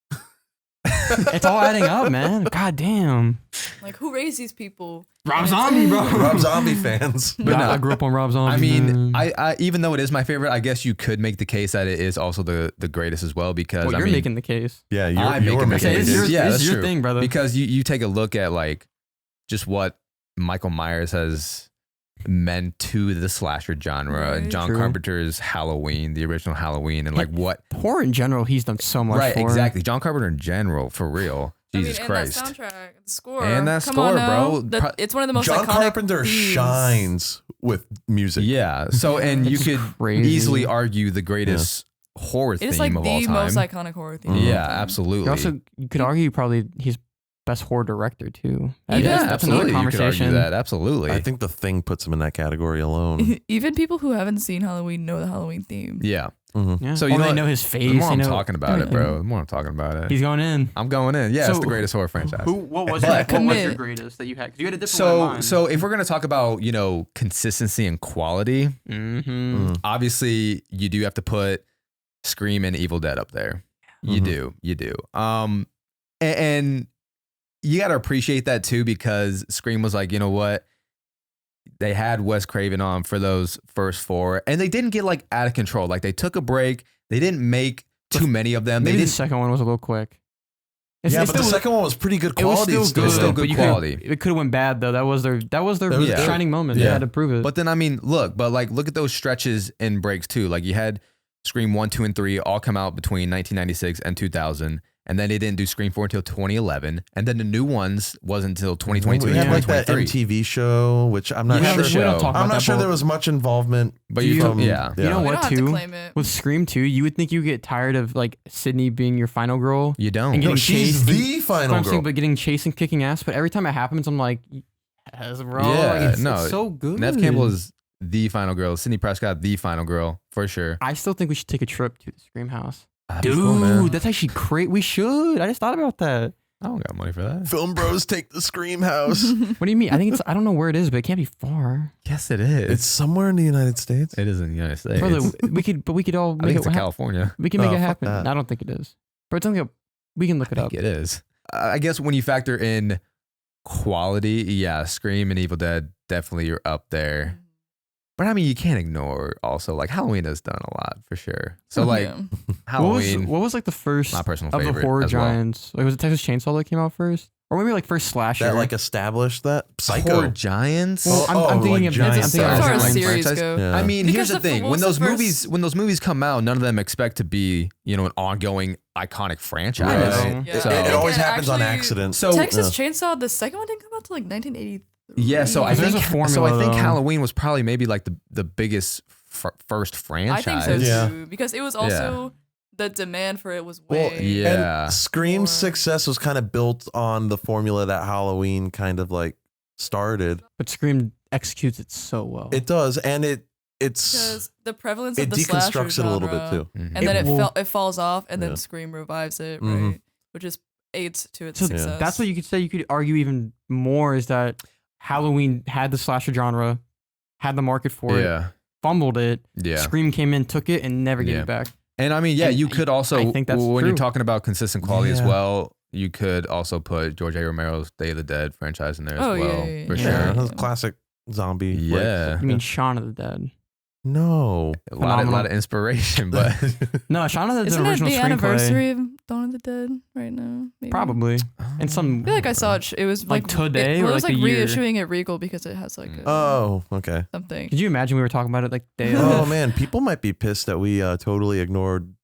Speaker 3: It's all adding up, man. God damn.
Speaker 4: Like, who raised these people?
Speaker 3: Rob Zombie, bro.
Speaker 2: Rob Zombie fans.
Speaker 3: But
Speaker 1: no.
Speaker 3: I grew up on Rob Zombie.
Speaker 1: I mean,
Speaker 3: man.
Speaker 1: I even though it is my favorite, I guess you could make the case that it is also the greatest as well because
Speaker 3: well,
Speaker 1: I
Speaker 3: you're
Speaker 1: making
Speaker 3: making the case.
Speaker 2: Yeah,
Speaker 1: I'm
Speaker 2: you're
Speaker 1: making the
Speaker 3: Okay,
Speaker 1: case.
Speaker 3: it's your,
Speaker 1: Yeah,
Speaker 3: it's
Speaker 1: that's
Speaker 3: your
Speaker 1: true.
Speaker 3: thing, brother.
Speaker 1: because you take a look at like just what Michael Myers has meant to the slasher genre and
Speaker 4: Right.
Speaker 1: John
Speaker 3: True.
Speaker 1: Carpenter's Halloween, the original Halloween, and like what
Speaker 3: Horror in general, he's done so much
Speaker 1: right
Speaker 3: for.
Speaker 1: exactly John Carpenter in general for real. Jesus
Speaker 4: and
Speaker 1: Christ.
Speaker 4: that soundtrack, the score,
Speaker 1: And that
Speaker 4: Come
Speaker 1: score,
Speaker 4: on now.
Speaker 1: bro.
Speaker 4: That- it's one of the most
Speaker 2: John
Speaker 4: iconic
Speaker 2: Carpenter
Speaker 4: themes.
Speaker 2: shines with music.
Speaker 1: Yeah. So and you
Speaker 3: It's
Speaker 1: could
Speaker 3: crazy.
Speaker 1: easily argue the greatest horror
Speaker 4: It
Speaker 1: theme
Speaker 4: is like
Speaker 1: of all
Speaker 4: the
Speaker 1: time.
Speaker 4: most iconic horror theme.
Speaker 2: Mhm.
Speaker 4: of all
Speaker 1: Yeah,
Speaker 4: time.
Speaker 1: absolutely.
Speaker 3: You also, you could argue probably he's best horror director too.
Speaker 1: yeah,
Speaker 3: That's another
Speaker 1: absolutely. You could
Speaker 3: conversation.
Speaker 1: argue that. Absolutely.
Speaker 2: I think The Thing puts him in that category alone.
Speaker 4: Even people who haven't seen Halloween know the Halloween theme.
Speaker 1: yeah.
Speaker 2: Mhm.
Speaker 3: Yeah.
Speaker 1: So
Speaker 3: So
Speaker 1: you
Speaker 3: you
Speaker 1: know
Speaker 3: they
Speaker 1: what?
Speaker 3: know his
Speaker 1: The
Speaker 3: face.
Speaker 1: more
Speaker 3: they
Speaker 1: I'm
Speaker 3: know
Speaker 1: talking about it,
Speaker 3: everything.
Speaker 1: bro, the more I'm talking about it.
Speaker 3: He's going in.
Speaker 1: I'm going in. Yeah, it's
Speaker 3: So
Speaker 1: the greatest horror franchise.
Speaker 3: What was
Speaker 1: But-
Speaker 3: it? What was
Speaker 4: Commit.
Speaker 3: your greatest that you had? 'Cause you had a different one in
Speaker 1: So
Speaker 3: mind.
Speaker 1: so if we're gonna talk about, consistency and quality,
Speaker 3: Mm-hmm.
Speaker 2: Mhm.
Speaker 1: obviously you do have to put Scream and Evil Dead up there. You
Speaker 2: Mhm.
Speaker 1: do. And you gotta appreciate that too, because Scream was like, you know what? They had Wes Craven on for those first 4, and they didn't get like out of control. Like they took a break. They didn't make too many of them. They
Speaker 3: Maybe the
Speaker 1: didn't.
Speaker 3: second one was a little quick.
Speaker 2: Yeah, but the second one was pretty good
Speaker 3: It was
Speaker 2: quality.
Speaker 3: still good.
Speaker 1: It's still good
Speaker 3: but
Speaker 1: quality.
Speaker 3: It could have went bad though. That was their
Speaker 2: That was
Speaker 3: shining moment. They
Speaker 2: Yeah.
Speaker 3: had to prove it.
Speaker 1: But then I mean, look at those stretches and breaks too. Like you had Scream 1, 2, and 3 all come out between 1996 and 2000, And then they didn't do Scream 4 until 2011. And then the new ones wasn't until 2022
Speaker 2: We
Speaker 1: and
Speaker 2: had like that
Speaker 1: 2023.
Speaker 2: MTV show, which I'm not
Speaker 1: Yeah, the
Speaker 2: sure.
Speaker 1: show.
Speaker 3: We don't talk about
Speaker 2: I'm not
Speaker 3: that,
Speaker 2: sure
Speaker 3: but
Speaker 2: there was much involvement.
Speaker 1: But you,
Speaker 2: from,
Speaker 1: yeah.
Speaker 3: You know
Speaker 4: We
Speaker 3: what,
Speaker 4: don't have to
Speaker 3: too?
Speaker 4: claim it.
Speaker 3: With Scream 2, you would think you get tired of like Sydney being your final girl.
Speaker 1: You don't.
Speaker 3: And
Speaker 2: No,
Speaker 3: getting
Speaker 2: she's
Speaker 3: chased.
Speaker 2: the final
Speaker 3: I'm
Speaker 2: girl.
Speaker 3: saying, but getting chased and kicking ass. But every time it happens, I'm like, yes, bro.
Speaker 1: Yeah,
Speaker 3: Like, it's
Speaker 1: no,
Speaker 3: so good.
Speaker 1: Nev Campbell is the final girl. Sidney Prescott, the final girl, for sure.
Speaker 3: I still think we should take a trip to the Scream house.
Speaker 1: That'd be
Speaker 3: Dude,
Speaker 1: cool, man.
Speaker 3: that's actually great. We should. I just thought about that.
Speaker 1: I don't got money for that.
Speaker 2: Film bros take the Scream house.
Speaker 3: What do you mean? I don't know where it is, but it can't be far.
Speaker 1: Yes, it is.
Speaker 2: It's somewhere in the United States.
Speaker 1: It is in the United States.
Speaker 3: Brother, we could all
Speaker 1: I
Speaker 3: make
Speaker 1: think
Speaker 3: it
Speaker 1: it's in
Speaker 3: happen.
Speaker 1: California.
Speaker 3: We can make
Speaker 2: Oh,
Speaker 3: it
Speaker 2: fuck
Speaker 3: happen.
Speaker 2: that.
Speaker 3: I don't think it is. But it's something we can look it
Speaker 1: I
Speaker 3: up.
Speaker 1: think it is. I guess when you factor in quality, yeah, Scream and Evil Dead definitely are up there. But I mean, you can't ignore also like Halloween has done a lot for sure. So like
Speaker 4: Yeah.
Speaker 1: Halloween,
Speaker 3: What was like the first
Speaker 1: my personal
Speaker 3: of the
Speaker 1: favorite
Speaker 3: horror
Speaker 1: as well.
Speaker 3: giants? Like was it Texas Chainsaw that came out first, or maybe like first slasher?
Speaker 2: That like established that Psycho.
Speaker 1: Horror Giants.
Speaker 3: Well, I'm thinking
Speaker 2: like
Speaker 3: of
Speaker 2: giant
Speaker 3: I'm thinking
Speaker 4: As
Speaker 3: of
Speaker 4: far as
Speaker 3: giants.
Speaker 4: series
Speaker 1: franchise.
Speaker 4: go.
Speaker 2: Yeah.
Speaker 1: I mean,
Speaker 4: Because
Speaker 1: here's the
Speaker 4: the-
Speaker 1: thing:
Speaker 4: what
Speaker 1: when
Speaker 4: was
Speaker 1: those
Speaker 4: the
Speaker 1: movies come out, none of them expect to be an ongoing iconic franchise.
Speaker 2: Right.
Speaker 4: Yeah.
Speaker 1: So,
Speaker 2: It always
Speaker 4: Yeah,
Speaker 2: happens on
Speaker 4: actually,
Speaker 2: accident.
Speaker 1: So-
Speaker 4: Texas Chainsaw, the second one didn't come out till like 1983.
Speaker 1: yeah, so I
Speaker 3: There's
Speaker 1: think
Speaker 3: a formula, though.
Speaker 1: Halloween was probably maybe like the biggest first franchise.
Speaker 4: I think so
Speaker 2: Yeah.
Speaker 4: too, because it was also the demand for it was way.
Speaker 2: Well,
Speaker 1: Yeah.
Speaker 2: And Scream's
Speaker 4: Or-
Speaker 2: success was kind of built on the formula that Halloween kind of like started.
Speaker 3: But Scream executes it so well.
Speaker 2: It does, and it's
Speaker 4: Because the prevalence
Speaker 2: it
Speaker 4: of the slasher
Speaker 2: deconstructs it a little bit
Speaker 4: genre,
Speaker 2: too.
Speaker 1: Mhm.
Speaker 4: and then
Speaker 3: It will-
Speaker 4: it falls off, and then
Speaker 2: Yeah.
Speaker 4: Scream revives it,
Speaker 2: Mhm.
Speaker 4: right? Which is aids to its
Speaker 3: So
Speaker 4: success.
Speaker 3: that's what you could say. You could argue even more is that Halloween had the slasher genre, had the market for it,
Speaker 1: Yeah.
Speaker 3: fumbled it.
Speaker 1: Yeah.
Speaker 3: Scream came in, took it, and never gave
Speaker 1: Yeah.
Speaker 3: it back.
Speaker 1: And I mean, yeah,
Speaker 3: And
Speaker 1: you could also,
Speaker 3: I think that's
Speaker 1: when you're
Speaker 3: true.
Speaker 1: talking about consistent quality as
Speaker 2: Yeah.
Speaker 1: well, you could also put George A. Romero's Day of the Dead franchise in there as
Speaker 4: Oh, yeah,
Speaker 1: well,
Speaker 4: yeah,
Speaker 1: for
Speaker 4: yeah.
Speaker 1: sure.
Speaker 2: Yeah, that's classic zombie.
Speaker 1: Yeah.
Speaker 3: You mean Shaun of the Dead?
Speaker 2: No.
Speaker 1: A lot
Speaker 3: Phenomenal.
Speaker 1: of inspiration, but
Speaker 3: No, Shaun of the Dead's
Speaker 4: Isn't
Speaker 3: an
Speaker 4: it
Speaker 3: original
Speaker 4: the
Speaker 3: screenplay.
Speaker 4: anniversary of Dawn of the Dead right now? Maybe?
Speaker 3: Probably. And some
Speaker 4: I feel like I saw it. It was
Speaker 3: Like today
Speaker 4: it
Speaker 3: or
Speaker 4: was
Speaker 3: like
Speaker 4: like
Speaker 3: the year?
Speaker 4: reissuing at Regal because it has like a,
Speaker 2: Oh, okay.
Speaker 4: something.
Speaker 3: Could you imagine we were talking about it like day
Speaker 2: Oh
Speaker 3: of?
Speaker 2: man, people might be pissed that we totally ignored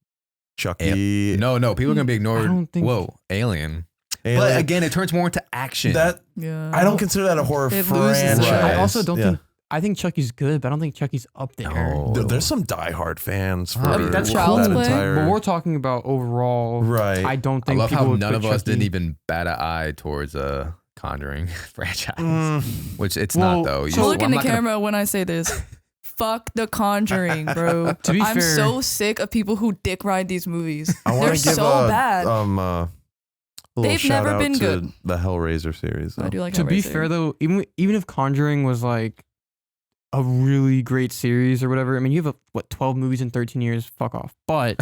Speaker 2: Chucky.
Speaker 1: no, people are gonna be ignored.
Speaker 3: don't think-
Speaker 1: Whoa, Alien.
Speaker 2: Alien.
Speaker 1: But again, it turns more into action.
Speaker 2: that
Speaker 4: Yeah,
Speaker 2: I don't consider that a horror
Speaker 4: It loses it.
Speaker 2: franchise.
Speaker 3: I also don't
Speaker 2: Yeah.
Speaker 3: think. I think Chucky's good, but I don't think Chucky's up there.
Speaker 1: No.
Speaker 2: There's some diehard fans for
Speaker 1: I mean,
Speaker 3: that's
Speaker 2: that
Speaker 3: cool.
Speaker 2: entire.
Speaker 3: But we're talking about overall.
Speaker 2: Right.
Speaker 3: I don't
Speaker 1: I
Speaker 3: think.
Speaker 1: love
Speaker 3: people
Speaker 1: how
Speaker 3: would
Speaker 1: none
Speaker 3: put
Speaker 1: of us
Speaker 3: Chucky-
Speaker 1: didn't even bat an eye towards a Conjuring franchise,
Speaker 2: Mm.
Speaker 1: which it's
Speaker 3: Well,
Speaker 1: not though.
Speaker 3: so
Speaker 4: look in
Speaker 1: I'm
Speaker 4: the
Speaker 1: not gonna-
Speaker 4: camera when I say this. Fuck The Conjuring, bro.
Speaker 3: To be
Speaker 4: I'm
Speaker 3: fair-
Speaker 4: so sick of people who dick ride these movies.
Speaker 2: I want
Speaker 4: They're
Speaker 2: to give
Speaker 4: so bad.
Speaker 2: a little
Speaker 4: They've
Speaker 2: shout
Speaker 4: never
Speaker 2: out
Speaker 4: been
Speaker 2: to
Speaker 4: good.
Speaker 2: the Hellraiser series.
Speaker 4: I
Speaker 2: though.
Speaker 4: do like
Speaker 3: To be
Speaker 4: Hellraiser.
Speaker 3: fair though, even if Conjuring was like a really great series or whatever, I mean, you have 12 movies in 13 years. Fuck off. But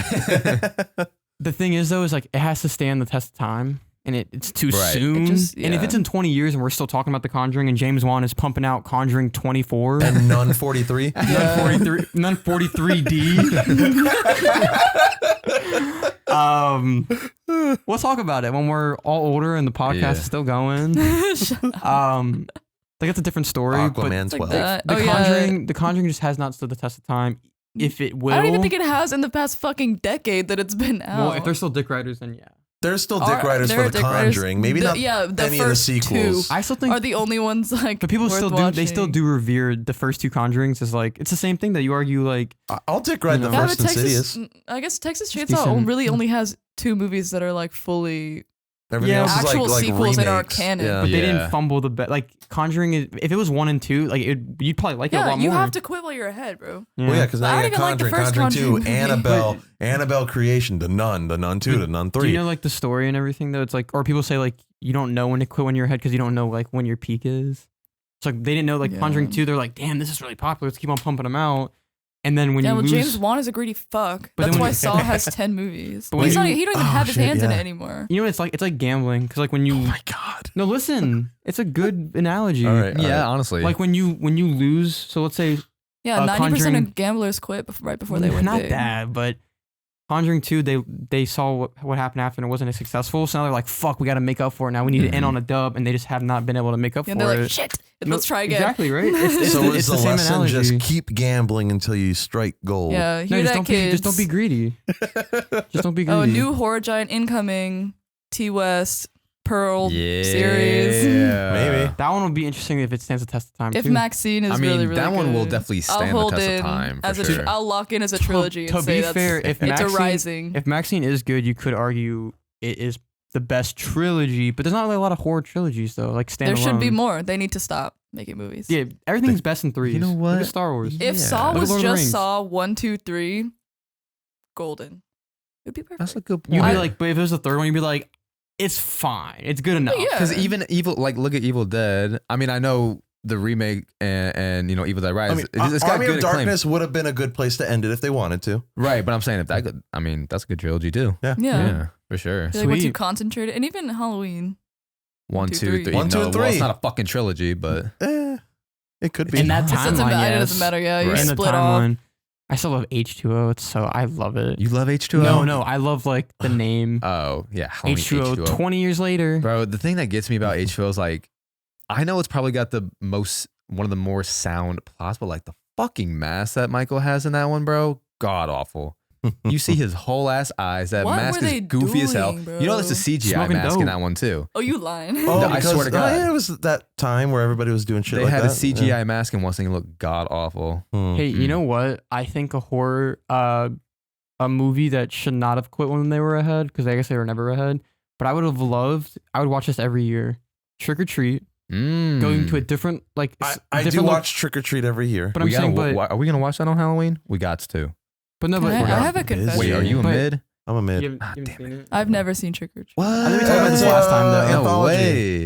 Speaker 3: the thing is though, is like it has to stand the test of time, and it's too
Speaker 1: Right.
Speaker 3: soon.
Speaker 4: It just-
Speaker 3: And if
Speaker 4: yeah.
Speaker 3: it's in 20 years and we're still talking about The Conjuring, and James Wan is pumping out Conjuring 24.
Speaker 2: and Nun 43.
Speaker 3: None 43D. We'll talk about it when we're all older and the podcast
Speaker 1: Yeah.
Speaker 3: is still going. Like it's a different story.
Speaker 2: Aquaman
Speaker 4: Like
Speaker 2: 12.
Speaker 4: that.
Speaker 3: But
Speaker 4: Oh, yeah.
Speaker 3: the Conjuring just has not stood the test of time. If it will,
Speaker 4: I don't even think it has in the past fucking decade that it's been out.
Speaker 3: Well, if they're still dick riders, then yeah.
Speaker 2: There's still dick riders
Speaker 4: there
Speaker 2: for
Speaker 4: are
Speaker 2: The
Speaker 4: dick riders.
Speaker 2: Conjuring. Maybe not
Speaker 4: the
Speaker 2: any of the
Speaker 4: first
Speaker 2: sequels.
Speaker 3: I still
Speaker 4: two
Speaker 3: think
Speaker 4: are the only ones like.
Speaker 3: but people
Speaker 4: worth
Speaker 3: still do. They still
Speaker 4: watching.
Speaker 3: do revere the first two Conjurings as like it's the same thing that you argue like
Speaker 2: I'll dick ride the
Speaker 3: Yeah,
Speaker 4: Yeah,
Speaker 2: first
Speaker 4: but Texas,
Speaker 2: Insidious.
Speaker 4: I guess Texas
Speaker 3: It's
Speaker 4: Chainsaw
Speaker 3: decent.
Speaker 4: really only has 2 movies that are like fully.
Speaker 2: Everything
Speaker 3: Yeah,
Speaker 2: else is
Speaker 4: actual
Speaker 2: like
Speaker 4: sequels that are
Speaker 2: remakes.
Speaker 4: canon.
Speaker 2: Yeah.
Speaker 3: but they
Speaker 1: Yeah.
Speaker 3: didn't fumble the bet. Like Conjuring is if it was 1 and 2, like you'd probably like it a
Speaker 4: Yeah,
Speaker 3: lot
Speaker 4: you
Speaker 3: more.
Speaker 4: have to quit while you're ahead, bro.
Speaker 3: Yeah.
Speaker 2: Well, yeah, because
Speaker 4: I
Speaker 2: now
Speaker 4: don't
Speaker 2: you got
Speaker 4: even like the
Speaker 2: Conjuring,
Speaker 4: first
Speaker 2: Conjuring 2,
Speaker 4: Conjuring movie.
Speaker 2: Annabelle Creation, The Nun 2, The Nun 3.
Speaker 3: Do you know like the story and everything though? It's like, or people say like you don't know when to quit when you're ahead because you don't know like when your peak is. It's like they didn't know like
Speaker 4: Yeah.
Speaker 3: Conjuring 2. They're like, damn, this is really popular. Let's keep on pumping them out. And then when
Speaker 4: Yeah,
Speaker 3: you
Speaker 4: well,
Speaker 3: lose,
Speaker 4: James Wan is a greedy fuck.
Speaker 3: But then
Speaker 4: That's
Speaker 3: when
Speaker 4: why
Speaker 3: you-
Speaker 4: Saw has 10 movies.
Speaker 3: But when
Speaker 4: He's not,
Speaker 3: you-
Speaker 4: he don't even
Speaker 2: Oh,
Speaker 4: have his
Speaker 2: shit,
Speaker 4: hands in
Speaker 2: yeah.
Speaker 4: it anymore.
Speaker 3: you know, it's like gambling because like when you
Speaker 2: Oh my God.
Speaker 3: no listen, it's a good analogy.
Speaker 2: All right.
Speaker 1: Yeah, honestly.
Speaker 3: Like when you lose. So let's say
Speaker 4: Yeah, 90%
Speaker 3: Conjuring-
Speaker 4: of gamblers quit right before they win
Speaker 3: not
Speaker 4: big.
Speaker 3: that, but Conjuring 2, they saw what happened after and it wasn't as successful. So now they're like, fuck, we got to make up for it. Now we need to end on a dub, and they just have not been able to make up
Speaker 4: And
Speaker 3: for
Speaker 4: they're
Speaker 3: it.
Speaker 4: like, shit, let's try again.
Speaker 3: Exactly, right? It's
Speaker 2: So
Speaker 3: it's
Speaker 2: is the
Speaker 3: same
Speaker 2: lesson
Speaker 3: analogy.
Speaker 2: just keep gambling until you strike gold?
Speaker 4: Yeah,
Speaker 3: No,
Speaker 4: hear
Speaker 3: just
Speaker 4: that,
Speaker 3: don't
Speaker 4: kids.
Speaker 3: just don't be greedy. Just don't be greedy.
Speaker 4: Oh, a new horror giant incoming. T West Pearl
Speaker 1: Yeah.
Speaker 4: series.
Speaker 2: Maybe.
Speaker 3: That one will be interesting if it stands the test of time.
Speaker 4: If
Speaker 3: too.
Speaker 4: Maxine is
Speaker 1: I mean,
Speaker 4: really, really
Speaker 1: that one will
Speaker 4: good,
Speaker 1: definitely
Speaker 4: I'll
Speaker 1: stand the
Speaker 4: hold
Speaker 1: test of
Speaker 4: in
Speaker 1: time for
Speaker 4: as
Speaker 1: sure.
Speaker 4: I'll lock in as a trilogy
Speaker 3: To
Speaker 4: and say
Speaker 3: be
Speaker 4: that's
Speaker 3: fair, if
Speaker 4: it's a
Speaker 3: Maxine,
Speaker 4: rising.
Speaker 3: if Maxine is good, you could argue it is the best trilogy. But there's not really a lot of horror trilogies though. Like standalone.
Speaker 4: There should be more. They need to stop making movies.
Speaker 3: Yeah, everything's best in threes.
Speaker 1: You know what?
Speaker 3: Look at Star Wars.
Speaker 1: Yeah.
Speaker 4: If Saw
Speaker 3: Look at
Speaker 4: was
Speaker 3: Lord of the
Speaker 4: just
Speaker 3: Rings.
Speaker 4: Saw 1, 2, 3, golden. It'd be perfect.
Speaker 1: That's a good
Speaker 3: You'd
Speaker 1: point.
Speaker 3: be like, but if it was the third one, you'd be like, it's fine. It's good enough.
Speaker 4: yeah.
Speaker 1: Because even evil, like look at Evil Dead. I mean, I know the remake and you know Evil Dead Rise.
Speaker 2: I mean,
Speaker 1: it's got
Speaker 2: Army
Speaker 1: good
Speaker 2: of
Speaker 1: acclaim.
Speaker 2: Darkness would have been a good place to end it if they wanted to.
Speaker 1: Right? But I'm saying if that could, I mean, that's a good trilogy too.
Speaker 2: Yeah.
Speaker 4: yeah.
Speaker 1: For sure.
Speaker 4: I feel like once you
Speaker 3: Sweet.
Speaker 4: concentrate it, and even Halloween.
Speaker 1: 1,
Speaker 4: 2,
Speaker 1: 2,
Speaker 4: 3.
Speaker 1: 3.
Speaker 2: 1, 2,
Speaker 1: No,
Speaker 2: and
Speaker 1: well, it's
Speaker 2: 3.
Speaker 1: not a fucking trilogy, but
Speaker 2: It could be.
Speaker 3: In that
Speaker 4: It doesn't
Speaker 3: timeline,
Speaker 4: matter. It
Speaker 3: yes.
Speaker 4: doesn't matter. Yeah, you
Speaker 1: Right.
Speaker 3: In the
Speaker 4: split off.
Speaker 3: timeline, I still love H2O. It's so I love it.
Speaker 1: you love H2O?
Speaker 3: No, I love like the name
Speaker 1: Oh yeah, Halloween
Speaker 3: H2O. 20 years later.
Speaker 1: Bro, the thing that gets me about H2O is like, I know it's probably got one of the more sound plots, but like the fucking mask that Michael has in that one, bro, god awful. You see his whole ass eyes. That
Speaker 4: What
Speaker 1: mask
Speaker 4: were
Speaker 1: is
Speaker 4: they
Speaker 1: goofy as hell.
Speaker 4: doing,
Speaker 1: You know, that's a CGI
Speaker 3: Smoking
Speaker 1: mask in
Speaker 3: dope.
Speaker 1: that one too.
Speaker 4: Oh, you lying?
Speaker 2: Oh,
Speaker 1: I
Speaker 2: because,
Speaker 1: swear to God.
Speaker 2: yeah, it was that time where everybody was doing shit
Speaker 1: They
Speaker 2: like
Speaker 1: had
Speaker 2: that.
Speaker 1: a CGI mask in one thing and looked god awful.
Speaker 2: Yeah.
Speaker 3: Hey, you know what? I think a horror, a movie that should not have quit when they were ahead, because I guess they were never ahead. But I would watch this every year. Trick or Treat, going to a different
Speaker 2: I do
Speaker 3: different
Speaker 2: watch Trick or Treat every year.
Speaker 3: But I'm saying,
Speaker 1: are we gonna watch that on Halloween? We got to.
Speaker 3: but no, but
Speaker 4: I have a
Speaker 2: busy.
Speaker 4: confession.
Speaker 1: Wait, are you a
Speaker 3: But-
Speaker 1: mid?
Speaker 2: I'm a mid.
Speaker 3: you haven't
Speaker 1: damn
Speaker 3: seen it?
Speaker 4: I've never seen Trick or Treat.
Speaker 2: What?
Speaker 3: I think we talked about this last time, though.
Speaker 1: No
Speaker 2: Anthology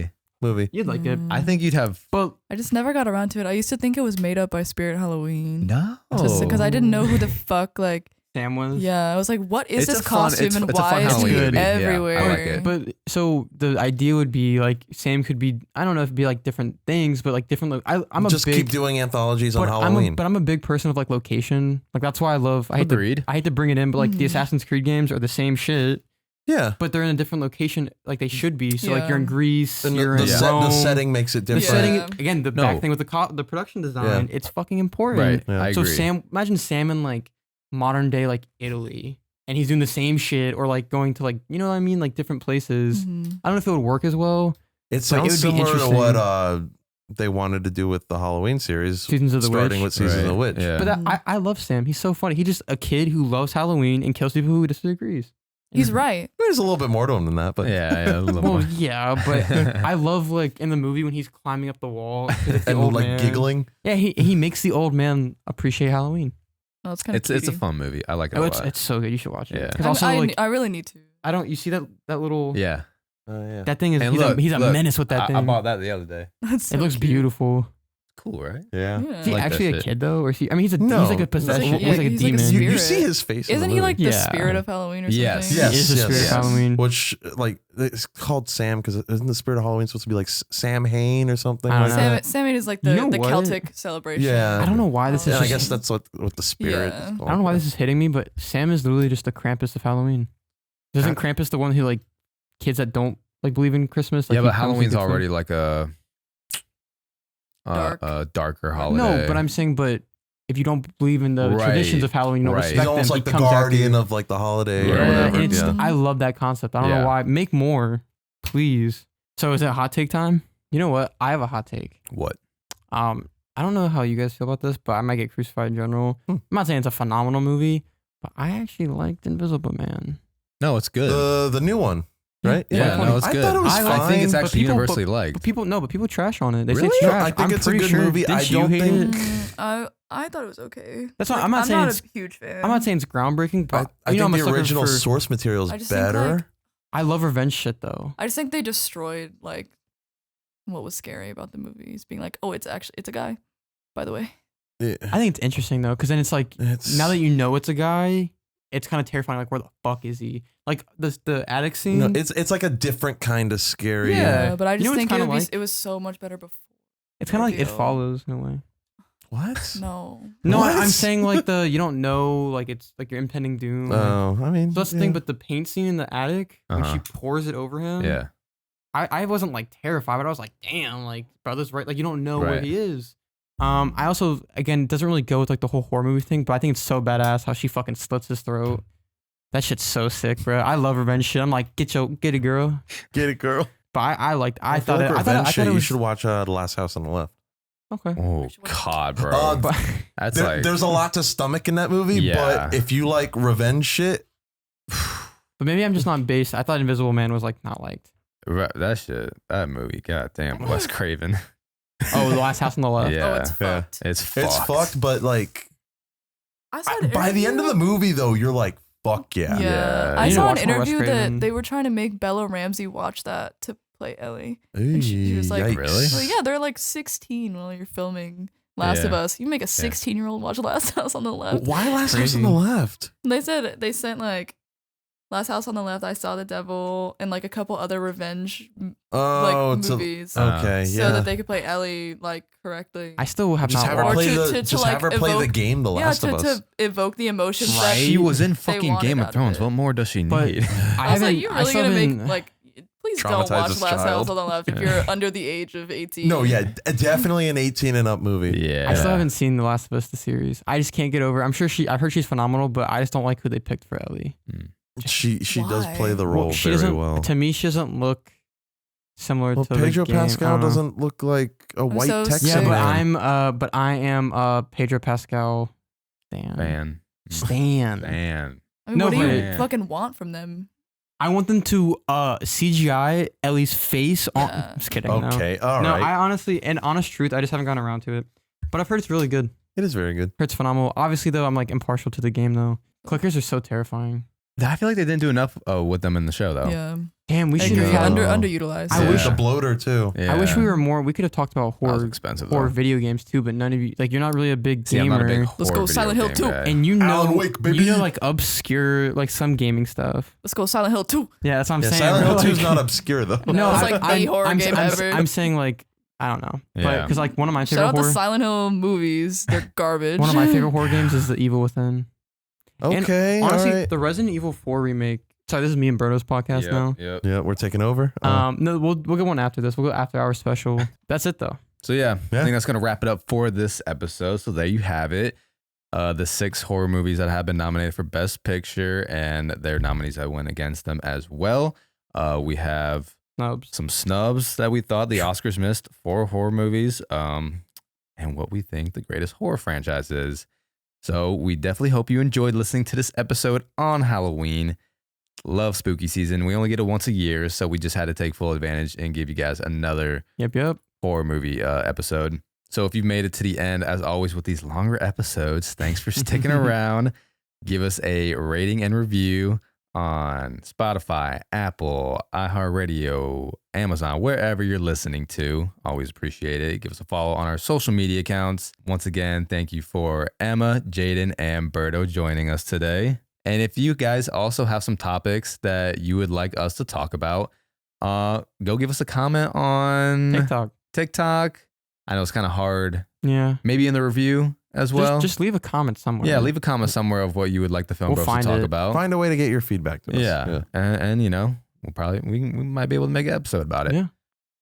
Speaker 1: way.
Speaker 2: movie.
Speaker 3: You'd like it.
Speaker 1: I think you'd have
Speaker 3: But
Speaker 4: I just never got around to it. I used to think it was made up by Spirit Halloween.
Speaker 1: no
Speaker 4: Because I didn't know who the fuck, like,
Speaker 3: Sam was.
Speaker 4: yeah, I was like, what is
Speaker 1: It's
Speaker 4: this
Speaker 1: a fun-
Speaker 4: costume
Speaker 1: it's
Speaker 4: and
Speaker 1: a
Speaker 4: why
Speaker 1: fun
Speaker 4: is
Speaker 3: Halloween
Speaker 4: it
Speaker 3: movie.
Speaker 1: Yeah, I
Speaker 4: everywhere?
Speaker 1: like it.
Speaker 3: But so the idea would be like Sam could be, I don't know if it'd be like different things, but like different. I'm a
Speaker 2: Just
Speaker 3: big,
Speaker 2: keep doing anthologies on
Speaker 3: but
Speaker 2: Halloween.
Speaker 3: I'm a big person of like location. Like that's why I hate
Speaker 1: Agreed.
Speaker 3: to bring it in, but like the
Speaker 4: Mhm.
Speaker 3: Assassin's Creed games are the same shit,
Speaker 2: yeah.
Speaker 3: but they're in a different location. Like they should be. So like you're in
Speaker 4: Yeah.
Speaker 3: Greece,
Speaker 2: And
Speaker 3: you're
Speaker 2: the,
Speaker 3: in
Speaker 2: the
Speaker 3: Rome.
Speaker 2: setting makes it
Speaker 3: The
Speaker 2: different.
Speaker 3: setting
Speaker 4: Yeah.
Speaker 3: again. The
Speaker 1: No.
Speaker 3: back thing with the production design. It's fucking important.
Speaker 1: Right.
Speaker 2: Yeah.
Speaker 1: I
Speaker 3: So
Speaker 1: agree.
Speaker 3: imagine Sam in like modern day like Italy, and he's doing the same shit, or like going to like, you know what I mean, like different places.
Speaker 4: Mhm.
Speaker 3: I don't know if it would work as well.
Speaker 2: It sounds
Speaker 3: would be
Speaker 2: similar to
Speaker 3: interesting.
Speaker 2: what they wanted to do with the Halloween series,
Speaker 3: Seasons of the
Speaker 2: starting
Speaker 3: Witch.
Speaker 2: with Seasons of the Witch.
Speaker 1: Yeah.
Speaker 3: But I love Sam. He's so funny. He's just a kid who loves Halloween and kills people who disagrees.
Speaker 4: He's right.
Speaker 2: There's a little bit more to him than that, but
Speaker 1: yeah, a little
Speaker 3: Well,
Speaker 1: more.
Speaker 3: yeah, but I love like in the movie when he's climbing up the wall 'cause it's the
Speaker 2: and
Speaker 3: old
Speaker 2: like
Speaker 3: man.
Speaker 2: giggling.
Speaker 3: Yeah, he makes the old man appreciate Halloween.
Speaker 4: Oh, it's kind of
Speaker 1: It's a fun movie. I like it
Speaker 3: Oh,
Speaker 1: a
Speaker 3: it's
Speaker 1: lot.
Speaker 3: it's so good. You should watch it.
Speaker 1: Yeah.
Speaker 3: Because also
Speaker 4: I
Speaker 3: like
Speaker 4: really need to.
Speaker 3: I don't. You see that little
Speaker 1: Yeah.
Speaker 2: Yeah.
Speaker 3: that thing is
Speaker 1: And
Speaker 3: he's a
Speaker 1: look,
Speaker 3: menace with that thing.
Speaker 1: I bought that the other day.
Speaker 4: That's so
Speaker 3: it looks
Speaker 4: cute.
Speaker 3: beautiful.
Speaker 1: Cool, right?
Speaker 2: Yeah.
Speaker 4: Yeah.
Speaker 3: Is he
Speaker 1: like that
Speaker 3: actually a
Speaker 1: shit.
Speaker 3: kid though, or is he? I mean, he's
Speaker 2: No.
Speaker 3: like a
Speaker 2: He's like-
Speaker 3: possession.
Speaker 4: yeah,
Speaker 3: he's like a
Speaker 4: he's like a
Speaker 3: demon.
Speaker 2: You
Speaker 4: spirit.
Speaker 2: see his face. in
Speaker 4: Isn't
Speaker 2: the
Speaker 4: he
Speaker 2: movie.
Speaker 4: like the
Speaker 3: Yeah.
Speaker 4: spirit of Halloween or
Speaker 1: Yes.
Speaker 4: something?
Speaker 2: Yes.
Speaker 3: He is the spirit
Speaker 2: yes.
Speaker 3: of Halloween.
Speaker 2: Which like it's called Sam because isn't the spirit of Halloween supposed to be like Sam Hain or something
Speaker 3: I
Speaker 2: like
Speaker 3: don't know.
Speaker 2: that?
Speaker 4: Samhain is like
Speaker 3: You know
Speaker 4: the
Speaker 3: what?
Speaker 4: Celtic celebration.
Speaker 2: Yeah.
Speaker 3: I don't know why this is.
Speaker 2: And I
Speaker 3: just-
Speaker 2: guess that's what the spirit.
Speaker 4: Yeah.
Speaker 2: Is called.
Speaker 3: I don't know why this is hitting me, but Sam is literally just the Krampus of Halloween. Isn't Krampus the one who like kids that don't like believe in Christmas? Like,
Speaker 1: Yeah,
Speaker 3: he
Speaker 1: but
Speaker 3: comes and
Speaker 1: Halloween's
Speaker 3: gets them?
Speaker 1: already like a
Speaker 4: Dark.
Speaker 1: a darker holiday.
Speaker 3: No, but I'm saying, but if you don't believe in the
Speaker 1: Right.
Speaker 3: traditions of Halloween, you don't
Speaker 1: Right.
Speaker 3: respect
Speaker 2: He's
Speaker 3: them.
Speaker 2: almost
Speaker 3: he
Speaker 2: like the
Speaker 3: comes after
Speaker 2: guardian
Speaker 3: you.
Speaker 2: of like the holiday
Speaker 1: Yeah,
Speaker 2: or whatever.
Speaker 3: and it's,
Speaker 2: yeah.
Speaker 3: I love that concept. I don't
Speaker 1: Yeah.
Speaker 3: know why. Make more, please. So is it hot take time? You know what? I have a hot take.
Speaker 1: What?
Speaker 3: I don't know how you guys feel about this, but I might get crucified in general. I'm not saying it's a phenomenal movie, but I actually liked Invisible Man.
Speaker 1: No, it's good.
Speaker 2: The new one,
Speaker 3: Yeah.
Speaker 2: right?
Speaker 1: yeah, no, it's
Speaker 2: I
Speaker 1: good.
Speaker 2: thought it was
Speaker 1: I think it's
Speaker 2: fine,
Speaker 1: actually
Speaker 3: people-
Speaker 1: universally
Speaker 3: But
Speaker 1: liked.
Speaker 3: people trash on it. They say
Speaker 1: Really?
Speaker 3: it's
Speaker 2: No,
Speaker 3: trash.
Speaker 2: I think
Speaker 3: I'm
Speaker 2: it's a
Speaker 3: pretty
Speaker 2: good
Speaker 3: sure.
Speaker 2: movie.
Speaker 3: Didn't
Speaker 2: I
Speaker 3: you
Speaker 2: don't
Speaker 3: hate
Speaker 2: think-
Speaker 3: it?
Speaker 4: I thought it was okay.
Speaker 3: That's why I'm not
Speaker 4: I'm
Speaker 3: saying
Speaker 4: not
Speaker 3: it's.
Speaker 4: a huge fan.
Speaker 3: I'm not saying it's groundbreaking,
Speaker 2: I,
Speaker 3: but
Speaker 2: I
Speaker 3: you know,
Speaker 2: think
Speaker 3: I'm a
Speaker 2: the
Speaker 3: sucker
Speaker 2: original
Speaker 3: for-
Speaker 2: source material is
Speaker 4: I just think,
Speaker 2: better.
Speaker 4: like-
Speaker 3: I love revenge shit though.
Speaker 4: I just think they destroyed like what was scary about the movies, being like, oh, it's a guy, by the way.
Speaker 2: Yeah.
Speaker 3: I think it's interesting though, because then it's like
Speaker 2: It's
Speaker 3: now that you know it's a guy, it's kind of terrifying. Like, where the fuck is he? Like the attic scene.
Speaker 2: no, it's like a different kind of scary.
Speaker 3: Yeah.
Speaker 4: But I
Speaker 3: You know
Speaker 4: just
Speaker 3: what it's
Speaker 4: think
Speaker 3: kinda like?
Speaker 4: it was so much better before.
Speaker 3: It's kind of like It
Speaker 4: Ordeal.
Speaker 3: Follows in a way.
Speaker 2: What?
Speaker 4: No.
Speaker 3: No,
Speaker 2: What?
Speaker 3: I'm saying like you don't know, like it's like your impending doom. like-
Speaker 2: Oh, I mean,
Speaker 3: so that's the thing. But the paint scene in the attic when she pours it over him.
Speaker 1: Yeah.
Speaker 3: I wasn't like terrified, but I was like, damn, like brother's right. Like you don't know where
Speaker 1: Right.
Speaker 3: he is. I also again it doesn't really go with like the whole horror movie thing, but I think it's so badass how she fucking slits his throat. That shit's so sick, bro. I love revenge shit. I'm like, get it, girl.
Speaker 2: get it, girl.
Speaker 3: But I liked. I
Speaker 2: I
Speaker 3: thought
Speaker 2: feel
Speaker 3: it.
Speaker 2: like
Speaker 3: I thought
Speaker 2: revenge shit,
Speaker 3: it
Speaker 2: you
Speaker 3: was
Speaker 2: should watch The Last House on the Left.
Speaker 3: okay.
Speaker 1: Oh
Speaker 4: Which one?
Speaker 1: God, bro.
Speaker 3: But
Speaker 1: That's like
Speaker 2: There's a lot to stomach in that movie,
Speaker 1: Yeah.
Speaker 2: but if you like revenge shit,
Speaker 3: maybe I'm just not based. I thought Invisible Man was like not liked.
Speaker 1: that shit. That movie. God damn. Wes Craven.
Speaker 3: Oh, The Last House on the Left.
Speaker 1: Yeah.
Speaker 4: Oh, it's
Speaker 2: Yeah.
Speaker 4: fucked.
Speaker 1: It's fucked.
Speaker 2: it's fucked. But like
Speaker 4: I saw an
Speaker 2: by the end of the
Speaker 4: interview-
Speaker 2: movie, though, you're like, fuck yeah.
Speaker 1: Yeah.
Speaker 4: I
Speaker 3: You need to
Speaker 4: saw an
Speaker 3: watch more Wes
Speaker 4: interview
Speaker 3: Craven.
Speaker 4: that they were trying to make Bella Ramsey watch that to play Ellie. And she was like,
Speaker 2: Yikes.
Speaker 1: Really?
Speaker 4: Well, yeah, they're like 16 while you're filming Last of
Speaker 1: Yeah.
Speaker 4: Us. You make a 16-year-old watch Last House on the Left.
Speaker 2: Why Last House
Speaker 3: Crazy.
Speaker 2: on the Left?
Speaker 4: They said they sent like Last House on the Left, I Saw the Devil, and like a couple other revenge
Speaker 2: Oh,
Speaker 4: like
Speaker 2: it's a-
Speaker 4: movies,
Speaker 2: okay,
Speaker 4: so
Speaker 2: yeah.
Speaker 4: that they could play Ellie like correctly.
Speaker 3: I still have
Speaker 2: Just
Speaker 3: not
Speaker 2: have her
Speaker 3: watched.
Speaker 2: play
Speaker 4: to-
Speaker 2: the
Speaker 4: to,
Speaker 2: just
Speaker 4: like,
Speaker 2: have her play the
Speaker 4: evoke-
Speaker 2: game, The
Speaker 4: yeah,
Speaker 2: Last of Us.
Speaker 4: to evoke the emotions
Speaker 3: Right.
Speaker 4: that
Speaker 1: She was in
Speaker 4: they
Speaker 1: fucking
Speaker 4: wanted
Speaker 1: Game
Speaker 4: out
Speaker 1: of
Speaker 4: of
Speaker 1: Thrones.
Speaker 4: it.
Speaker 1: What more does she
Speaker 3: But
Speaker 1: need?
Speaker 3: I
Speaker 4: I was
Speaker 3: haven't.
Speaker 4: like, you're
Speaker 3: I
Speaker 4: really
Speaker 3: still
Speaker 4: gonna
Speaker 3: haven't-
Speaker 4: make like, please don't
Speaker 2: Traumatize
Speaker 4: watch
Speaker 2: this
Speaker 4: Last
Speaker 2: child.
Speaker 4: House on the Left if you're under the age of 18.
Speaker 2: No, yeah, definitely an 18 and up movie.
Speaker 1: Yeah.
Speaker 3: I still haven't seen The Last of Us the series. I just can't get over. I've heard she's phenomenal, but I just don't like who they picked for Ellie.
Speaker 2: She does
Speaker 4: Why?
Speaker 2: play the role
Speaker 3: she
Speaker 2: very
Speaker 3: doesn't.
Speaker 2: well.
Speaker 3: To me, she doesn't look similar
Speaker 2: Well,
Speaker 3: to
Speaker 2: Pedro
Speaker 3: the game. I
Speaker 2: Pascal
Speaker 3: don't know.
Speaker 2: doesn't look like a white
Speaker 4: so
Speaker 2: Texan
Speaker 3: Yeah,
Speaker 2: man.
Speaker 3: but I am Pedro Pascal stan.
Speaker 1: Fan.
Speaker 3: Stan.
Speaker 1: Man.
Speaker 4: I mean,
Speaker 3: No,
Speaker 4: what do you
Speaker 1: but-
Speaker 4: fucking want from them?
Speaker 3: I want them to CGI Ellie's face on.
Speaker 4: Yeah.
Speaker 3: Just kidding. no.
Speaker 2: Okay, all
Speaker 3: No,
Speaker 2: right.
Speaker 3: I honestly, in honest truth, I just haven't gotten around to it. But I've heard it's really good.
Speaker 2: It is very good.
Speaker 3: Heard it's phenomenal. Obviously, though, I'm like impartial to the game though. Clickers are so terrifying.
Speaker 1: I feel like they didn't do enough with them in the show though.
Speaker 4: Yeah,
Speaker 3: Damn, we
Speaker 4: I
Speaker 3: should
Speaker 4: agree.
Speaker 3: have.
Speaker 2: Yeah.
Speaker 4: Underutilized.
Speaker 3: I
Speaker 1: Yeah.
Speaker 3: wish
Speaker 2: The bloater too.
Speaker 1: Yeah.
Speaker 3: I wish we were more. We could have talked about
Speaker 1: That was
Speaker 3: horror,
Speaker 1: expensive.
Speaker 3: horror
Speaker 1: though.
Speaker 3: video games too. But none of you, like, you're not really a big
Speaker 1: See, I'm
Speaker 3: gamer.
Speaker 1: not a big
Speaker 4: Let's
Speaker 1: horror
Speaker 4: go
Speaker 1: video
Speaker 4: Silent Hill
Speaker 1: game
Speaker 4: 2.
Speaker 1: guy.
Speaker 3: And you know,
Speaker 2: Alan Wake, baby.
Speaker 3: you know, like obscure, like some gaming stuff.
Speaker 4: Let's go Silent Hill 2.
Speaker 3: Yeah, that's what I'm
Speaker 2: Yeah,
Speaker 3: saying.
Speaker 2: Silent Hill
Speaker 3: bro,
Speaker 2: 2 is
Speaker 3: like-
Speaker 2: not obscure though.
Speaker 4: No, it's
Speaker 3: I-
Speaker 4: like the
Speaker 3: I'm-
Speaker 4: horror
Speaker 3: I'm,
Speaker 4: game
Speaker 3: I'm,
Speaker 4: ever.
Speaker 3: I'm saying like I don't know,
Speaker 1: Yeah.
Speaker 3: because like one of my
Speaker 4: Shout
Speaker 3: favorite
Speaker 4: out the
Speaker 3: horror,
Speaker 4: Silent Hill movies. They're garbage.
Speaker 3: one of my favorite horror games is The Evil Within. And
Speaker 2: Okay,
Speaker 3: honestly,
Speaker 2: all right.
Speaker 3: the Resident Evil 4 remake. Sorry, this is me and Berto's podcast
Speaker 1: Yep,
Speaker 3: now.
Speaker 1: Yep.
Speaker 2: Yeah, we're taking over.
Speaker 3: No, we'll go one after this. We'll go after our special. That's it though.
Speaker 1: So yeah,
Speaker 2: Yeah.
Speaker 1: I think that's gonna wrap it up for this episode. So there you have it. The 6 horror movies that have been nominated for Best Picture and their nominees that went against them as well. We have
Speaker 3: Snubs.
Speaker 1: some snubs that we thought the Oscars missed for horror movies, and what we think the greatest horror franchise is. So we definitely hope you enjoyed listening to this episode on Halloween. Love spooky season. We only get it once a year, so we just had to take full advantage and give you guys another
Speaker 3: Yep.
Speaker 1: horror movie episode. So if you've made it to the end, as always with these longer episodes, thanks for sticking around. Give us a rating and review on Spotify, Apple, iHeartRadio, Amazon, wherever you're listening to. Always appreciate it. Give us a follow on our social media accounts. Once again, thank you for Emma, Jaden, and Berto joining us today. And if you guys also have some topics that you would like us to talk about, go give us a comment on TikTok. I know it's kind of hard.
Speaker 3: Yeah.
Speaker 1: Maybe in the review as well.
Speaker 3: Just leave a comment somewhere.
Speaker 1: Yeah, leave a comment somewhere of what you would like the film
Speaker 3: We'll
Speaker 1: bros to
Speaker 3: find
Speaker 1: talk
Speaker 3: it.
Speaker 1: about.
Speaker 2: Find a way to get your feedback to us.
Speaker 1: Yeah. And you know, we might be able to make an episode about it.
Speaker 3: Yeah.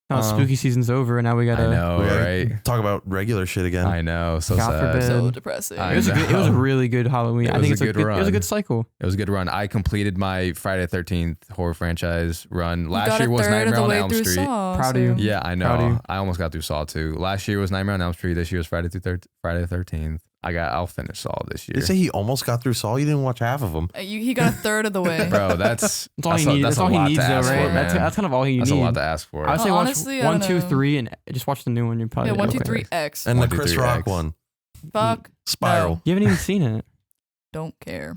Speaker 3: Now spooky season's over, and now we gotta.
Speaker 1: I know,
Speaker 2: We gotta
Speaker 1: right?
Speaker 2: Talk about regular shit again.
Speaker 1: I know. So
Speaker 3: God
Speaker 1: sad.
Speaker 3: forbid.
Speaker 4: So depressing.
Speaker 1: I
Speaker 3: It was a
Speaker 1: know.
Speaker 3: really good Halloween.
Speaker 1: It
Speaker 3: I
Speaker 1: was
Speaker 3: think
Speaker 1: a
Speaker 3: it's a
Speaker 1: good
Speaker 3: good. It was a
Speaker 1: run.
Speaker 3: good cycle.
Speaker 1: It was a good run. I completed my Friday the 13th horror franchise run.
Speaker 4: You
Speaker 1: Last
Speaker 4: got
Speaker 1: year
Speaker 4: a
Speaker 1: was
Speaker 4: third of
Speaker 1: Nightmare
Speaker 4: the
Speaker 1: on
Speaker 4: way
Speaker 1: Elm
Speaker 4: through
Speaker 1: Street.
Speaker 4: Saw,
Speaker 3: Proud of you.
Speaker 4: so-
Speaker 1: Yeah, I
Speaker 3: Proud of
Speaker 1: know.
Speaker 3: you.
Speaker 1: I almost got through Saw 2. Last year was Nightmare on Elm Street. This year was Friday the 13th. I'll finish Saw this year.
Speaker 2: They say he almost got through Saw. You didn't watch half of them.
Speaker 4: He got a third of the way.
Speaker 1: Bro, that's
Speaker 3: That's all he needs. That's all he
Speaker 1: a lot
Speaker 3: needs,
Speaker 1: to
Speaker 3: though,
Speaker 1: ask
Speaker 3: right?
Speaker 1: for,
Speaker 3: That's
Speaker 1: man.
Speaker 3: kind of all he
Speaker 1: That's
Speaker 3: needs.
Speaker 1: a lot to ask for.
Speaker 3: I would say watch
Speaker 4: Honestly, I
Speaker 3: 1,
Speaker 4: don't
Speaker 3: 2,
Speaker 4: know.
Speaker 3: 3, and just watch the new one. You probably
Speaker 4: Yeah, 1, 2,
Speaker 3: okay.
Speaker 4: 3, X.
Speaker 2: And the
Speaker 1: 1, 2,
Speaker 2: Chris
Speaker 1: 3,
Speaker 2: Rock
Speaker 1: X.
Speaker 2: one.
Speaker 4: Fuck.
Speaker 2: Spiral.
Speaker 4: No.
Speaker 3: You haven't even seen it.
Speaker 4: Don't care.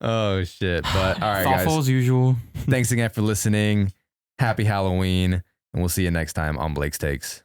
Speaker 1: Oh shit! But all right,
Speaker 3: Thoughtful
Speaker 1: guys.
Speaker 3: as usual.
Speaker 1: Thanks again for listening. Happy Halloween, and we'll see you next time on Blake's Takes.